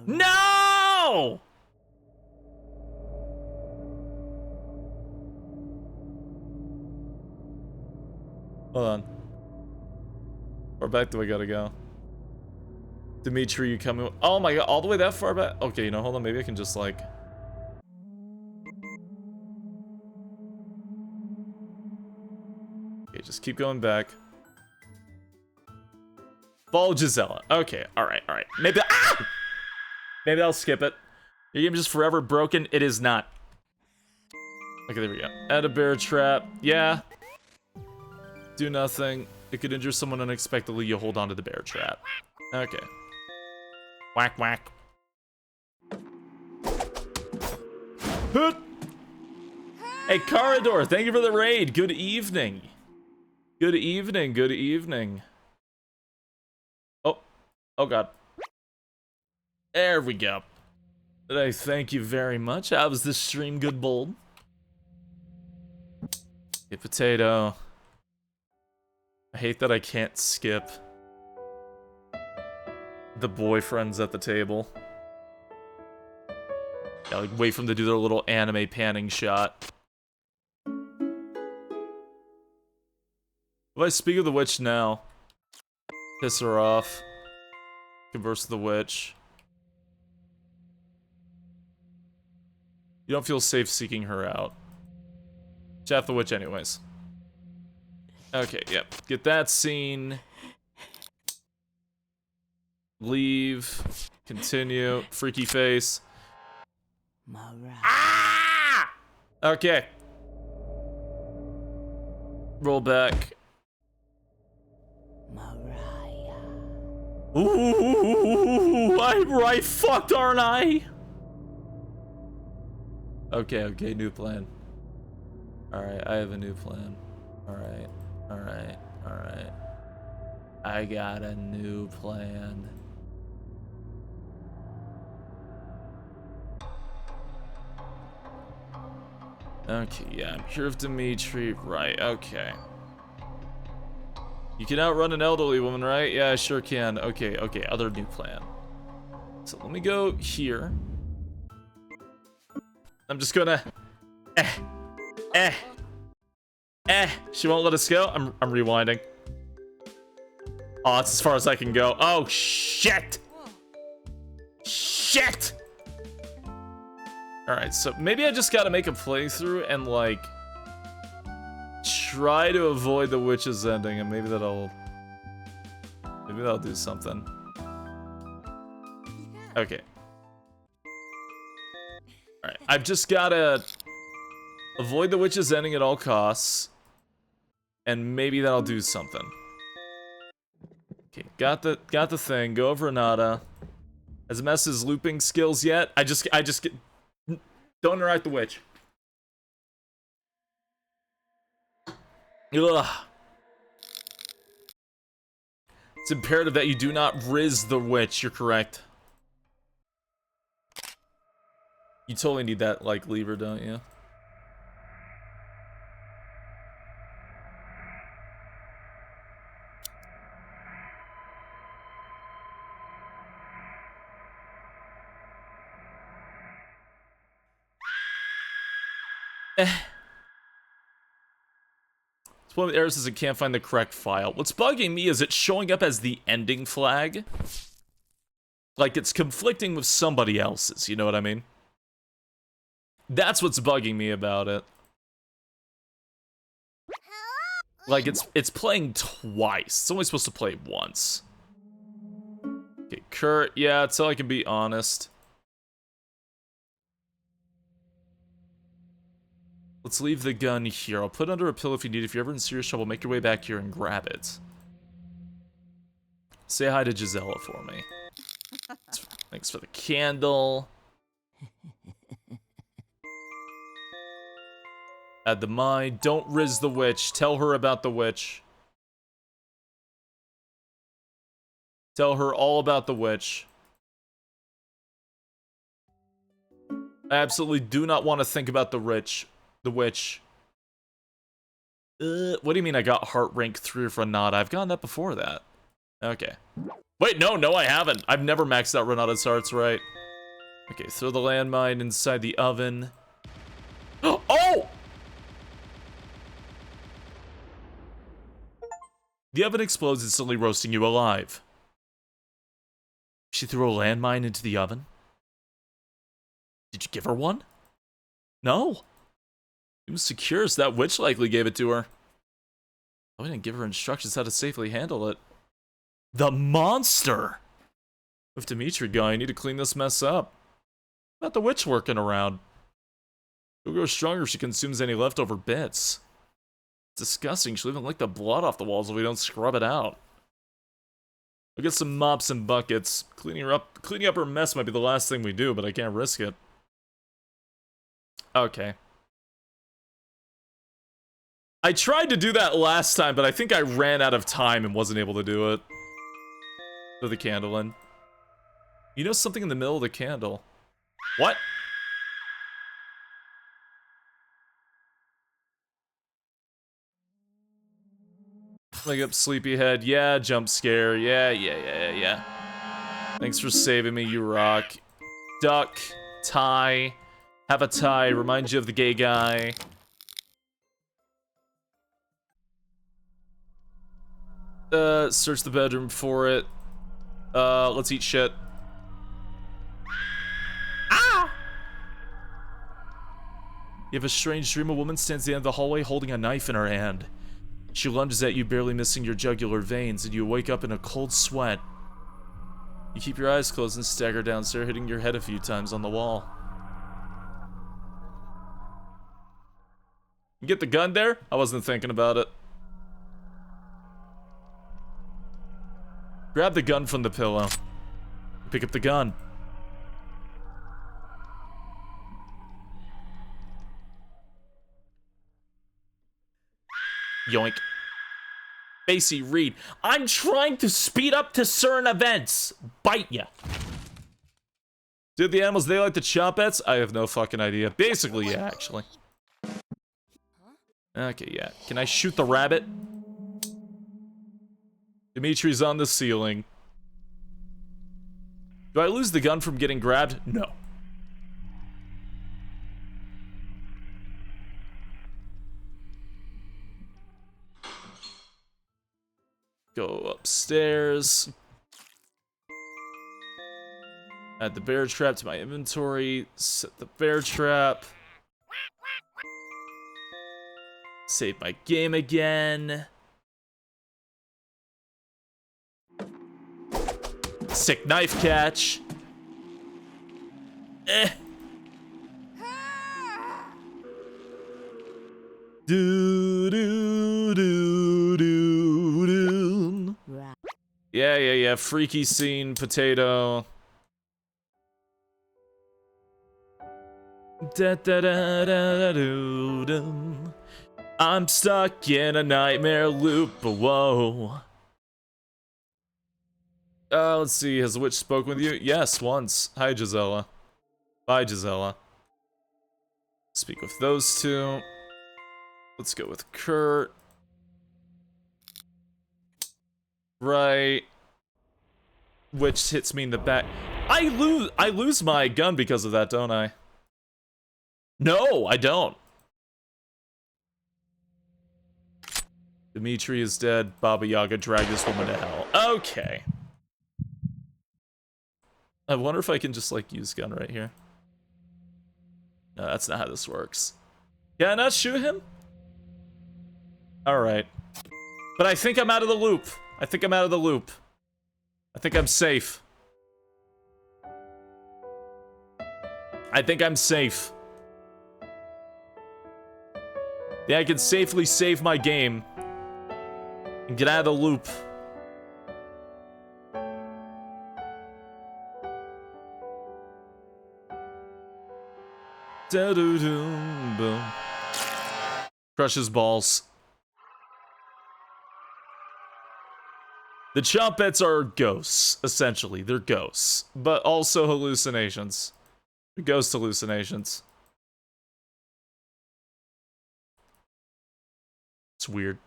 No! Hold on. Where back do I gotta go? Dimitri, you coming? Oh my god, all the way that far back? Okay, you know, hold on. Maybe I can just like... Okay, just keep going back. Follow Gisela. Okay, alright. Maybe I'll skip it. Your game is just forever broken. It is not. Okay, there we go. Add a bear trap. Yeah. Do nothing. It could injure someone unexpectedly. You hold on to the bear trap. Okay. Whack. Hoot! Hey, Carador, thank you for the raid. Good evening. Good evening. Oh god. There we go. I thank you very much. How was this stream, good bold? Hey, potato. I hate that I can't skip the boyfriends at the table. Yeah, like wait for them to do their little anime panning shot. If I speak of the witch now, piss her off, converse with the witch. You don't feel safe seeking her out. Chat the witch anyways. Okay, yep. Get that scene. Leave. Continue. Freaky face. Ah! Okay. Roll back. Ooh, I'm right fucked, aren't I? Okay, new plan. Alright, I have a new plan. Alright. I got a new plan. Okay, yeah, I'm here with Dimitri. Right, okay. You can outrun an elderly woman, right? Yeah, I sure can. Okay, other new plan. So let me go here. I'm just gonna... She won't let us go? I'm rewinding. Oh, that's as far as I can go. Oh, shit! Shit! Alright, so maybe I just gotta make a playthrough and, like, try to avoid the witch's ending, and maybe that'll do something. Okay. Alright, I've just gotta avoid the witch's ending at all costs, and maybe that'll do something. Okay, got the thing. Go over Renata. Has Mess his looping skills yet? I just get... Don't interact the witch. Ugh. It's imperative that you do not riz the witch. You're correct. You totally need that, like, lever, don't you? It's one of the errors is it can't find the correct file. What's bugging me is it's showing up as the ending flag. Like, it's conflicting with somebody else's, you know what I mean? That's what's bugging me about it. Like, it's playing twice. It's only supposed to play once. Okay, Kurt, yeah, that's all I can be honest. Let's leave the gun here. I'll put it under a pillow if you need. If you're ever in serious trouble, make your way back here and grab it. Say hi to Gisela for me. Thanks for the candle. Add the mind. Don't riz the witch. Tell her about the witch. Tell her all about the witch. I absolutely do not want to think about the witch. The witch. What do you mean I got heart rank 3 for Renata? I've gotten that before that. Okay. Wait, no, I haven't. I've never maxed out Renata's hearts, right? Okay, throw the landmine inside the oven. Oh! The oven explodes, instantly roasting you alive. She threw a landmine into the oven? Did you give her one? No. It was secure, so that witch likely gave it to her. I didn't give her instructions how to safely handle it. The monster! With Dimitri going, I need to clean this mess up. Not the witch working around. She'll grow stronger if she consumes any leftover bits. It's disgusting. She'll even lick the blood off the walls if we don't scrub it out. I'll get some mops and buckets. Cleaning up her mess might be the last thing we do, but I can't risk it. Okay. I tried to do that last time, but I think I ran out of time and wasn't able to do it. Throw the candle in. You know something in the middle of the candle. What? Wake up, sleepyhead. Yeah, jump scare. Yeah. Thanks for saving me, you rock. Duck. Tie. Have a tie. Remind you of the gay guy. Search the bedroom for it. Let's eat shit. Ah! You have a strange dream. A woman stands at the end of the hallway holding a knife in her hand. She lunges at you, barely missing your jugular veins, and you wake up in a cold sweat. You keep your eyes closed and stagger downstairs, hitting your head a few times on the wall. You get the gun there? I wasn't thinking about it. Grab the gun from the pillow. Pick up the gun. Yoink. SpaceYeen. I'm trying to speed up to certain events. Bite ya. Did the animals, they like to chop bets? I have no fucking idea. Basically, yeah, actually. Okay, yeah. Can I shoot the rabbit? Dimitri's on the ceiling. Do I lose the gun from getting grabbed? No. Go upstairs. Add the bear trap to my inventory. Set the bear trap. Save my game again. Sick knife catch. Do do do do do. Yeah. Freaky scene, potato. Da da da da do do. I'm stuck in a nightmare loop. Whoa. Let's see. Has the witch spoken with you? Yes, once. Hi, Gisela. Bye, Gisela. Speak with those two. Let's go with Kurt. Right. Witch hits me in the back. I lose my gun because of that, don't I? No, I don't. Dimitri is dead. Baba Yaga dragged this woman to hell. Okay. I wonder if I can just, like, use gun right here. No, that's not how this works. Can I not shoot him? Alright. But I think I'm out of the loop. I think I'm out of the loop. I think I'm safe. I think I'm safe. Yeah, I can safely save my game. And get out of the loop. Da-doo-doo-boom. Crushes balls. The Chompets are ghosts, essentially. They're ghosts. But also hallucinations. They're ghost hallucinations. It's weird.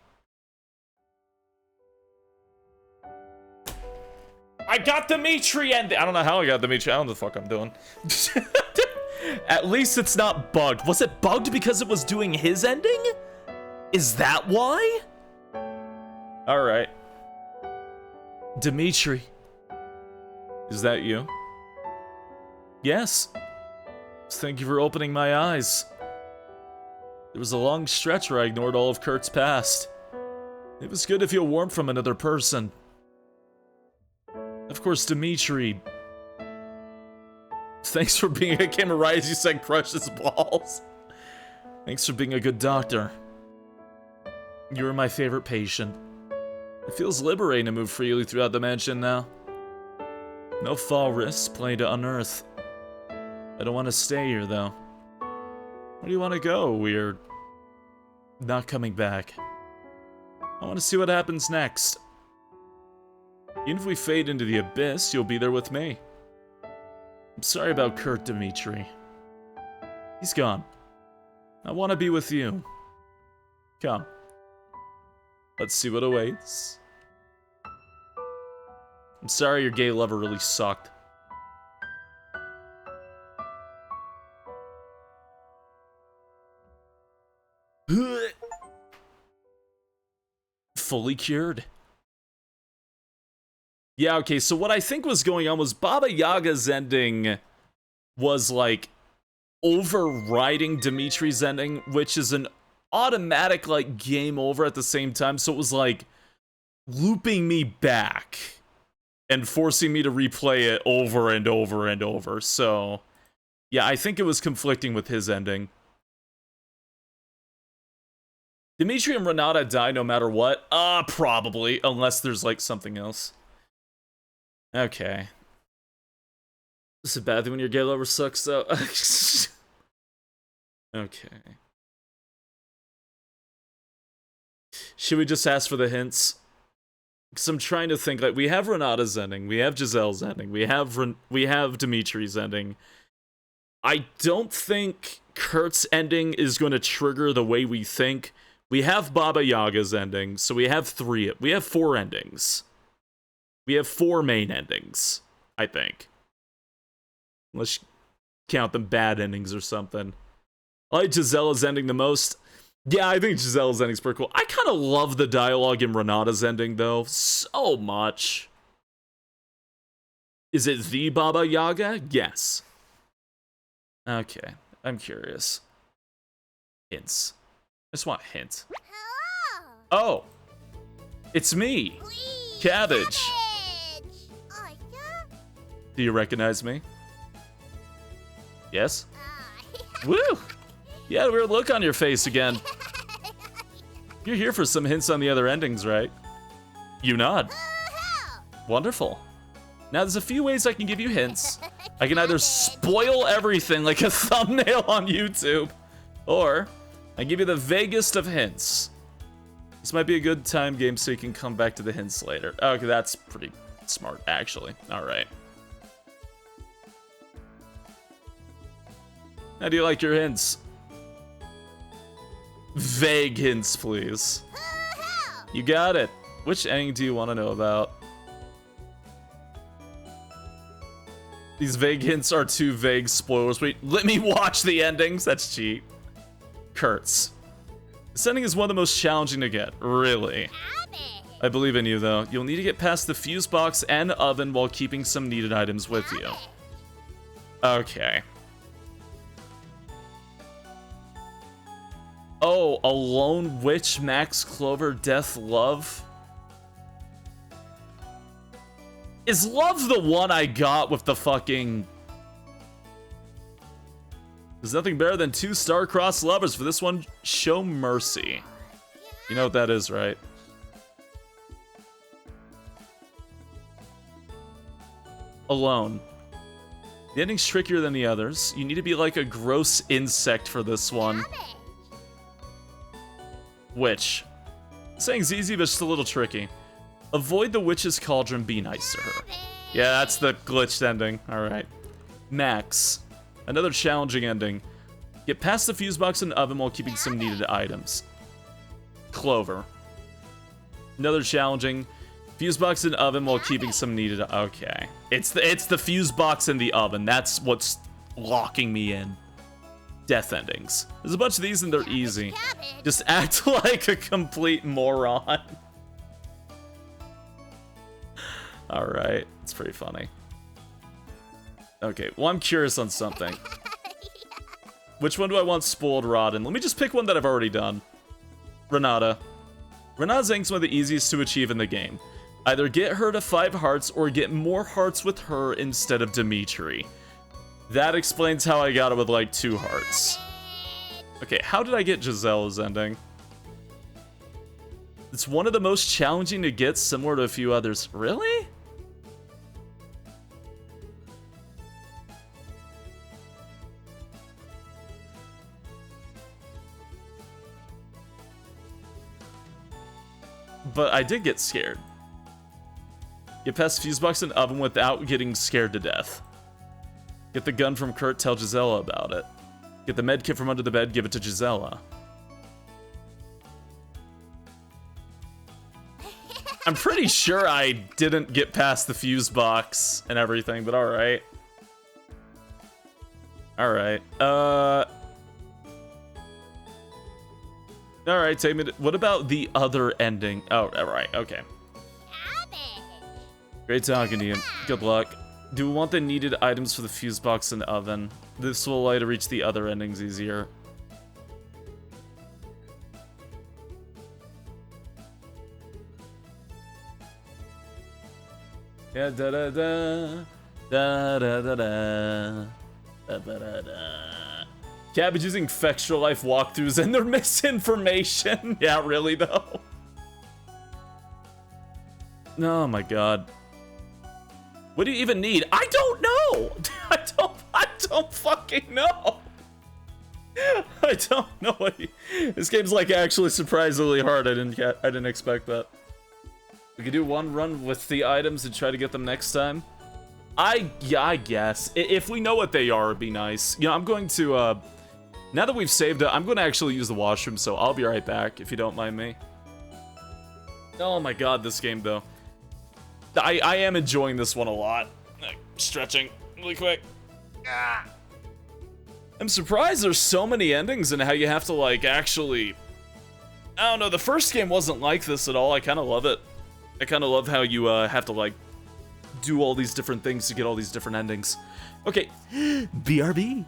I got Dimitri and I don't know how I got Dimitri. I don't know what the fuck I'm doing. At least it's not bugged. Was it bugged because it was doing his ending? Is that why? Alright. Dimitri. Is that you? Yes. Thank you for opening my eyes. There was a long stretch where I ignored all of Kurt's past. It was good to feel warmth from another person. Of course, Dimitri. Thanks for being. I came right as you said crush his balls. Thanks for being a good doctor. You were my favorite patient. It feels liberating to move freely throughout the mansion now. No fall risks, plenty to unearth. I don't want to stay here, though. Where do you want to go? We're not coming back. I want to see what happens next. Even if we fade into the abyss, you'll be there with me. I'm sorry about Kurt, Dimitri. He's gone. I want to be with you. Come. Let's see what awaits. I'm sorry your gay lover really sucked. Fully cured. Yeah, okay, so what I think was going on was Baba Yaga's ending was, like, overriding Dimitri's ending, which is an automatic, like, game over at the same time, so it was, like, looping me back and forcing me to replay it over and over and over, so... yeah, I think it was conflicting with his ending. Dimitri and Renata die no matter what? Probably, unless there's, like, something else. Okay. This is a bad thing when your gay lover sucks, though. Okay. Should we just ask for the hints? Because I'm trying to think, like, we have Renata's ending, we have Giselle's ending, we have Dimitri's ending. I don't think Kurt's ending is going to trigger the way we think. We have Baba Yaga's ending, so we have four endings. We have four main endings, I think. Let's count them bad endings or something. I like Giselle's ending the most. Yeah, I think Giselle's ending's pretty cool. I kind of love the dialogue in Renata's ending, though, so much. Is it the Baba Yaga? Yes. Okay, I'm curious. Hints. I just want a hint. Oh! It's me! Cabbage! Do you recognize me? Yes? Woo! You had a weird look on your face again. You're here for some hints on the other endings, right? You nod. Wonderful. Now there's a few ways I can give you hints. I can either spoil everything like a thumbnail on YouTube, or I give you the vaguest of hints. This might be a good time game so you can come back to the hints later. Okay, that's pretty that smart, actually. Alright. How do you like your hints? Vague hints, please. You got it. Which ending do you want to know about? These vague hints are too vague spoilers. Wait, let me watch the endings. That's cheap. Kurtz. This ending is one of the most challenging to get. Really. I believe in you, though. You'll need to get past the fuse box and oven while keeping some needed items with you. Okay. Oh, a lone witch, Max Clover, Death, Love? Is Love the one I got with the fucking... There's nothing better than two star-crossed lovers. For this one, show mercy. You know what that is, right? Alone. The ending's trickier than the others. You need to be like a gross insect for this one. Witch. Saying's easy, but just a little tricky. Avoid the witch's cauldron, be nice to her. Yeah, that's the glitched ending. Alright. Max. Another challenging ending. Get past the fuse box and oven while keeping some needed items. Clover. Another challenging. Fuse box and oven while keeping some needed... Okay. It's the fuse box and the oven. That's what's locking me in. Death endings. There's a bunch of these and they're easy. Just act like a complete moron. Alright. It's pretty funny. Okay, well, I'm curious on something. Which one do I want spoiled rotten? Let me just pick one that I've already done. Renata. Renata's ending's one of the easiest to achieve in the game. Either get her to 5 hearts or get more hearts with her instead of Dimitri. That explains how I got it with like 2 hearts. Okay, how did I get Giselle's ending? It's one of the most challenging to get, similar to a few others. Really? But I did get scared. Get past fuse box and oven without getting scared to death. Get the gun from Kurt, tell Gisela about it. Get the med kit from under the bed, give it to Gisela. I'm pretty sure I didn't get past the fuse box and everything, but alright. Alright, Alright, take me to... What about the other ending? Oh, alright, okay. Great talking to you. Good luck. Do we want the needed items for the fuse box and the oven? This will allow you to reach the other endings easier. Yeah, da da da. Da da da da. Da da da da. Cabbage using Extra Life walkthroughs and their misinformation. Yeah, really though. Oh my god. What do you even need? I don't know. I don't fucking know. I don't know what this game's like actually surprisingly hard. I didn't expect that. We could do one run with the items and try to get them next time. Yeah, I guess. If we know what they are, it'd be nice. You know, I'm going to now that we've saved it, I'm going to actually use the washroom, so I'll be right back if you don't mind me. Oh my god, this game though. I am enjoying this one a lot. Stretching really quick. I'm surprised there's so many endings and how you have to like actually... I don't know, the first game wasn't like this at all. I kind of love it. I kind of love how you have to like do all these different things to get all these different endings. Okay, BRB.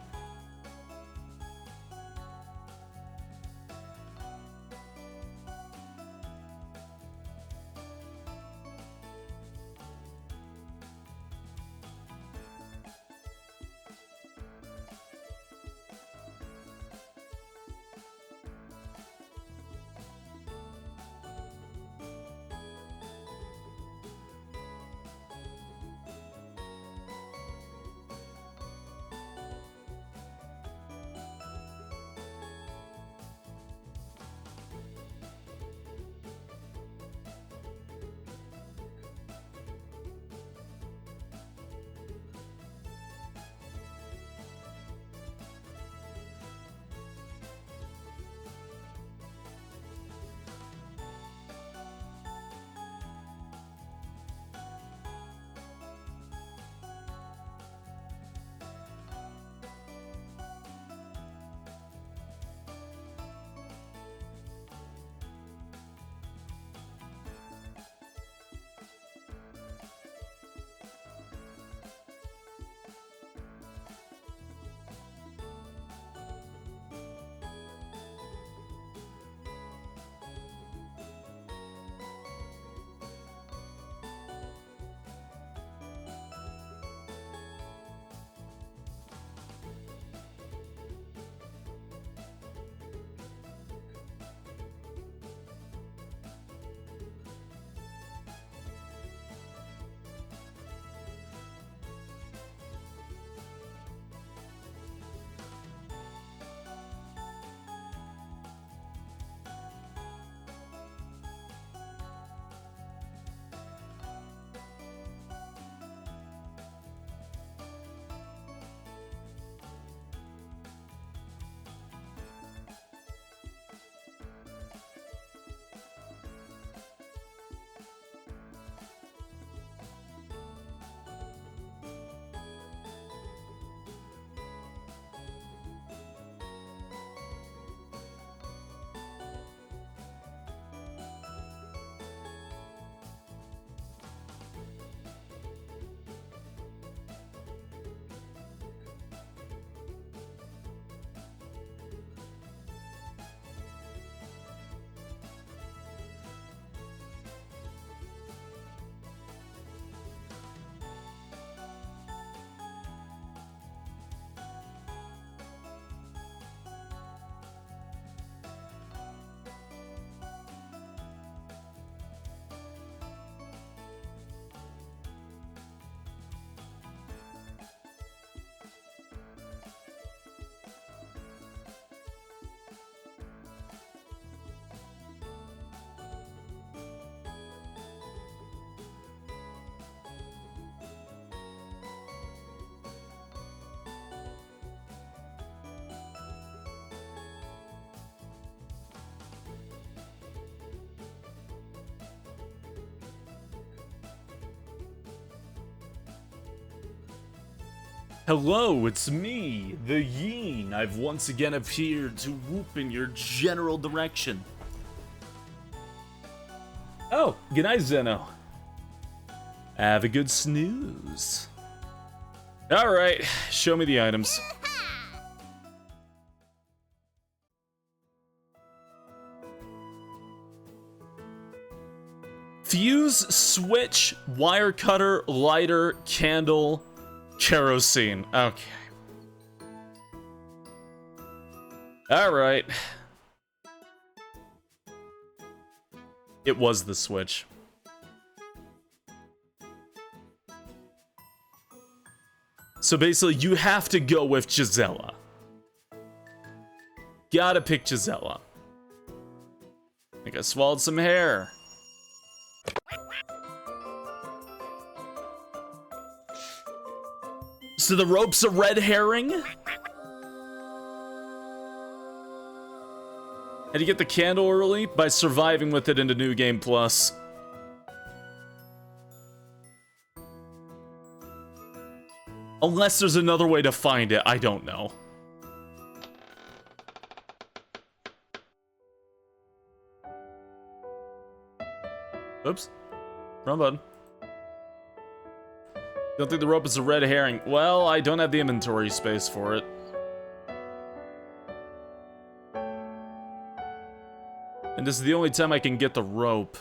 Hello, it's me, the Yeen. I've once again appeared to whoop in your general direction. Oh, good night, Zeno. Have a good snooze. Alright, show me the items. Fuse, switch, wire cutter, lighter, candle, kerosene. Okay. Alright. It was the switch. So basically, you have to go with Gisela. Gotta pick Gisela. I think I swallowed some hair. So the rope's a red herring? How do you get the candle early? By surviving with it into New Game Plus. Unless there's another way to find it, I don't know. Oops. Wrong button. Don't think the rope is a red herring. Well, I don't have the inventory space for it. And this is the only time I can get the rope.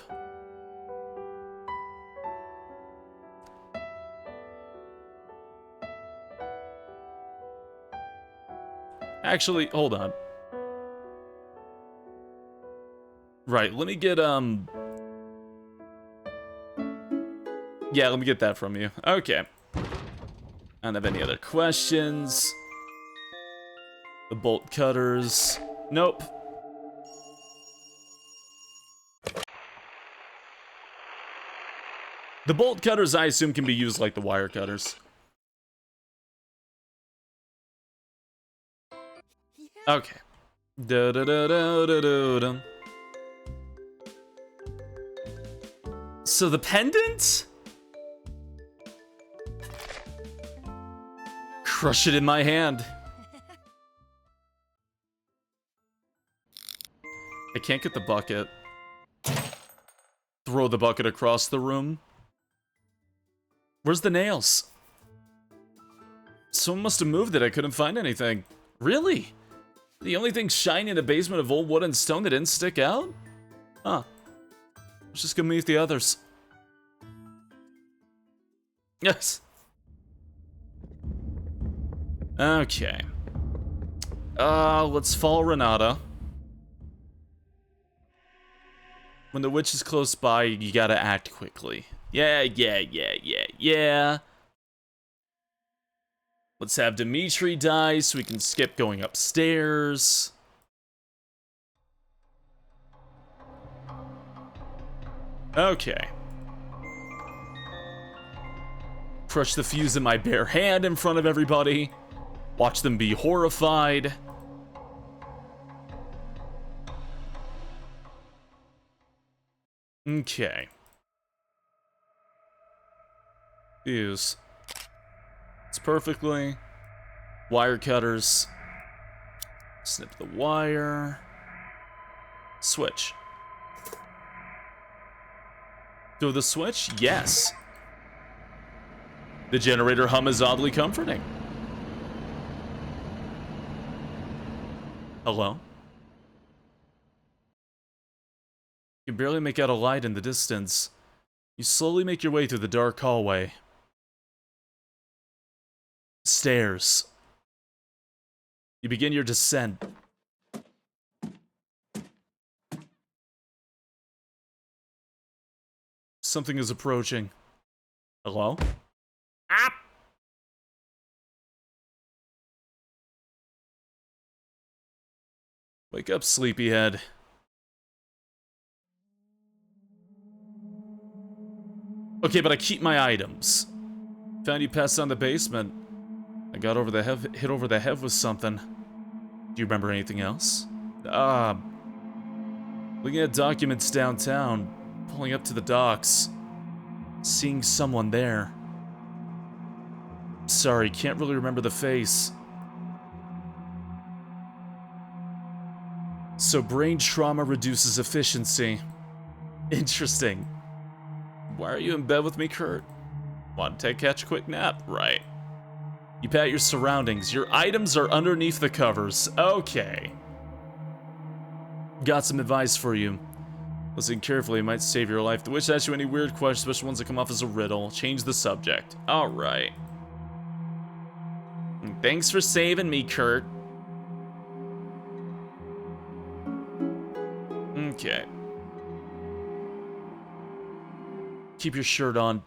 Actually, hold on. Right, let me get, yeah, let me get that from you. Okay. I don't have any other questions. The bolt cutters. Nope. The bolt cutters, I assume, can be used like the wire cutters. Okay. Da da da da da da da. So the pendant? Crush it in my hand. I can't get the bucket. Throw the bucket across the room. Where's the nails? Someone must have moved it. I couldn't find anything. Really? The only thing shiny in the basement of old wood and stone that didn't stick out? Huh. Let's just go meet the others. Yes. Okay. Let's follow Renata. When the witch is close by, you gotta act quickly. Yeah. Let's have Dimitri die so we can skip going upstairs. Okay. Crush the fuse in my bare hand in front of everybody. Watch them be horrified. Okay. Fuse. It's perfectly. Wire cutters. Snip the wire. Switch. Do the switch? Yes. The generator hum is oddly comforting. Hello? You can barely make out a light in the distance. You slowly make your way through the dark hallway. Stairs. You begin your descent. Something is approaching. Hello? Ah! Wake up, sleepyhead. Okay, but I keep my items. Found you passed down the basement. I got over the head, hit over the head with something. Do you remember anything else? Looking at documents downtown, pulling up to the docks, seeing someone there. Sorry, can't really remember the face. So brain trauma reduces efficiency. Interesting. Why are you in bed with me, Kurt? Want to catch a quick nap? Right. You pat your surroundings. Your items are underneath the covers. Okay. Got some advice for you. Listen carefully, it might save your life. The witch asks you any weird questions, especially ones that come off as a riddle. Change the subject. Alright. Thanks for saving me, Kurt. Okay. Keep your shirt on.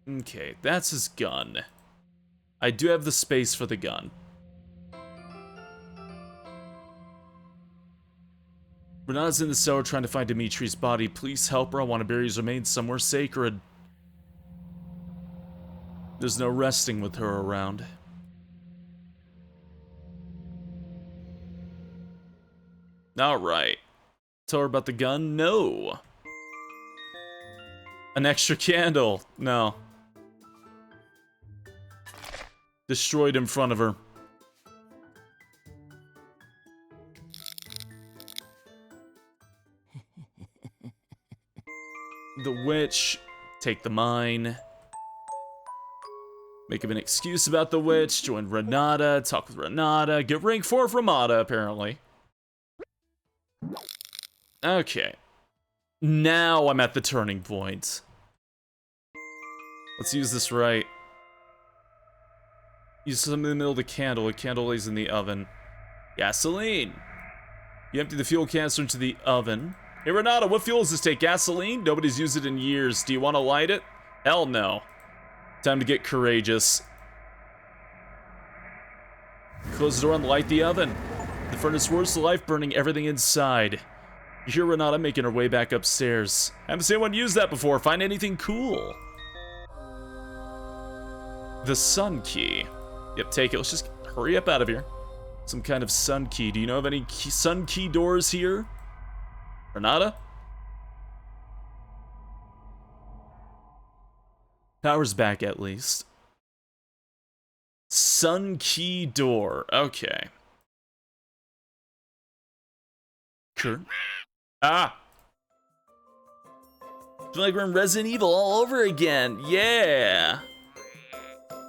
Okay, that's his gun. I do have the space for the gun. Renata's in the cellar trying to find Dimitri's body. Please help her. I want to bury his remains somewhere sacred. There's no resting with her around. Alright. Tell her about the gun? No. An extra candle? No. Destroyed in front of her. The witch. Take the mine. Make him an excuse about the witch. Join Renata. Talk with Renata. Get rank 4 from Renata, apparently. Okay. Now I'm at the turning point. Let's use this right. Use something in the middle of the candle. A candle lays in the oven. Gasoline. You empty the fuel canister into the oven. Hey Renata, what fuel does this take? Gasoline? Nobody's used it in years. Do you want to light it? Hell no. Time to get courageous. Close the door and light the oven. The furnace roars to life, burning everything inside. You hear Renata making her way back upstairs. Haven't seen anyone use that before. Find anything cool. The sun key. Yep, take it. Let's just hurry up out of here. Some kind of sun key. Do you know of any sun key doors here? Renata? Power's back at least. Sun key door. Okay. Sure. Ah! It's like we're in Resident Evil all over again. Yeah!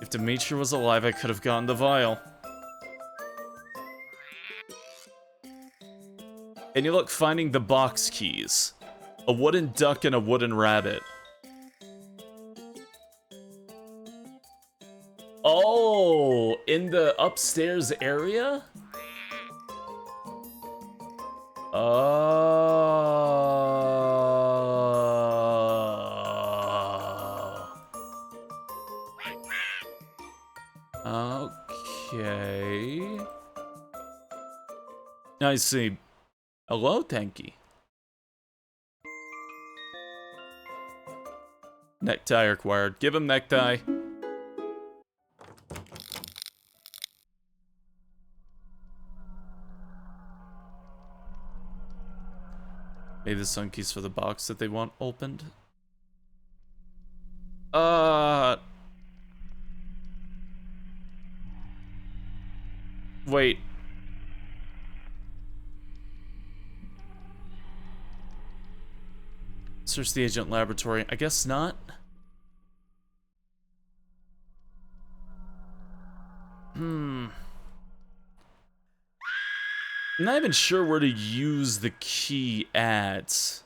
If Dimitri was alive, I could have gotten the vial. And you look, finding the box keys. A wooden duck and a wooden rabbit. Oh, in the upstairs area? Oh. Okay. I see. Hello, Tanky. Necktie required. Give him necktie. Maybe the sun keys for the box that they want opened. Wait. Search the agent laboratory. I guess not. I'm not even sure where to use the key at.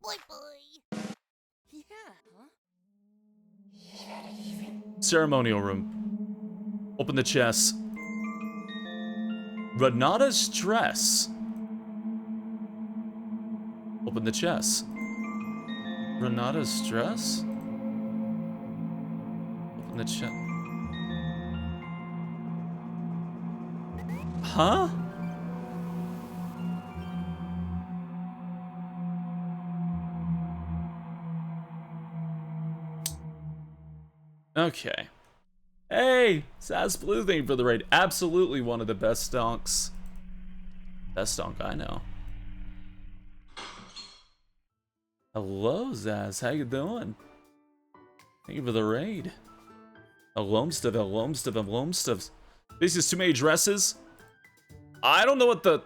Boy, boy. Yeah, huh? Ceremonial room. Open the chest. Renata's dress. Open the chest. Renata's dress? Open the chest. Huh? Okay. Hey, Sass Blue, thank you for the raid. Absolutely one of the best donks. Best donk I know. Hello, Zaz. How you doing? Thank you for the raid. Hello, stuff. This is too many dresses. I don't know what the...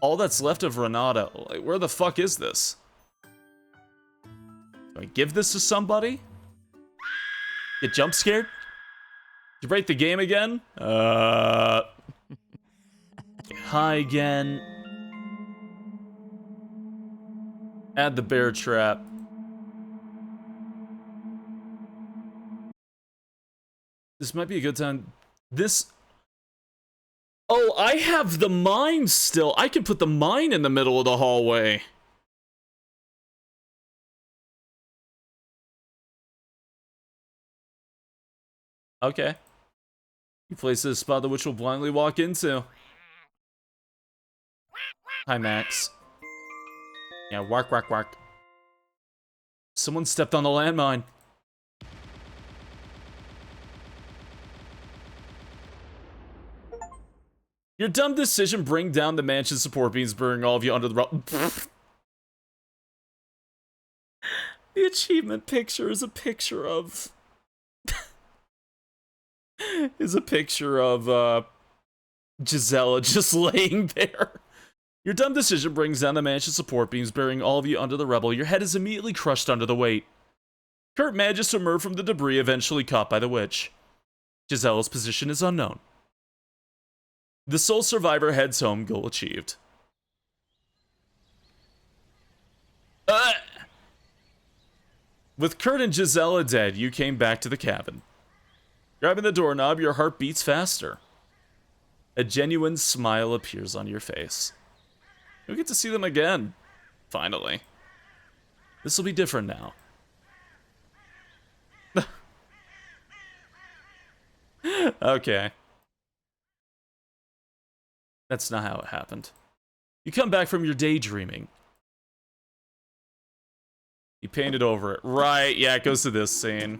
all that's left of Renata. Like, where the fuck is this? Do I give this to somebody? Get jump scared? Did you break the game again? Hi again. Add the bear trap. This might be a good time. This... oh, I have the mine still. I can put the mine in the middle of the hallway. Okay. You place this spot the witch will blindly walk into. Hi, Max. Yeah, walk. Someone stepped on the landmine. Your dumb decision bring down the mansion support beams, burying all of you under the rubble. The achievement picture is a picture of... Gisela just laying there. Your dumb decision brings down the mansion support beams, burying all of you under the rubble. Your head is immediately crushed under the weight. Kurt manages to emerge from the debris, eventually caught by the witch. Gisela's position is unknown. The sole survivor heads home, goal achieved. With Kurt and Gisela dead, you came back to the cabin. Grabbing the doorknob, your heart beats faster. A genuine smile appears on your face. You'll get to see them again. Finally. This will be different now. Okay. That's not how it happened. You come back from your daydreaming. You painted over it. Right, yeah, it goes to this scene.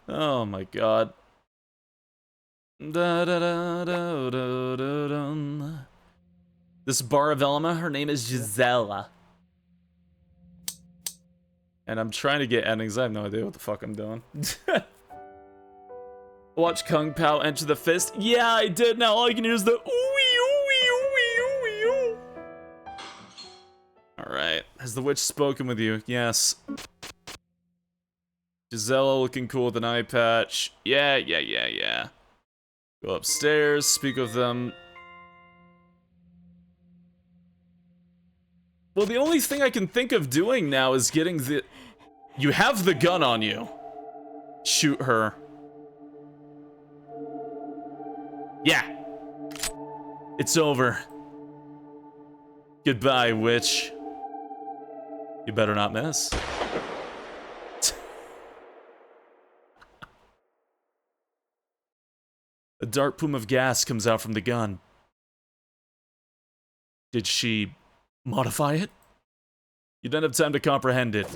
Oh my god. This bar of Elma, her name is Gisela. And I'm trying to get endings. I have no idea what the fuck I'm doing. Watch Kung Pao enter the fist. Yeah, I did. Now all I can hear is the ooey. Alright. Has the witch spoken with you? Yes. Gisela looking cool with an eye patch. Yeah. Go upstairs, speak with them. Well, the only thing I can think of doing now is getting the... You have the gun on you. Shoot her. Yeah. It's over. Goodbye, witch. You better not miss. A dark plume of gas comes out from the gun. Did she modify it? You don't have time to comprehend it.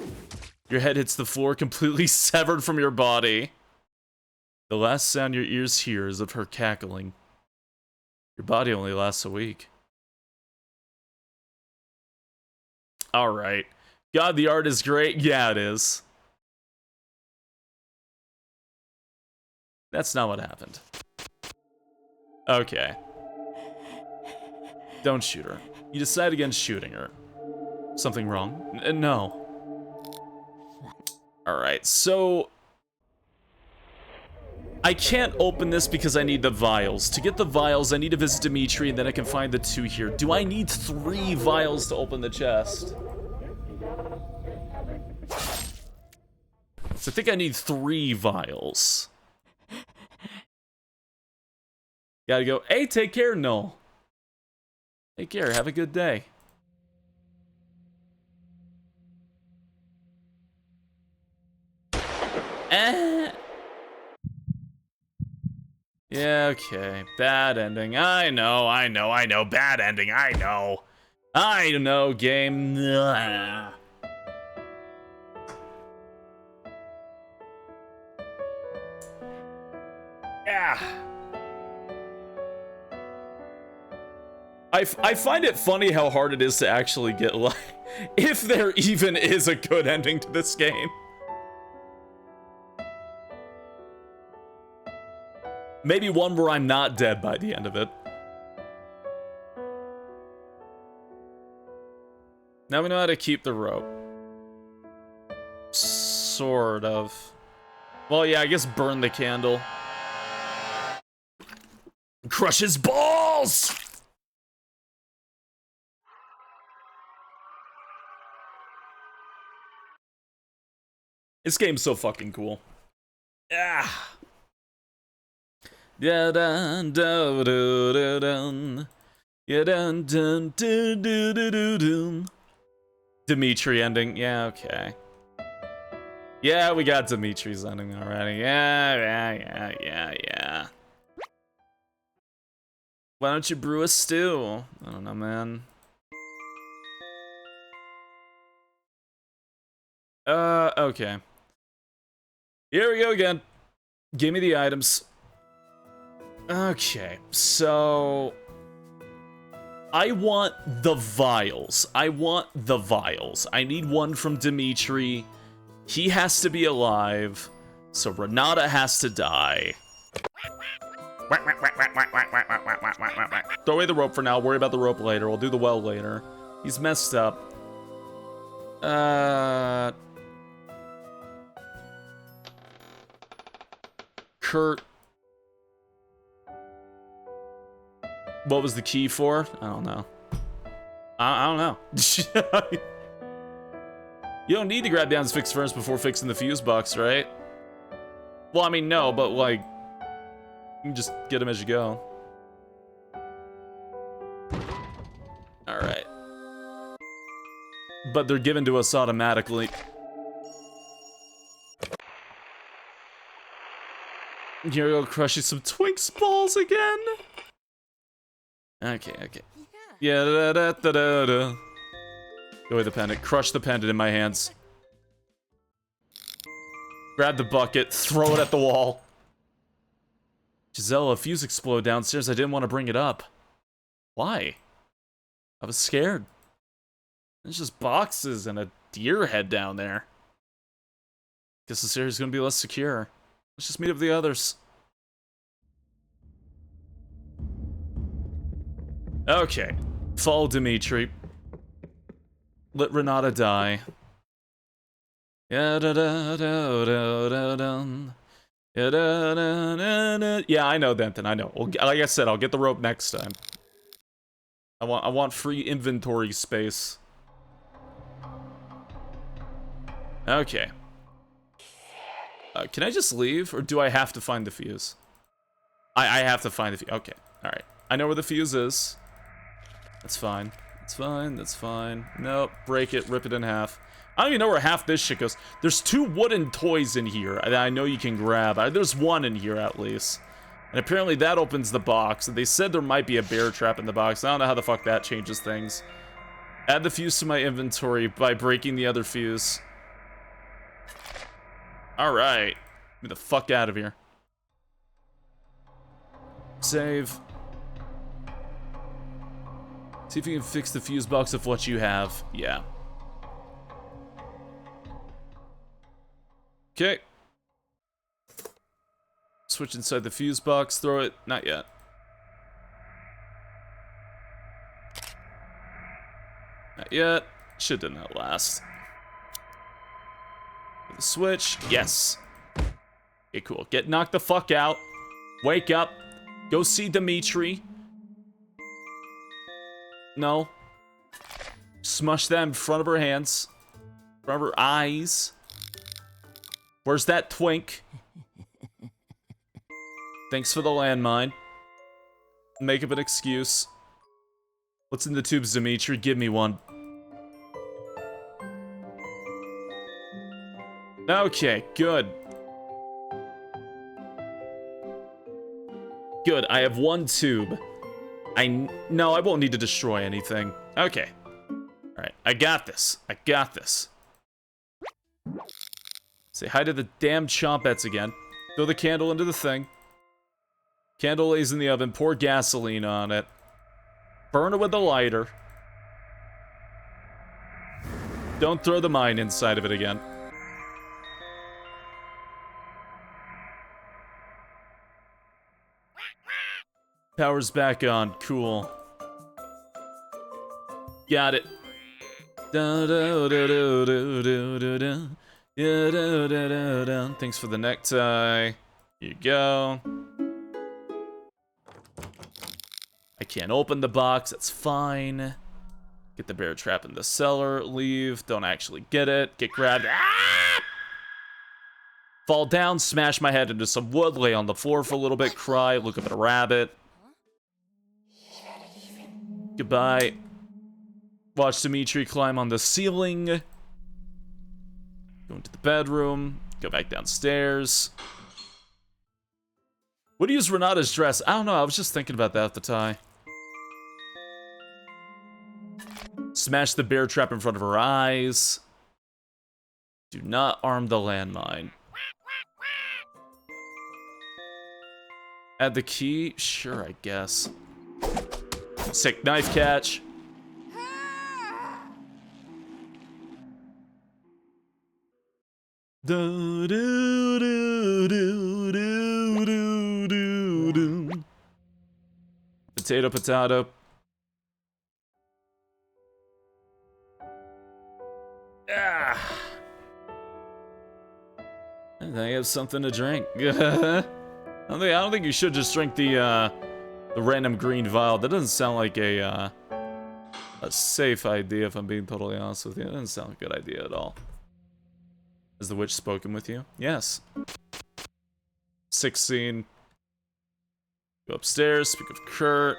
Your head hits the floor, completely severed from your body. The last sound your ears hear is of her cackling. Your body only lasts a week. Alright. God, the art is great. Yeah, it is. That's not what happened. Okay. Don't shoot her. You decide against shooting her. Something wrong? No. Alright, so... I can't open this because I need the vials. To get the vials, I need to visit Dimitri, and then I can find the 2 here. Do I need 3 vials to open the chest? So I think I need 3 vials. Gotta go, hey, take care, no. Take care, have a good day. Yeah, okay. Bad ending. I know. Bad ending. I know, game. Yeah. I find it funny how hard it is to actually get, like, if there even is a good ending to this game. Maybe one where I'm not dead by the end of it. Now we know how to keep the rope. Sort of. Well, yeah, I guess burn the candle. Crush his balls! This game's so fucking cool. Ah. Ya dun dun dun dun dun. Ya dun dun dun dun dun dun. Dimitri ending. Yeah, okay. Yeah, we got Dimitri's ending already. Yeah. Why don't you brew a stew? I don't know, man. Okay. Here we go again. Give me the items. Okay, so... I want the vials. I need one from Dimitri. He has to be alive. So Renata has to die. Throw away the rope for now. Worry about the rope later. We'll do the well later. He's messed up. Kurt. What was the key for? I don't know. I don't know. You don't need to grab down his fix first before fixing the fuse box, right? Well, I mean, no, but like, you can just get him as you go. Alright. But they're given to us automatically. Here we go, crushing some Twinks balls again. Okay. Yeah, da. Go away the pendant. Crush the pendant in my hands. Grab the bucket, throw it at the wall. Giselle, a fuse exploded downstairs. I didn't want to bring it up. Why? I was scared. There's just boxes and a deer head down there. Guess this area's gonna be less secure. Let's just meet up with the others. Okay. Follow Dimitri. Let Renata die. Yeah, I know, Denton. I know. Well, like I said, I'll get the rope next time. I want free inventory space. Okay. Can I just leave, or do I have to find the fuse? I have to find the fuse. Okay. All right. I know where the fuse is. That's fine. That's fine. Nope. Break it. Rip it in half. I don't even know where half this shit goes. There's 2 wooden toys in here that I know you can grab. There's 1 in here, at least. And apparently that opens the box. They said there might be a bear trap in the box. I don't know how the fuck that changes things. Add the fuse to my inventory by breaking the other fuse. Alright. Get me the fuck out of here. Save. See if you can fix the fuse box with what you have. Yeah. Okay. Switch inside the fuse box. Throw it. Not yet. Not yet. Shit didn't that last. The switch. Yes. Okay, cool. Get knocked the fuck out. Wake up. Go see Dimitri. No. Smush that in front of her hands. In front of her eyes. Where's that twink? Thanks for the landmine. Make up an excuse. What's in the tubes, Dimitri? Give me one. Okay, good. Good, I have 1 tube. No, I won't need to destroy anything. Okay. Alright, I got this. Say hi to the damn chompettes again. Throw the candle into the thing. Candle lays in the oven, pour gasoline on it. Burn it with a lighter. Don't throw the mine inside of it again. Power's back on, cool. Got it. Thanks for the necktie. Here you go. I can't open the box, that's fine. Get the bear trap in the cellar, leave, don't actually get it, get grabbed. Ah! Fall down, smash my head into some wood, lay on the floor for a little bit, cry, look up at a rabbit. Goodbye. Watch Dimitri climb on the ceiling. Go into the bedroom, go back downstairs. Would use Renata's dress. I don't know, I was just thinking about that at the time. Smash the bear trap in front of her eyes. Do not arm the landmine. Add the key? Sure, I guess. Sick knife catch. Do, do, do, do, do, do, do, do. Potato, potato. Ah. I think I have something to drink. I don't think you should just drink the random green vial. That doesn't sound like a safe idea, if I'm being totally honest with you. It doesn't sound like a good idea at all. Has the witch spoken with you? Yes. 16. Go upstairs, speak with Kurt.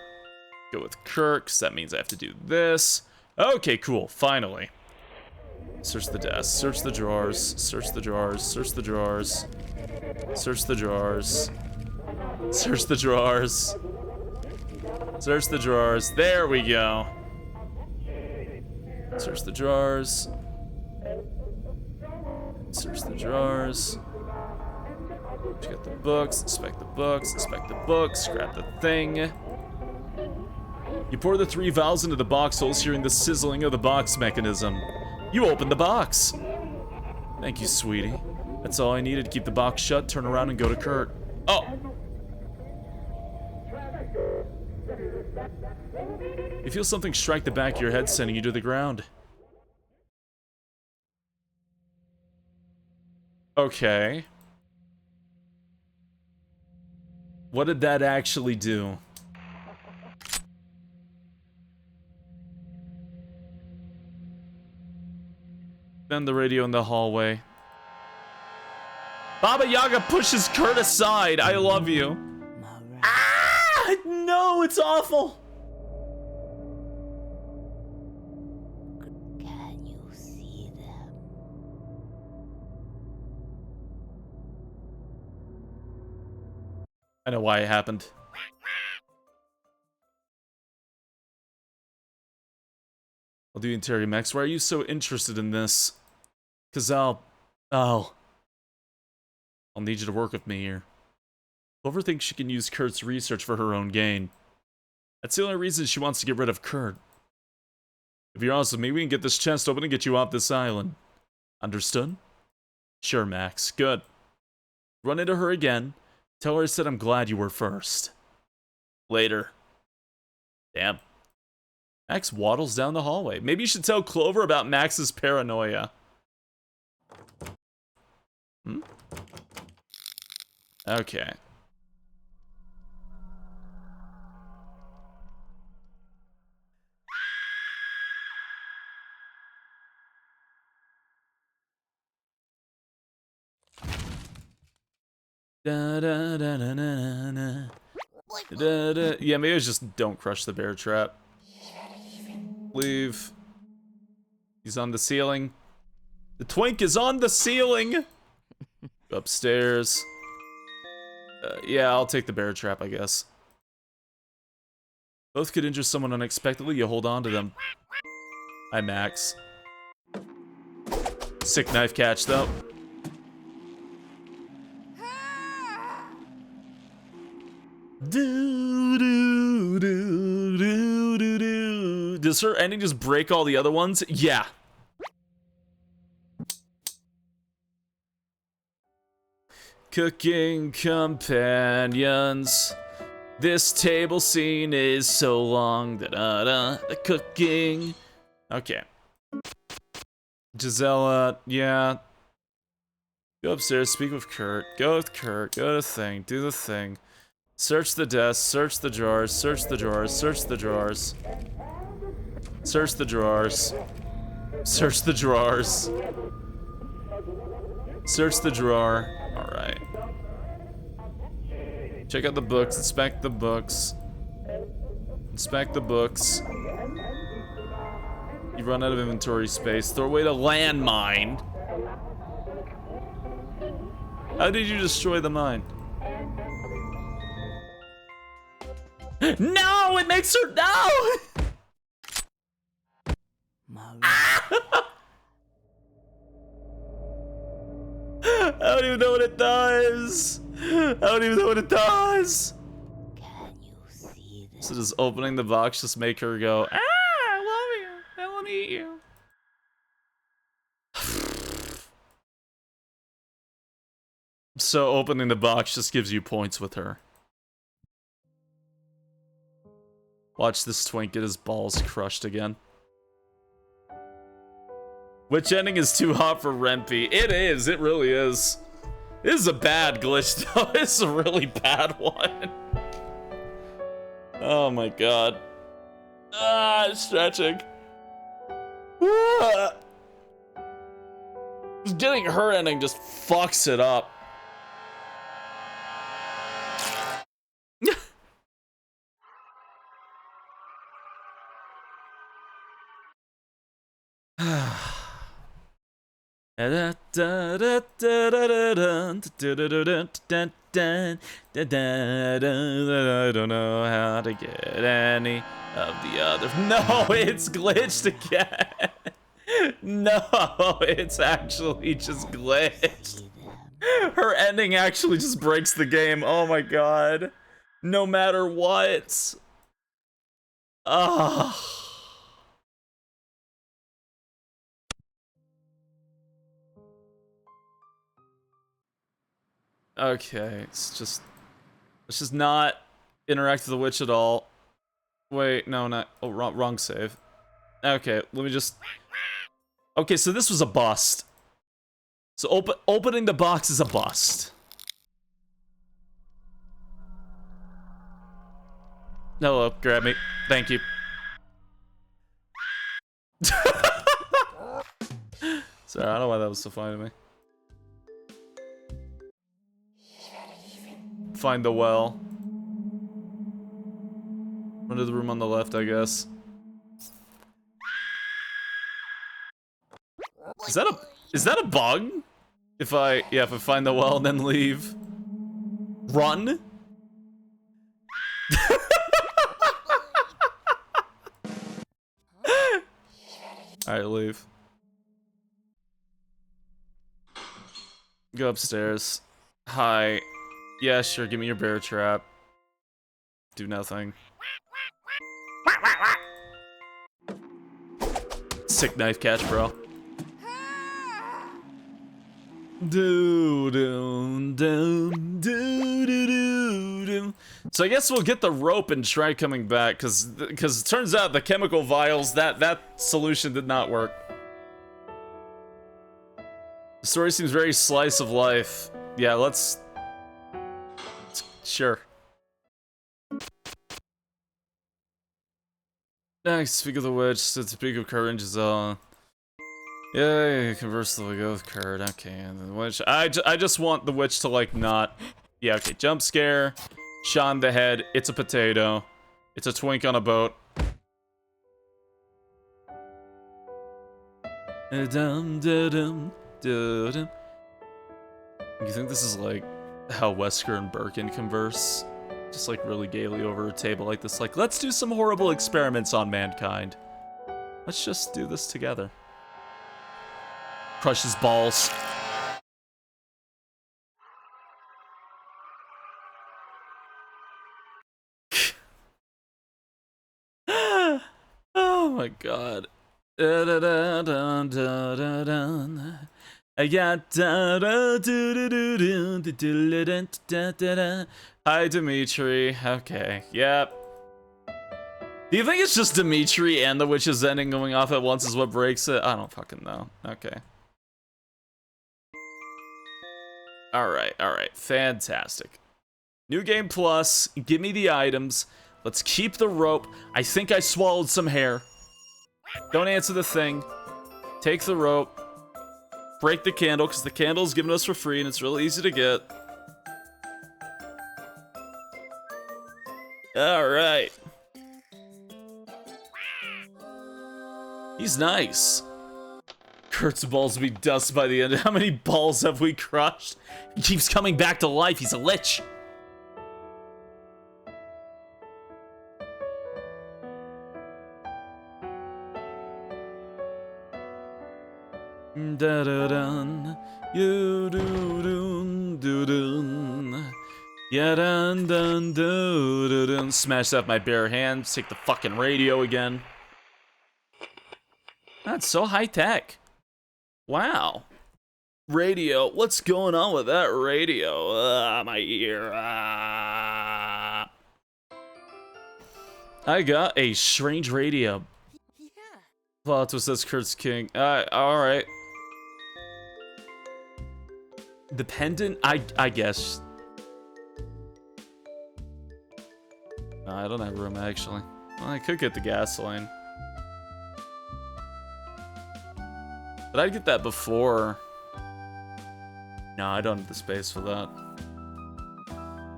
Go with Kurt, because that means I have to do this. Okay, cool, finally. Search the desk, search the drawers, search the drawers, search the drawers. Search the drawers. Search the drawers. Search the drawers. There we go. Search the drawers. Search the drawers. Check out the books. Inspect the books. Inspect the books. Grab the thing. You pour the 3 vials into the box holes, hearing the sizzling of the box mechanism. You open the box. Thank you, sweetie. That's all I needed to keep the box shut, turn around, and go to Kurt. Oh! You feel something strike the back of your head, sending you to the ground. Okay. What did that actually do? Then the radio in the hallway. Baba Yaga pushes Kurt aside. I love you. Ah! No, it's awful. Can you see them? I know why it happened. I'll do Interior Max. Why are you so interested in this? Cause I'll need you to work with me here. Clover thinks she can use Kurt's research for her own gain. That's the only reason she wants to get rid of Kurt. If you're honest with me, we can get this chest open and get you off this island. Understood? Sure, Max. Good. Run into her again. Tell her I said I'm glad you were first. Later. Damn. Max waddles down the hallway. Maybe you should tell Clover about Max's paranoia. Hmm? Okay. Da, da, da, da, da, da. Da, da. Yeah, maybe I just don't crush the bear trap. Leave. He's on the ceiling. The twink is on the ceiling! Upstairs. Yeah, I'll take the bear trap, I guess. Both could injure someone unexpectedly, you hold on to them. Hi, Max. Sick knife catch, though. Do, do, do, do, do, do. Does her ending just break all the other ones? Yeah. Cooking companions. This table scene is so long. Da-da-da. The cooking. Okay. Gisela, yeah. Go upstairs, speak with Kurt. Go with Kurt. Go to the thing. Do the thing. Search the desk. Search the drawers. Search the drawers. Search the drawers. Search the drawers. Search the drawers. Search the drawer. Alright. Check out the books. Inspect the books. Inspect the books. You run out of inventory space. Throw away the landmine. How did you destroy the mine? No! It makes her. No! I don't even know what it does. I don't even know what it does. Can you see them? So just opening the box just make her go, ah, I love you. I want to eat you. So opening the box just gives you points with her. Watch this twink get his balls crushed again. Which ending is too hot for Rempy? It is, it really is. This is a bad glitch though, this is a really bad one. Oh my god. Ah, stretching. Ah. Getting her ending just fucks it up. I don't know how to get any of the others. No, it's glitched again. No, it's actually just glitched. Her ending actually just breaks the game. Oh my god. No matter what. Ah. Okay, it's just not interact with the witch at all. Wait, no, not. Oh, wrong save. Okay, let me just. Okay, so this was a bust. So opening the box is a bust. Hello, grab me. Thank you. Sorry, I don't know why that was so funny to me. Find the well. Run to the room on the left, I guess. Is that a bug? If I find the well and then leave. Run? Alright, leave. Go upstairs. Hi. Yeah, sure, give me your bear trap. Do nothing. Sick knife catch, bro. So I guess we'll get the rope and try coming back, cause it turns out the chemical vials, that solution did not work. The story seems very slice of life. Yeah, let's sure. Next, speak of the witch, to speak of Kurt and Giselle. Yeah, converse the go with Kurt, okay, and the witch. I just want the witch to, like, not. Yeah, okay, jump scare. Sean the head, it's a potato. It's a twink on a boat. You think this is, like, how Wesker and Birkin converse? Just, like, really gaily over a table like this, like, let's do some horrible experiments on mankind. Let's just do this together. Crush his balls. my god. Da, da, da, da, da, da, da. I got da, da, do, do, do, do, do, do, do, da, da, da. Hi, Dimitri. Okay, yep. Do you think it's just Dimitri and the witch's ending going off at once is what breaks it? I don't fucking know. Okay. Alright. Fantastic. New game plus. Give me the items. Let's keep the rope. I think I swallowed some hair. Don't answer the thing. Take the rope. Break the candle, because the candle's given us for free and it's really easy to get. Alright. He's nice. Kurt's balls will be dust by the end. How many balls have we crushed? He keeps coming back to life. He's a lich. Da da dun, you do dun do dun, yeah dun dun do do dun. Smash that with my bare hands. Take the fucking radio again. That's so high tech. Wow. Radio. What's going on with that radio? My ear. I got a strange radio. Plot twist says Kurt's king. Alright. Dependent? I guess. No, I don't have room, actually. Well, I could get the gasoline. But I'd get that before. No, I don't have the space for that.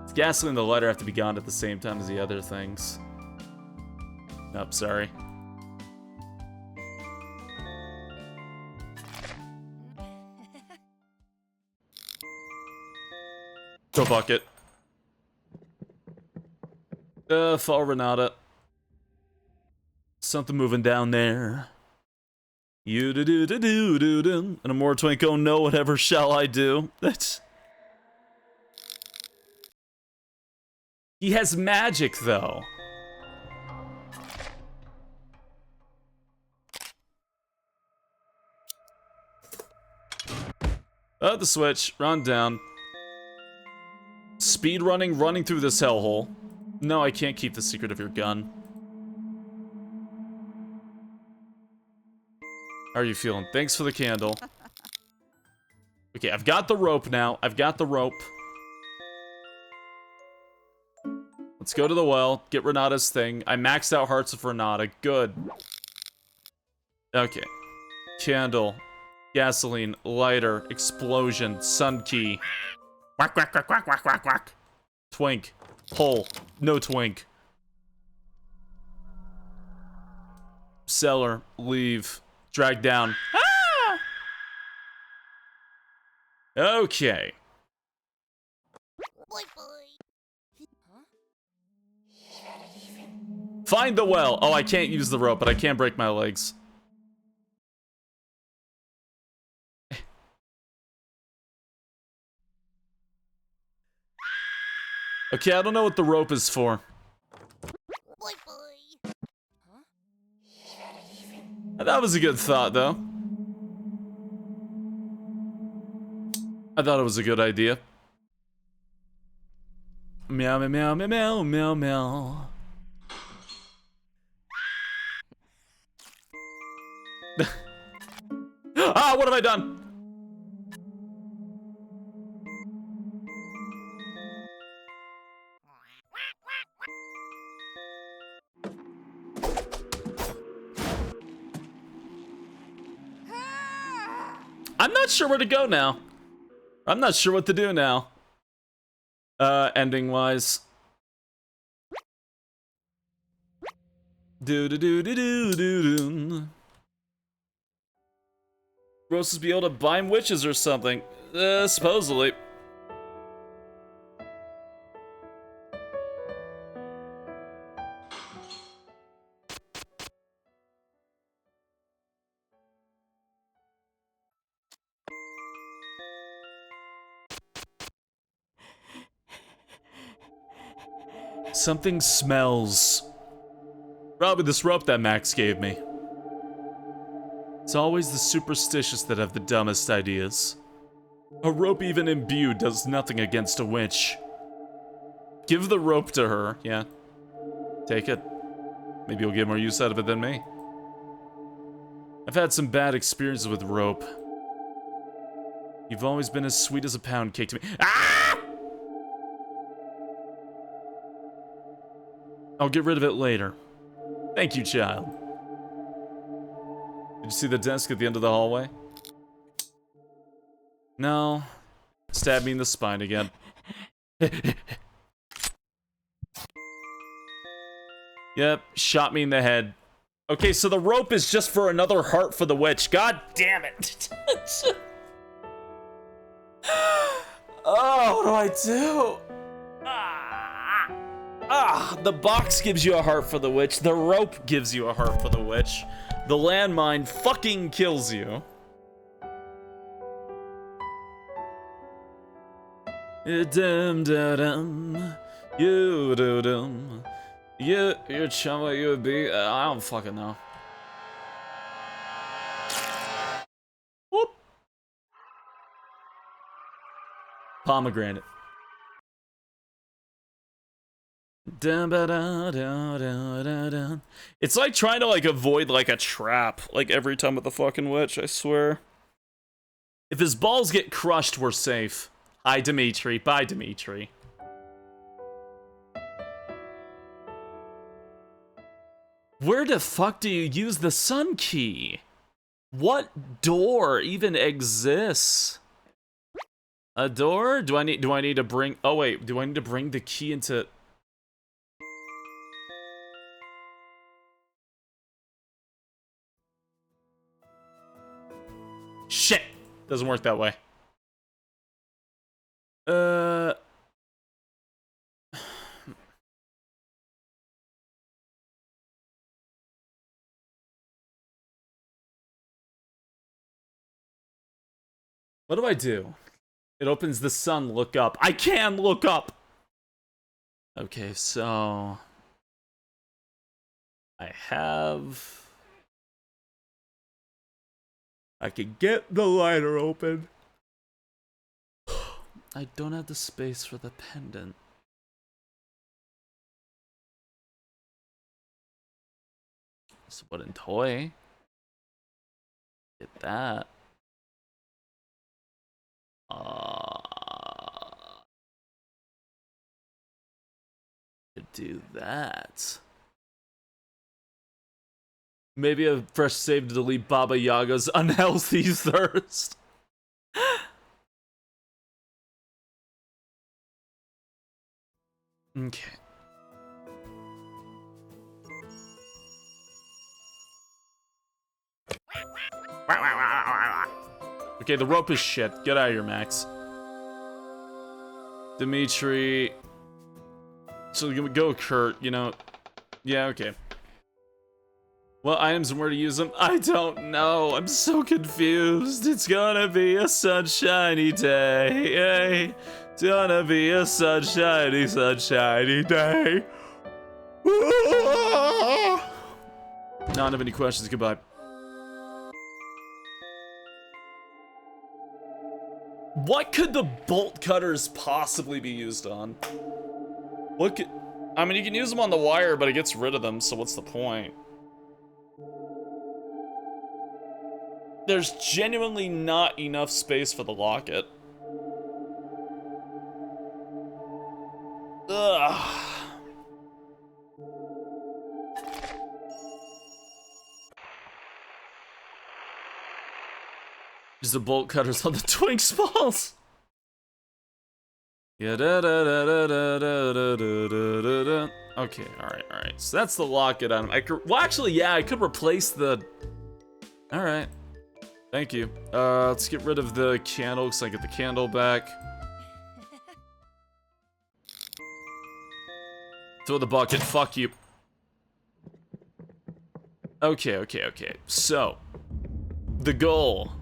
The gasoline and the lighter have to be gone at the same time as the other things. Nope, sorry. Go bucket. Fall Renata. Something moving down there. You do do do do do do. And a more twinkle, no, whatever shall I do? That's. He has magic, though. Oh, the switch. Run down. Speed running through this hellhole. No, I can't keep the secret of your gun. How are you feeling? Thanks for the candle. Okay, I've got the rope now. I've got the rope. Let's go to the well. Get Renata's thing. I maxed out Hearts of Renata. Good. Okay. Candle. Gasoline. Lighter. Explosion. Sun key. Quack, quack, quack, quack, quack, quack, quack. Twink. Hole. No twink. Cellar. Leave. Drag down. Ah! Okay. Find the well. Oh, I can't use the rope, but I can break my legs. Okay, I don't know what the rope is for. That was a good thought, though. I thought it was a good idea. Meow, meow, meow, meow, meow, meow, meow. Ah, what have I done? I'm not sure where to go now. I'm not sure what to do now. Ending-wise. Do-do-do-do-do-do-do. Supposed to be able to bind witches or something. Supposedly. Something smells. Probably this rope that Max gave me. It's always the superstitious that have the dumbest ideas. A rope even imbued does nothing against a witch. Give the rope to her, yeah. Take it. Maybe you'll get more use out of it than me. I've had some bad experiences with rope. You've always been as sweet as a pound cake to me. Ah! I'll get rid of it later. Thank you, child. Did you see the desk at the end of the hallway? No. Stab me in the spine again. Yep, shot me in the head. Okay, so the rope is just for another heart for the witch. God damn it. Oh, what do I do? The box gives you a heart for the witch. The rope gives you a heart for the witch. The landmine fucking kills you. Dum da dum, you do dum, you're chumma, you would be. I don't fucking know. Whoop. Pomegranate. Dun, ba, da, da, da, da, da. It's like trying to like avoid like a trap like every time with the fucking witch, I swear. If his balls get crushed, we're safe. Hi, Dimitri. Bye, Dimitri. Where the fuck do you use the sun key? What door even exists? A door? Do I need to bring... Oh, wait. Do I need to bring the key into... Shit! Doesn't work that way. What do I do? It opens the sun, look up. I can look up! Okay, so... I can get the lighter open. I don't have the space for the pendant. This wooden toy. Get that. Could do that. Maybe a fresh save to delete Baba Yaga's unhealthy thirst. Okay. Okay, the rope is shit. Get out of here, Max. Dimitri. So we go Kurt, you know. Yeah, okay. What items and where to use them? I don't know. I'm so confused. It's gonna be a sunshiny day. It's gonna be a sunshiny day. No, I don't have any questions. Goodbye. What could the bolt cutters possibly be used on? What could... I mean, you can use them on the wire, but it gets rid of them, so what's the point? There's genuinely not enough space for the locket. Ugh. Use the bolt cutters on the Twinks balls. Yeah, da da da da da da da da da. Okay, alright. So that's the locket item. I could, well, actually, yeah, I could replace the. Alright. Thank you. Let's get rid of the candle, because I get the candle back. Throw the bucket, fuck you. Okay. So, the goal.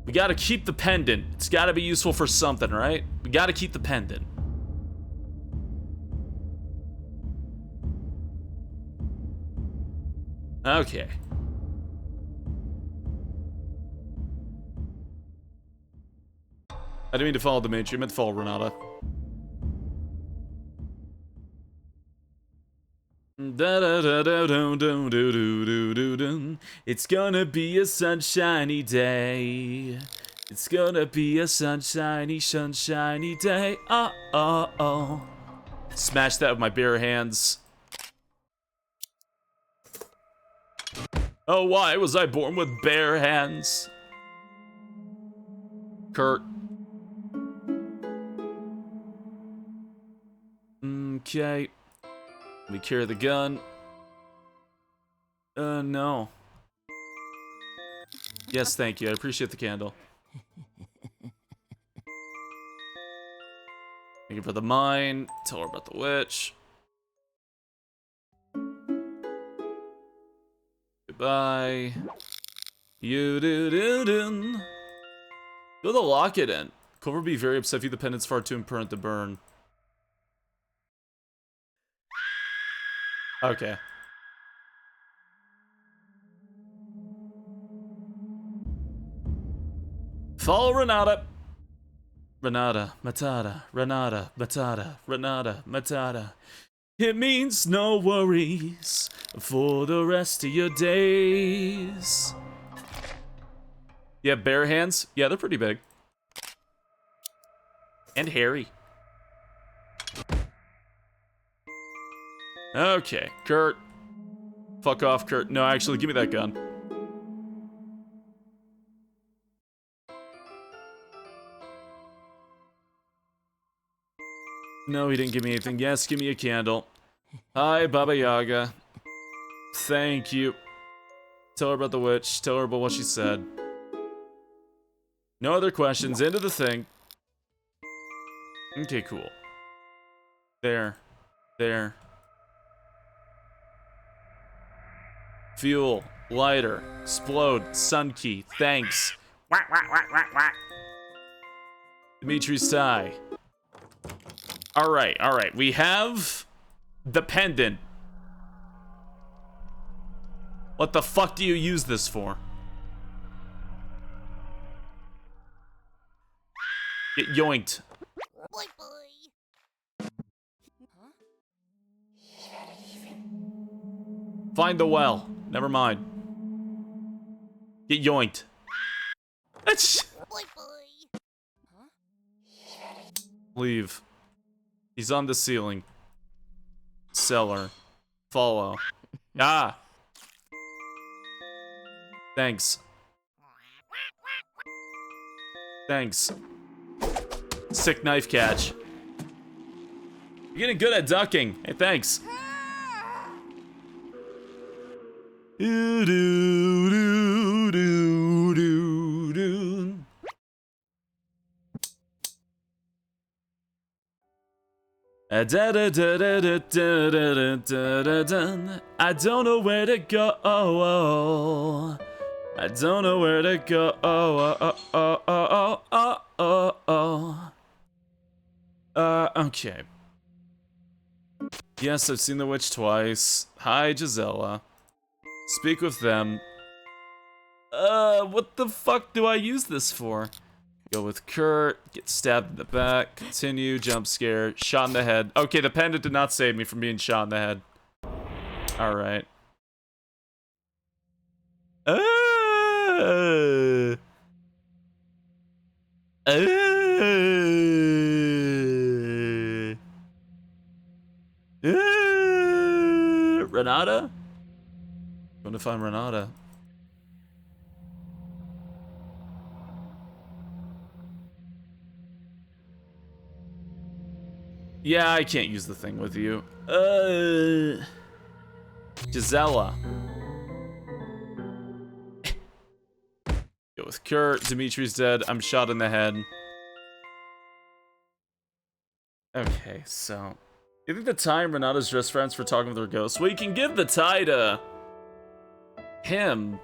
We gotta keep the pendant. It's gotta be useful for something, right? We gotta keep the pendant. Okay. I didn't mean to follow Dimitri, I meant to follow Renata. Da da da da do do do do do do. It's gonna be a sunshiny day. It's gonna be a sunshiny day. Oh oh oh. Smash that with my bare hands. Oh, why was I born with bare hands? Kurt. Okay. Let me carry the gun. No. Yes, thank you. I appreciate the candle. Thank you for the mine. Tell her about the witch. Goodbye. You do do do. Go the locket in. Clover would be very upset if you the pendant's far too impermanent to burn. Okay. Follow Renata. Renata, Matata, Renata, Matata, Renata, Matata. It means no worries for the rest of your days. Yeah, bare hands? Yeah, they're pretty big. And hairy. Okay, Kurt. Fuck off, Kurt. No, actually, give me that gun. No, he didn't give me anything. Yes, give me a candle. Hi, Baba Yaga. Thank you. Tell her about the witch. Tell her about what she said. No other questions. Into the thing. Okay, cool. There. There. Fuel. Lighter. Explode. Sun key. Thanks. Whack, whack, whack, whack, whack. Dimitri's tie. Alright, alright. We have the pendant. What the fuck do you use this for? Get yoinked. Boy, boy. Find the well. Never mind. Get yoinked. Boy, boy. Leave. He's on the ceiling. Cellar. Follow. Ah! Thanks. Thanks. Sick knife catch. You're getting good at ducking. Hey, thanks. Do do do do do do. Da da da da da da da da da da. I don't know where to go. I don't know where to go. Okay. Yes, I've seen the witch twice. Hi, Gisela. Speak with them. What the fuck do I use this for? Go with Kurt, get stabbed in the back, continue, jump scare, shot in the head. Okay, the pendant did not save me from being shot in the head. Alright. Renata? Going to find Renata. Yeah, I can't use the thing with you. Gisela. Go with Kurt. Dimitri's dead. I'm shot in the head. Okay, so... You think the tie Renata's dress friends for talking with her ghost? Well, you can give the tie to... him.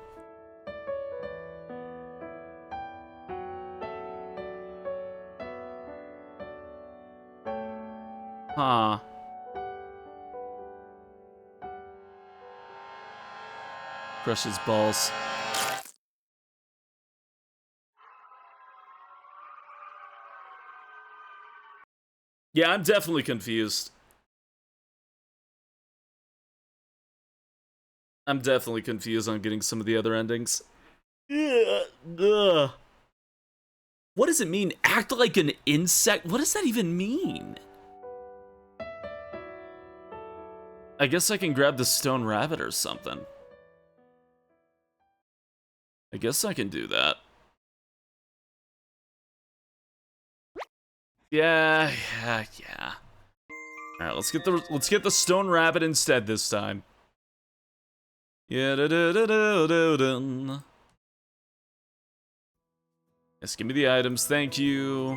Huh. Crush his balls. Yeah, I'm definitely confused. I'm definitely confused on getting some of the other endings. Ugh. What does it mean? Act like an insect? What does that even mean? I guess I can grab the stone rabbit or something. I guess I can do that. Yeah. All right, let's get the stone rabbit instead this time. Yeah. Yes, give me the items, thank you.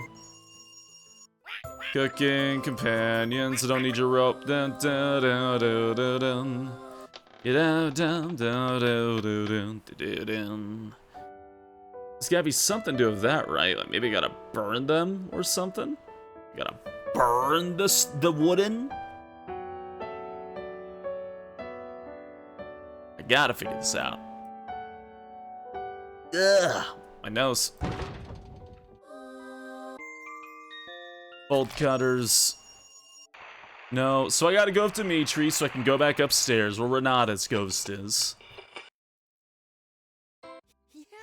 Cooking companions, I don't need your rope. Dun, dun, dun, dun, dun, dun. Dun, dun, dun, dun, dun, dun, dun. There's gotta be something to do with that, right? Like maybe I gotta burn them or something? I gotta burn the wooden? I gotta figure this out. Ugh, my nose. Bolt cutters. No, so I gotta go with Dimitri so I can go back upstairs where Renata's ghost is.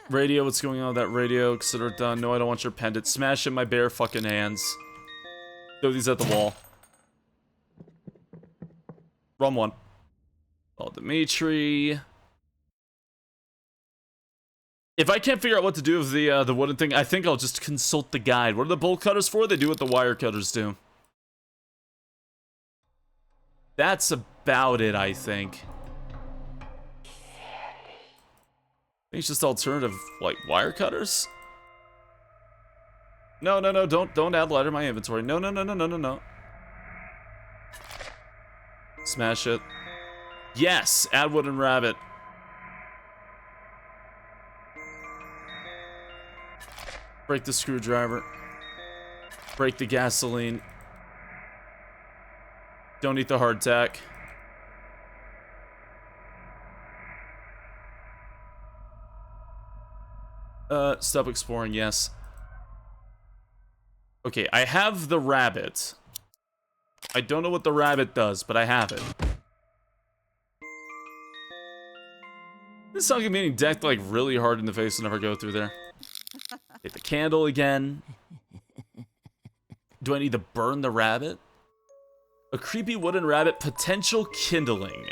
Radio, what's going on with that radio? Consider it done. No, I don't want your pendant. Smash in my bare fucking hands. Throw these at the wall. Wrong one. Oh, Dimitri. If I can't figure out what to do with the wooden thing, I think I'll just consult the guide. What are the bolt cutters for? They do what the wire cutters do. That's about it, I think. It's just alternative, like, wire cutters? No, don't add lighter to my inventory. No. Smash it. Yes, add wooden rabbit. Break the screwdriver. Break the gasoline. Don't eat the hardtack. Stop exploring, yes. Okay, I have the rabbit. I don't know what the rabbit does, but I have it. This song is being decked like really hard in the face whenever I go through there. Hit the candle again. Do I need to burn the rabbit? A creepy wooden rabbit, potential kindling.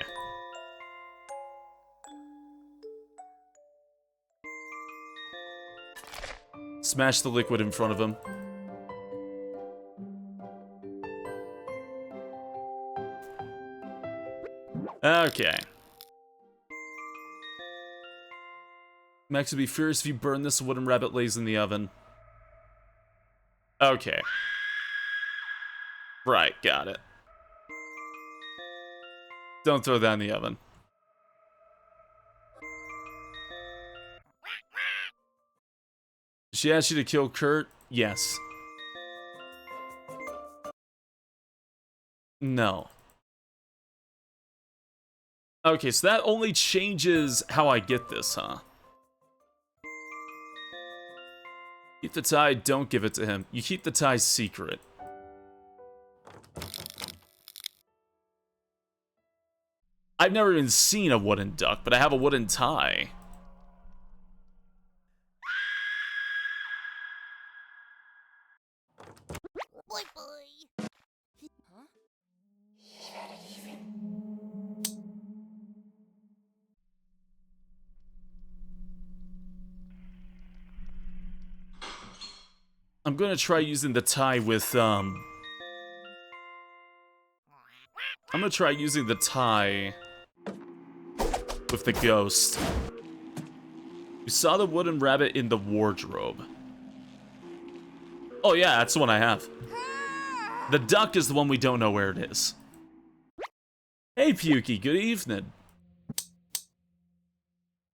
Smash the liquid in front of him. Okay. Max would be furious if you burn this wooden rabbit lays in the oven. Okay. Right, got it. Don't throw that in the oven. She asked you to kill Kurt? Yes. No. Okay, so that only changes how I get this, huh? Keep the tie, don't give it to him. You keep the tie secret. I've never even seen a wooden duck, but I have a wooden tie. Boy, boy. Huh? I'm gonna try using the tie with, I'm gonna try using the tie with the ghost. You saw the wooden rabbit in the wardrobe. Oh yeah, that's the one I have. The duck is the one we don't know where it is. Hey Pukey, good evening.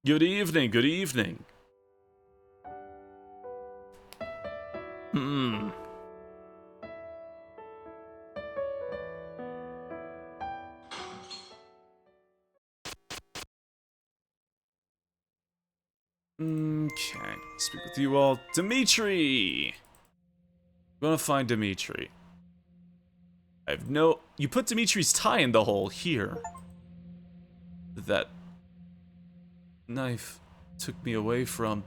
Good evening, good evening. Hmm. Okay, speak with you all. Dimitri! I'm gonna find Dimitri. I have no... You put Dimitri's tie in the hole here. That knife took me away from...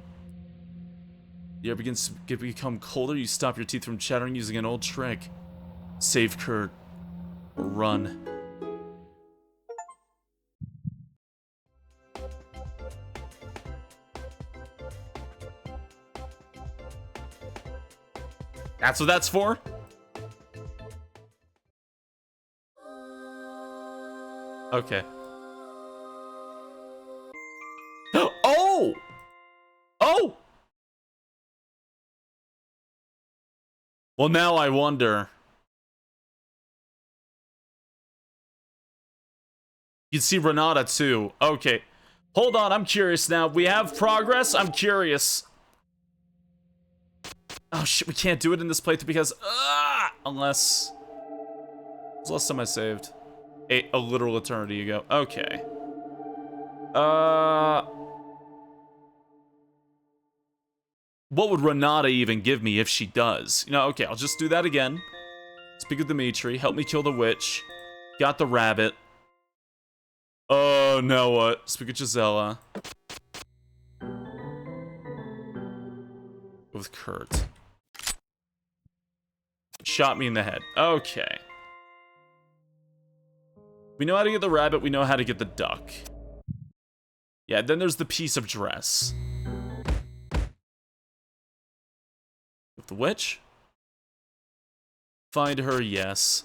The air begins to become colder. You stop your teeth from chattering using an old trick. Save Kurt. Or run. That's what that's for? Okay. Oh! Oh! Well, now I wonder. You can see Renata too. Okay. Hold on, I'm curious now. We have progress? I'm curious. Oh shit, we can't do it in this playthrough because... unless... When's the last time I saved? A literal eternity ago. Okay. What would Renata even give me if she does? You know, okay, I'll just do that again. Speak with Dimitri. Help me kill the witch. Got the rabbit. Oh, now what? Speak with Gisela. With Kurt. Shot me in the head. Okay. We know how to get the rabbit. We know how to get the duck. Yeah, then there's the piece of dress. With the witch? Find her, yes.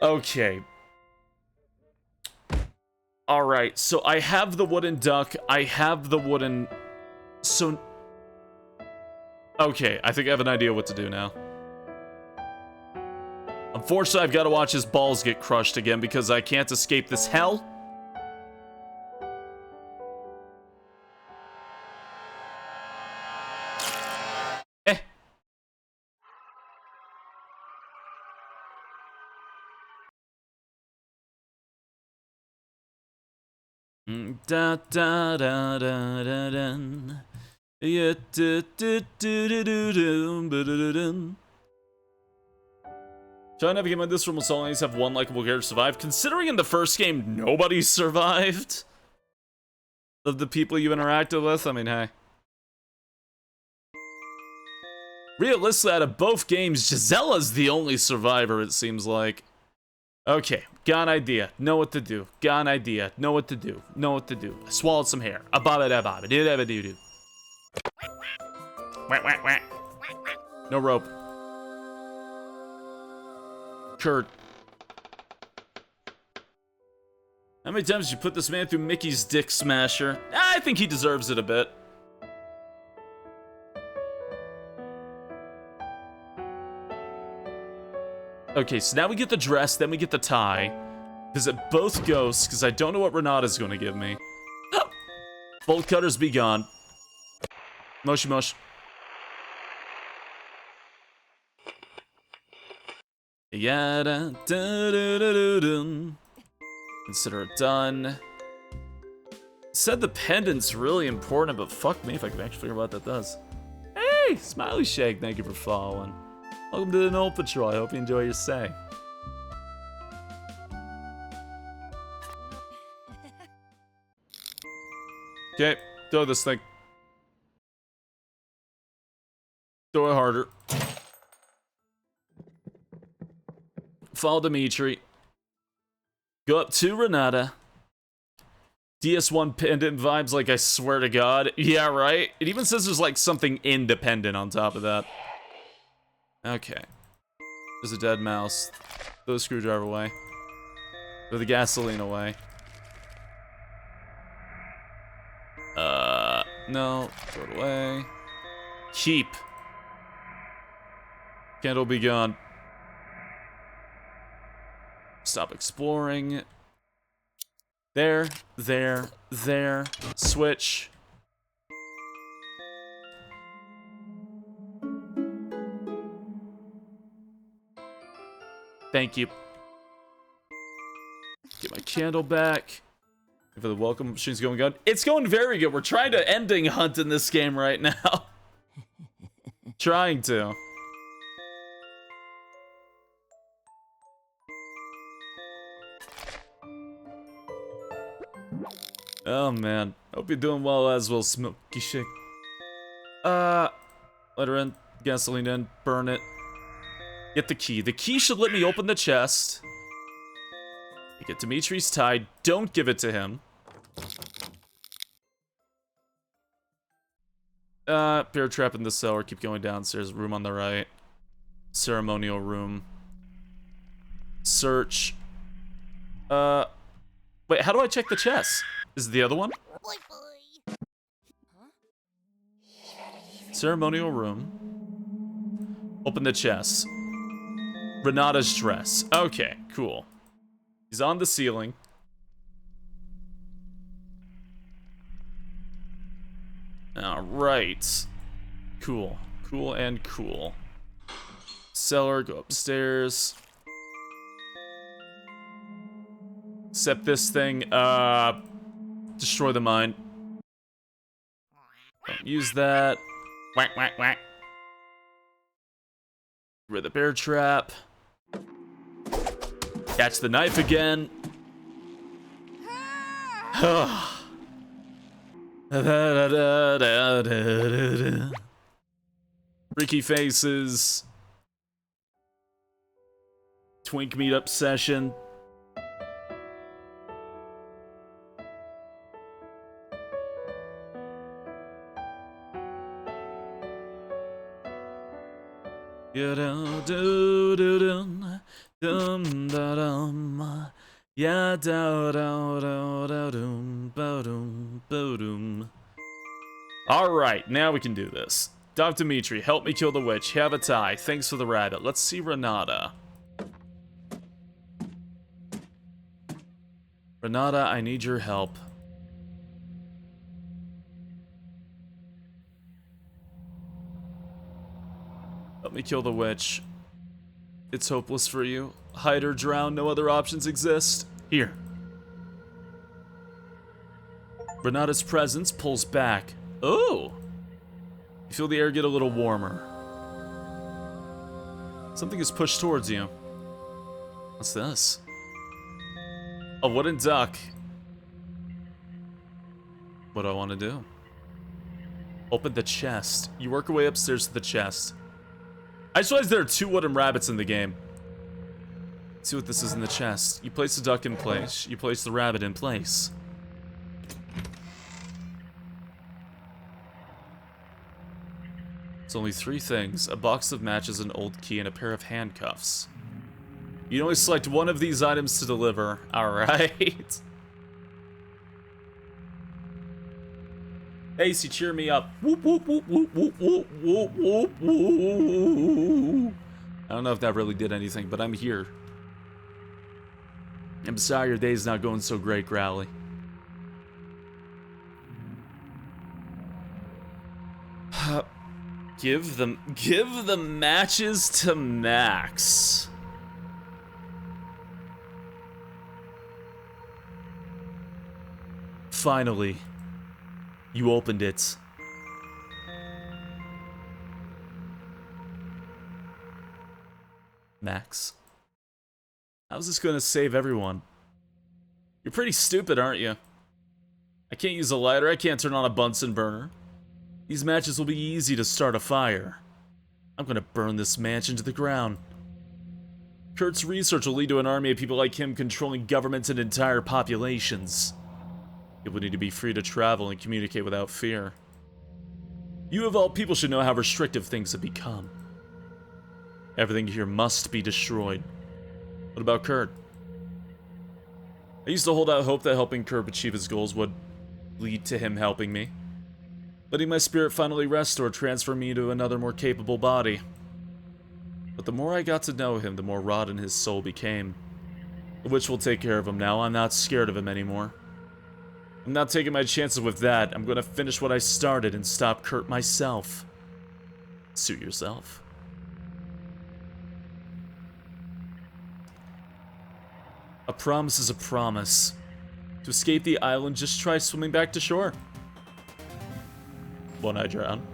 Okay. Alright, so I have the wooden duck. I have the wooden... So... Okay, I think I have an idea what to do now. Unfortunately, I've got to watch his balls get crushed again because I can't escape this hell. Eh. Da da da da da da. Yeah, da da da da da da da. Trying to navigate in this room will always have one likable character survive. Considering in the first game nobody survived of the people you interacted with, I mean, hey. Realistically, out of both games, Gisela's the only survivor, it seems like. Okay, got an idea. Know what to do. Got an idea. Know what to do. Know what to do. I swallowed some hair. A baba da baba. Did ever do do. No rope. Kurt. How many times did you put this man through Mickey's dick smasher? I think he deserves it a bit. Okay, so now we get the dress, then we get the tie. Is it both ghosts? Because I don't know what Renata's going to give me. Bolt cutters be gone. Moshi mosh. Yada da da da da. Consider it done. Said the pendant's really important, but fuck me if I can actually figure out what that does. Hey, Smiley Shake, thank you for following. Welcome to the Null Patrol. I hope you enjoy your stay. Okay, throw this thing. Throw it harder. Follow Dimitri. Go up to Renata. DS1 pendant vibes, like I swear to God. Yeah, right? It even says there's like something independent on top of that. Okay. There's a dead mouse. Throw the screwdriver away. Throw the gasoline away. No. Throw it away. Keep. Candle be gone. Stop exploring. There, there, there. Switch. Thank you. Get my candle back. If the welcome machine's going good. It's going very good. We're trying to ending hunt in this game right now. Trying to. Oh man. Hope you're doing well as well, Smoky Shake. Let her in. Gasoline in. Burn it. Get the key. The key should let me open the chest. Get Dimitri's tied. Don't give it to him. Bear trap in the cellar. Keep going downstairs. Room on the right. Ceremonial room. Search. Wait, how do I check the chest? Is it the other one? Boy, boy. Ceremonial room. Open the chest. Renata's dress. Okay, cool. He's on the ceiling. Alright. Cool. Cool and cool. Cellar, go upstairs. Except this thing, destroy the mine. Don't use that. Whack, whack, whack. Rid the bear trap. Catch the knife again. Freaky faces. Twink meetup session. Yeah, do do dum dum da dum. Yeah, da da da da dum ba dum ba dum. All right, now we can do this. Dr. Dimitri, help me kill the witch. Have a tie. Thanks for the rabbit. Let's see Renata. Renata, I need your help. Help me kill the witch. It's hopeless for you. Hide or drown, no other options exist. Here. Renata's presence pulls back. Oh! You feel the air get a little warmer. Something is pushed towards you. What's this? A wooden duck. What do I want to do? Open the chest. You work your way upstairs to the chest. I just realized there are 2 wooden rabbits in the game. Let's see what this is in the chest. You place the duck in place. You place the rabbit in place. It's only 3 things. A box of matches, an old key, and a pair of handcuffs. You can only select one of these items to deliver. Alright. AC, cheer me up. Whoop, whoop, whoop, whoop, whoop, whoop, whoop, whoop, whoop. I don't know if that really did anything, but I'm here. I'm sorry your day's not going so great, Growly. Give the matches to Max. Finally, you opened it. Max, how's this gonna save everyone? You're pretty stupid, aren't you? I can't use a lighter, I can't turn on a Bunsen burner. These matches will be easy to start a fire. I'm gonna burn this mansion to the ground. Kurt's research will lead to an army of people like him controlling governments and entire populations. People need to be free to travel and communicate without fear. You of all people should know how restrictive things have become. Everything here must be destroyed. What about Kurt? I used to hold out hope that helping Kurt achieve his goals would lead to him helping me. Letting my spirit finally rest or transfer me to another more capable body. But the more I got to know him, the more rotten his soul became. The witch will take care of him now. I'm not scared of him anymore. I'm not taking my chances with that. I'm gonna finish what I started and stop Kurt myself. Suit yourself. A promise is a promise. To escape the island, just try swimming back to shore. Won't I drown?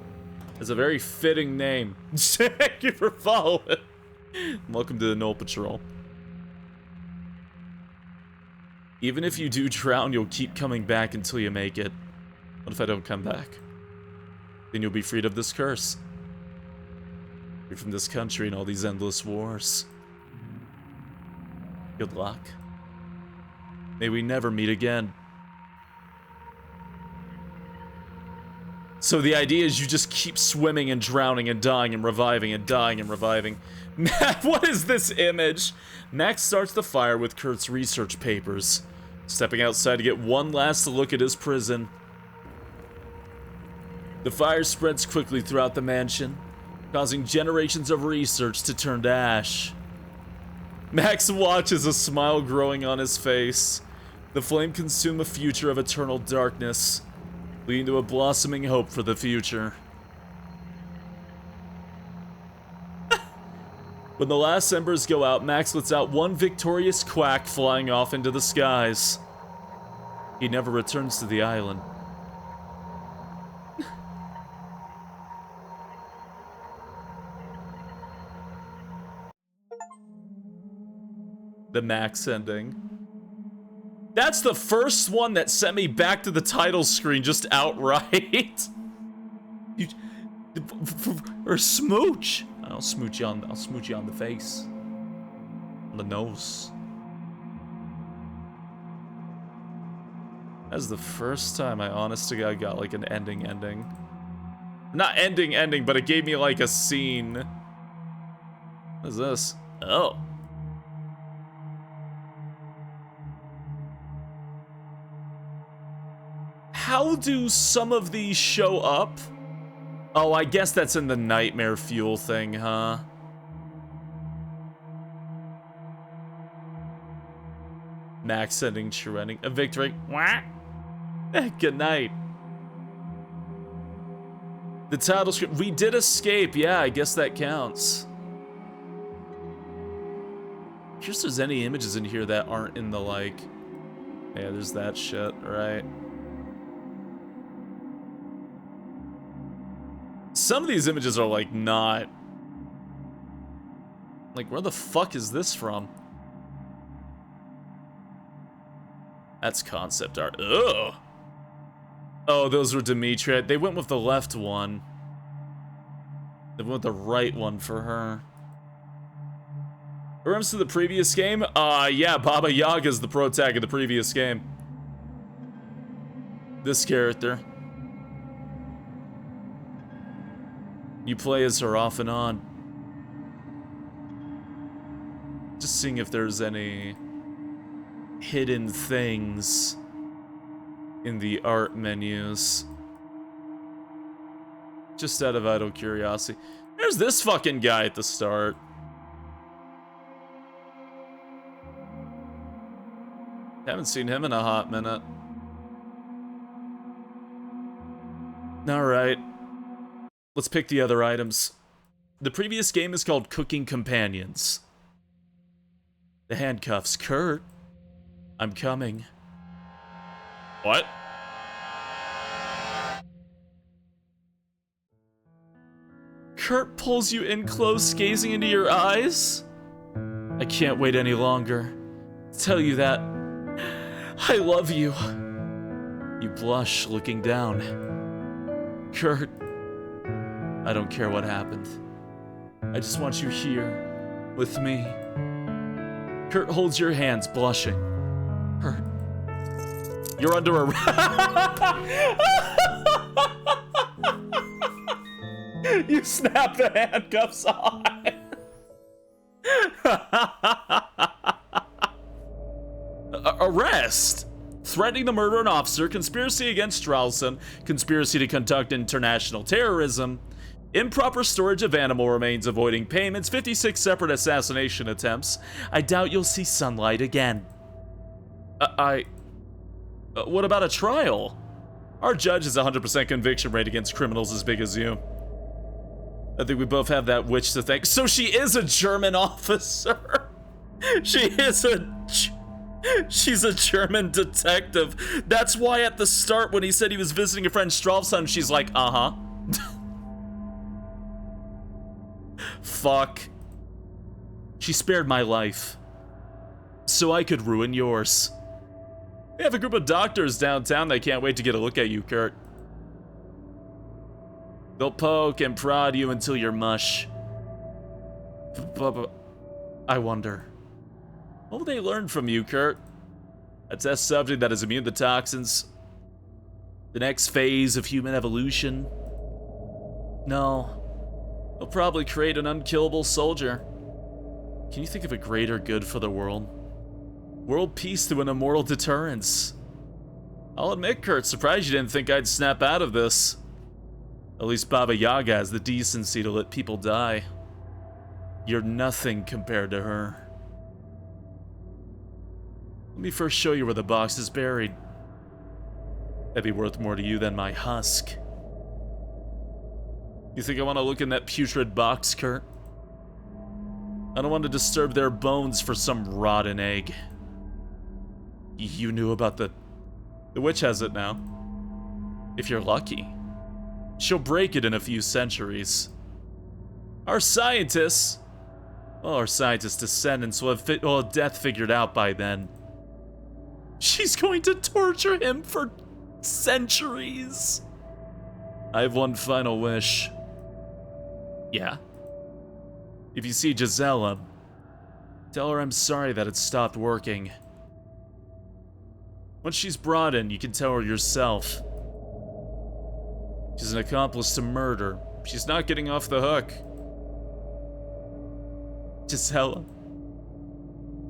It's a very fitting name. Thank you for following. Welcome to the Null Patrol. Even if you do drown, you'll keep coming back until you make it. What if I don't come back? Then you'll be freed of this curse. Free from this country and all these endless wars. Good luck. May we never meet again. So the idea is you just keep swimming and drowning and dying and reviving and dying and reviving. What is this image? Max starts the fire with Kurt's research papers, stepping outside to get one last look at his prison. The fire spreads quickly throughout the mansion, causing generations of research to turn to ash. Max watches, a smile growing on his face. The flame consumes a future of eternal darkness, leading to a blossoming hope for the future. When the last embers go out, Max lets out one victorious quack flying off into the skies. He never returns to the island. The Max ending. That's the first one that sent me back to the title screen just outright. Or smooch. I'll smooch you on the face. On the nose. That's the first time I honest to God got like an ending. Not ending, but it gave me like a scene. What is this? Oh. How do some of these show up? Oh, I guess that's in the nightmare fuel thing, huh? Max ending, true ending. A victory. What? Good night. The title script. We did escape. Yeah, I guess that counts. Curious if there's any images in here that aren't in the, like... Yeah, there's that shit, right? Some of these images are, like, not... Like, where the fuck is this from? That's concept art. Ugh! Oh, those were Dimitri. They went with the left one. They went with the right one for her. Remember to the previous game? Yeah, Baba Yaga's the pro tag of the previous game. This character. You play as her off and on. Just seeing if there's any hidden things in the art menus. Just out of idle curiosity. There's this fucking guy at the start. Haven't seen him in a hot minute. Alright. Let's pick the other items. The previous game is called Cooking Companions. The handcuffs. Kurt, I'm coming. What? Kurt pulls you in close, gazing into your eyes. I can't wait any longer to tell you that I love you. You blush, looking down. Kurt, I don't care what happened. I just want you here, with me. Kurt holds your hands, blushing. Kurt, you're under arrest. You snap the handcuffs on. Arrest! Threatening to murder an officer, conspiracy against Stralsund, conspiracy to conduct international terrorism, improper storage of animal remains, avoiding payments, 56 separate assassination attempts. I doubt you'll see sunlight again. What about a trial? Our judge has a 100% conviction rate against criminals as big as you. I think we both have that witch to thank. So she is a German officer. She is a... She's a German detective. That's why at the start when he said he was visiting a friend Stralsund, she's like, uh-huh. Fuck. She spared my life, so I could ruin yours. We have a group of doctors downtown that can't wait to get a look at you, Kurt. They'll poke and prod you until you're mush. I wonder, what will they learn from you, Kurt? A test subject that is immune to toxins? The next phase of human evolution? No. They'll probably create an unkillable soldier. Can you think of a greater good for the world? World peace through an immortal deterrence. I'll admit, Kurt, surprised you didn't think I'd snap out of this. At least Baba Yaga has the decency to let people die. You're nothing compared to her. Let me first show you where the box is buried. That'd be worth more to you than my husk. You think I want to look in that putrid box, Kurt? I don't want to disturb their bones for some rotten egg. You knew about the witch has it now. If you're lucky. She'll break it in a few centuries. Our scientists descendants will have death figured out by then. She's going to torture him for centuries. I have one final wish. Yeah? If you see Gisela, tell her I'm sorry that it stopped working. Once she's brought in, you can tell her yourself. She's an accomplice to murder. She's not getting off the hook. Gisela,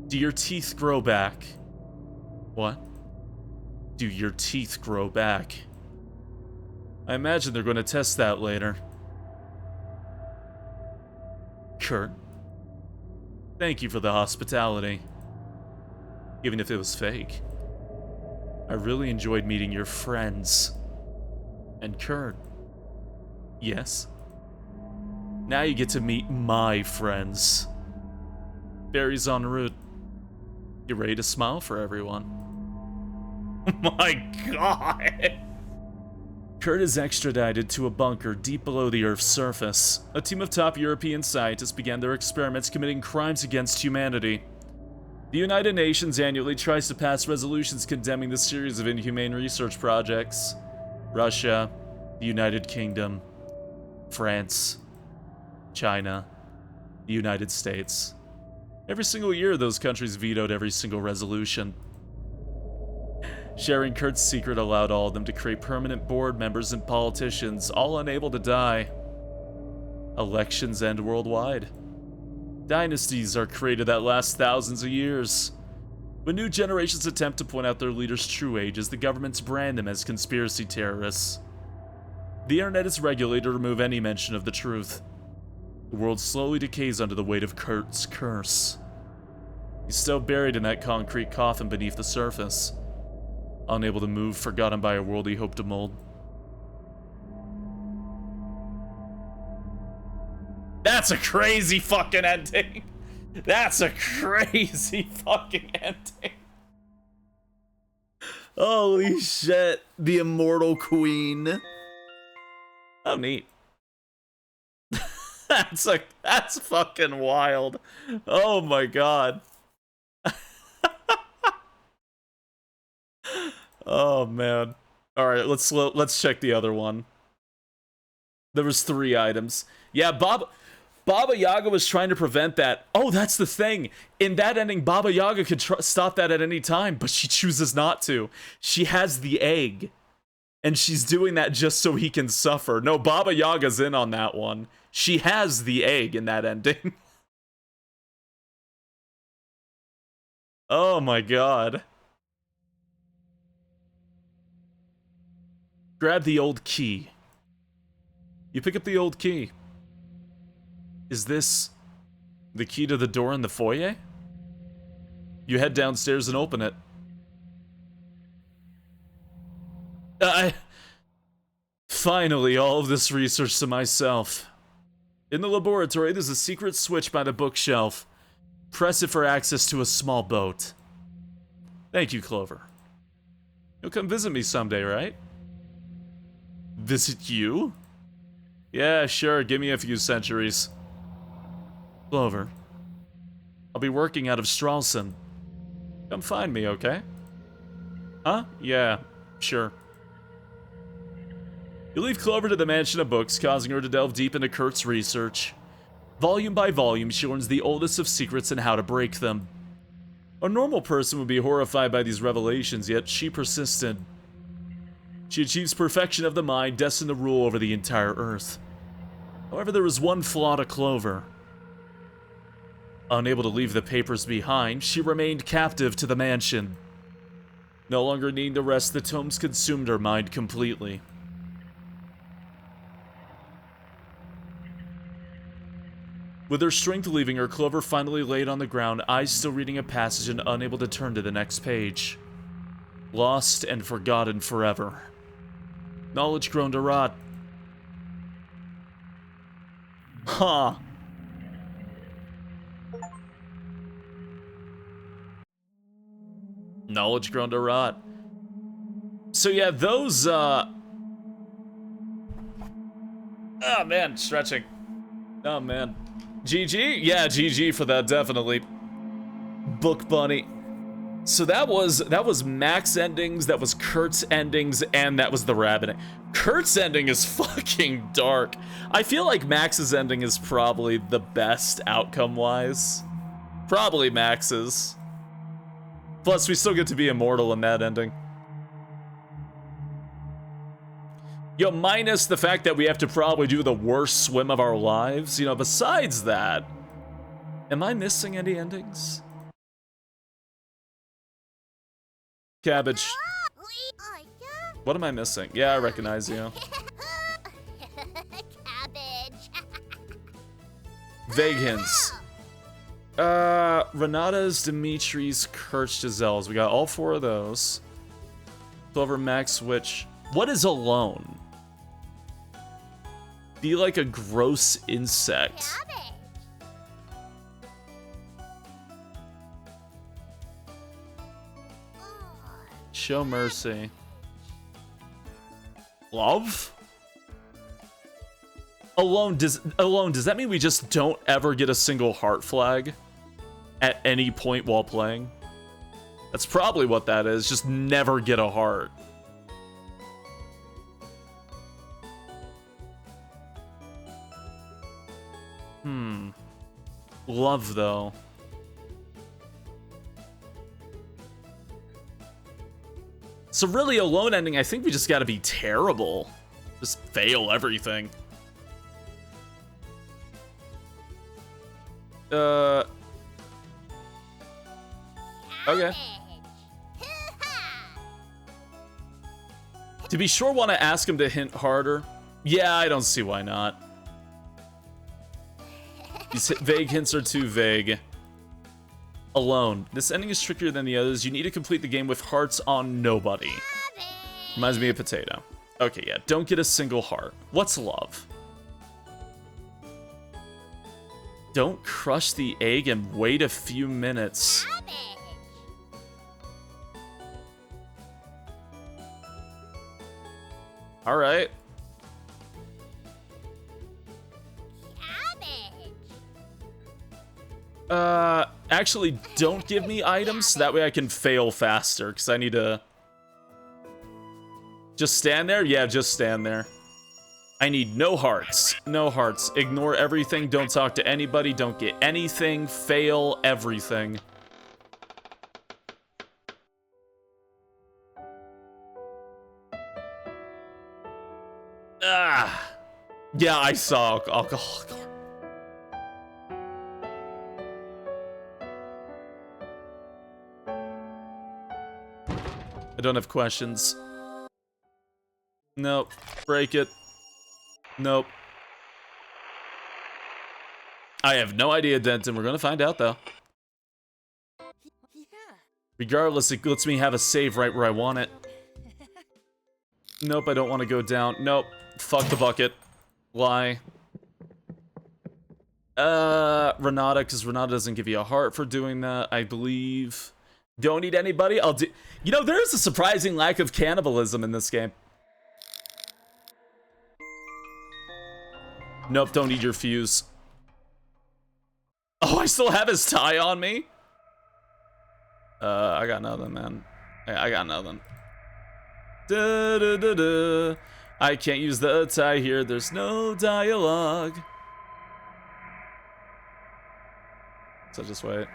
do your teeth grow back? What? Do your teeth grow back? I imagine they're going to test that later. Kurt, thank you for the hospitality. Even if it was fake. I really enjoyed meeting your friends. And Kurt. Yes? Now you get to meet my friends. Barry's en route. You ready to smile for everyone? Oh my god! Kurt is extradited to a bunker deep below the Earth's surface. A team of top European scientists began their experiments committing crimes against humanity. The United Nations annually tries to pass resolutions condemning the series of inhumane research projects. Russia, the United Kingdom, France, China, the United States. Every single year, those countries vetoed every single resolution. Sharing Kurt's secret allowed all of them to create permanent board members and politicians, all unable to die. Elections end worldwide. Dynasties are created that last thousands of years. When new generations attempt to point out their leaders' true ages, the governments brand them as conspiracy terrorists. The internet is regulated to remove any mention of the truth. The world slowly decays under the weight of Kurt's curse. He's still buried in that concrete coffin beneath the surface. Unable to move, forgotten by a world he hoped to mold. That's a crazy fucking ending! That's a crazy fucking ending! Holy shit, the immortal queen. Oh, neat. That's fucking wild. Oh my god. Oh man. All right, let's check the other one. There was 3 items. Yeah, Baba Yaga was trying to prevent that. Oh, that's the thing. In that ending, Baba Yaga could stop that at any time, but she chooses not to. She has the egg, and she's doing that just so he can suffer. No, Baba Yaga's in on that one. She has the egg in that ending. Oh my god. Grab the old key. You pick up the old key. Is this the key to the door in the foyer? You head downstairs and open it. Finally, all of this research to myself. In the laboratory, there's a secret switch by the bookshelf. Press it for access to a small boat. Thank you, Clover. You'll come visit me someday, right? Visit you? Yeah, sure, give me a few centuries. Clover. I'll be working out of Stralsund. Come find me, okay? Huh? Yeah, sure. You leave Clover to the mansion of books, causing her to delve deep into Kurt's research. Volume by volume, she learns the oldest of secrets and how to break them. A normal person would be horrified by these revelations, yet she persisted. She achieves perfection of the mind, destined to rule over the entire Earth. However, there was one flaw to Clover. Unable to leave the papers behind, she remained captive to the mansion. No longer needing to rest, the tomes consumed her mind completely. With her strength leaving her, Clover finally laid on the ground, eyes still reading a passage and unable to turn to the next page. Lost and forgotten forever. Knowledge grown to rot. Huh. Knowledge grown to rot. So yeah, those, oh man, stretching. Oh man. GG? Yeah, GG for that, definitely. Book Bunny. So that was Mac's endings, that was Kurt's endings, and that was the rabbit. Kurt's ending is fucking dark. I feel like Max's ending is probably the best outcome-wise. Probably Max's. Plus, we still get to be immortal in that ending. Yo, minus the fact that we have to probably do the worst swim of our lives. You know, besides that, am I missing any endings? Cabbage. What am I missing? Yeah, I recognize you. Cabbage. Vague hints. Renata's, Dimitri's, Kurt's, Giselle's. We got all four of those. Clover, Max, Witch. What is alone? Be like a gross insect. Cabbage. Show mercy. Love? Alone, does that mean we just don't ever get a single heart flag at any point while playing? That's probably what that is, just never get a heart. Love, though. So really, alone ending, I think we just gotta be terrible. Just fail everything. Okay. To be sure, want to ask him to hint harder? Yeah, I don't see why not. These vague hints are too vague. Alone. This ending is trickier than the others. You need to complete the game with hearts on nobody. Reminds me of Potato. Okay, yeah, don't get a single heart. What's love? Don't crush the egg and wait a few minutes. Alright. Actually, don't give me items, that way I can fail faster, because I need to... Just stand there? Yeah, just stand there. I need no hearts. No hearts. Ignore everything, don't talk to anybody, don't get anything, fail everything. Ah! Yeah, I saw alcohol. I don't have questions. Nope. Break it. Nope. I have no idea, Denton. We're gonna find out, though. Regardless, it lets me have a save right where I want it. Nope, I don't want to go down. Nope. Fuck the bucket. Lie. Renata, because Renata doesn't give you a heart for doing that, I believe. Don't eat anybody? I'll do... You know, there's a surprising lack of cannibalism in this game. Nope, don't eat your fuse. Oh, I still have his tie on me? I got nothing, man. I got nothing. Da, da, da, da. I can't use the tie here. There's no dialogue. So just wait.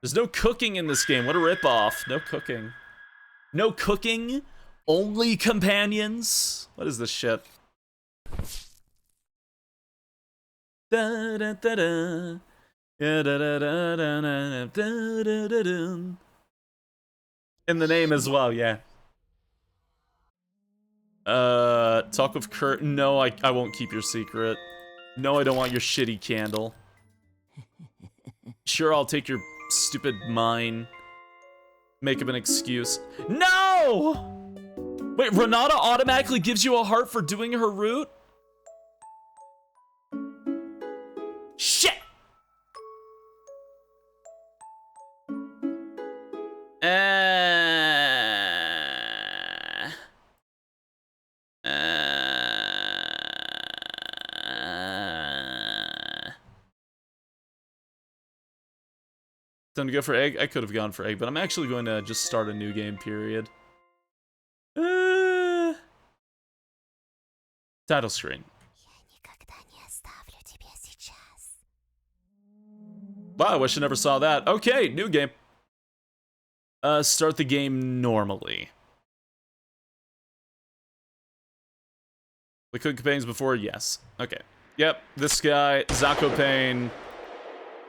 There's no cooking in this game. What a ripoff. No cooking. No cooking. Only companions. What is this shit? Da, da, da, da. Da, da, da, da, da, da, da, da, da, da. In the name as well, yeah. Talk with Kurt. No, I won't keep your secret. No, I don't want your shitty candle. Sure, I'll take your stupid mine. Make him an excuse. No! Wait, Renata automatically gives you a heart for doing her route? Shit! Time to go for egg? I could have gone for egg, but I'm actually going to just start a new game, period. Title screen. Wow, I wish I never saw that. Okay, new game. Start the game normally. We could campaigns before? Yes. Okay. Yep, this guy, Zako Payne.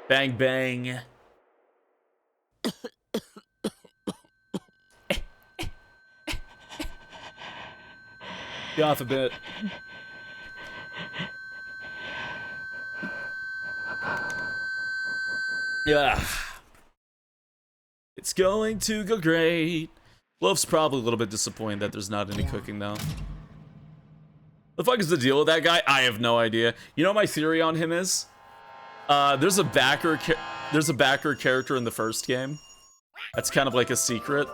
Bang, bang. Get off a bit. Yeah. It's going to go great. Wolf's probably a little bit disappointed that there's not any cooking, though. The fuck is the deal with that guy? I have no idea. You know what my theory on him is? There's a backer character in the first game. That's kind of like a secret.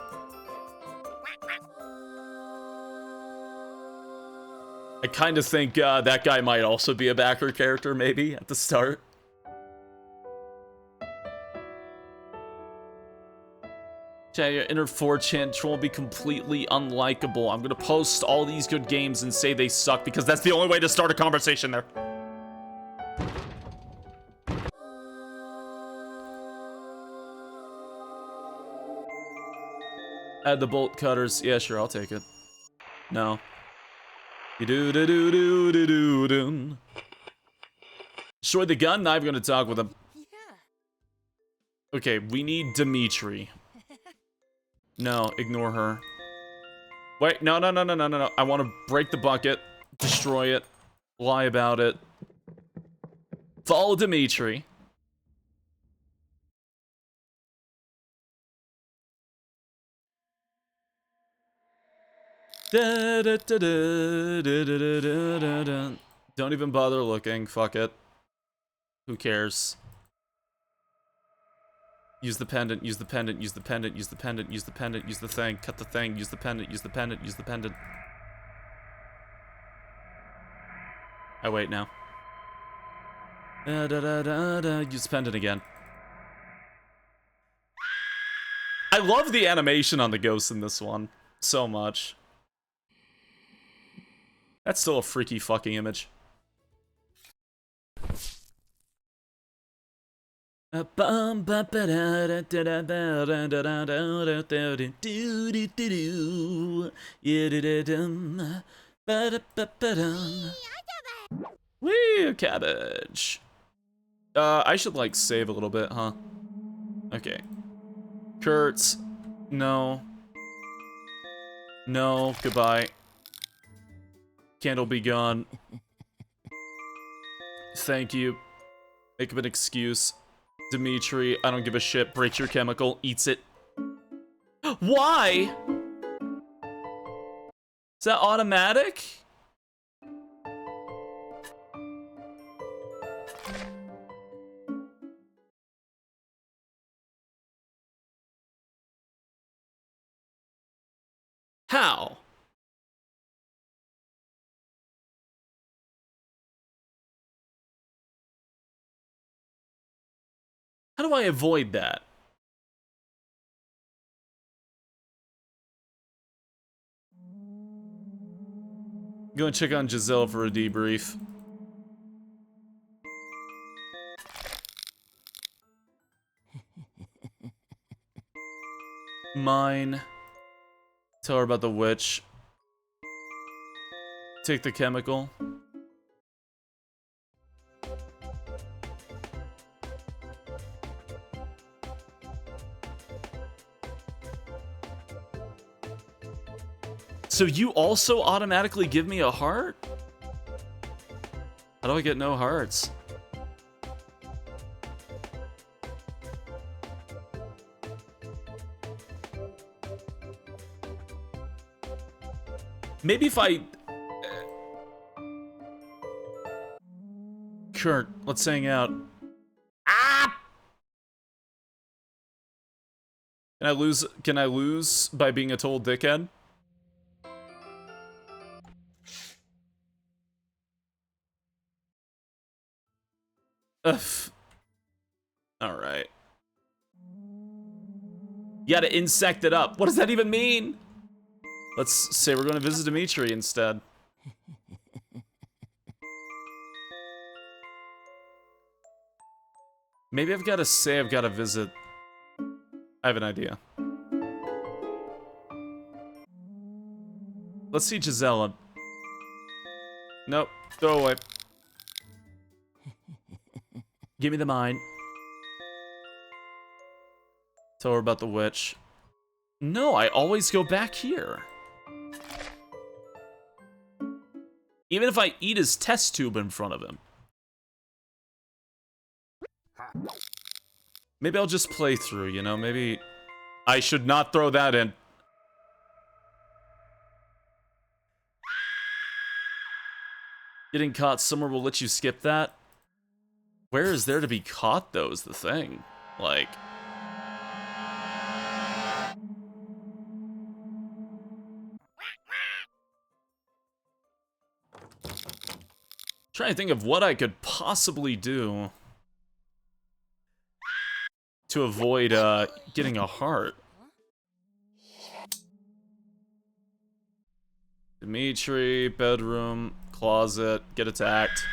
I kind of think that guy might also be a backer character, maybe, at the start. Yeah, your inner 4chan troll will be completely unlikable. I'm gonna post all these good games and say they suck because that's the only way to start a conversation there. Add the bolt cutters. Yeah, sure, I'll take it. No. Do-do-do-do-do-do-do. Destroy the gun? Now I'm gonna talk with him. Okay, we need Dimitri. No, ignore her. Wait, no. I want to break the bucket, destroy it, lie about it. Follow Dimitri. Don't even bother looking. Fuck it. Who cares? Use the pendant, use the pendant, use the pendant, use the pendant, use the pendant, use the thing, cut the thing, use the pendant, use the pendant, use the pendant. I wait now. Use the pendant again. I love the animation on the ghosts in this one so much. That's still a freaky fucking image. Don't get Wee, a cabbage. I should like save a little bit, huh? Okay. Kurtz. No. No, goodbye. Candle be gone. Thank you. Make up an excuse. Dimitri, I don't give a shit. Breaks your chemical, eats it. Why? Is that automatic? How? How do I avoid that? Go and check on Giselle for a debrief. Mine. Tell her about the witch. Take the chemical. So you also automatically give me a heart? How do I get no hearts? Maybe if I... Kurt, let's hang out. Ah! Can I lose by being a total dickhead? Ugh. Alright. You gotta insect it up. What does that even mean? Let's say we're gonna visit Dimitri instead. Maybe I've gotta say I've gotta visit. I have an idea. Let's see Gisela. Nope. Throw away. Give me the mine. Tell her about the witch. No, I always go back here. Even if I eat his test tube in front of him. Maybe I'll just play through, you know? Maybe I should not throw that in. Getting caught somewhere will let you skip that? Where is there to be caught, though, is the thing. Like... trying to think of what I could possibly do to avoid getting a heart. Dimitri, bedroom, closet, get attacked.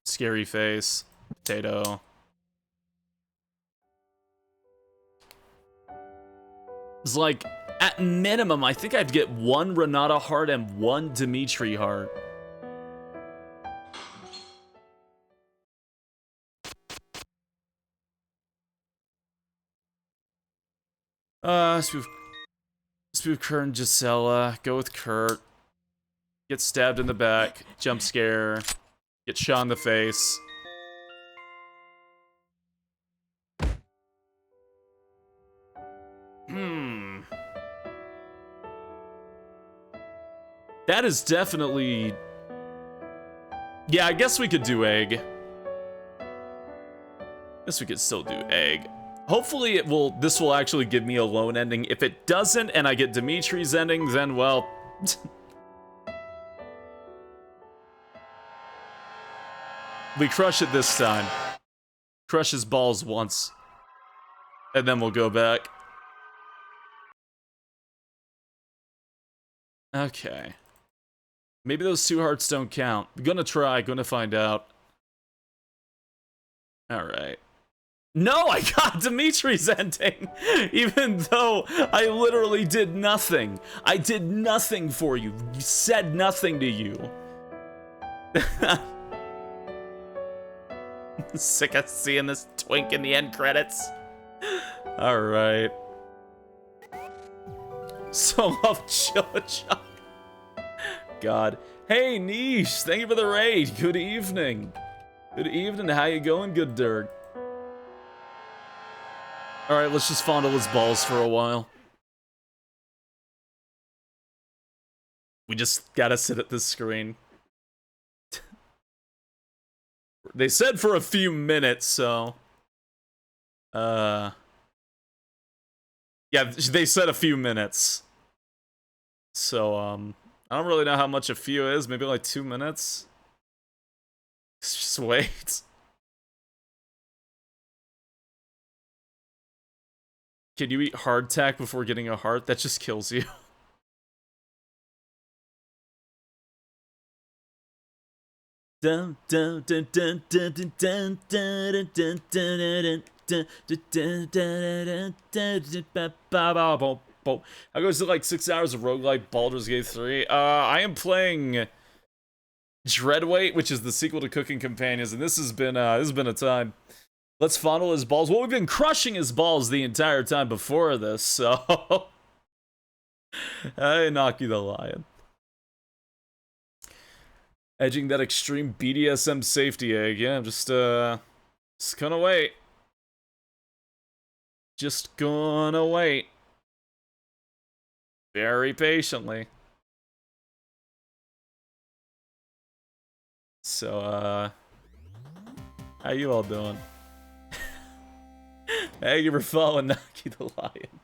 Scary face, potato. It's like, at minimum, I think I'd get one Renata heart and one Dimitri heart. Spoof Kurt and Gisela. Go with Kurt. Get stabbed in the back. Jump scare. Get shot in the face. That is definitely... yeah, I guess we could do egg. Guess we could still do egg. Hopefully this will actually give me a lone ending. If it doesn't and I get Dimitri's ending, then well... we crush it this time. Crush his balls once. And then we'll go back. Okay. Maybe those two hearts don't count. Gonna try, gonna find out. Alright. No, I got Dimitri's ending! Even though I literally did nothing. I did nothing for you. Said nothing to you. Sick of seeing this twink in the end credits. Alright. So love Chilla. God. Hey, Niche, thank you for the raid. Good evening. Good evening, how you going, good Dirk? Alright, let's just fondle his balls for a while. We just gotta sit at this screen. They said for a few minutes, so... yeah, they said a few minutes. So, I don't really know how much a few is. Maybe like 2 minutes. Let's just wait. Can you eat hardtack before getting a heart? That just kills you. Dun, dun, dun, dun, dun, dun, dun, dun, dun, dun, I goes to like 6 hours of roguelike Baldur's Gate 3. I am playing Dreadweight, which is the sequel to Cooking Companions, and this has been a time. Let's fondle his balls. Well, we've been crushing his balls the entire time before this, so hey, Knocky the Lion. Edging that extreme BDSM safety egg. Yeah, I'm just gonna wait. Just gonna wait. Very patiently. So, how you all doing? Thank you for following Knocky the Lion.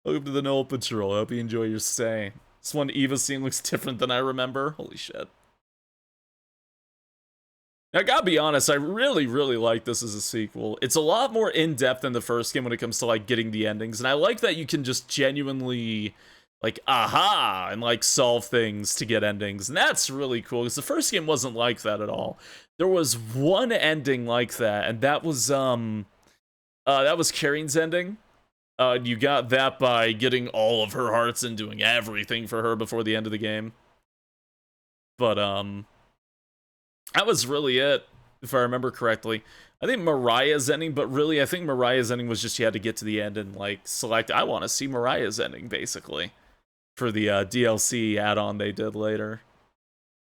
Welcome to the Noel Patrol. I hope you enjoy your stay. This one Eva scene looks different than I remember. Holy shit. Now, I gotta be honest, I really, really like this as a sequel. It's a lot more in-depth than the first game when it comes to, like, getting the endings, and I like that you can just genuinely, like, aha, and, like, solve things to get endings, and that's really cool, because the first game wasn't like that at all. There was one ending like that, and that was Karin's ending. You got that by getting all of her hearts and doing everything for her before the end of the game. But, that was really it, if I remember correctly. I think Mariah's ending, but really, I think Mariah's ending was just you had to get to the end and, like, select, I want to see Mariah's ending, basically. For the DLC add-on they did later.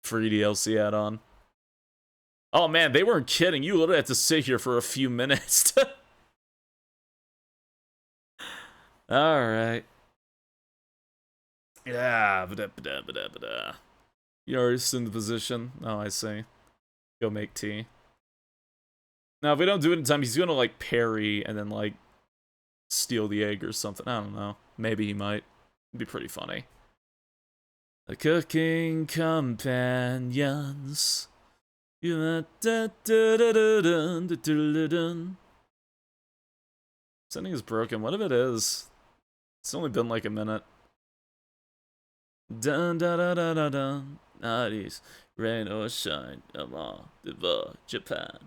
Free DLC add-on. Oh, man, they weren't kidding. You literally had to sit here for a few minutes. Alright. Yeah, You're just in the position. Oh, I see. Go make tea. Now, if we don't do it in time, he's gonna, like, parry and then, like, steal the egg or something. I don't know. Maybe he might. It'd be pretty funny. The cooking companions. Sending is broken. What if it is? It's only been like a minute. Dun dun dun dun dun dun. Nice. Rain or shine, Japan.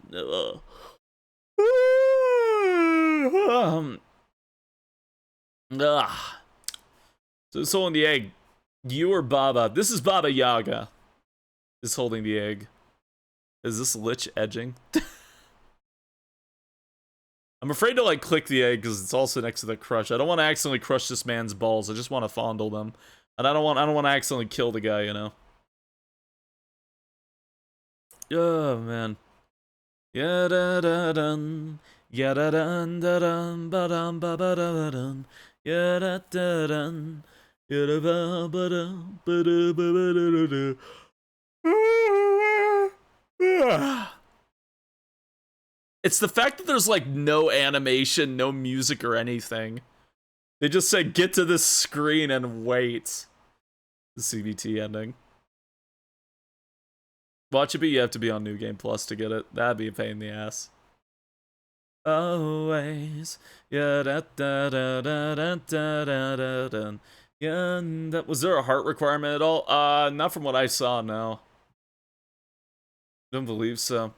So it's holding the egg. You or Baba? This is Baba Yaga. Is holding the egg. Is this Lich edging? I'm afraid to like click the egg because it's also next to the crush. I don't want to accidentally crush this man's balls. I just want to fondle them, and I don't want to accidentally kill the guy. You know. Oh man. Yada-da-dun, yada-dun-da-dun, ba-dum, ba-ba-da-ba-dun, yada-da-dun, yada-ba-ba-dum, ba-da-ba-ba-da-da-da. It's the fact that there's like no animation, no music or anything. They just say get to this screen and wait. The CBT ending. Watch it, but you have to be on New Game Plus to get it. That'd be a pain in the ass. Always. Yeah, da da da da da da da da. Yeah, was there a heart requirement at all? Not from what I saw, no. Don't believe so.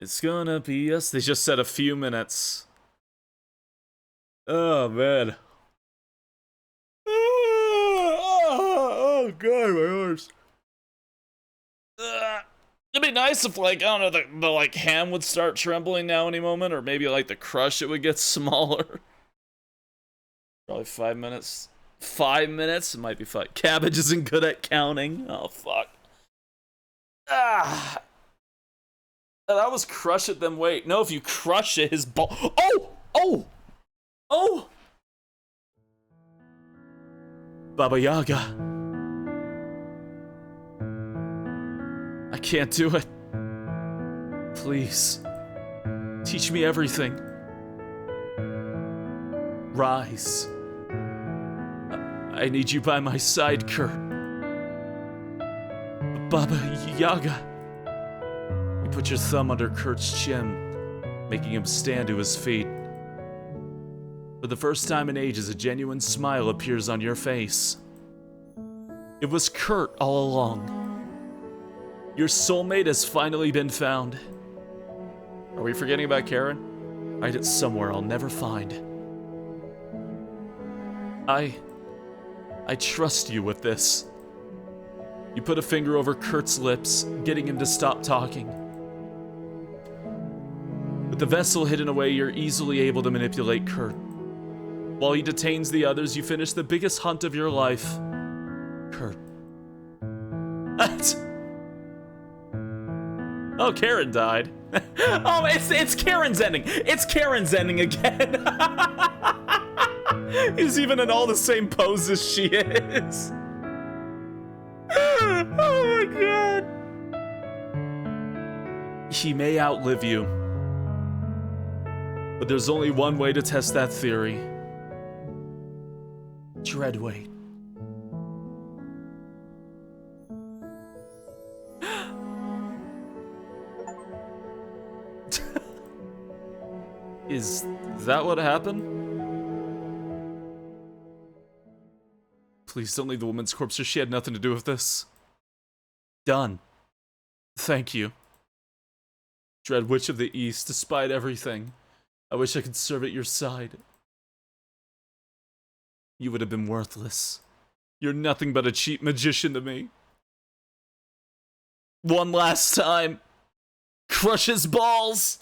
It's gonna be us. They just said a few minutes. Oh man. Oh god, my arms. It'd be nice if, like, I don't know, the like ham would start trembling now any moment, or maybe like the crush it would get smaller. Probably 5 minutes. 5 minutes? It might be 5. Cabbage isn't good at counting. Oh fuck. Ah. That was crush it, then wait. No, if you crush it, his ball. Oh! Oh! Oh! Baba Yaga. I can't do it. Please. Teach me everything. Rise. I need you by my side, Kurt. Baba Yaga. You put your thumb under Kurt's chin, making him stand to his feet. For the first time in ages, a genuine smile appears on your face. It was Kurt all along. Your soulmate has finally been found. Are we forgetting about Karen? Hide it somewhere I'll never find. I trust you with this. You put a finger over Kurt's lips, getting him to stop talking. With the vessel hidden away, you're easily able to manipulate Kurt. While he detains the others, you finish the biggest hunt of your life. Kurt. Oh, Karen died. Oh, it's Karen's ending. It's Karen's ending again. He's even in all the same poses she is. Oh my god. He may outlive you. But there's only one way to test that theory. Dreadweight. Is that what happened? Please don't leave the woman's corpse, or she had nothing to do with this. Done. Thank you. Dread Witch of the East, despite everything, I wish I could serve at your side. You would have been worthless. You're nothing but a cheap magician to me. One last time. Crush his balls!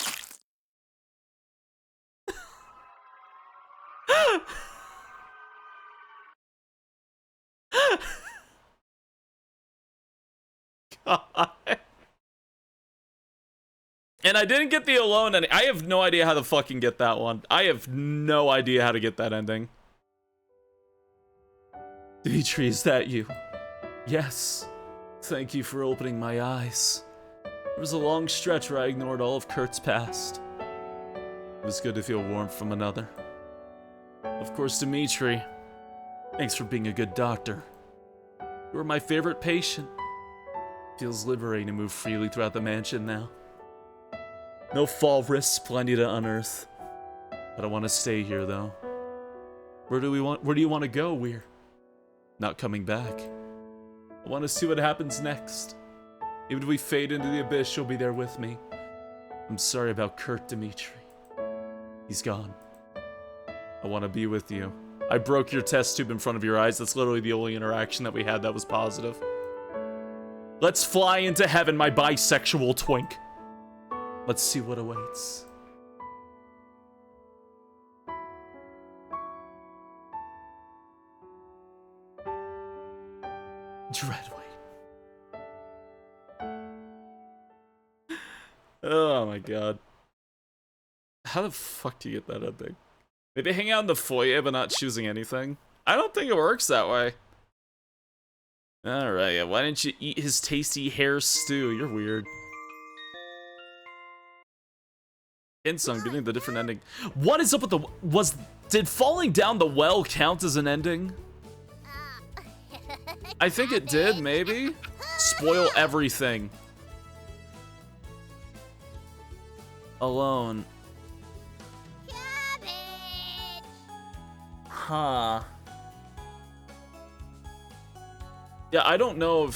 God. And I didn't get the alone ending. I have no idea how to fucking get that one. I have no idea how to get that ending. Dimitri, is that you? Yes. Thank you for opening my eyes. There was a long stretch where I ignored all of Kurt's past. It was good to feel warmth from another. Of course, Dimitri. Thanks for being a good doctor. You were my favorite patient. Feels liberating to move freely throughout the mansion now. No fall risks, plenty to unearth. But I want to stay here, though. Where do you want to go? We're not coming back. I want to see what happens next. Even if we fade into the abyss, you'll be there with me. I'm sorry about Kurt, Dimitri. He's gone. I want to be with you. I broke your test tube in front of your eyes. That's literally the only interaction that we had that was positive. Let's fly into heaven, my bisexual twink. Let's see what awaits. Dreadweight. Oh my god. How the fuck do you get that ending? Maybe hang out in the foyer but not choosing anything? I don't think it works that way. Alright, yeah, why didn't you eat his tasty hair stew? You're weird. Insung getting the different ending. What is up with the... Did falling down the well count as an ending? I think it did, maybe? Spoil everything. Alone. Huh. Yeah, I don't know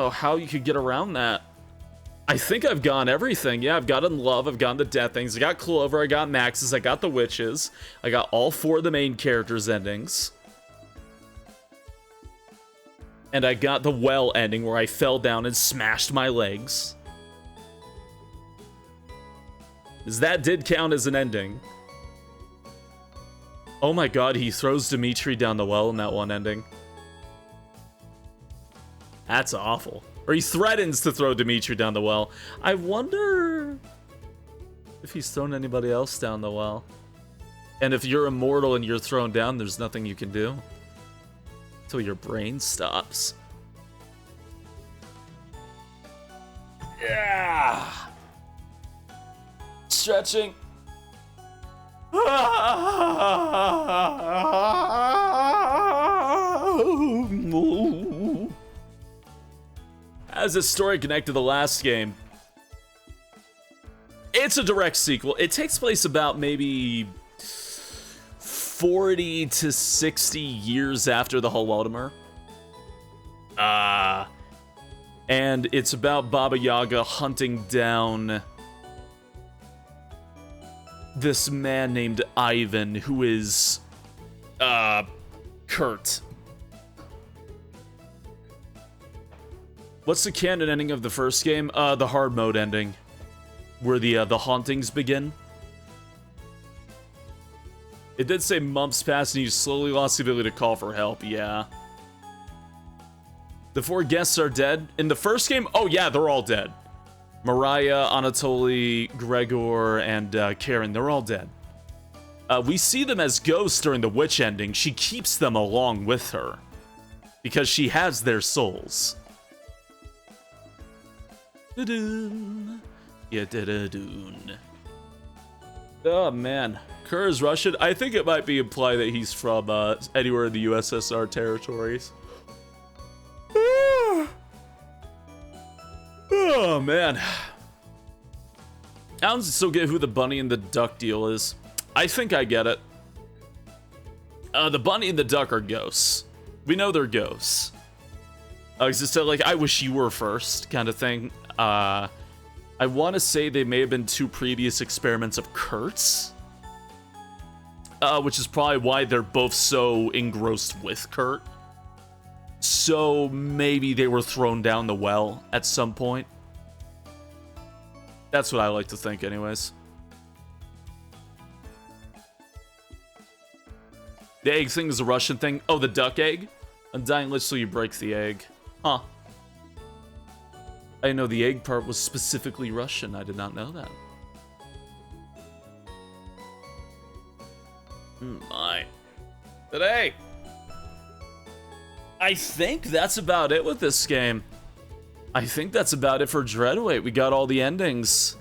how you could get around that. I think I've gone everything. Yeah, I've gotten love, I've gotten the death things. I got Clover, I got Max's, I got the witches. I got all 4 of the main characters' endings. And I got the well ending where I fell down and smashed my legs. Because that did count as an ending. Oh my god, he throws Dimitri down the well in that one ending. That's awful. Or he threatens to throw Dimitri down the well. I wonder if he's thrown anybody else down the well. And if you're immortal and you're thrown down, there's nothing you can do. Until your brain stops. Yeah. Stretching. As a story connected to the last game, it's a direct sequel. It takes place about maybe 40 to 60 years after the Holodomor. And it's about Baba Yaga hunting down this man named Ivan, who is, Kurt. What's the canon ending of the first game? The hard mode ending, where the hauntings begin. It did say months passed and you slowly lost the ability to call for help, yeah. The 4 guests are dead. In the first game, oh yeah, they're all dead. Mariah, Anatoly, Gregor, and Karen, they're all dead. We see them as ghosts during the witch ending. She keeps them along with her, because she has their souls. Da-doon. Yeah, da-da-doon. Oh man, Kerr is Russian. I think it might be implied that he's from anywhere in the USSR territories. Oh man, I don't still get who the bunny and the duck deal is. I think I get it. The bunny and the duck are ghosts. We know they're ghosts. It's just like, I wish you were first kind of thing. I want to say they may have been 2 previous experiments of Kurt's. Which is probably why they're both so engrossed with Kurt. So maybe they were thrown down the well at some point. That's what I like to think anyways. The egg thing is a Russian thing. Oh, the duck egg? Undying lich so you break the egg. Huh. I know the egg part was specifically Russian. I did not know that. My. Today. I think that's about it with this game. I think that's about it for Dreadweight. We got all the endings.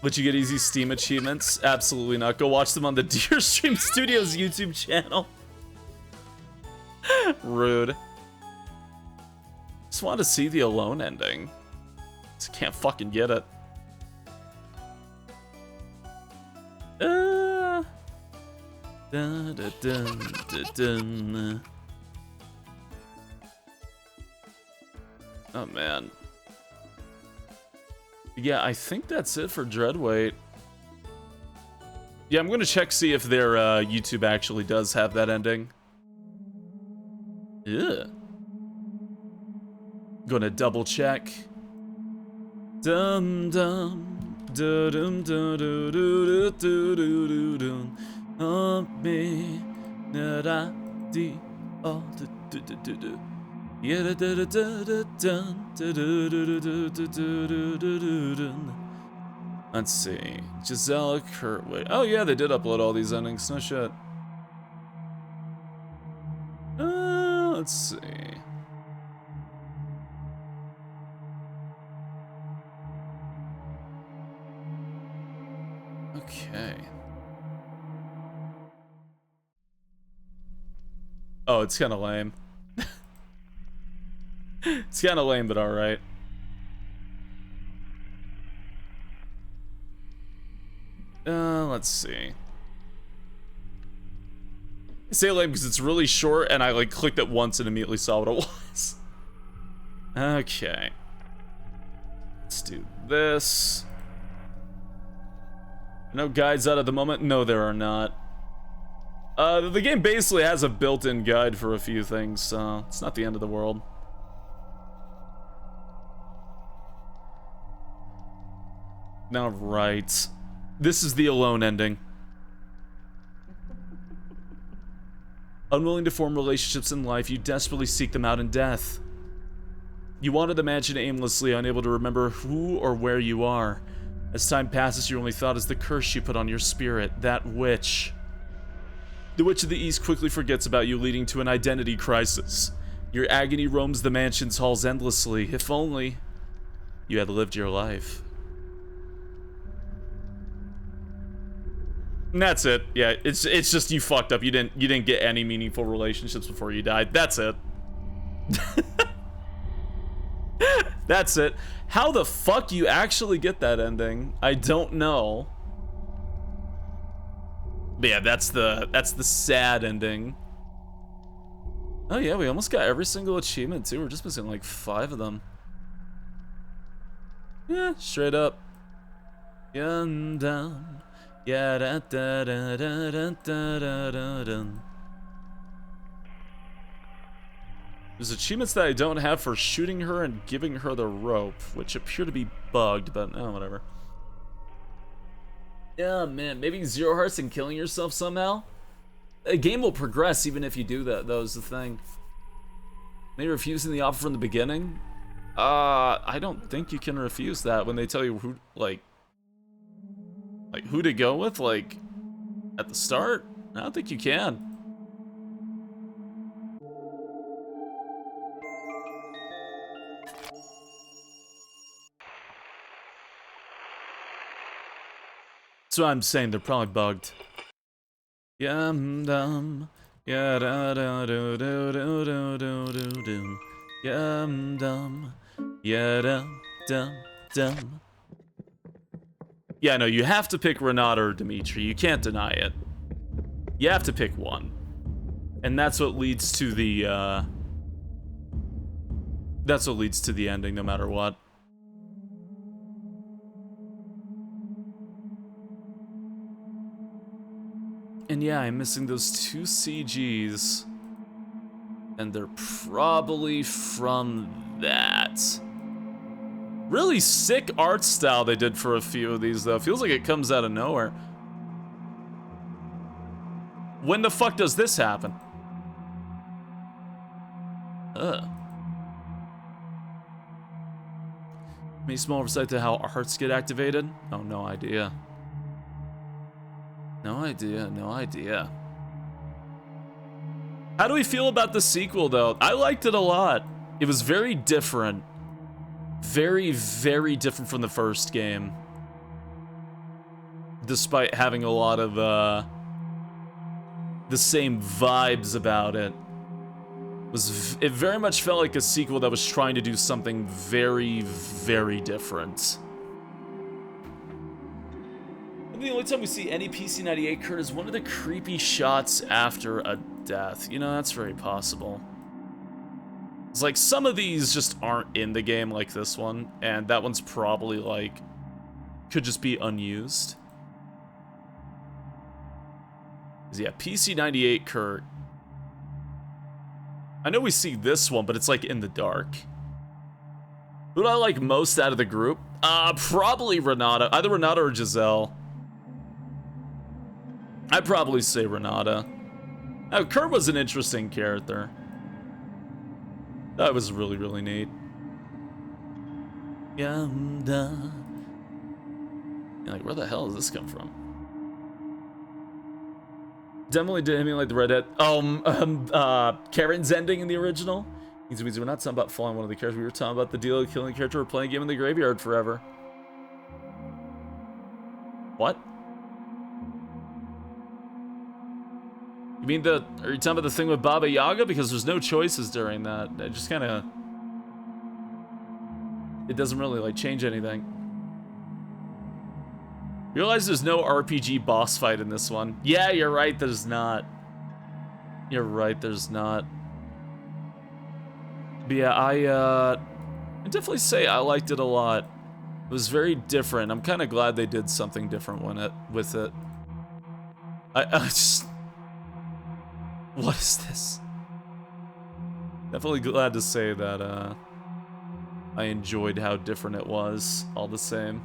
Would you get easy Steam achievements? Absolutely not. Go watch them on the Deerstream Studios YouTube channel. Rude. Just want to see the Alone ending. Just can't fucking get it. Dun, dun, dun, dun, dun. Oh man. Yeah, I think that's it for Dreadweight. Yeah, I'm gonna check see if their YouTube actually does have that ending. Yeah. Gonna double check. Dum dum dum dum dum dum dum dum dum. Me da da di oh do do do do do yeah da da da da da da da da da. Let's see, Giselle Kurtwood. Oh yeah, they did upload all these endings. No shit. Let's see. Okay. Oh, it's kind of lame. It's kind of lame, but alright. Let's see. I say lame because it's really short, and I like clicked it once and immediately saw what it was. Okay. Let's do this. No guides out at the moment? No, there are not. The game basically has a built-in guide for a few things, so it's not the end of the world. Now, right. This is the Alone ending. Unwilling to form relationships in life, you desperately seek them out in death. You wander the mansion aimlessly, unable to remember who or where you are. As time passes, your only thought is the curse you put on your spirit, that witch. The Witch of the East quickly forgets about you, leading to an identity crisis. Your agony roams the mansion's halls endlessly. If only you had lived your life. And that's it. Yeah, it's just you fucked up. You didn't get any meaningful relationships before you died. That's it. That's it. How the fuck you actually get that ending? I don't know. But yeah, that's the sad ending. Oh yeah, we almost got every single achievement too. We're just missing like 5 of them. Yeah, straight up. Down. Yeah, da da da da da da da da. There's achievements that I don't have for shooting her and giving her the rope, which appear to be bugged, but oh, whatever. Yeah, man, maybe 0 hearts and killing yourself somehow? A game will progress even if you do that, though, is the thing. Maybe refusing the offer from the beginning? I don't think you can refuse that when they tell you who, like who to go with, like, at the start? I don't think you can. So I'm saying they're probably bugged. Yum dum. Yeah da da do do do do do do do. Yum dum. Yeah dum dum dum. Yeah, no, you have to pick Renata or Dimitri. You can't deny it. You have to pick one. And that's what leads to the that's what leads to the ending no matter what. And yeah, I'm missing those 2 CGs. And they're probably from that. Really sick art style they did for a few of these, though. Feels like it comes out of nowhere. When the fuck does this happen? Any small oversight to how hearts get activated? Oh, no idea. No idea, no idea. How do we feel about the sequel, though? I liked it a lot. It was very different. Very, very different from the first game. Despite having a lot of, the same vibes about it. It very much felt like a sequel that was trying to do something very, very different. And the only time we see any PC-98 Kurt is one of the creepy shots after a death. You know, that's very possible. It's like some of these just aren't in the game like this one, and that one's probably like could just be unused. 'Cause yeah, PC-98 Kurt. I know we see this one, but it's like in the dark. Who do I like most out of the group? Probably Renata. Either Renata or Giselle. I'd probably say Renata. Kurt was an interesting character. That was really, really neat. Yum-da. Like, where the hell does this come from? Definitely did him like the redhead. Karen's ending in the original. Means we're not talking about following one of the characters. We were talking about the deal of killing the character or playing a game in the graveyard forever. What? You mean are you talking about the thing with Baba Yaga? Because there's no choices during that. It just kind of... It doesn't really, like, change anything. Realize there's no RPG boss fight in this one. Yeah, you're right, there's not. You're right, there's not. But yeah, I'd definitely say I liked it a lot. It was very different. I'm kind of glad they did something different with it. I just... What is this? Definitely glad to say that, I enjoyed how different it was, all the same.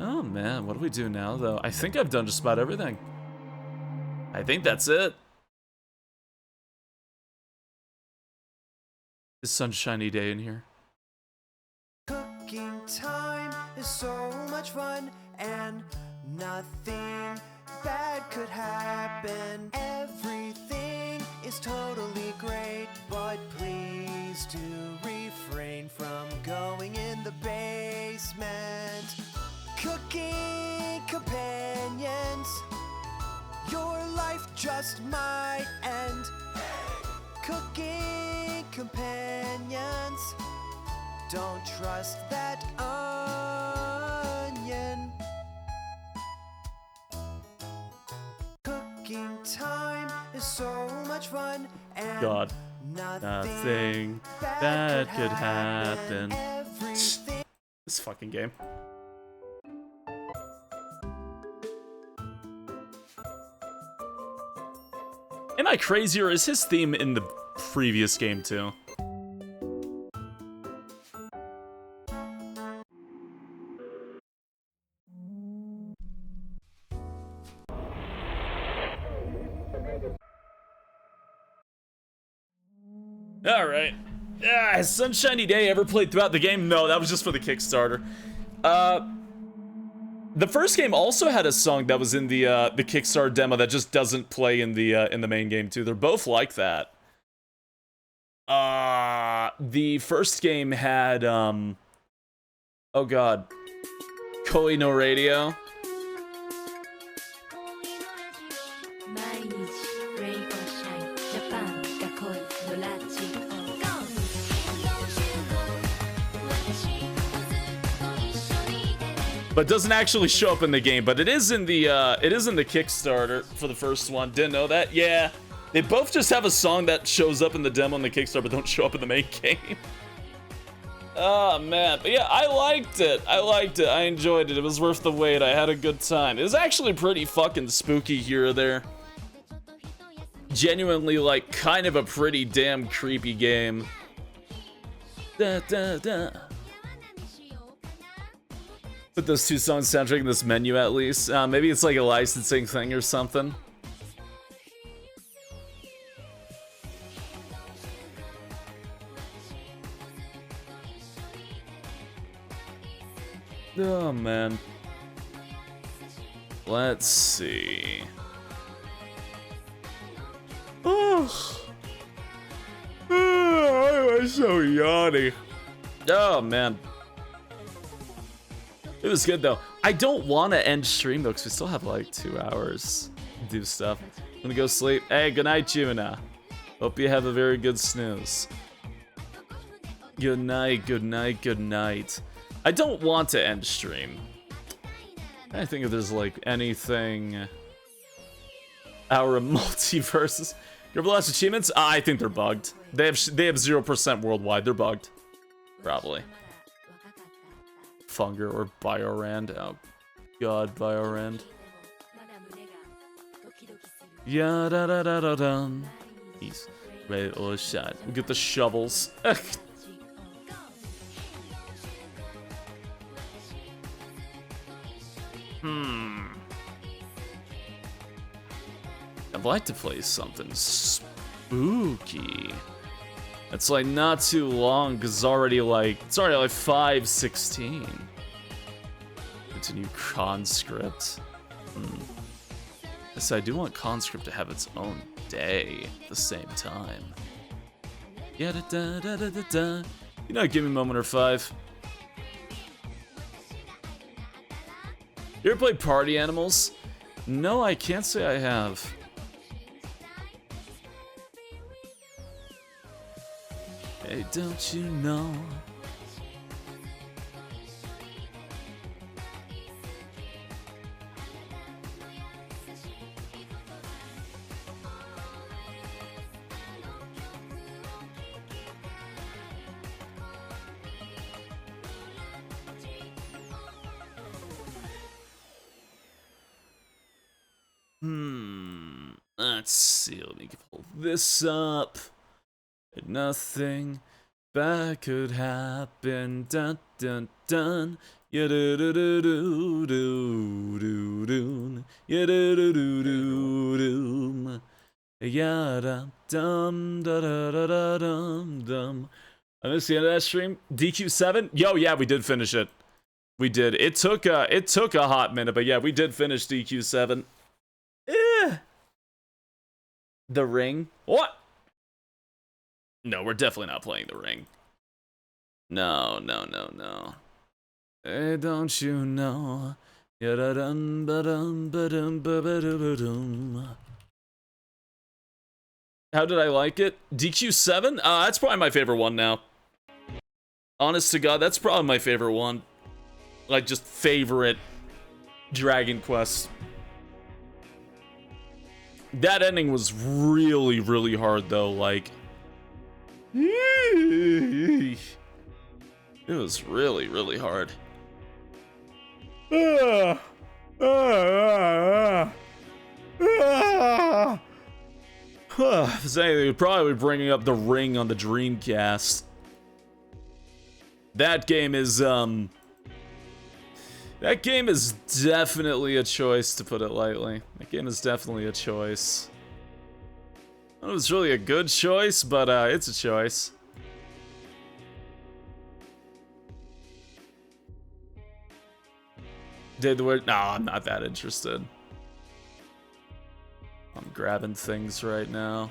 Oh man, what do we do now, though? I think I've done just about everything. I think that's it. It's a sunshiny day in here. Cooking time is so much fun, and nothing bad could happen. Everything is totally great, but please do refrain from going in the basement. Cooking companion. just might end. Cooking companions, don't trust that onion. Cooking time is so much fun, and God. nothing bad could happen. Everything. This fucking game. Am I crazy, or is his theme in the previous game too? Alright. Sunshiny Day ever played throughout the game? No, that was just for the Kickstarter. The first game also had a song that was in the Kickstarter demo that just doesn't play in the main game too. They're both like that. The first game had oh god, Koi no Radio. But doesn't actually show up in the game, but it is in the Kickstarter for the first one. Didn't know that? Yeah. They both just have a song that shows up in the demo and the Kickstarter, but don't show up in the main game. Oh man. But yeah, I liked it. I enjoyed it. It was worth the wait. I had a good time. It was actually pretty fucking spooky here or there. Genuinely, like, kind of a pretty damn creepy game. Da, da, da. Put those two songs soundtrack in this menu at least. Maybe it's like a licensing thing or something. Oh man. Let's see. Oh, I'm so yawny. Oh man. It was good though. I don't want to end stream though, because we still have like 2 hours to do stuff. I'm gonna go sleep. Hey, good night, Juna. Hope you have a very good snooze. Good night, good night, good night. I don't want to end stream. I think if there's like anything. Our multiverses. Your last achievements? I think they're bugged. They have 0% worldwide. They're bugged. Probably. Funger or Biorand. Oh god, Biorand. Ya da da da da dum. He's ready or shot. We get the shovels. I'd like to play something spooky. It's like not too long because it's already like 5:16. Continue Conscript. Yes, I do want Conscript to have its own day at the same time. Yeah, da da da da da da. You know, give me a moment or 5. You ever played Party Animals? No, I can't say I have. Hey, don't you know? Let's see, let me pull this up. Nothing bad could happen. Dun dun dun. Ya do do do do do do do. Ya do do do do do. Ya da dum da da da da dum dum. I missed the end of that stream. DQ7? Yo, yeah, we did finish it. We did. It took a hot minute, but yeah, we did finish DQ7. The Ring? What? No, we're definitely not playing The Ring. No, no, no, no. Hey, don't you know? How did I like it? DQ7? That's probably my favorite one now. Honest to God, that's probably my favorite one. Like, just favorite Dragon Quest. That ending was really, really hard, though. Like, it was really, really hard. They're probably bringing up The Ring on the Dreamcast. That game is definitely a choice, to put it lightly. That game is definitely a choice. I don't know if it's really a good choice, but it's a choice. Did the word? No, I'm not that interested. I'm grabbing things right now.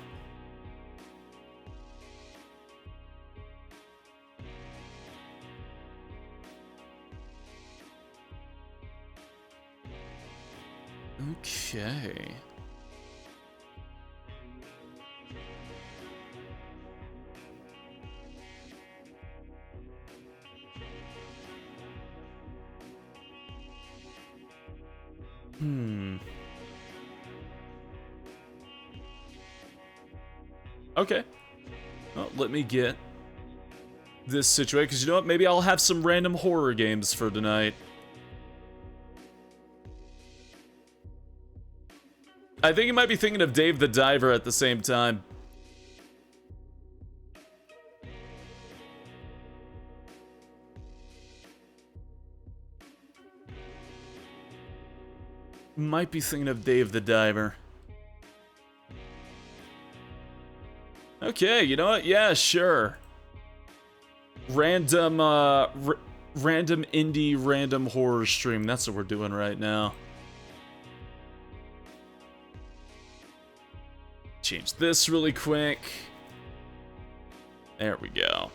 Okay. Okay. Well, let me get this situated, because you know what? Maybe I'll have some random horror games for tonight. I think you might be thinking of Dave the Diver at the same time. Might be thinking of Dave the Diver. Okay, you know what? Yeah, sure. Random, random indie, random horror stream. That's what we're doing right now. Change this really quick. There we go.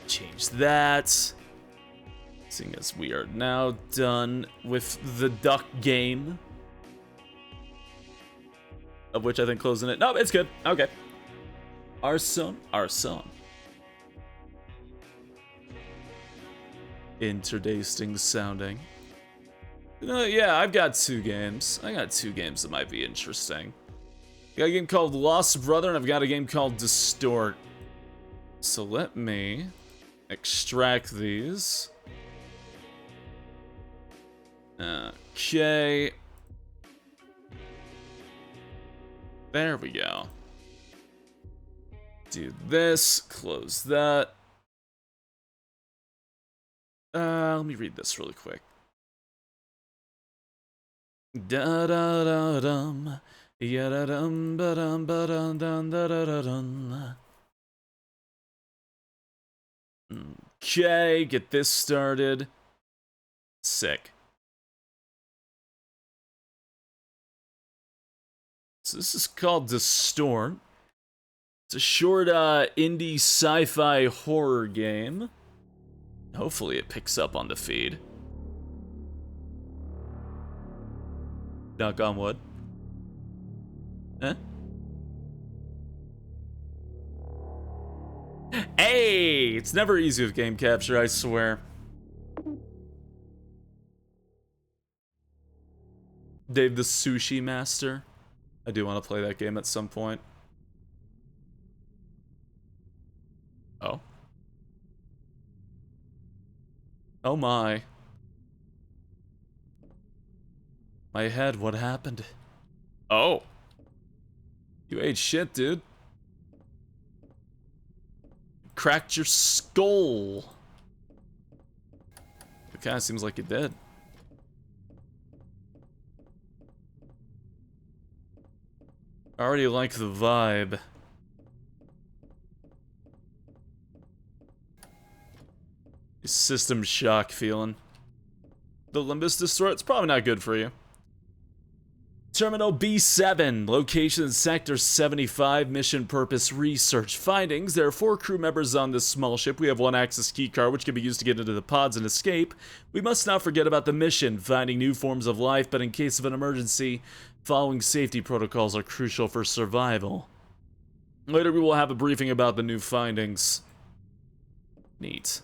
Change that. Seeing as we are now done with the duck game. Of which I think closing it. No, it's good. Okay. Our son. Interdasting sounding. Yeah, I've got two games. I got two games that might be interesting. I got a game called Lost Brother, and I've got a game called Distort. So let me extract these. Okay. There we go. Do this, close that. Let me read this really quick. Da da da dum, ya da dum ba dum ba dum dum da da da dum. Okay, get this started. Sick. So this is called Distort. It's a short indie sci-fi horror game. Hopefully it picks up on the feed. Knock on wood. Hey! It's never easy with game capture, I swear. Dave the Sushi Master. I do want to play that game at some point. Oh. Oh my. My head, what happened? Oh. You ate shit, dude. Cracked your skull. It kinda seems like you did. I already like the vibe. System shock feeling. The Limbus Distort, it's probably not good for you. Terminal B7, location Sector 75, mission purpose research findings. There are 4 crew members on this small ship. We have 1 access keycard, which can be used to get into the pods and escape. We must not forget about the mission, finding new forms of life, but in case of an emergency, Following safety protocols are crucial for survival. Later we will have a briefing about the new findings. Neat.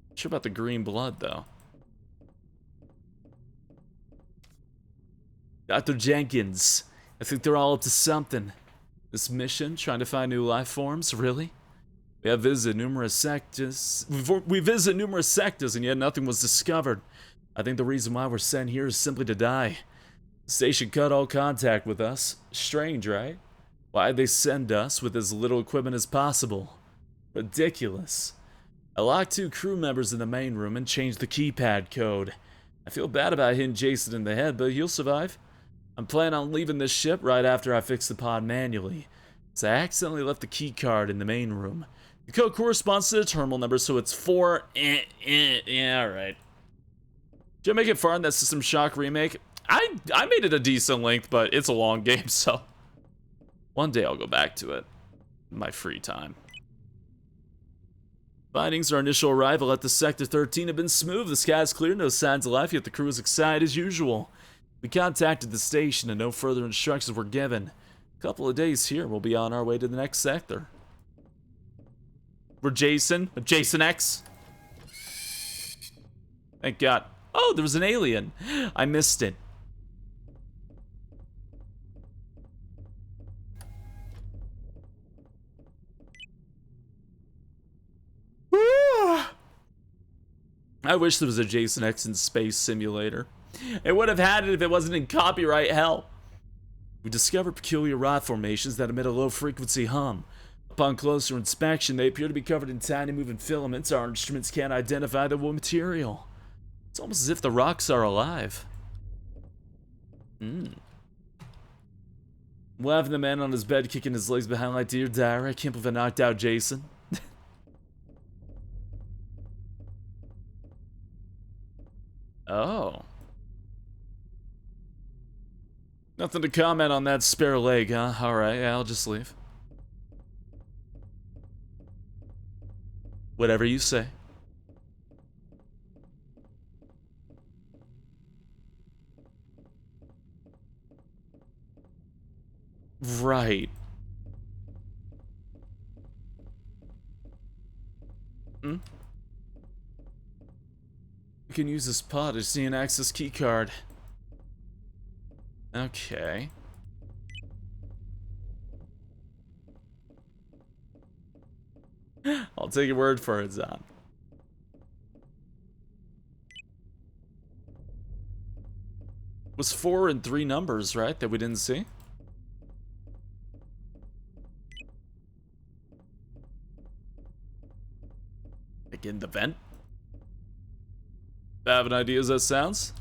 Not sure about the green blood, though. Dr. Jenkins, I think they're all up to something. This mission, trying to find new life forms, really? We have visited numerous sectors. We visited numerous sectors, and yet nothing was discovered. I think the reason why we're sent here is simply to die. The station cut all contact with us. Strange, right? Why'd they send us with as little equipment as possible? Ridiculous. I locked 2 crew members in the main room and changed the keypad code. I feel bad about hitting Jason in the head, but he'll survive. I'm planning on leaving this ship right after I fix the pod manually, so I accidentally left the key card in the main room. The code corresponds to the terminal number, so it's 4. Yeah, alright. Did I make it far in that System Shock remake? I made it a decent length, but it's a long game, so one day I'll go back to it in my free time. Findings, our initial arrival at the Sector 13 have been smooth. The sky is clear, no signs of life, yet the crew is excited as usual. We contacted the station and no further instructions were given. A couple of days here, we'll be on our way to the next sector. We're Jason X. Thank God. Oh, there was an alien. I missed it. I wish there was a Jason X in Space Simulator. It would have had it if it wasn't in copyright hell. We discovered peculiar rod formations that emit a low-frequency hum. Upon closer inspection, they appear to be covered in tiny moving filaments. Our instruments can't identify the material. It's almost as if the rocks are alive. Laughing the man on his bed, kicking his legs behind like, dear diary, I can't believe I knocked out Jason. Oh. Nothing to comment on that spare leg, huh? Alright, yeah, I'll just leave. Whatever you say. Right. You can use this pod to see an access key card. Okay. I'll take your word for it, Zon. It was 4 and 3 numbers, right, that we didn't see? Like in the vent? I have an idea as that sounds?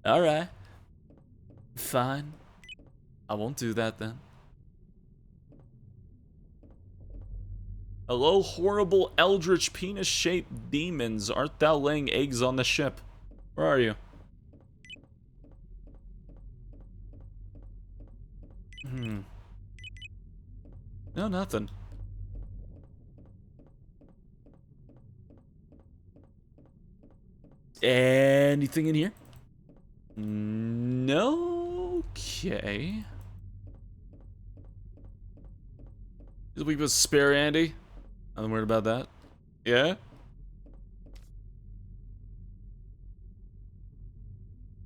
Alright. Fine. I won't do that then. Hello, horrible eldritch penis-shaped demons. Art thou laying eggs on the ship? Where are you? No, nothing. Anything in here? No. Okay. Did we put spare Andy? I'm worried about that. Yeah?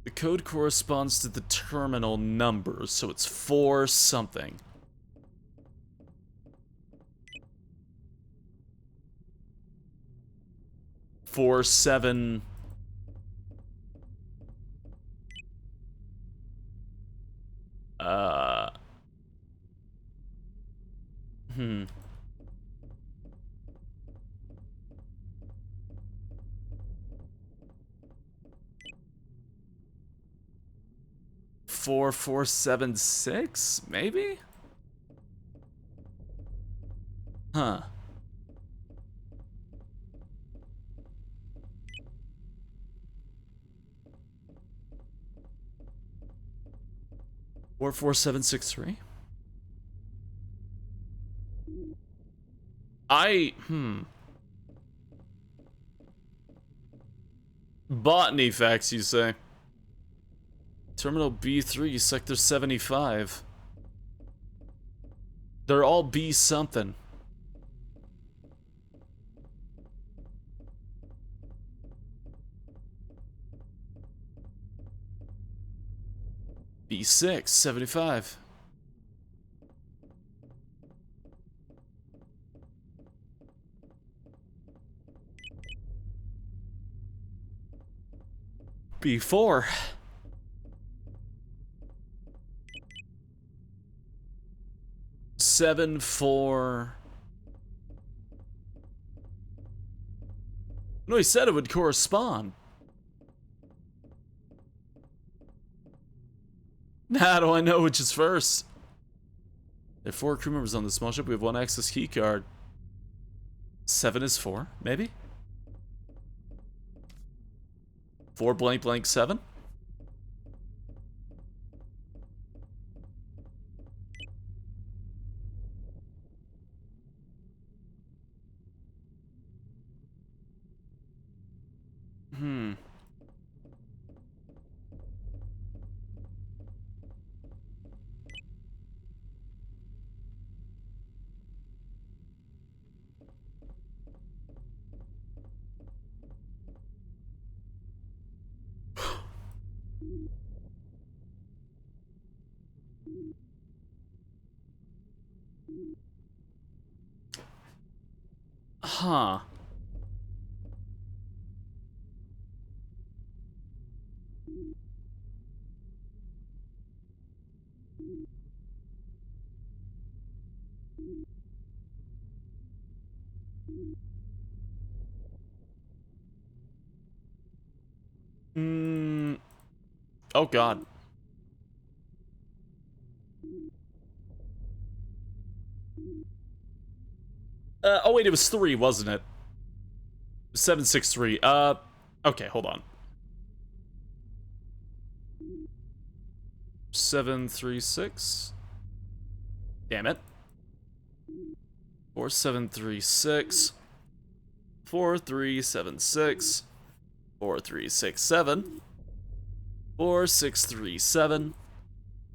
The code corresponds to the terminal numbers, so it's 4 something. Four, 7. Four, 4, 7, 6, maybe? Huh. Four, 4, 7, 6, 3. Botany facts, you say? Terminal B3, Sector 75. They're all B something. B6, 75. B4. Seven, 4. No, he said it would correspond. How do I know which is first? There are 4 crew members on the small ship. We have 1 access key card. 7 is 4, maybe? 4 blank blank 7? Huh. Oh god. Oh wait, it was 3, wasn't it? 763. Okay, hold on. 736. Damn it. 4736. 4376. 4367. 4637.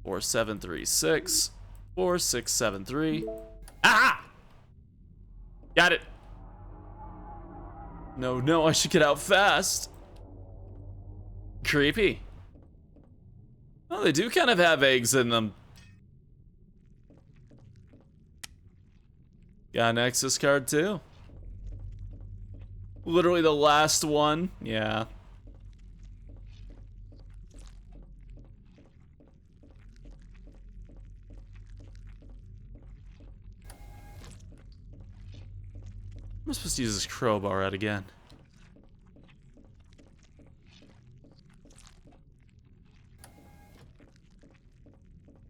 4736. 4673. Ah! Got it. No, I should get out fast. Creepy. Oh, they do kind of have eggs in them. Got an access card too. Literally the last one. Yeah. I'm supposed to use this crowbar at again.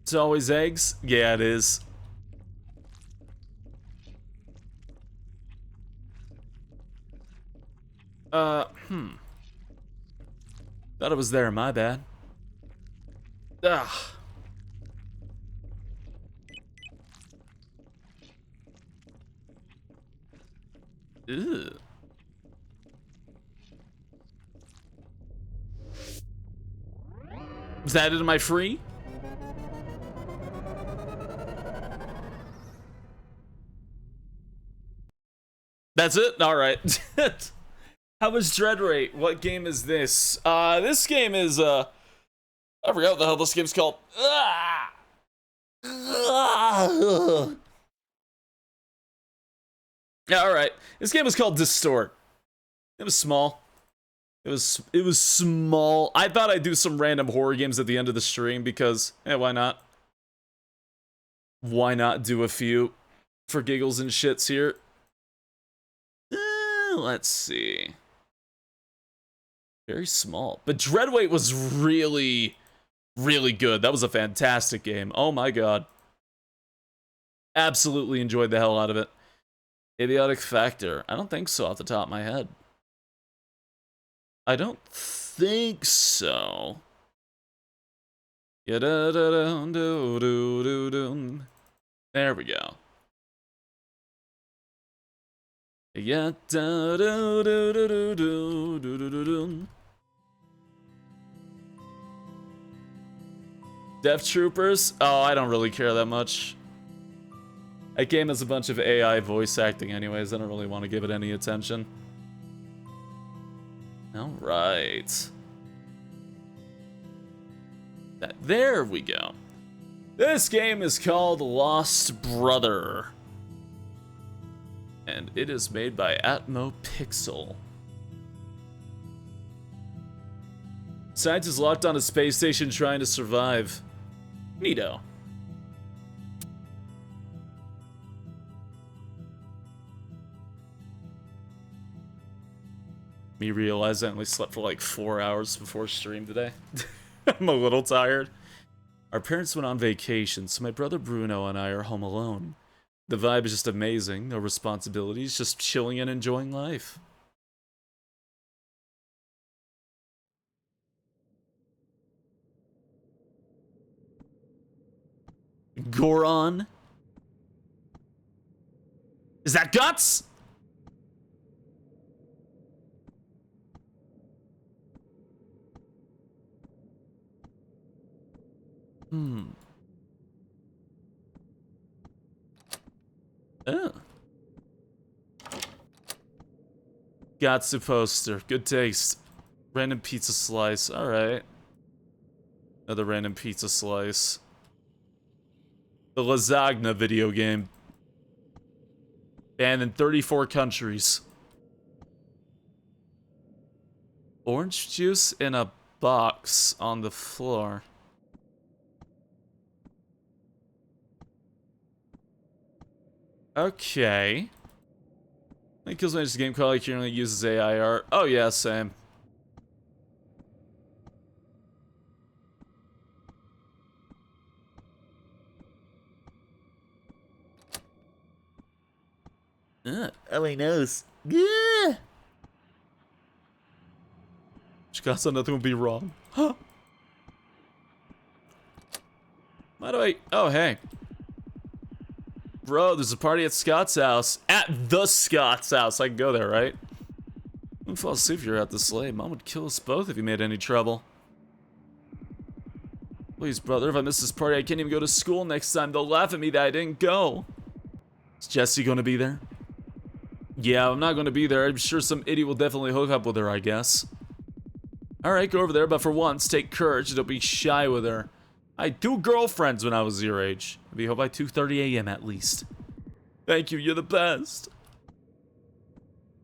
It's always eggs? Yeah, it is. Thought it was there, my bad. Ugh. Ew. Was that in my free? That's it? Alright. How was Dread Rate? What game is this? This game is, I forgot what the hell this game's called. Yeah, alright. This game was called Distort. It was small. It was small. I thought I'd do some random horror games at the end of the stream because, why not? Why not do a few for giggles and shits here? Let's see. Very small. But Dreadweight was really, really good. That was a fantastic game. Oh my god. Absolutely enjoyed the hell out of it. Idiotic Factor. I don't think so off the top of my head. I don't think so. There we go. Yeah. Death Troopers? Oh, I don't really care that much. That game has a bunch of AI voice acting anyways. I don't really want to give it any attention. Alright. There we go. This game is called Lost Brother. And it is made by Atmo Pixel. Scientists locked on a space station trying to survive. Neato. Me realize I only slept for like 4 hours before stream today. I'm a little tired. Our parents went on vacation, so my brother Bruno and I are home alone. The vibe is just amazing. No responsibilities, just chilling and enjoying life. Goron? Is that guts? Oh. Gatsu poster. Good taste. Random pizza slice. Alright. Another random pizza slice. The Lasagna video game. Banned in 34 countries. Orange juice in a box on the floor. Okay. I think Killsman's game quality currently uses AI art. Oh yeah, same. LA knows. Yeah. Chikasa, nothing will be wrong. Huh? Why do I? Oh hey. Bro, there's a party at Scott's house. At the Scott's house. I can go there, right? Don't fall asleep if you're at this late. Mom would kill us both if you made any trouble. Please, brother, if I miss this party, I can't even go to school next time. They'll laugh at me that I didn't go. Is Jessie gonna be there? Yeah, I'm not gonna be there. I'm sure some idiot will definitely hook up with her, I guess. Alright, go over there, but for once, take courage and don't be shy with her. I had 2 girlfriends when I was your age. I'll be home by 2:30 a.m. at least. Thank you, you're the best.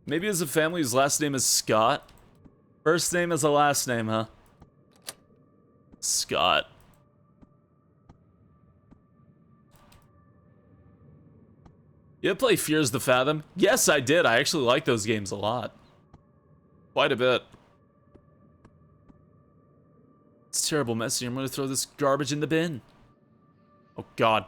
Maybe as a family, his last name is Scott. First name is a last name, huh? Scott. You ever play Fears the Fathom? Yes, I did. I actually like those games a lot. Quite a bit. It's terrible messy. I'm gonna throw this garbage in the bin. Oh god.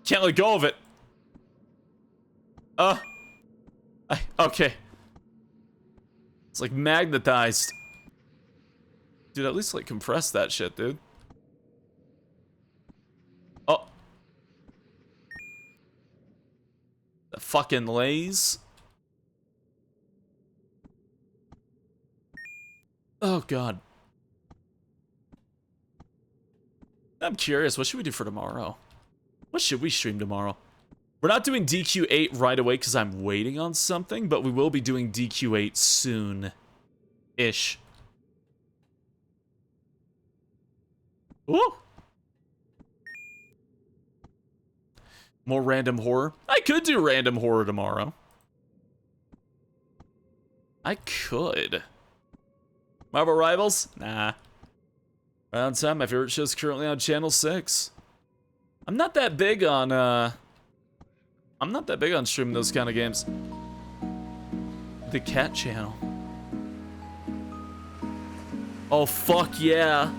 Can't let go of it. Okay. It's like magnetized. Dude, at least like compress that shit, dude. Oh. The fucking Lays. Oh god. I'm curious, what should we do for tomorrow? What should we stream tomorrow? We're not doing DQ8 right away because I'm waiting on something, but we will be doing DQ8 soon-ish. Ooh! More random horror? I could do random horror tomorrow. I could. Marvel Rivals? Nah. Right on time, my favorite show's currently on Channel 6. I'm not that big on streaming those kind of games. The Cat Channel. Oh, fuck yeah.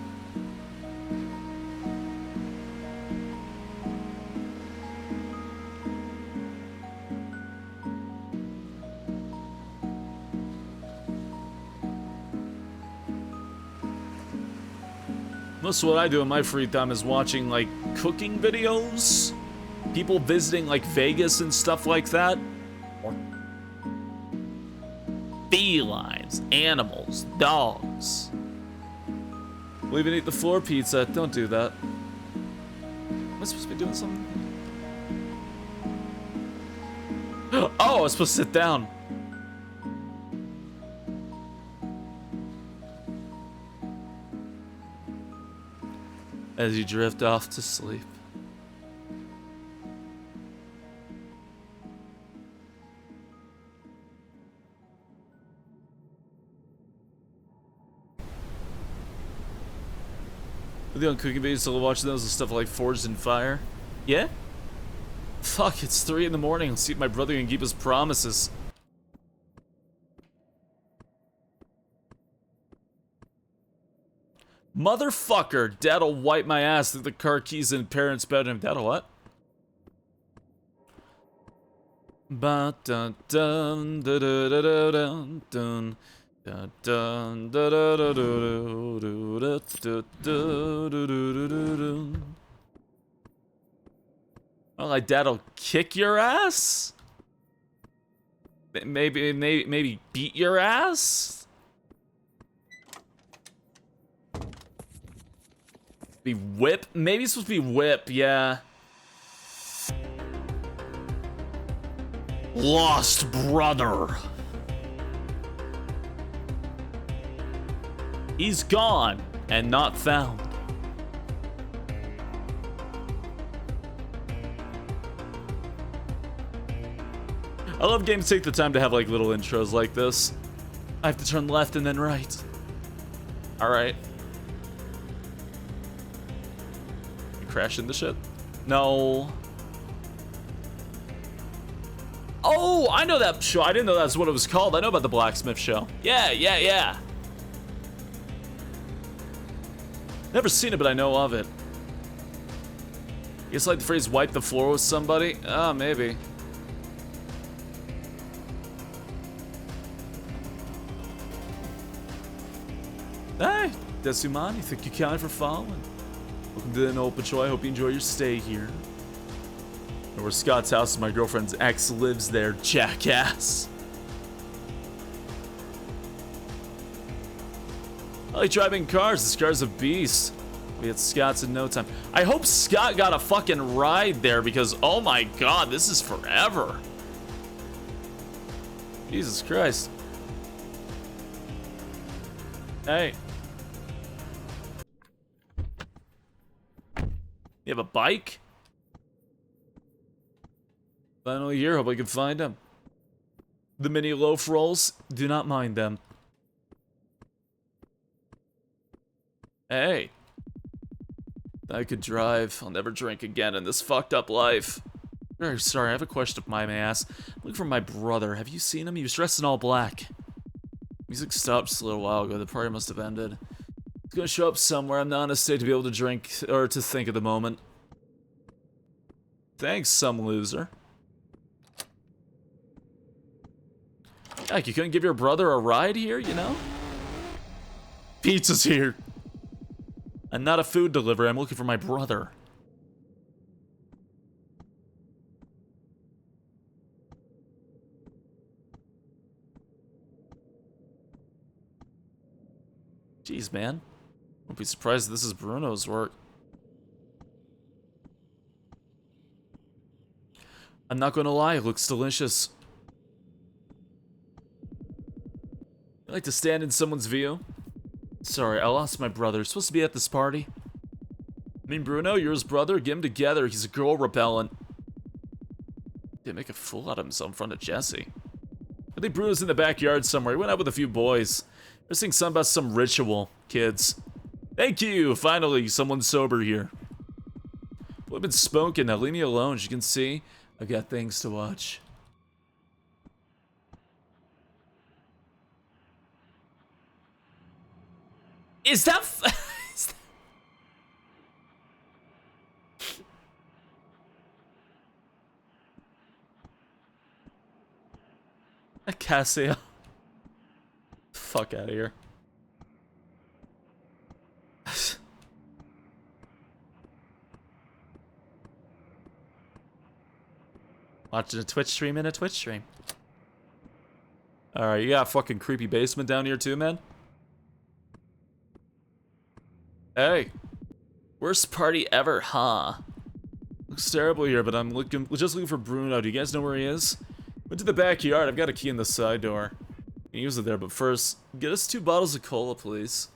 Most of what I do in my free time is watching, like, cooking videos. People visiting, like, Vegas and stuff like that. felines, animals, dogs. We'll even eat the floor pizza. Don't do that. Am I supposed to be doing something? Oh, I was supposed to sit down. As you drift off to sleep. The on cooking videos, still watching those and stuff like Forged in Fire. Yeah? Fuck, it's 3 in the morning. I'll see if my brother can keep his promises. Motherfucker, Dad'll wipe my ass through the car keys in parents' bedroom. Dad'll what? Ba dun dun dun dun dun dun dun. Dun dun dun dun dun dun dun dun dun. Well, like Dad'll kick your ass? Maybe beat your ass? Be whip? Maybe it's supposed to be whip, yeah. Lost brother. He's gone and not found. I love games take the time to have like little intros like this. I have to turn left and then right. Alright. You crash into shit? No. Oh, I know that show. I didn't know that's what it was called. I know about the blacksmith show. Yeah. Never seen it, but I know of it. You guess like the phrase wipe the floor with somebody? Ah, maybe. Hey, Desuman, you think you counted for following? Welcome to the No Patrol. I hope you enjoy your stay here. And where Scott's house is, my girlfriend's ex lives there, jackass. I like driving cars. This car's a beast. We hit Scott's in no time. I hope Scott got a fucking ride there because, oh my god, this is forever. Jesus Christ. Hey. You have a bike? Finally here, hope I can find them. The mini loaf rolls, do not mind them. Hey. I could drive. I'll never drink again in this fucked up life. Very sorry, I have a question if I may ask. I'm looking for my brother. Have you seen him? He was dressed in all black. Music stopped just a little while ago. The party must have ended. He's gonna show up somewhere. I'm not in a state to be able to drink or to think at the moment. Thanks, some loser. Heck, you couldn't give your brother a ride here, you know? Pizza's here. I'm not a food delivery. I'm looking for my brother. Jeez, man. Won't be surprised if this is Bruno's work. I'm not gonna lie, it looks delicious. I like to stand in someone's view. Sorry, I lost my brother. Supposed to be at this party. I mean, Bruno, you're his brother. Get him together. He's a girl repellent. Didn't make a fool out of himself in front of Jesse. I think Bruno's in the backyard somewhere. He went out with a few boys. They're saying something about some ritual, kids. Thank you. Finally, someone sober here. Well, I've been smoking now. Leave me alone. As you can see, I've got things to watch. Is that... is that... A Casio. Fuck out of here. Watching a Twitch stream in a Twitch stream. Alright, you got a fucking creepy basement down here too, man? Hey. Worst party ever, huh? Looks terrible here, but I'm just looking for Bruno. Do you guys know where he is? Went to the backyard. I've got a key in the side door. You can use it there, but first, get us 2 bottles of cola, please.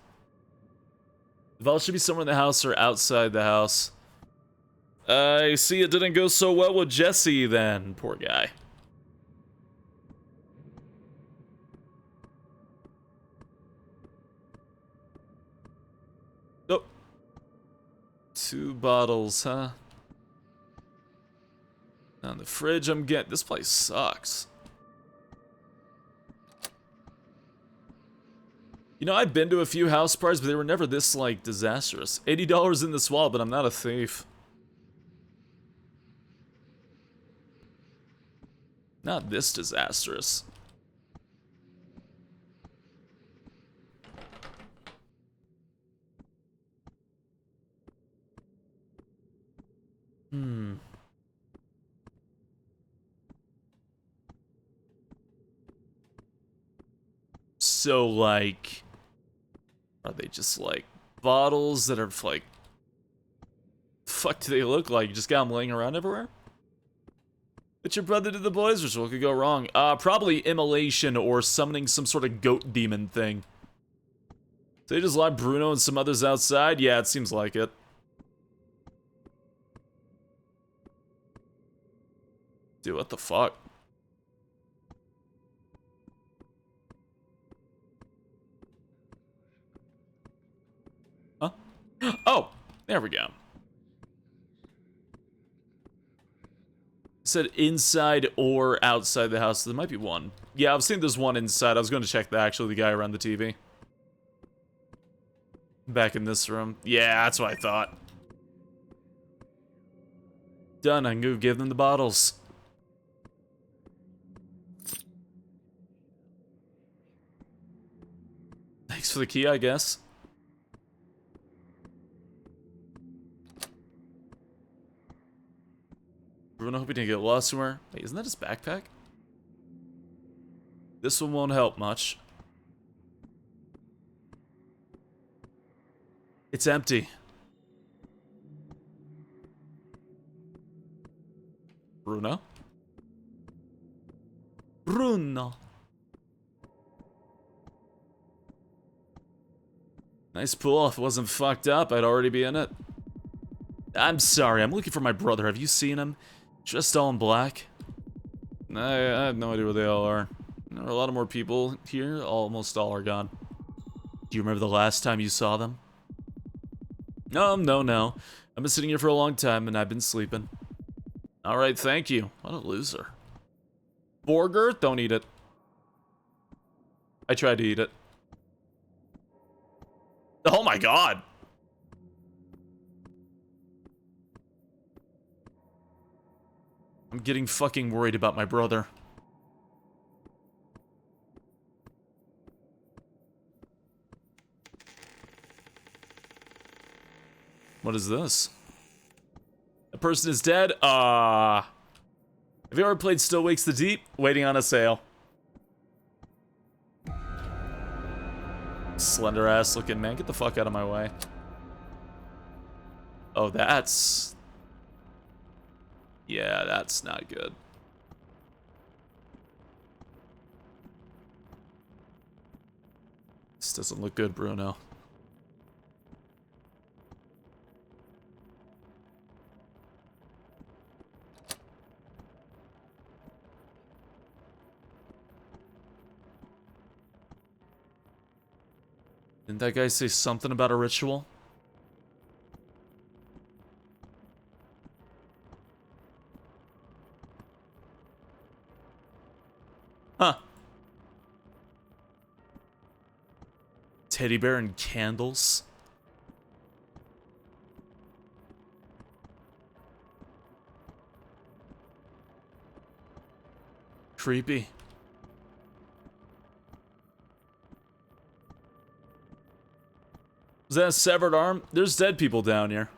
The vault should be somewhere in the house or outside the house. I see it didn't go so well with Jesse then. Poor guy. Oh. 2 bottles, huh? On the fridge, I'm getting. This place sucks. You know, I've been to a few house parties, but they were never this, like, disastrous. $80 in this wallet, but I'm not a thief. Not this disastrous. So, like, are they just, like, bottles that are, like, fuck do they look like? You just got them laying around everywhere? But your brother did the boys, or what could go wrong? Probably immolation or summoning some sort of goat demon thing. So they just locked Bruno and some others outside? Yeah, it seems like it. Dude, what the fuck? Huh? Oh, there we go. It said inside or outside the house. There might be one. Yeah, I've seen there's one inside. I was going to check actually the guy around the TV. Back in this room. Yeah, that's what I thought. Done. I can go give them the bottles. Thanks for the key, I guess. Bruno, hope he didn't get lost somewhere. Wait, isn't that his backpack? This one won't help much. It's empty. Bruno? Bruno. Nice pull. If it wasn't fucked up, I'd already be in it. I'm sorry, I'm looking for my brother. Have you seen him? Dressed all in black? I have no idea where they all are. There are a lot of more people here. Almost all are gone. Do you remember the last time you saw them? No. I've been sitting here for a long time and I've been sleeping. Alright, thank you. What a loser. Burger? Don't eat it. I tried to eat it. Oh my god! I'm getting fucking worried about my brother. What is this? A person is dead? Have you ever played Still Wakes the Deep? Waiting on a sale. Slender ass looking man. Get the fuck out of my way. Oh, that's... Yeah, that's not good. This doesn't look good, Bruno. Didn't that guy say something about a ritual? Huh. Teddy bear and candles? Creepy. Is that a severed arm? There's dead people down here.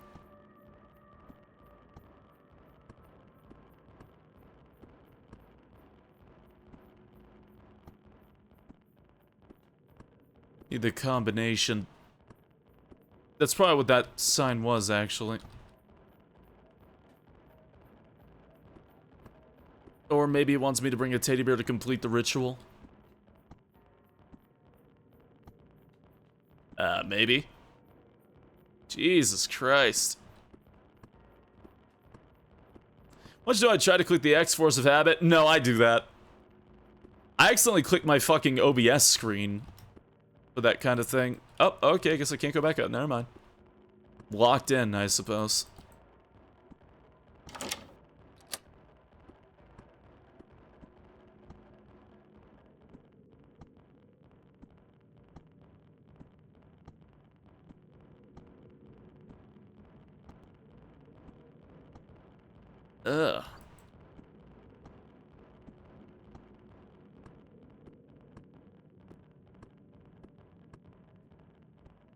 Need the combination. That's probably what that sign was, actually. Or maybe it wants me to bring a teddy bear to complete the ritual. Maybe. Jesus Christ. Much do I try to click the X force of habit? No, I do that. I accidentally clicked my fucking OBS screen for that kind of thing. Oh, okay, I guess I can't go back up. Never mind. Locked in, I suppose. Ugh.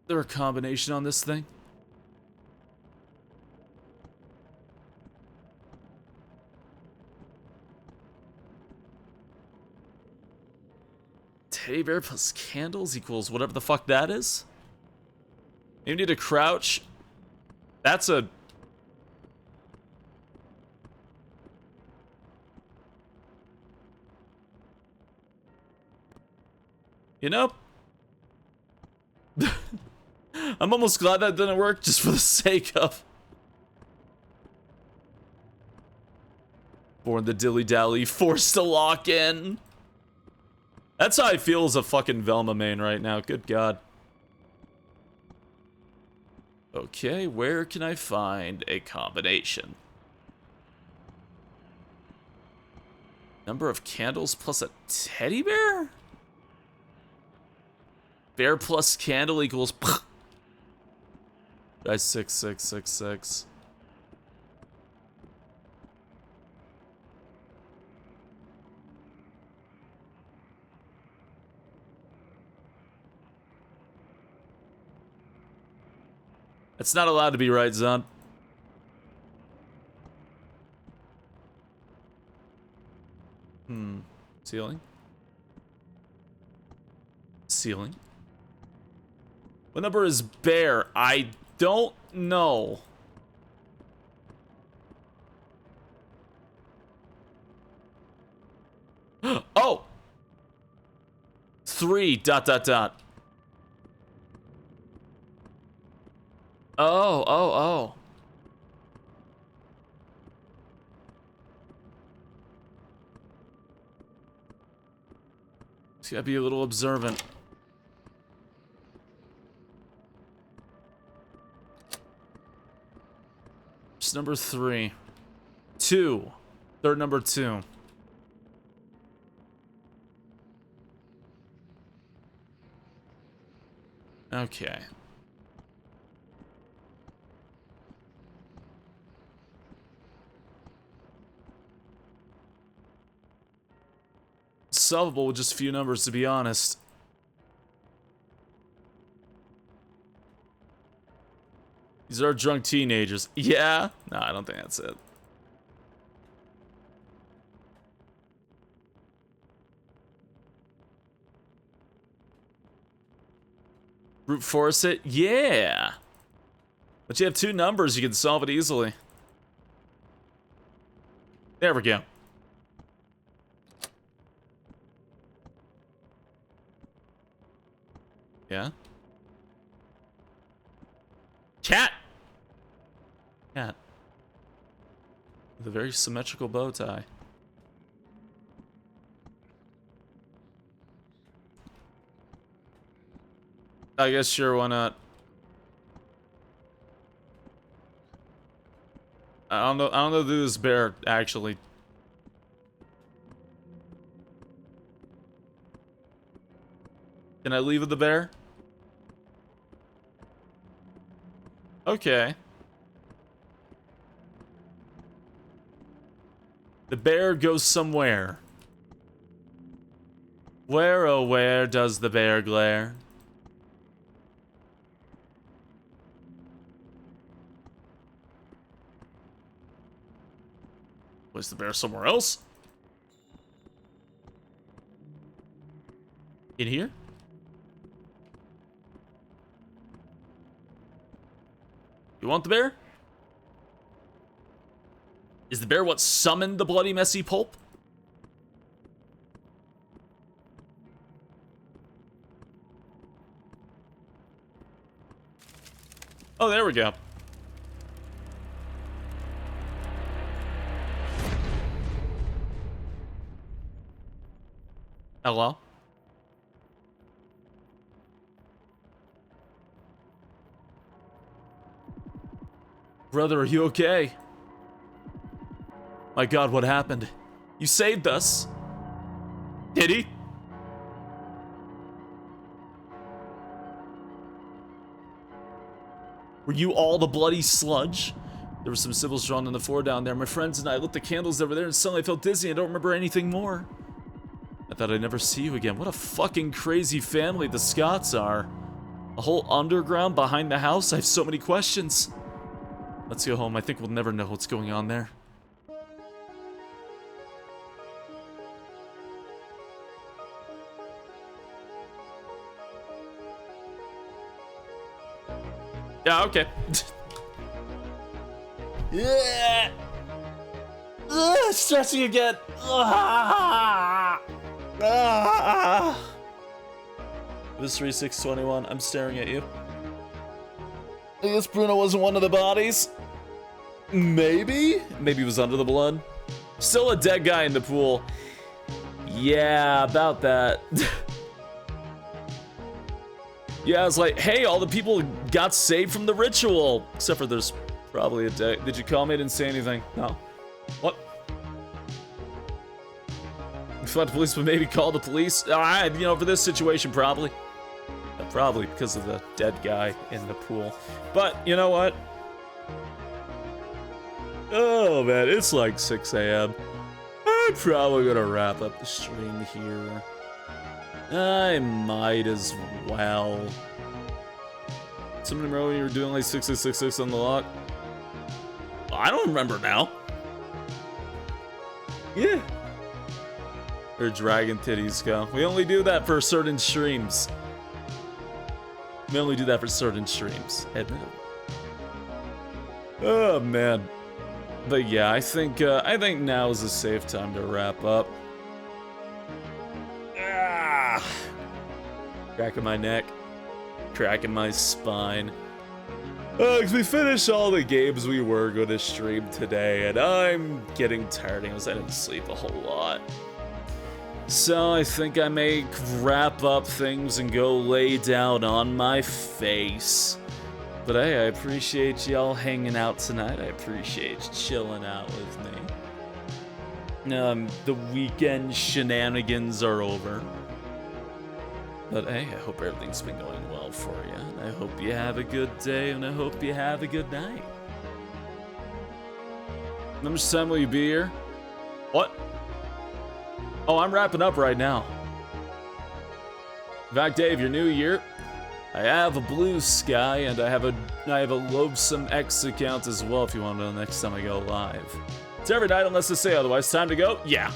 Is there a combination on this thing? Teddy bear plus candles equals whatever the fuck that is? Maybe need to crouch. That's a... You know? I'm almost glad that didn't work just for the sake of... Born the dilly-dally, forced to lock in. That's how I feel as a fucking Velma main right now, good god. Okay, where can I find a combination? Number of candles plus a teddy bear? Bear plus candle equals... Guys, 6666. It's not allowed to be right, Zon. Ceiling? Ceiling? What number is bear? I don't know. Oh! 3 dot dot dot. Oh. Just gotta be a little observant. Just number 3. 2. Third number 2. Okay. Solvable with just a few numbers, to be honest. These are drunk teenagers. Yeah? No, I don't think that's it. Brute force it? Yeah! But you have 2 numbers, you can solve it easily. There we go. Yeah? Cat! Cat. With a very symmetrical bow tie. I guess sure, why not? I don't know who this bear actually. Can I leave with the bear? Okay. The bear goes somewhere. Where, oh where does the bear glare? Was the bear somewhere else? In here? You want the bear? Is the bear what summoned the bloody messy pulp? Oh, there we go. Hello? Brother, are you okay? My God, what happened? You saved us. Did he? Were you all the bloody sludge? There were some symbols drawn on the floor down there. My friends and I lit the candles over there and suddenly I felt dizzy. I don't remember anything more. I thought I'd never see you again. What a fucking crazy family the Scotts are. A whole underground behind the house? I have so many questions. Let's go home. I think we'll never know what's going on there. Yeah, okay. Yeah. Stretching again. Mystery 621, I'm staring at you. I guess Bruno wasn't one of the bodies. Maybe? Maybe he was under the blood. Still a dead guy in the pool. Yeah, about that. Yeah, I was like, hey, all the people got saved from the ritual. Except for there's probably a dead. Did you call me? I didn't say anything. No. What? Thought the police would maybe call the police. Alright, you know, for this situation, probably. Probably because of the dead guy in the pool. But, you know what? Oh, man, it's like 6 a.m. I'm probably gonna wrap up the stream here. I might as well. Somebody remember when you were doing like 6666 on the lock? I don't remember now. Yeah. Where dragon titties go. We only do that for certain streams. We only do that for certain streams. Oh man. But yeah, I think now is a safe time to wrap up. Ah. Cracking my neck. Cracking my spine. Cause we finished all the games we were gonna stream today, and I'm getting tired because I didn't sleep a whole lot. So I think I may wrap up things and go lay down on my face. But hey, I appreciate y'all hanging out tonight. I appreciate chilling out with me. The weekend shenanigans are over. But hey, I hope everything's been going well for you. And I hope you have a good day, and I hope you have a good night. How much time will you be here? What? Oh, I'm wrapping up right now. In fact, Dave, your new year, I have a blue sky, and I have a loathsome X account as well if you want to know next time I go live. It's every night unless I say otherwise. Time to go? Yeah.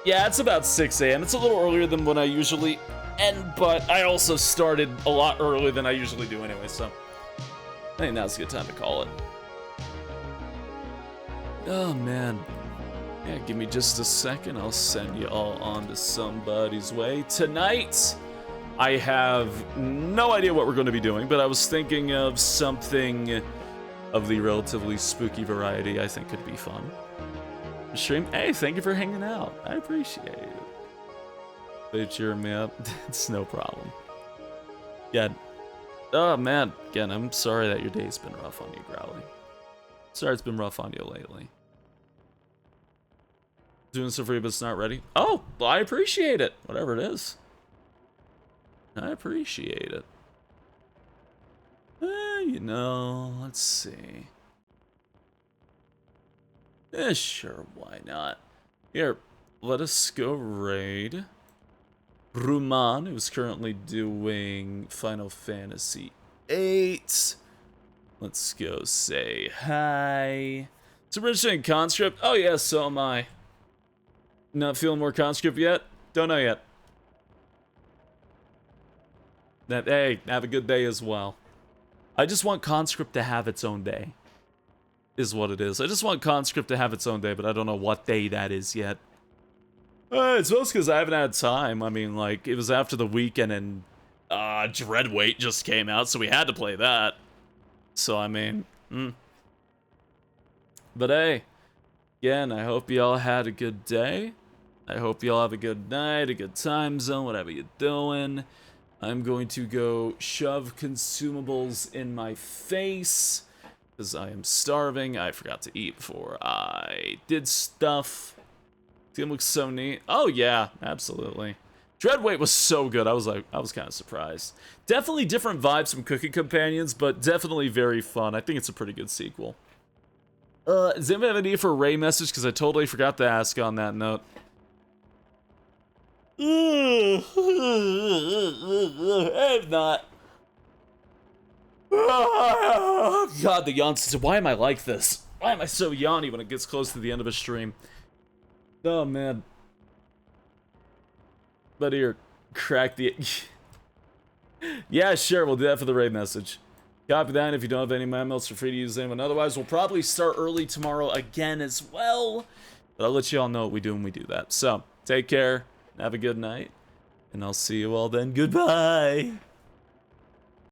Yeah, it's about 6 a.m. It's a little earlier than when I usually end, but I also started a lot earlier than I usually do anyway, so I think now's a good time to call it. Oh, man. Yeah, give me just a second. I'll send you all on to somebody's way. Tonight, I have no idea what we're going to be doing, but I was thinking of something of the relatively spooky variety I think could be fun. Stream, hey, thank you for hanging out. I appreciate it. They cheer me up. It's no problem. Yeah. Oh, man. Again, I'm sorry that your day's been rough on you, Growly. Sorry it's been rough on you lately. Doing stuff for you, but it's not ready. Oh, well, I appreciate it. Whatever it is. I appreciate it. You know, let's see. Sure, why not? Here, let us go raid Ruman, who's currently doing Final Fantasy VIII. Let's go say hi. Some interesting conscript. Oh yeah, so am I. Not feeling more conscript yet? Don't know yet. Hey, have a good day as well. I just want Conscript to have its own day. Is what it is. I just want Conscript to have its own day, but I don't know what day that is yet. It's mostly because I haven't had time. I mean, like, it was after the weekend and Dreadweight just came out, so we had to play that. So, I mean, But hey, again, I hope y'all had a good day. I hope y'all have a good night, a good time zone, whatever you're doing. I'm going to go shove consumables in my face because I am starving. I forgot to eat before I did stuff. It's gonna look so neat. Oh yeah, absolutely. Dreadweight was so good. I was kind of surprised. Definitely different vibes from Cooking Companions, but definitely very fun. I think it's a pretty good sequel. Does anybody have a need for a Ray message? Because I totally forgot to ask on that note. I have not. God, the yawns. Why am I like this? Why am I so yawny when it gets close to the end of a stream? Oh, man. But here, crack the... Yeah, sure, we'll do that for the raid message. Copy that. If you don't have any emails, feel free to use anyone. Otherwise, we'll probably start early tomorrow again as well. But I'll let you all know what we do when we do that. So, take care. Have a good night. And I'll see you all then. Goodbye.